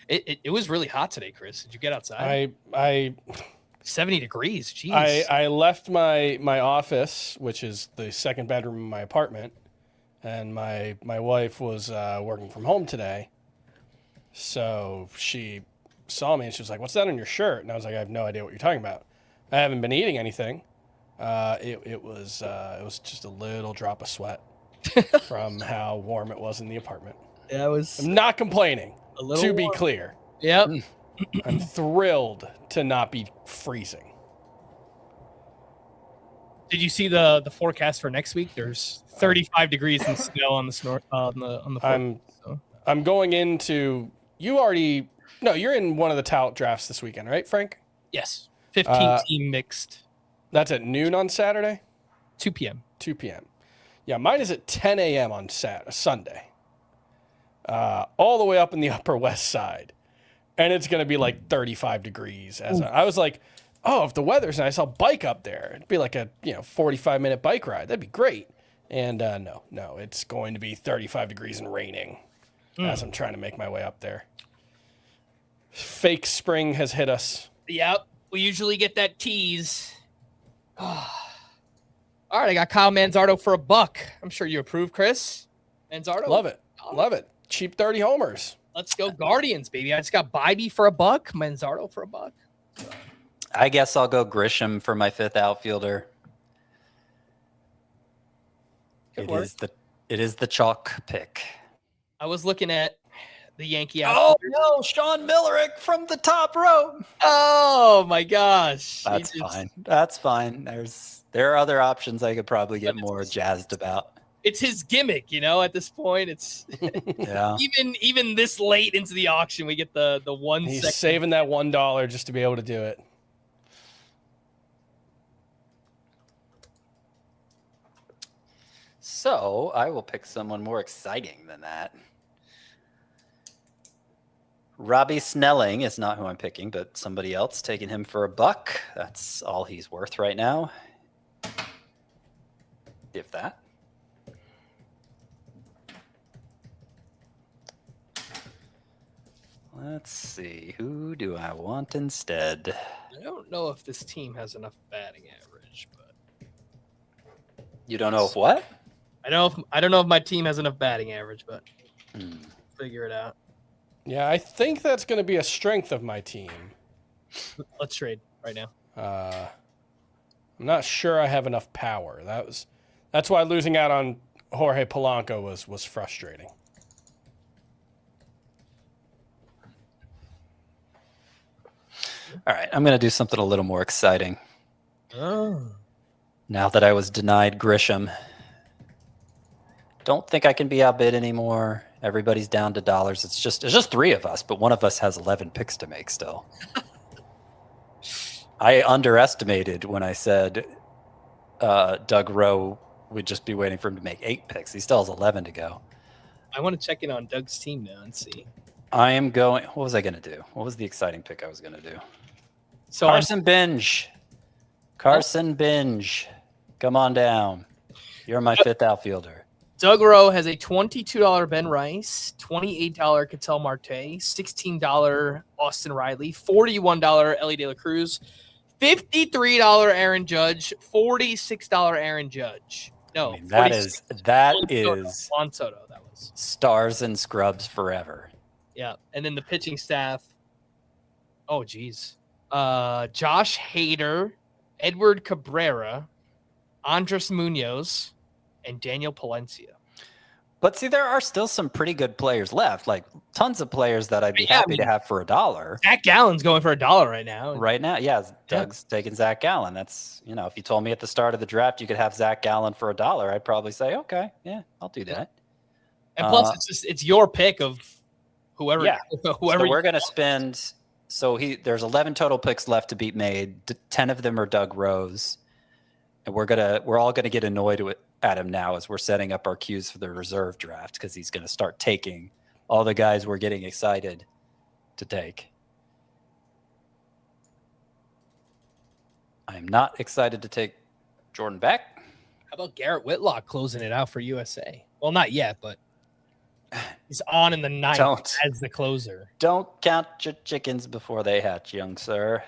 It was really hot today, Chris. Did you get outside? I 70 degrees. Jeez. I left my office, which is the second bedroom in my apartment, and my wife was working from home today. So she saw me and she was like, "What's that on your shirt?" And I was like, "I have no idea what you're talking about. I haven't been eating anything." It was just a little drop of sweat from how warm it was in the apartment. Yeah, I'm not complaining. To be clear. Yep. I'm thrilled to not be freezing. Did you see the forecast for next week? There's 35 degrees and snow on the forecast. I'm going into you're in one of the tout drafts this weekend, right, Frank? Yes. 15 team mixed. That's at noon on Saturday? 2 p.m. 2 p.m. Yeah, mine is at 10 a.m. on Sunday. All the way up in the Upper West Side. And it's going to be like 35 degrees. I was like, oh, if the weather's nice, I'll bike up there. It'd be like a 45-minute bike ride. That'd be great. And no, it's going to be 35 degrees and raining as I'm trying to make my way up there. Fake spring has hit us. Yep. We usually get that tease. All right, I got Kyle Manzardo for $1. I'm sure you approve, Chris. Manzardo? Love it. Love it. Cheap 30 homers. Let's go Guardians, baby. I just got Bybee for $1, Manzardo for $1. I guess I'll go Grisham for my 5th outfielder. It is the chalk pick. I was looking at the Yankee outfielder. Oh no, Sean Millerick from the top row. Oh my gosh. That's fine. That's fine. There are other options I could probably get more jazzed about. It's his gimmick, at this point. It's yeah. Even this late into the auction, we get the 1 He's second. saving that $1 just to be able to do it. So I will pick someone more exciting than that. Robbie Snelling is not who I'm picking, but somebody else, taking him for $1. That's all he's worth right now. If that. Let's see. Who do I want instead? I don't know if this team has enough batting average, but you don't know if what? I don't know if my team has enough batting average, but figure it out. Yeah, I think that's going to be a strength of my team. Let's trade right now. I'm not sure I have enough power. That's why losing out on Jorge Polanco was frustrating. All right, I'm going to do something a little more exciting. Oh. Now that I was denied Grisham. Don't think I can be outbid anymore. Everybody's down to dollars. It's just 3 of us, but one of us has 11 picks to make still. I underestimated when I said Doug Rowe would just be waiting for him to make 8 picks. He still has 11 to go. I want to check in on Doug's team now and see. I am going. What was I going to do? What was the exciting pick I was going to do? So Carson Binge. Come on down. You're my 5th outfielder. Doug Rowe has a $22 Ben Rice, $28 Ketel Marte, $16 Austin Riley, $41 Ellie De La Cruz, $53 Aaron Judge, $46 Aaron Judge. No, I mean, that is Juan Soto. That was stars and scrubs forever. Yeah, and then the pitching staff. Oh, geez. Josh Hader, Edward Cabrera, Andres Munoz, and Daniel Palencia. But see, there are still some pretty good players left, like tons of players that I'd be happy to have for $1. Zach Gallen's going for $1 right now. Right now, yeah, Doug's taking Zach Gallen. That's, if you told me at the start of the draft you could have Zach Gallen for $1, I'd probably say, okay, yeah, I'll do that. And plus, it's your pick of whoever. Yeah. Whoever. So we're going to spend. So there's 11 total picks left to be made. 10 of them are Doug Rowe's. And we're all gonna get annoyed at him now as we're setting up our cues for the reserve draft because he's gonna start taking all the guys we're getting excited to take. I am not excited to take Jordan Beck. How about Garrett Whitlock closing it out for USA? Well, not yet, but he's on in the ninth as the closer. Don't count your chickens before they hatch, young sir.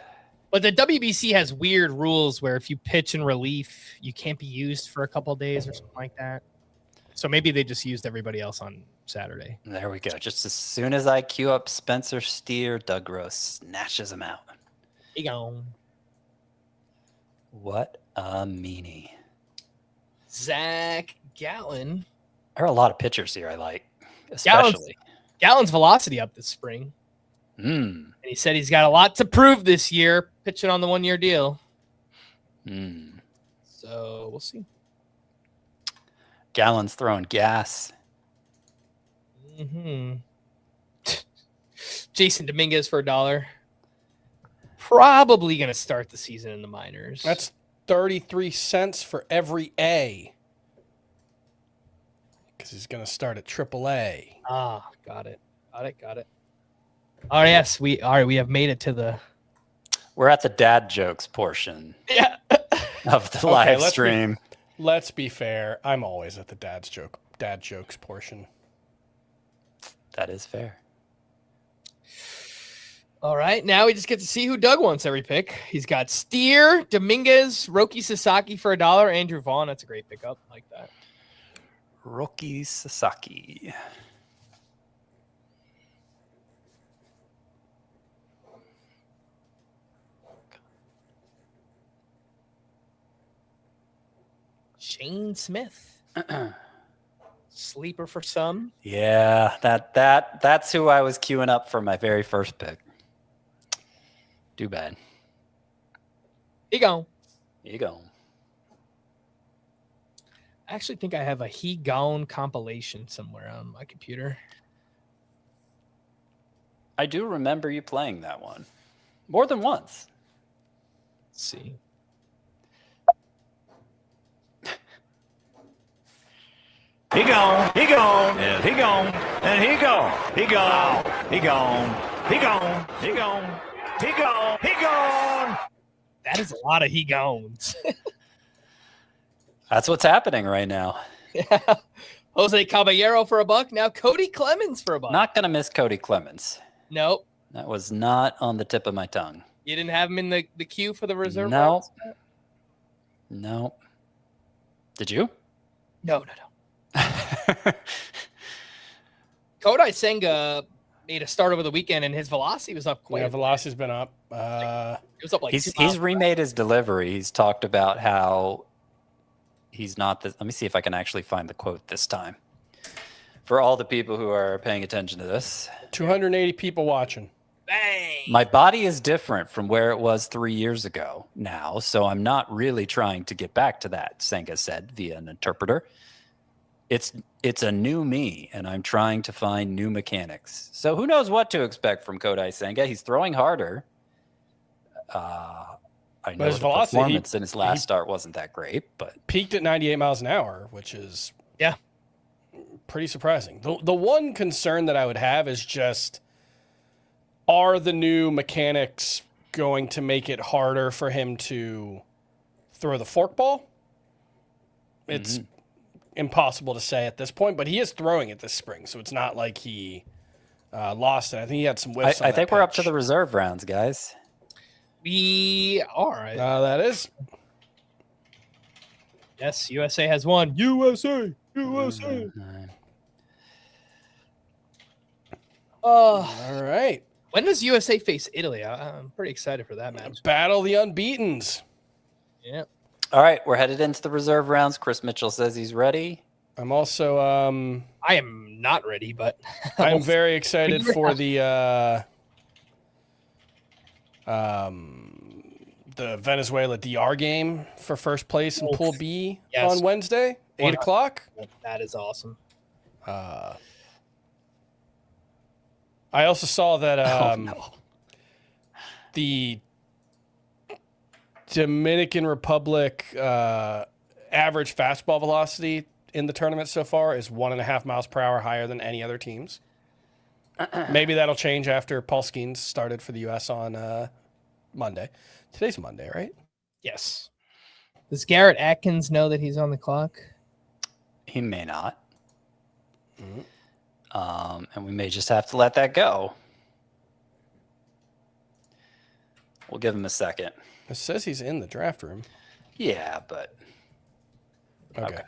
But the WBC has weird rules where if you pitch in relief, you can't be used for a couple of days or something like that. So maybe they just used everybody else on Saturday. There we go. Just as soon as I cue up Spencer Steer, Doug Rose snatches him out. He gone. What a meanie. Zach Gallen. There are a lot of pitchers here I like, especially. Gallen's velocity up this spring. And he said he's got a lot to prove this year, pitching on the 1-year deal. So we'll see. Gallen's throwing gas. Jason Dominguez for $1. Probably going to start the season in the minors. That's 33 cents for every A. Because he's going to start at AAA. Ah, got it. Oh, yes. We have made it to the... We're at the dad jokes portion of the live stream. Let's be fair. I'm always at the dad jokes portion. That is fair. All right. Now we just get to see who Doug wants every pick. He's got Steer, Dominguez, Roki Sasaki for $1, Andrew Vaughn. That's a great pickup. Like that. Roki Sasaki. Shane Smith. Sleeper for some. Yeah, that's who I was queuing up for my very first pick. Too bad. He gone. I actually think I have a He Gone compilation somewhere on my computer. I do remember you playing that one more than once. Let's see. He gone, and he gone, and he gone. He gone, he gone, he gone, he gone, he gone, he gone. That is a lot of He Gones. That's what's happening right now. Yeah. Jose Caballero for $1. Now Cody Clemens for $1. Not going to miss Cody Clemens. Nope. That was not on the tip of my tongue. You didn't have him in the queue for the reserve? No. No. Did you? No. Kodai Senga made a start over the weekend, and his velocity was up quite. Yeah, velocity's been up. It was up like he's remade his delivery. He's talked about how he's not. Let me see if I can actually find the quote this time. For all the people who are paying attention to this, 280 people watching. Bang! My body is different from where it was 3 years ago now, so I'm not really trying to get back to that, Senga said via an interpreter. It's a new me, and I'm trying to find new mechanics. So who knows what to expect from Kodai Senga? He's throwing harder. I know his the velocity, performance in his last start wasn't that great, but peaked at 98 miles an hour, which is pretty surprising. The one concern that I would have is just, are the new mechanics going to make it harder for him to throw the forkball? It's impossible to say at this point, but he is throwing it this spring, so it's not like he lost it. I think he had some whiffs. I think we're up to the reserve rounds, guys. We are. That is. Yes, USA has won. USA. All right. When does USA face Italy? I'm pretty excited for that match. Battle the unbeatens. Yeah. All right, we're headed into the reserve rounds. Chris Mitchell says he's ready. I'm also I am not ready, but I'm very excited for the Venezuela DR game for first place in Pool B on Wednesday, 8 o'clock. That is awesome. I also saw that the Dominican Republic average fastball velocity in the tournament so far is 1.5 miles per hour higher than any other teams. Maybe that'll change after Paul Skeens started for the U.S. on Monday. Today's Monday, right? Yes. Does Garrett Atkins know that he's on the clock? He may not. And we may just have to let that go. We'll give him a second. It says he's in the draft room. Yeah, but... Okay.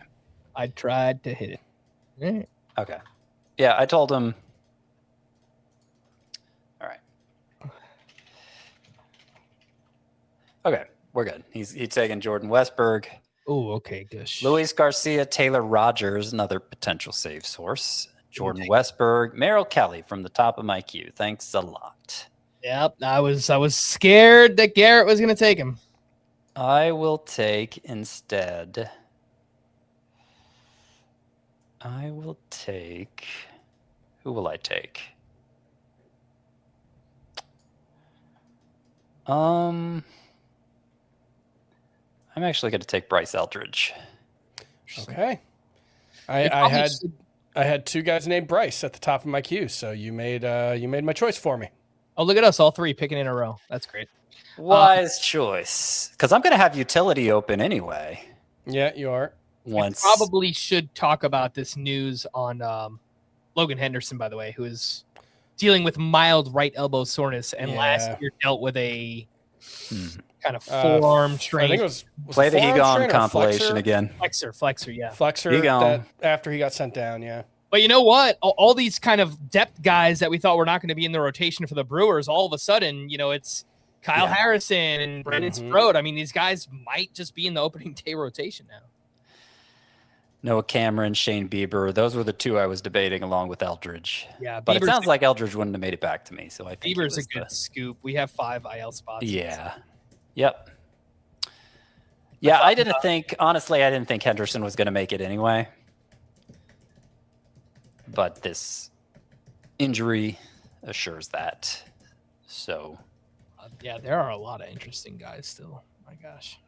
I tried to hit it. All right. Okay. Yeah, I told him... All right. Okay, we're good. He's taking Jordan Westberg. Oh, okay, gosh. Luis Garcia, Taylor Rogers, another potential save source. Jordan Westberg, Merrill Kelly from the top of my queue. Thanks a lot. Yep, I was scared that Garrett was going to take him. I will take instead. Who will I take? I'm actually going to take Bryce Eldridge. Okay. I had two guys named Bryce at the top of my queue, so you made my choice for me. Oh, look at us, all three picking in a row. That's great. Wise choice, because I'm going to have utility open anyway. Yeah, you are. Once Probably should talk about this news on Logan Henderson, by the way, who is dealing with mild right elbow soreness and last year dealt with a kind of forearm strain. I think it was Play the Egon compilation again. Flexor, yeah. Flexor that after he got sent down, yeah. But you know what? All these kind of depth guys that we thought were not going to be in the rotation for the Brewers, all of a sudden, it's Kyle Harrison and Brandon Strode. I mean, these guys might just be in the opening day rotation now. Noah Cameron, Shane Bieber. Those were the two I was debating along with Eldridge. Yeah, but it sounds like Eldridge wouldn't have made it back to me. So I think Bieber's a good scoop. We have 5 IL spots. Yeah. Yep. Yeah, I didn't think Henderson was going to make it anyway. But this injury assures that. So. Yeah, there are a lot of interesting guys still. My gosh.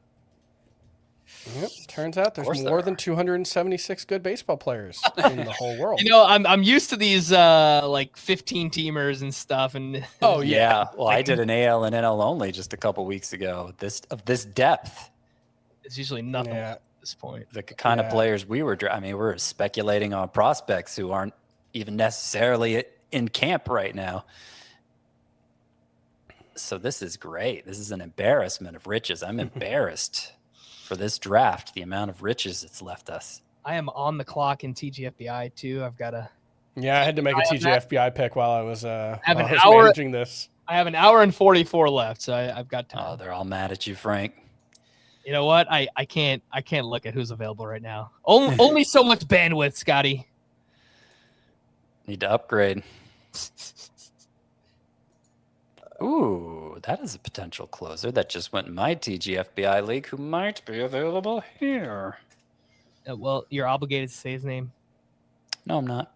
Yep. Turns out there's more than 276 good baseball players in the whole world. I'm used to these like 15 teamers and stuff. And oh yeah, well I did an AL and NL only just a couple weeks ago. This depth. It's usually nothing at this point. The kind of players we were we're speculating on prospects who aren't even necessarily in camp right now. So this is great. This is an embarrassment of riches. I'm embarrassed for this draft, the amount of riches it's left us. I am on the clock in TGFBI too. I've got to. Yeah, I had to make a TGFBI pick while I was managing this. I have an hour and 44 left, so I've got time. Oh, they're all mad at you, Frank. You know what? I can't look at who's available right now. Only so much bandwidth, Scotty. Need to upgrade. Ooh, that is a potential closer that just went in my TGFBI league who might be available here. Well, you're obligated to say his name. No, I'm not.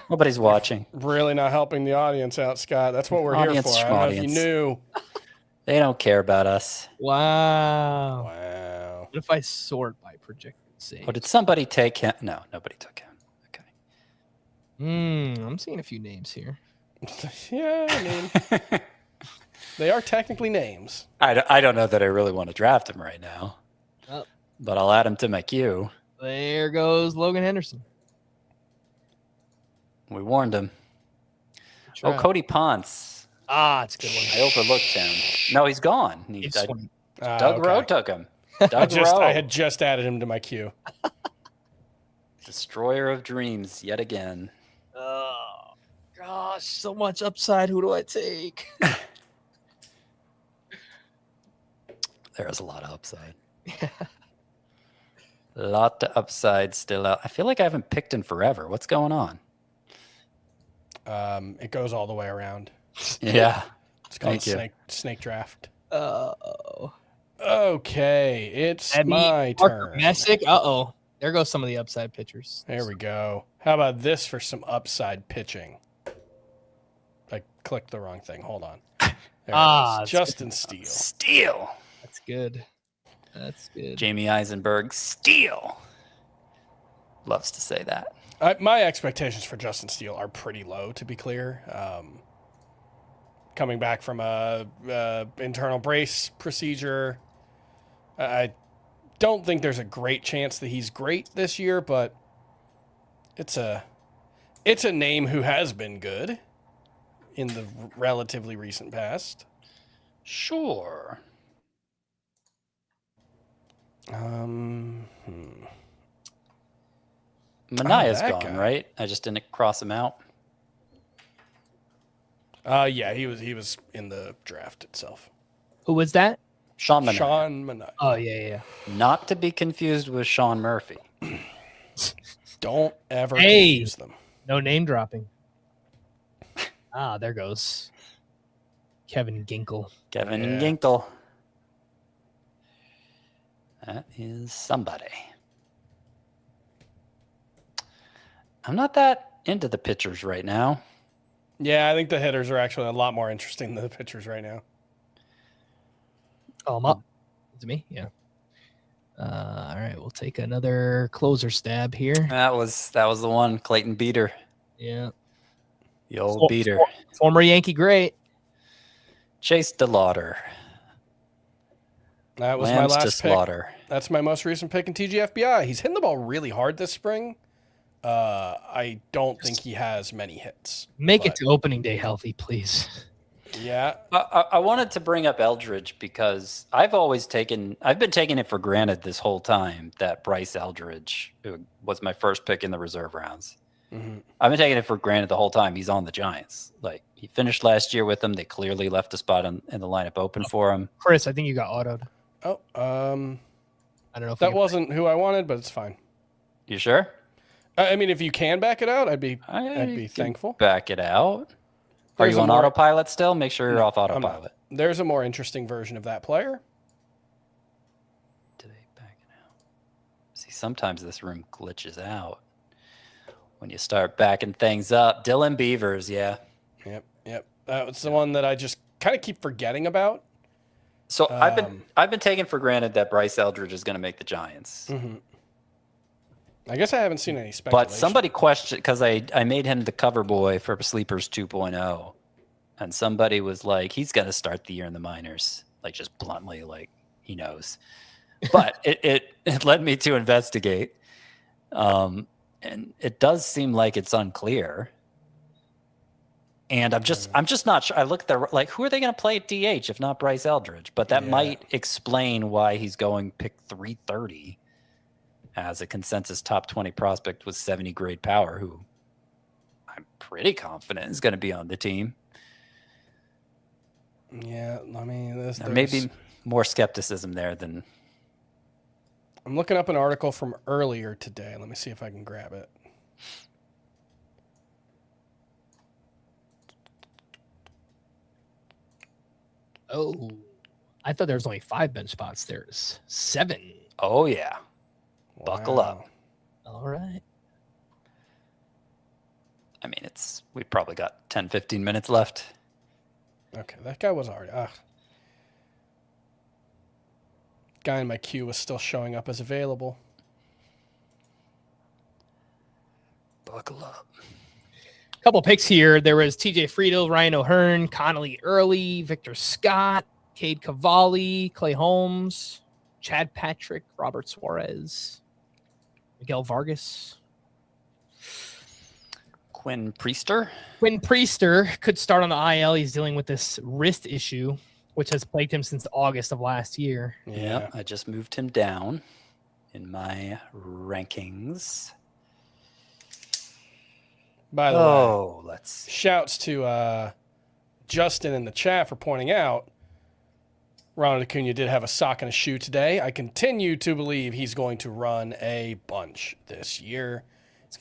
Nobody's watching. Really not helping the audience out, Scott. That's what we're here for. I don't know if you knew. They don't care about us. Wow. What if I sort by projected save? Oh, did somebody take him? No, nobody took him. Okay. I'm seeing a few names here. Yeah, I mean, they are technically names. I don't know that I really want to draft him right now, but I'll add him to my queue. There goes Logan Henderson. We warned him. Oh, Cody Ponce. It's a good one. I overlooked him. No, he's gone. Doug Rowe took him. I had just added him to my queue. Destroyer of dreams yet again. Oh, gosh, so much upside. Who do I take? There is a lot of upside. A lot of upside still out. I feel like I haven't picked in forever. What's going on? It goes all the way around. Yeah. It's called snake draft. Oh. Okay, it's my turn. Messick. There goes some of the upside pitchers. There we go. How about this for some upside pitching? I clicked the wrong thing. Hold on. There it is. Justin Steele. Steele. That's good. That's good. Jamie Eisenberg, steal. Loves to say that. My expectations for Justin Steele are pretty low, to be clear. Coming back from a internal brace procedure, I don't think there's a great chance that he's great this year, but it's a name who has been good in the relatively recent past. Sure. Manaya's that gone, guy. right? I just didn't cross him out. Yeah, he was in the draft itself. Who was that? Sean Manaya. Sean Manaya. Oh, yeah. Not to be confused with Sean Murphy. Don't ever confuse them. No name dropping. There goes Kevin Ginkle. Kevin Ginkle. That is somebody. I'm not that into the pitchers right now. Yeah, I think the hitters are actually a lot more interesting than the pitchers right now. Oh, I'm up. Is it me? Yeah. All right, we'll take another closer stab here. That was the one, Clayton Beater. Yeah. The old Beater. Former Yankee great. Chase DeLauder. That was Lambs my to last pick. slaughter. That's my most recent pick in TGFBI. He's hitting the ball really hard this spring. I don't think he has many hits. Make it to opening day healthy, please. Yeah. I wanted to bring up Eldridge because I've been taking it for granted this whole time that Bryce Eldridge, who was my first pick in the reserve rounds, I've been taking it for granted the whole time he's on the Giants. Like, he finished last year with them. They clearly left a spot in the lineup open for him. Chris, I think you got autoed. Oh, I don't know if that wasn't who I wanted, but it's fine. You sure? I mean, if you can back it out, I'd be thankful. Back it out. Are you on autopilot still? Make sure you're off autopilot. There's a more interesting version of that player. Did they back it out? See, sometimes this room glitches out when you start backing things up. Dylan Beavers, yeah. Yep. That was the one that I just kind of keep forgetting about. So I've been taking for granted that Bryce Eldridge is going to make the Giants. I guess I haven't seen any speculation. But somebody questioned, because I made him the cover boy for Sleepers 2.0, and somebody was like, he's going to start the year in the minors, like, just bluntly, like, he knows. But it led me to investigate, and it does seem like it's unclear. And I'm just not sure. I look at who are they going to play at DH if not Bryce Eldridge? But that might explain why he's going pick 330 as a consensus top 20 prospect with 70 grade power, who I'm pretty confident is going to be on the team. Yeah, I mean, there may be more skepticism there than. I'm looking up an article from earlier today. Let me see if I can grab it. Oh, I thought there was only 5 bench spots. There's 7. Oh, yeah. Buckle up. All right. I mean, we've probably got 10, 15 minutes left. Okay, that guy was already. Guy in my queue was still showing up as available. Buckle up. Couple picks here. There was TJ Friedel, Ryan O'Hearn, Connolly Early, Victor Scott, Cade Cavalli, Clay Holmes, Chad Patrick, Robert Suarez, Miguel Vargas. Quinn Priester. Quinn Priester could start on the IL. He's dealing with this wrist issue, which has plagued him since August of last year. Yeah, I just moved him down in my rankings. By the way, shouts to Justin in the chat for pointing out Ronald Acuna did have a sock and a shoe today. I continue to believe he's going to run a bunch this year.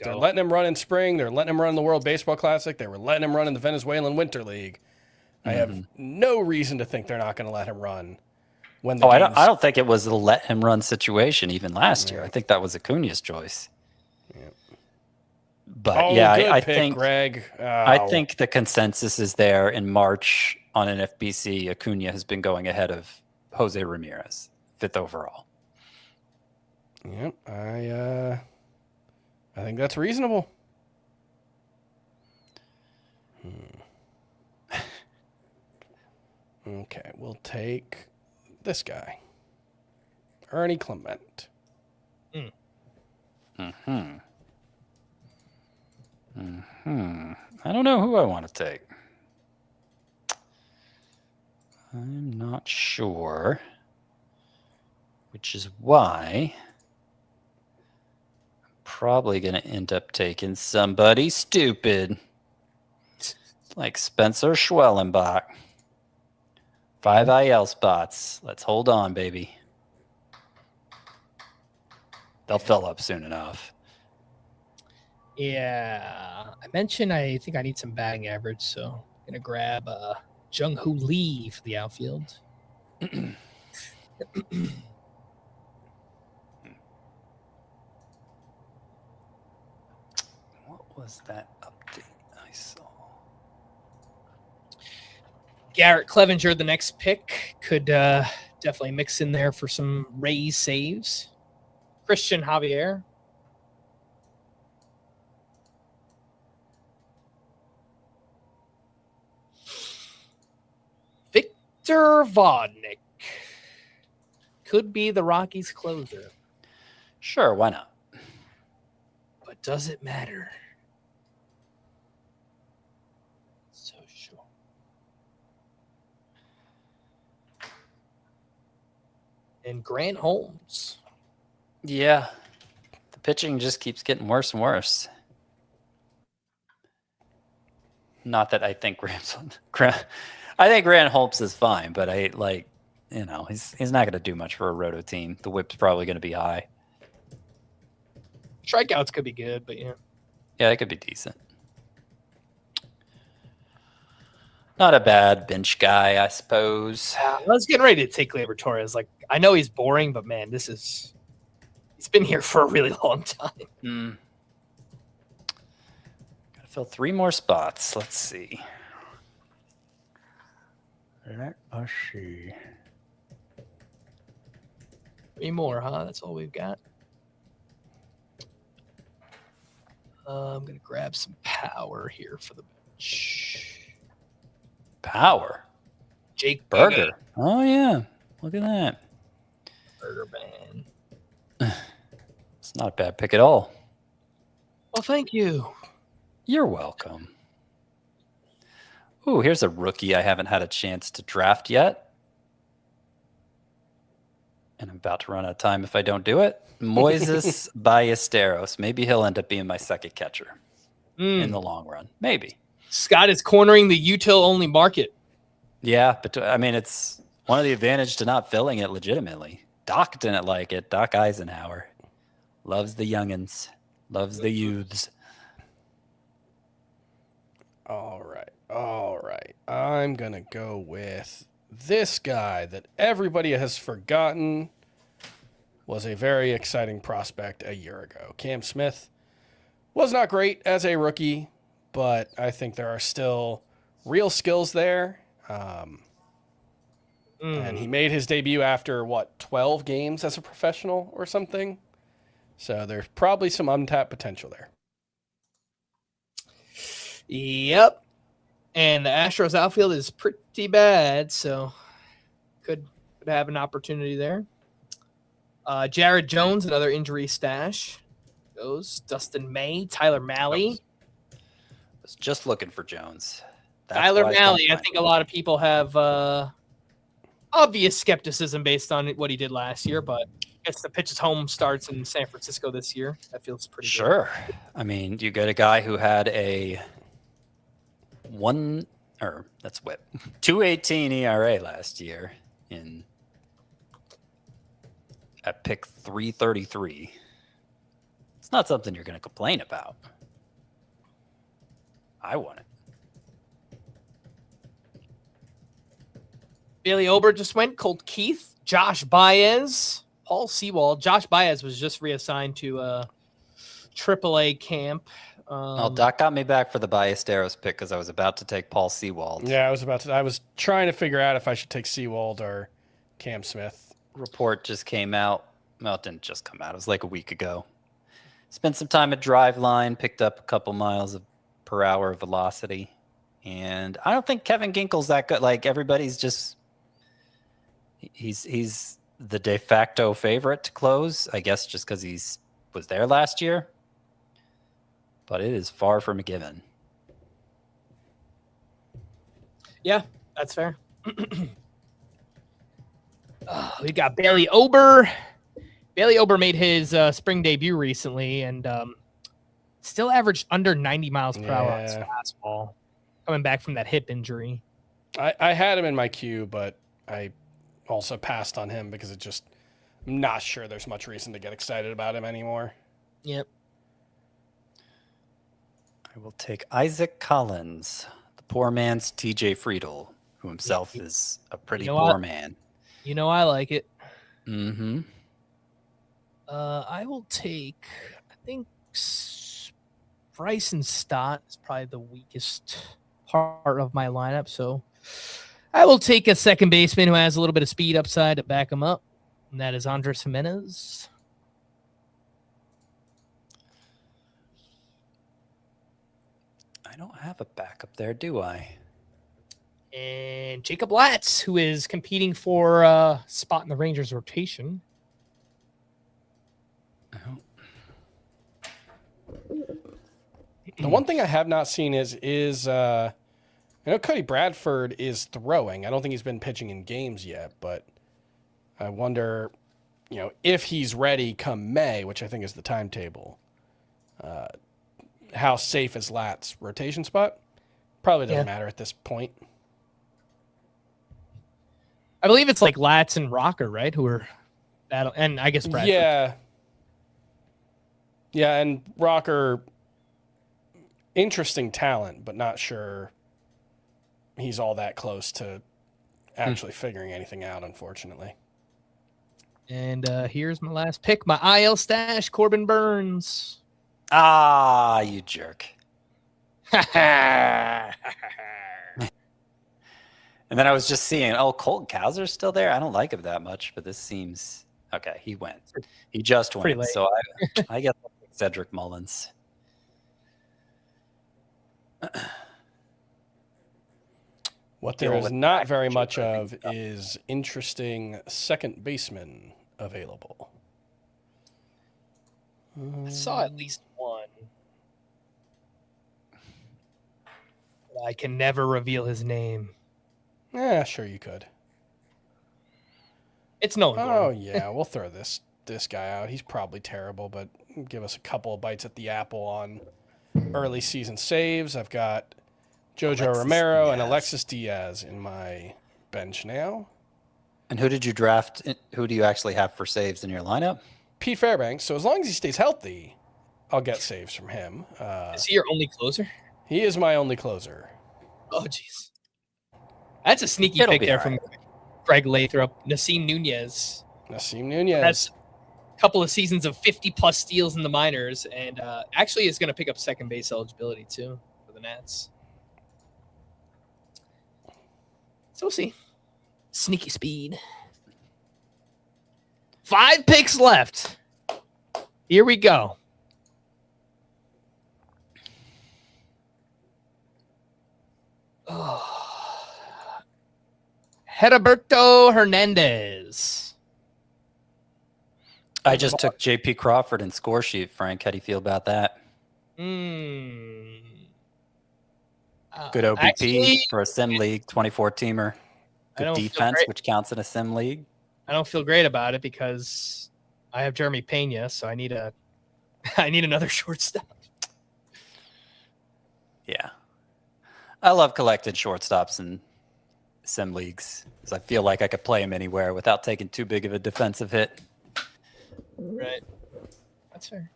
They're letting him run in spring. They're letting him run in the World Baseball Classic. They were letting him run in the Venezuelan Winter League. I have no reason to think they're not going to let him run. When the I don't think it was a let him run situation even last year. I think that was Acuna's choice. But I think Greg. I think the consensus is there in March on NFBC. Acuna has been going ahead of Jose Ramirez, 5th overall. Yep, I think that's reasonable. Okay, we'll take this guy, Ernie Clement. I don't know who I want to take. I'm not sure, which is why I'm probably going to end up taking somebody stupid like Spencer Schwellenbach. 5 IL spots. Let's hold on, baby. They'll fill up soon enough. Yeah. I mentioned I think I need some batting average, so I'm going to grab Jung-Hoo Lee for the outfield. What was that update I saw? Garrett Clevenger, the next pick, could definitely mix in there for some Rays saves. Christian Javier. Victor Vodnik could be the Rockies' closer. Sure, why not? But does it matter? So sure. And Grant Holmes. Yeah. The pitching just keeps getting worse and worse. Not that I think I think Grant Holmes is fine, but he's not going to do much for a Roto team. The whip's probably going to be high. Strikeouts could be good, but yeah. Yeah, it could be decent. Not a bad bench guy, I suppose. I was getting ready to take Gleyber Torres. Like, I know he's boring, but man, he's been here for a really long time. Gotta fill 3 more spots. Let's see. Let us see. 3 more, huh? That's all we've got. I'm going to grab some power here for the bench. Power? Jake Burger. Oh, yeah. Look at that. Burger Man. It's not a bad pick at all. Well, thank you. You're welcome. Ooh, here's a rookie I haven't had a chance to draft yet. And I'm about to run out of time if I don't do it. Moises Ballesteros. Maybe he'll end up being my second catcher in the long run. Maybe. Scott is cornering the util-only market. Yeah, but I mean, it's one of the advantage to not filling it legitimately. Doc didn't like it. Doc Eisenhower loves the youngins, loves the youths. All right. I'm going to go with this guy that everybody has forgotten was a very exciting prospect a year ago. Cam Smith was not great as a rookie, but I think there are still real skills there. And he made his debut after, 12 games as a professional or something? So there's probably some untapped potential there. Yep. And the Astros outfield is pretty bad, so could have an opportunity there. Jared Jones, another injury stash. Goes Dustin May, Tyler Mahle. I was just looking for Jones. Tyler Mahle, I think a lot of people have obvious skepticism based on what he did last year, but I guess the pitch's home starts in San Francisco this year. That feels pretty good. Sure. I mean, you get a guy who had a 2.18 ERA last year at pick 333. It's not something you're going to complain about. I want it. Bailey Ober just went. Colt Keith, Josh Baez, Paul Sewald. Josh Baez was just reassigned to AAA camp. Doc got me back for the Ballesteros pick because I was about to take Paul Sewald. Yeah, I was trying to figure out if I should take Sewald or Cam Smith. Report just came out. Well, it didn't just come out. It was like a week ago. Spent some time at Driveline, picked up a couple miles per hour velocity. And I don't think Kevin Ginkel's that good. Like, everybody's just... He's the de facto favorite to close, I guess, just because was there last year. But it is far from a given. Yeah, that's fair. We got Bailey Ober. Bailey Ober made his spring debut recently and still averaged under 90 miles per hour on his fastball, coming back from that hip injury. I had him in my queue, but I also passed on him because I'm not sure there's much reason to get excited about him anymore. Yep. I will take Isaac Collins, the poor man's TJ Friedel, who himself is a pretty poor man. You know I like it. Mm-hmm. I will take, I think, Bryson Stott is probably the weakest part of my lineup, so I will take a second baseman who has a little bit of speed upside to back him up, and that is Andres Jimenez. I don't have a backup there, do I? And Jacob Latz, who is competing for a spot in the Rangers rotation. The one thing I have not seen is I know Cody Bradford is throwing. I don't think he's been pitching in games yet, but I wonder, if he's ready come May, which I think is the timetable, how safe is Lat's rotation spot? Probably doesn't matter at this point. I believe it's like Latz and Rocker, right? Who are battle, and I guess Bradford. Yeah, and Rocker, interesting talent, but not sure he's all that close to actually figuring anything out, unfortunately. And here's my last pick, my IL stash, Corbin Burns. Ah, you jerk. And then I was just seeing, Colton Cowser's still there. I don't like him that much, but this seems okay. He went. He just went. So I guess I'll take Cedric Mullins. What there is not very much of is interesting second baseman available. I saw at least one. I can never reveal his name. Yeah, sure you could. It's no. Oh yeah, we'll throw this guy out. He's probably terrible, but give us a couple of bites at the apple on early season saves. I've got Jojo Romero and Alexis Diaz in my bench now. And who did you draft? Who do you actually have for saves in your lineup? Pete Fairbanks. So as long as he stays healthy, I'll get saves from him. Is he your only closer? He is my only closer. Oh, jeez. That's a sneaky pick there from Greg Lathrop. Nassim Nunez. That's a couple of seasons of 50-plus steals in the minors, and actually is going to pick up second base eligibility, too, for the Nats. So we'll see. Sneaky speed. 5 picks left. Here we go. Heriberto Hernandez. I just took J.P. Crawford and score sheet, Frank. How do you feel about that? Good OBP for a sim league, 24-teamer. Good defense, which counts in a sim league. I don't feel great about it because I have Jeremy Pena, so I need another shortstop. Yeah. I love collected shortstops in sim leagues because I feel like I could play him anywhere without taking too big of a defensive hit. Right. That's fair.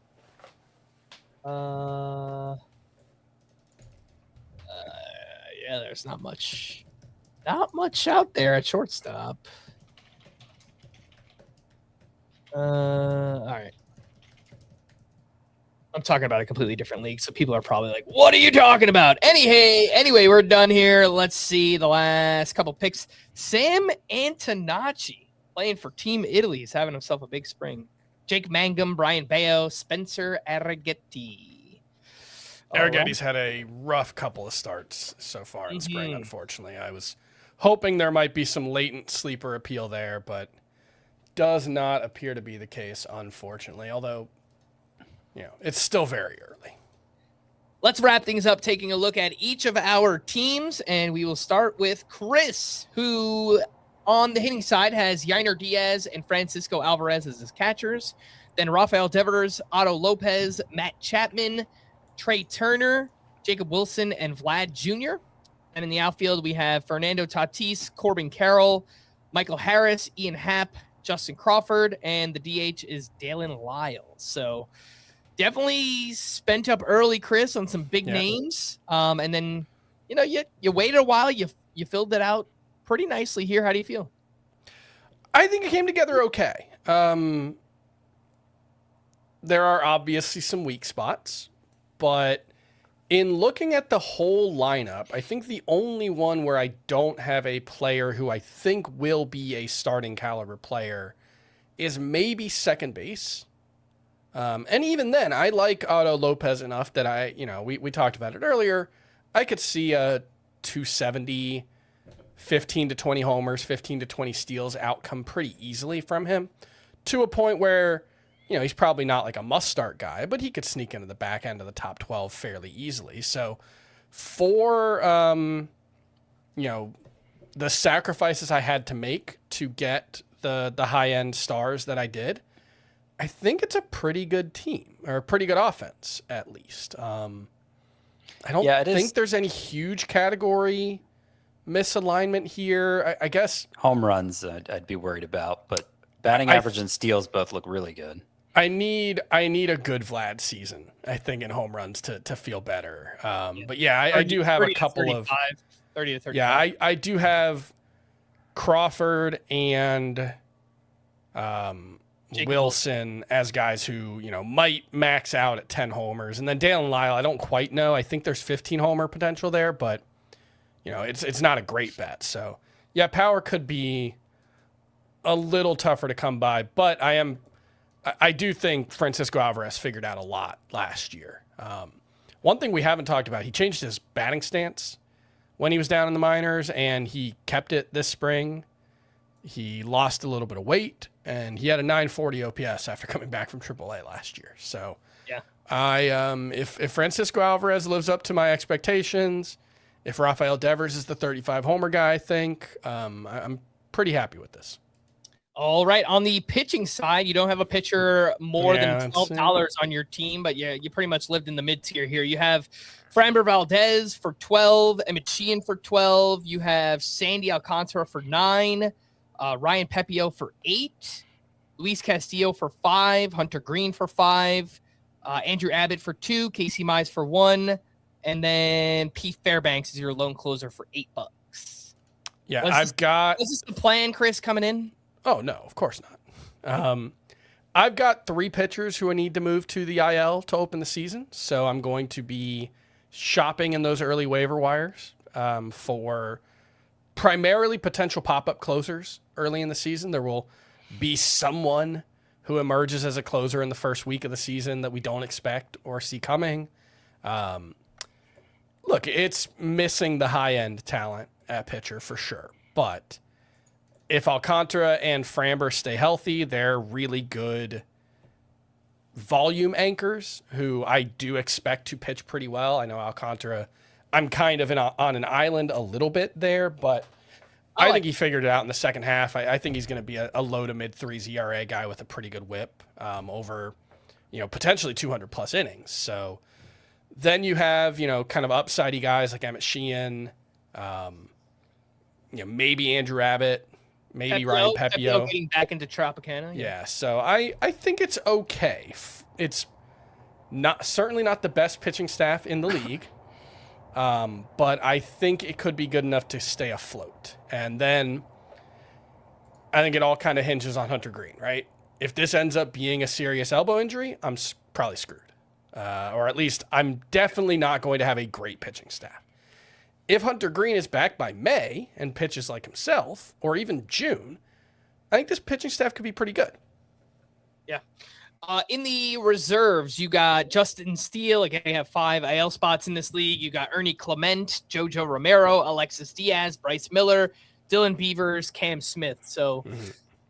Yeah, there's not much out there at shortstop. All right. I'm talking about a completely different league, so people are probably like, what are you talking about? Anyway, we're done here. Let's see the last couple picks. Sam Antonacci playing for Team Italy. He's having himself a big spring. Jake Mangum, Brian Bayo, Spencer Arrighetti. Arrighetti's had a rough couple of starts so far in spring, unfortunately. I was hoping there might be some latent sleeper appeal there, but does not appear to be the case, unfortunately, although, it's still very early. Let's wrap things up taking a look at each of our teams, and we will start with Chris, who on the hitting side has Yainer Diaz and Francisco Alvarez as his catchers. Then Rafael Devers, Otto Lopez, Matt Chapman, Trey Turner, Jacob Wilson, and Vlad Jr. And in the outfield, we have Fernando Tatis, Corbin Carroll, Michael Harris, Ian Happ, Justin Crawford, and the DH is Dalen Lyles. So definitely spent up early, Chris, on some big names. And then, you waited a while. You filled it out pretty nicely here. How do you feel? I think it came together okay. There are obviously some weak spots, but in looking at the whole lineup, I think the only one where I don't have a player who I think will be a starting caliber player is maybe second base. And even then, I like Otto Lopez enough that we talked about it earlier. I could see a 270, 15 to 20 homers, 15 to 20 steals outcome pretty easily from him, to a point where, he's probably not like a must-start guy, but he could sneak into the back end of the top 12 fairly easily. So for, the sacrifices I had to make to get the high-end stars that I did, I think it's a pretty good team, or a pretty good offense, at least. I don't think there's any huge category misalignment here. I guess home runs I'd be worried about, but batting average and steals both look really good. I need a good Vlad season, I think, in home runs to feel better. But yeah, I do have a couple of 30 to 35. Yeah, I do have Crawford and Wilson as guys who, might max out at 10 homers. And then Dalen Lyle, I don't quite know. I think there's 15 homer potential there, but it's not a great bet. So yeah, power could be a little tougher to come by, but I do think Francisco Alvarez figured out a lot last year. One thing we haven't talked about, he changed his batting stance when he was down in the minors, and he kept it this spring. He lost a little bit of weight, and he had a 940 OPS after coming back from AAA last year. So yeah, if Francisco Alvarez lives up to my expectations, if Rafael Devers is the 35 homer guy, I think I'm pretty happy with this. All right. On the pitching side, you don't have a pitcher more than $12 on your team, but you pretty much lived in the mid-tier here. You have Framber Valdez for 12, Emmett Sheehan for 12. You have Sandy Alcantara for 9, Ryan Pepio for 8, Luis Castillo for 5, Hunter Green for 5, Andrew Abbott for 2, Casey Mize for 1, and then Pete Fairbanks is your lone closer for $8. Yeah, was this the plan, Chris, coming in? Oh, no, of course not. I've got 3 pitchers who I need to move to the IL to open the season, so I'm going to be shopping in those early waiver wires for primarily potential pop-up closers early in the season. There will be someone who emerges as a closer in the first week of the season that we don't expect or see coming. Look, it's missing the high-end talent at pitcher for sure, but if Alcantara and Framber stay healthy, they're really good volume anchors who I do expect to pitch pretty well. I know Alcantara, I'm kind of on an island a little bit there, but I think he figured it out in the second half. I think he's going to be a low to mid 3s ERA guy with a pretty good whip over, potentially 200 plus innings. So then you have, kind of upsidey guys like Emmett Sheehan, maybe Andrew Abbott, maybe Ryan Pepio getting back into Tropicana. Yeah, so I think it's okay. It's certainly not the best pitching staff in the league, but I think it could be good enough to stay afloat. And then I think it all kind of hinges on Hunter Green, right? If this ends up being a serious elbow injury, I'm probably screwed. Or at least I'm definitely not going to have a great pitching staff. If Hunter Green is back by May and pitches like himself, or even June, I think this pitching staff could be pretty good. Yeah. In the reserves, you got Justin Steele. Again, you have 5 AL spots in this league. You got Ernie Clement, Jojo Romero, Alexis Diaz, Bryce Miller, Dylan Beavers, Cam Smith. So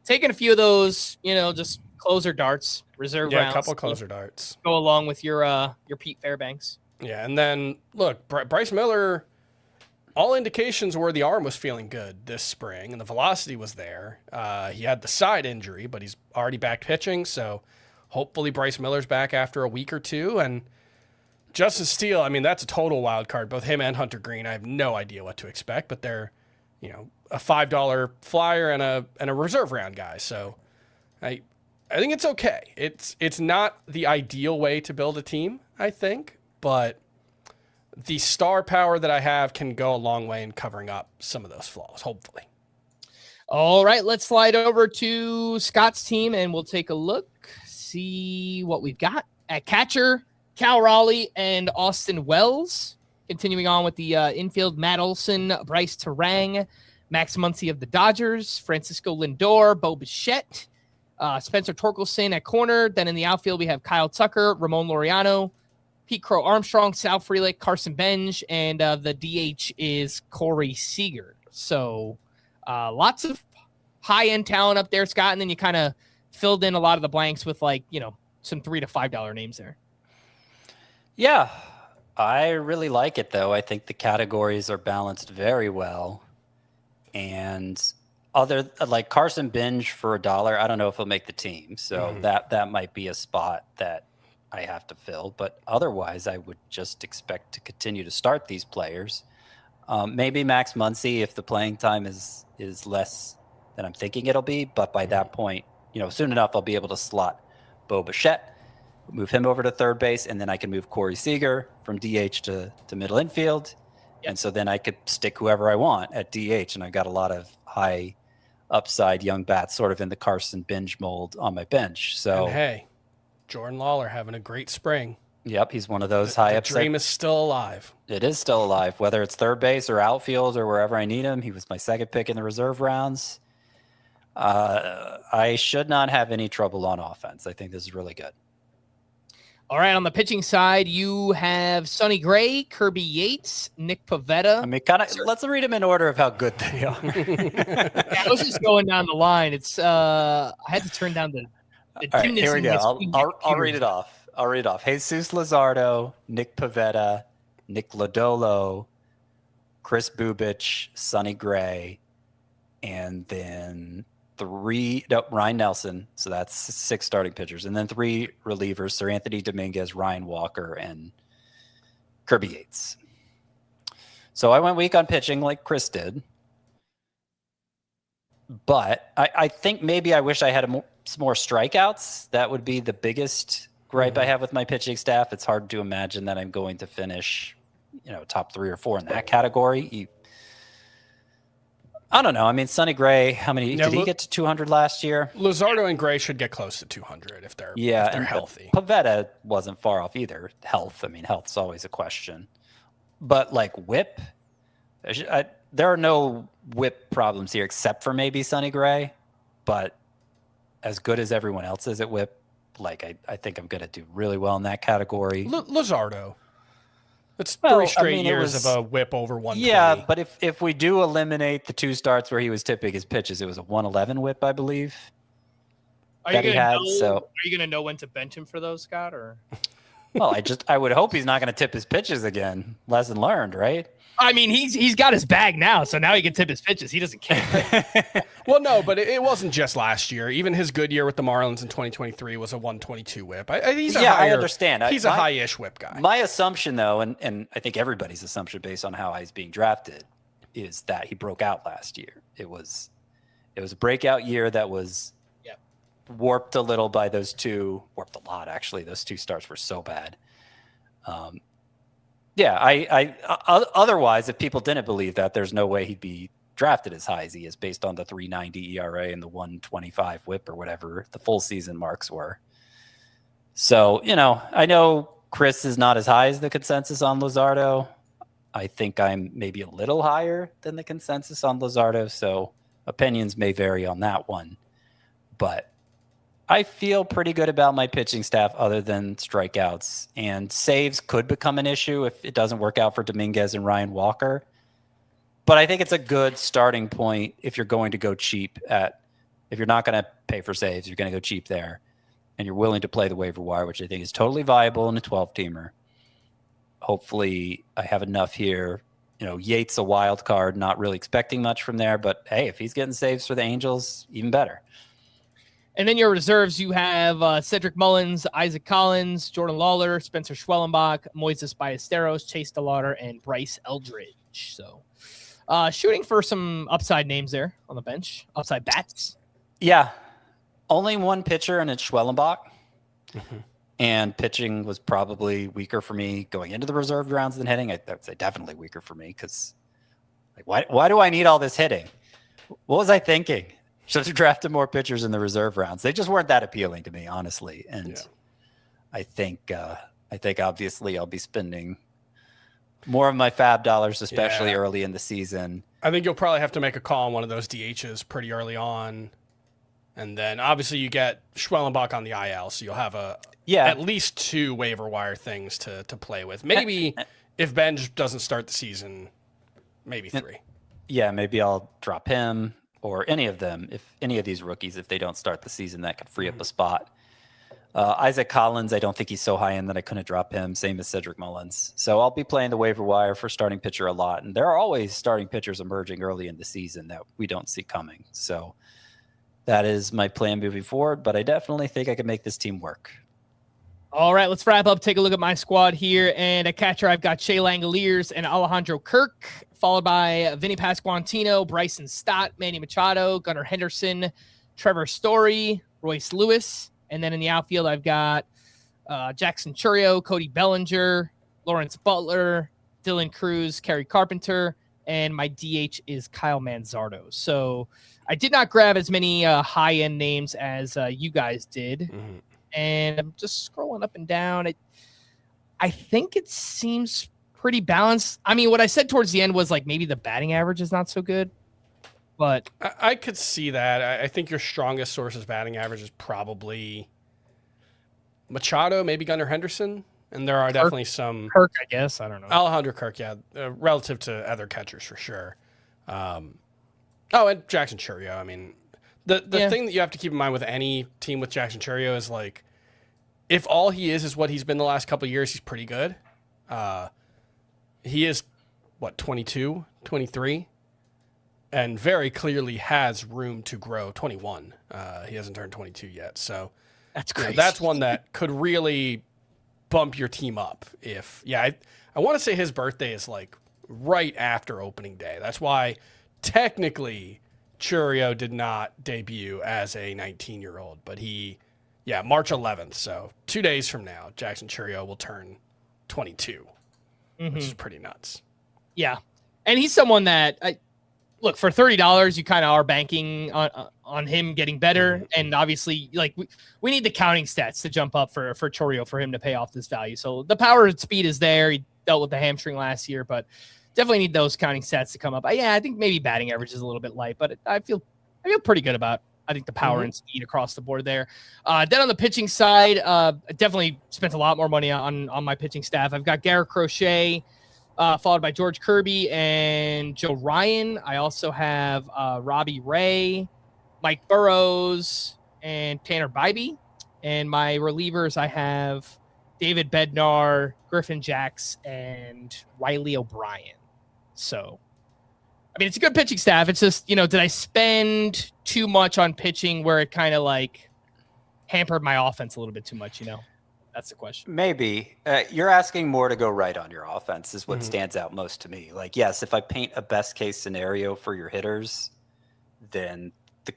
taking a few of those, just closer darts, reserve rounds. Yeah, a couple closer darts. Go along with your Pete Fairbanks. Yeah, and then, look, Bryce Miller, all indications were the arm was feeling good this spring, and the velocity was there. He had the side injury, but he's already back pitching, so hopefully Bryce Miller's back after a week or two. And Justin Steele, that's a total wild card. Both him and Hunter Green, I have no idea what to expect, but they're, a $5 flyer and a reserve round guy. So I think it's okay. It's not the ideal way to build a team, I think, but the star power that I have can go a long way in covering up some of those flaws, hopefully. All right, let's slide over to Scott's team, and we'll take a look, see what we've got. At catcher, Cal Raleigh and Austin Wells. Continuing on with the infield, Matt Olson, Bryce Terang, Max Muncy of the Dodgers, Francisco Lindor, Bo Bichette, Spencer Torkelson at corner. Then in the outfield, we have Kyle Tucker, Ramon Laureano, Pete Crow Armstrong, Sal Frelick, Carson Benj, and the DH is Corey Seager. So lots of high-end talent up there, Scott, and then you kind of filled in a lot of the blanks with some $3 to $5 names there. Yeah, I really like it, though. I think the categories are balanced very well. And like Carson Benj for $1, I don't know if he'll make the team. So that might be a spot that I have to fill. But otherwise, I would just expect to continue to start these players. Maybe Max Muncy if the playing time is less than I'm thinking it'll be. But by that point, soon enough, I'll be able to slot Bo Bichette, move him over to third base, and then I can move Corey Seager from DH to middle infield. And so then I could stick whoever I want at DH, and I've got a lot of high upside young bats sort of in the Carson Benj mold on my bench. So and hey, Jordan Lawler having a great spring. Yep, he's one of those high upside. The dream is still alive. It is still alive, whether it's third base or outfield or wherever I need him. He was my second pick in the reserve rounds. I should not have any trouble on offense. I think this is really good. All right, on the pitching side, you have Sonny Gray, Kirby Yates, Nick Pivetta. Let's read them in order of how good they are. I was just going down the line. It's I had to turn down the All right, here we go. I'll read it off. Jesus Luzardo, Nick Pivetta, Nick Lodolo, Chris Bubich, Sonny Gray, and then Ryan Nelson. So that's 6 starting pitchers. And then 3 relievers, Sir Anthony Dominguez, Ryan Walker, and Kirby Yates. So I went weak on pitching like Chris did. But I think maybe I wish I had some more strikeouts. That would be the biggest gripe I have with my pitching staff. It's hard to imagine that I'm going to finish, top 3 or 4 in that category. I don't know. Sonny Gray, how many did he get to 200 last year? Luzardo and Gray should get close to 200 if they're healthy. Pivetta wasn't far off either. Health's always a question. But like whip, there are no whip problems here except for maybe Sonny Gray. But as good as everyone else is at whip, I think I'm going to do really well in that category. Luzardo. It's 3 straight years of a whip over 120. Yeah, but if we do eliminate the 2 starts where he was tipping his pitches, it was a 111 whip, I believe. Are you going to know when to bench him for those, Scott? Or well, I would hope he's not going to tip his pitches again. Lesson learned, right? He's got his bag now, so now he can tip his pitches. He doesn't care. Well, no, but it wasn't just last year. Even his good year with the Marlins in 2023 was a 122 whip. I understand. He's a high-ish whip guy. My assumption, though, and I think everybody's assumption based on how he's being drafted, is that he broke out last year. It was a breakout year that was warped a little by those 2. Warped a lot, actually. Those 2 starts were so bad. Otherwise, if people didn't believe that, there's no way he'd be drafted as high as he is based on the 3.90 ERA and the 1.25 whip or whatever the full season marks were. So, I know Chris is not as high as the consensus on Luzardo. I think I'm maybe a little higher than the consensus on Luzardo. So opinions may vary on that one. But I feel pretty good about my pitching staff other than strikeouts. And saves could become an issue if it doesn't work out for Dominguez and Ryan Walker. But I think it's a good starting point if you're going to go cheap if you're not going to pay for saves, you're going to go cheap there. And you're willing to play the waiver wire, which I think is totally viable in a 12-teamer. Hopefully I have enough here. Yates a wild card, not really expecting much from there. But, hey, if he's getting saves for the Angels, even better. And then your reserves, you have Cedric Mullins, Isaac Collins, Jordan Lawler, Spencer Schwellenbach, Moises Ballesteros, Chase DeLauder, and Bryce Eldridge. So shooting for some upside names there on the bench, upside bats. Yeah. Only one pitcher, and it's Schwellenbach. Mm-hmm. And pitching was probably weaker for me going into the reserve rounds than hitting. I would say definitely weaker for me because why do I need all this hitting? What was I thinking? Should have drafted more pitchers in the reserve rounds. They just weren't that appealing to me, honestly. And I think obviously I'll be spending more of my fab dollars, especially early in the season. I think you'll probably have to make a call on one of those DHs pretty early on. And then obviously you get Schwellenbach on the IL, so you'll have at least 2 waiver wire things to play with. Maybe if Benj doesn't start the season, maybe 3. Yeah, maybe I'll drop him or any of them. If any of these rookies, if they don't start the season, that could free up a spot. Isaac Collins, I don't think he's so high end that I couldn't drop him. Same as Cedric Mullins. So I'll be playing the waiver wire for starting pitcher a lot. And there are always starting pitchers emerging early in the season that we don't see coming. So that is my plan moving forward, but I definitely think I can make this team work. All right, let's wrap up. Take a look at my squad here. And a catcher, I've got Shea Langoliers and Alejandro Kirk, followed by Vinny Pasquantino, Bryson Stott, Manny Machado, Gunnar Henderson, Trevor Story, Royce Lewis. And then in the outfield, I've got Jackson Chourio, Cody Bellinger, Lawrence Butler, Dylan Cruz, Kerry Carpenter, and my DH is Kyle Manzardo. So I did not grab as many high-end names as you guys did. Mm-hmm. And I'm just scrolling up and down. I think it seems pretty balanced. I mean, what I said towards the end was maybe the batting average is not so good. But I could see that. I think your strongest source of batting average is probably Machado, maybe Gunnar Henderson. And there are definitely some... Kirk, I guess. I don't know. Alejandro Kirk, yeah. Relative to other catchers, for sure. And Jackson Chourio. I mean, the thing that you have to keep in mind with any team with Jackson Chourio is, if all he is what he's been the last couple of years, he's pretty good. He is, 22, 23? And very clearly has room to grow. 21. He hasn't turned 22 yet. So that's crazy. That's one that could really bump your team up. I want to say his birthday is right after opening day. That's why technically Chourio did not debut as a 19-year-old, but March 11th. So 2 days from now, Jackson Chourio will turn 22, which is pretty nuts. Yeah. And he's someone that look, for $30, you kind of are banking on him getting better. And obviously, we need the counting stats to jump up for Chourio for him to pay off this value. So the power and speed is there. He dealt with the hamstring last year, but definitely need those counting stats to come up. I think maybe batting average is a little bit light, but I feel pretty good about, I think, the power and speed across the board there. Then on the pitching side, I definitely spent a lot more money on my pitching staff. I've got Garrett Crochet, followed by George Kirby and Joe Ryan. I also have Robbie Ray, Mike Burrows, and Tanner Bybee. And my relievers, I have David Bednar, Griffin Jacks, and Riley O'Brien. So, I mean, it's a good pitching staff. It's just, did I spend too much on pitching where it kind of hampered my offense a little bit too much, That's the question. Maybe. You're asking more to go right on your offense is what stands out most to me. Yes, if I paint a best case scenario for your hitters, then the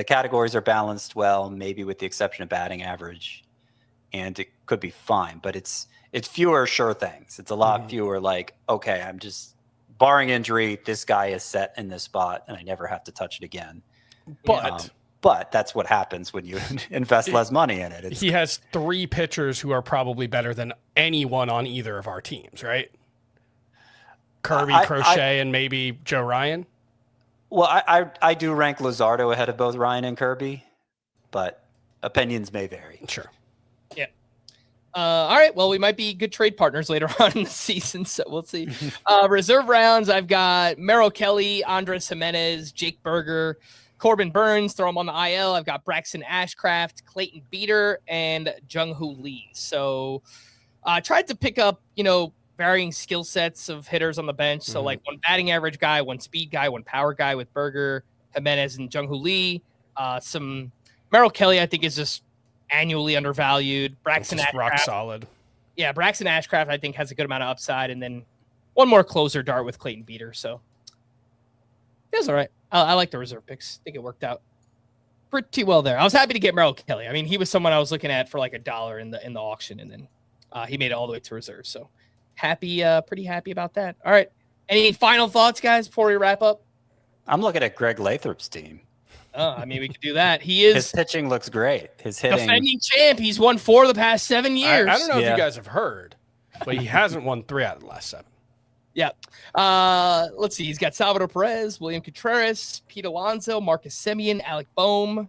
categories are balanced well, maybe with the exception of batting average, and it could be fine. But it's fewer sure things. It's a lot fewer okay, I'm just barring injury, this guy is set in this spot, and I never have to touch it again. But that's what happens when you invest less money in it. He has 3 pitchers who are probably better than anyone on either of our teams, right? Kirby, Crochet, and maybe Joe Ryan? Well, I do rank Luzardo ahead of both Ryan and Kirby. but opinions may vary. Sure. Yeah. All right. Well, we might be good trade partners later on in the season, so we'll see. Reserve rounds, I've got Merrill Kelly, Andres Jimenez, Jake Berger, Corbin Burns, throw him on the IL. I've got Braxton Ashcraft, Clayton Beater, and Jung-Hoo Lee. So I tried to pick up, varying skill sets of hitters on the bench. So like one batting average guy, one speed guy, one power guy with Berger, Jimenez, and Jung-Hoo Lee. Some Merrill Kelly, I think, is just annually undervalued. Braxton Ashcraft, rock solid. Yeah, Braxton Ashcraft, I think, has a good amount of upside. And then one more closer dart with Clayton Beater. So it was all right. I like the reserve picks. I think it worked out pretty well there. I was happy to get Merrill Kelly. I mean, he was someone I was looking at for like $1 in the auction, and then he made it all the way to reserve. So pretty happy about that. All right. Any final thoughts, guys, before we wrap up? I'm looking at Greg Lathrop's team. I mean, we could do that. His pitching looks great. His hitting. Defending champ. He's won 4 of the past 7 years. I don't know if you guys have heard, but he hasn't won 3 out of the last 7. Yeah. Let's see. He's got Salvador Perez, William Contreras, Pete Alonso, Marcus Semien, Alec Boehm,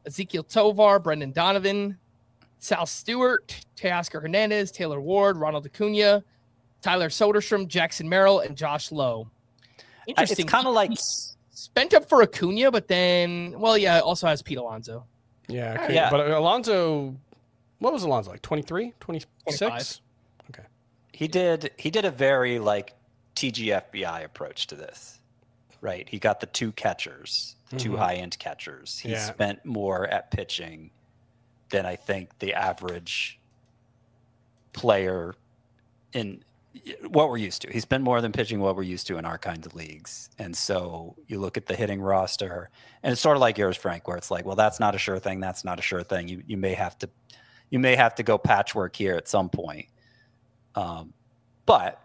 Ezekiel Tovar, Brendan Donovan, Sal Stewart, Teoscar Hernandez, Taylor Ward, Ronald Acuna, Tyler Soderstrom, Jackson Merrill, and Josh Lowe. Interesting. It's kind of like spent up for Acuna, but then, also has Pete Alonso. Yeah. Yeah. But Alonso, what was Alonso, like 23, 26? 25. Okay. He did a very like TGFBI approach to this, right? He got the 2 catchers, 2 high-end catchers. He spent more at pitching than I think the average player in what we're used to. He spent more than pitching what we're used to in our kinds of leagues. And so you look at the hitting roster, and it's sort of like yours, Frank, where it's like, well, that's not a sure thing. That's not a sure thing. You may have to go patchwork here at some point. But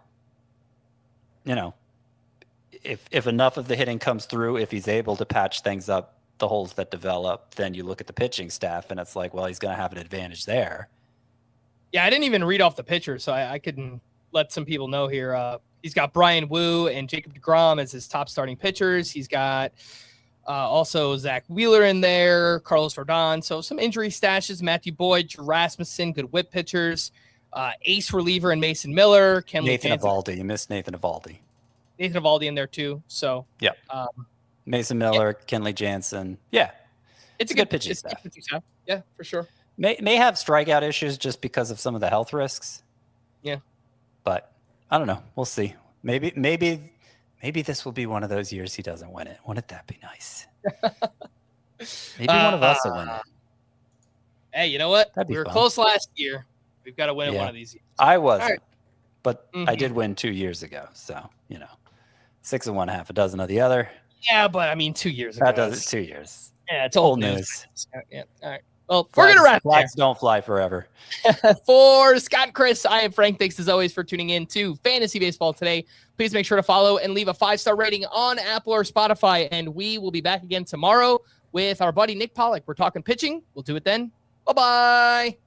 if enough of the hitting comes through, if he's able to patch things up, the holes that develop, then you look at the pitching staff and it's like, well, he's going to have an advantage there. Yeah, I didn't even read off the pitcher, so I couldn't let some people know here. He's got Brian Wu and Jacob deGrom as his top starting pitchers. He's got also Zach Wheeler in there, Carlos Rodon. So some injury stashes, Matthew Boyd, Drew Rasmussen, good whip pitchers, ace reliever and Mason Miller. Nathan Eovaldi. You missed Nathan Eovaldi. Nathan Eovaldi in there too. So yeah. Mason Miller, Kenley Jansen. Yeah. It's a good pitching staff. Yeah, for sure. May have strikeout issues just because of some of the health risks. Yeah. But I don't know. We'll see. Maybe this will be one of those years he doesn't win it. Wouldn't that be nice? Maybe one of us will win it. Hey, you know what? We were close last year. We've got to win it one of these years. I wasn't, but I did win 2 years ago. So, 6 of one, half a dozen of the other. Yeah, but I mean, 2 years ago. That does it 2 years. Yeah, it's old news. Yeah. All right. Well, we're going to wrap flags don't fly forever. For Scott and Chris, I am Frank. Thanks as always for tuning in to Fantasy Baseball today. Please make sure to follow and leave a 5-star rating on Apple or Spotify. And we will be back again tomorrow with our buddy Nick Pollack. We're talking pitching. We'll do it then. Bye-bye.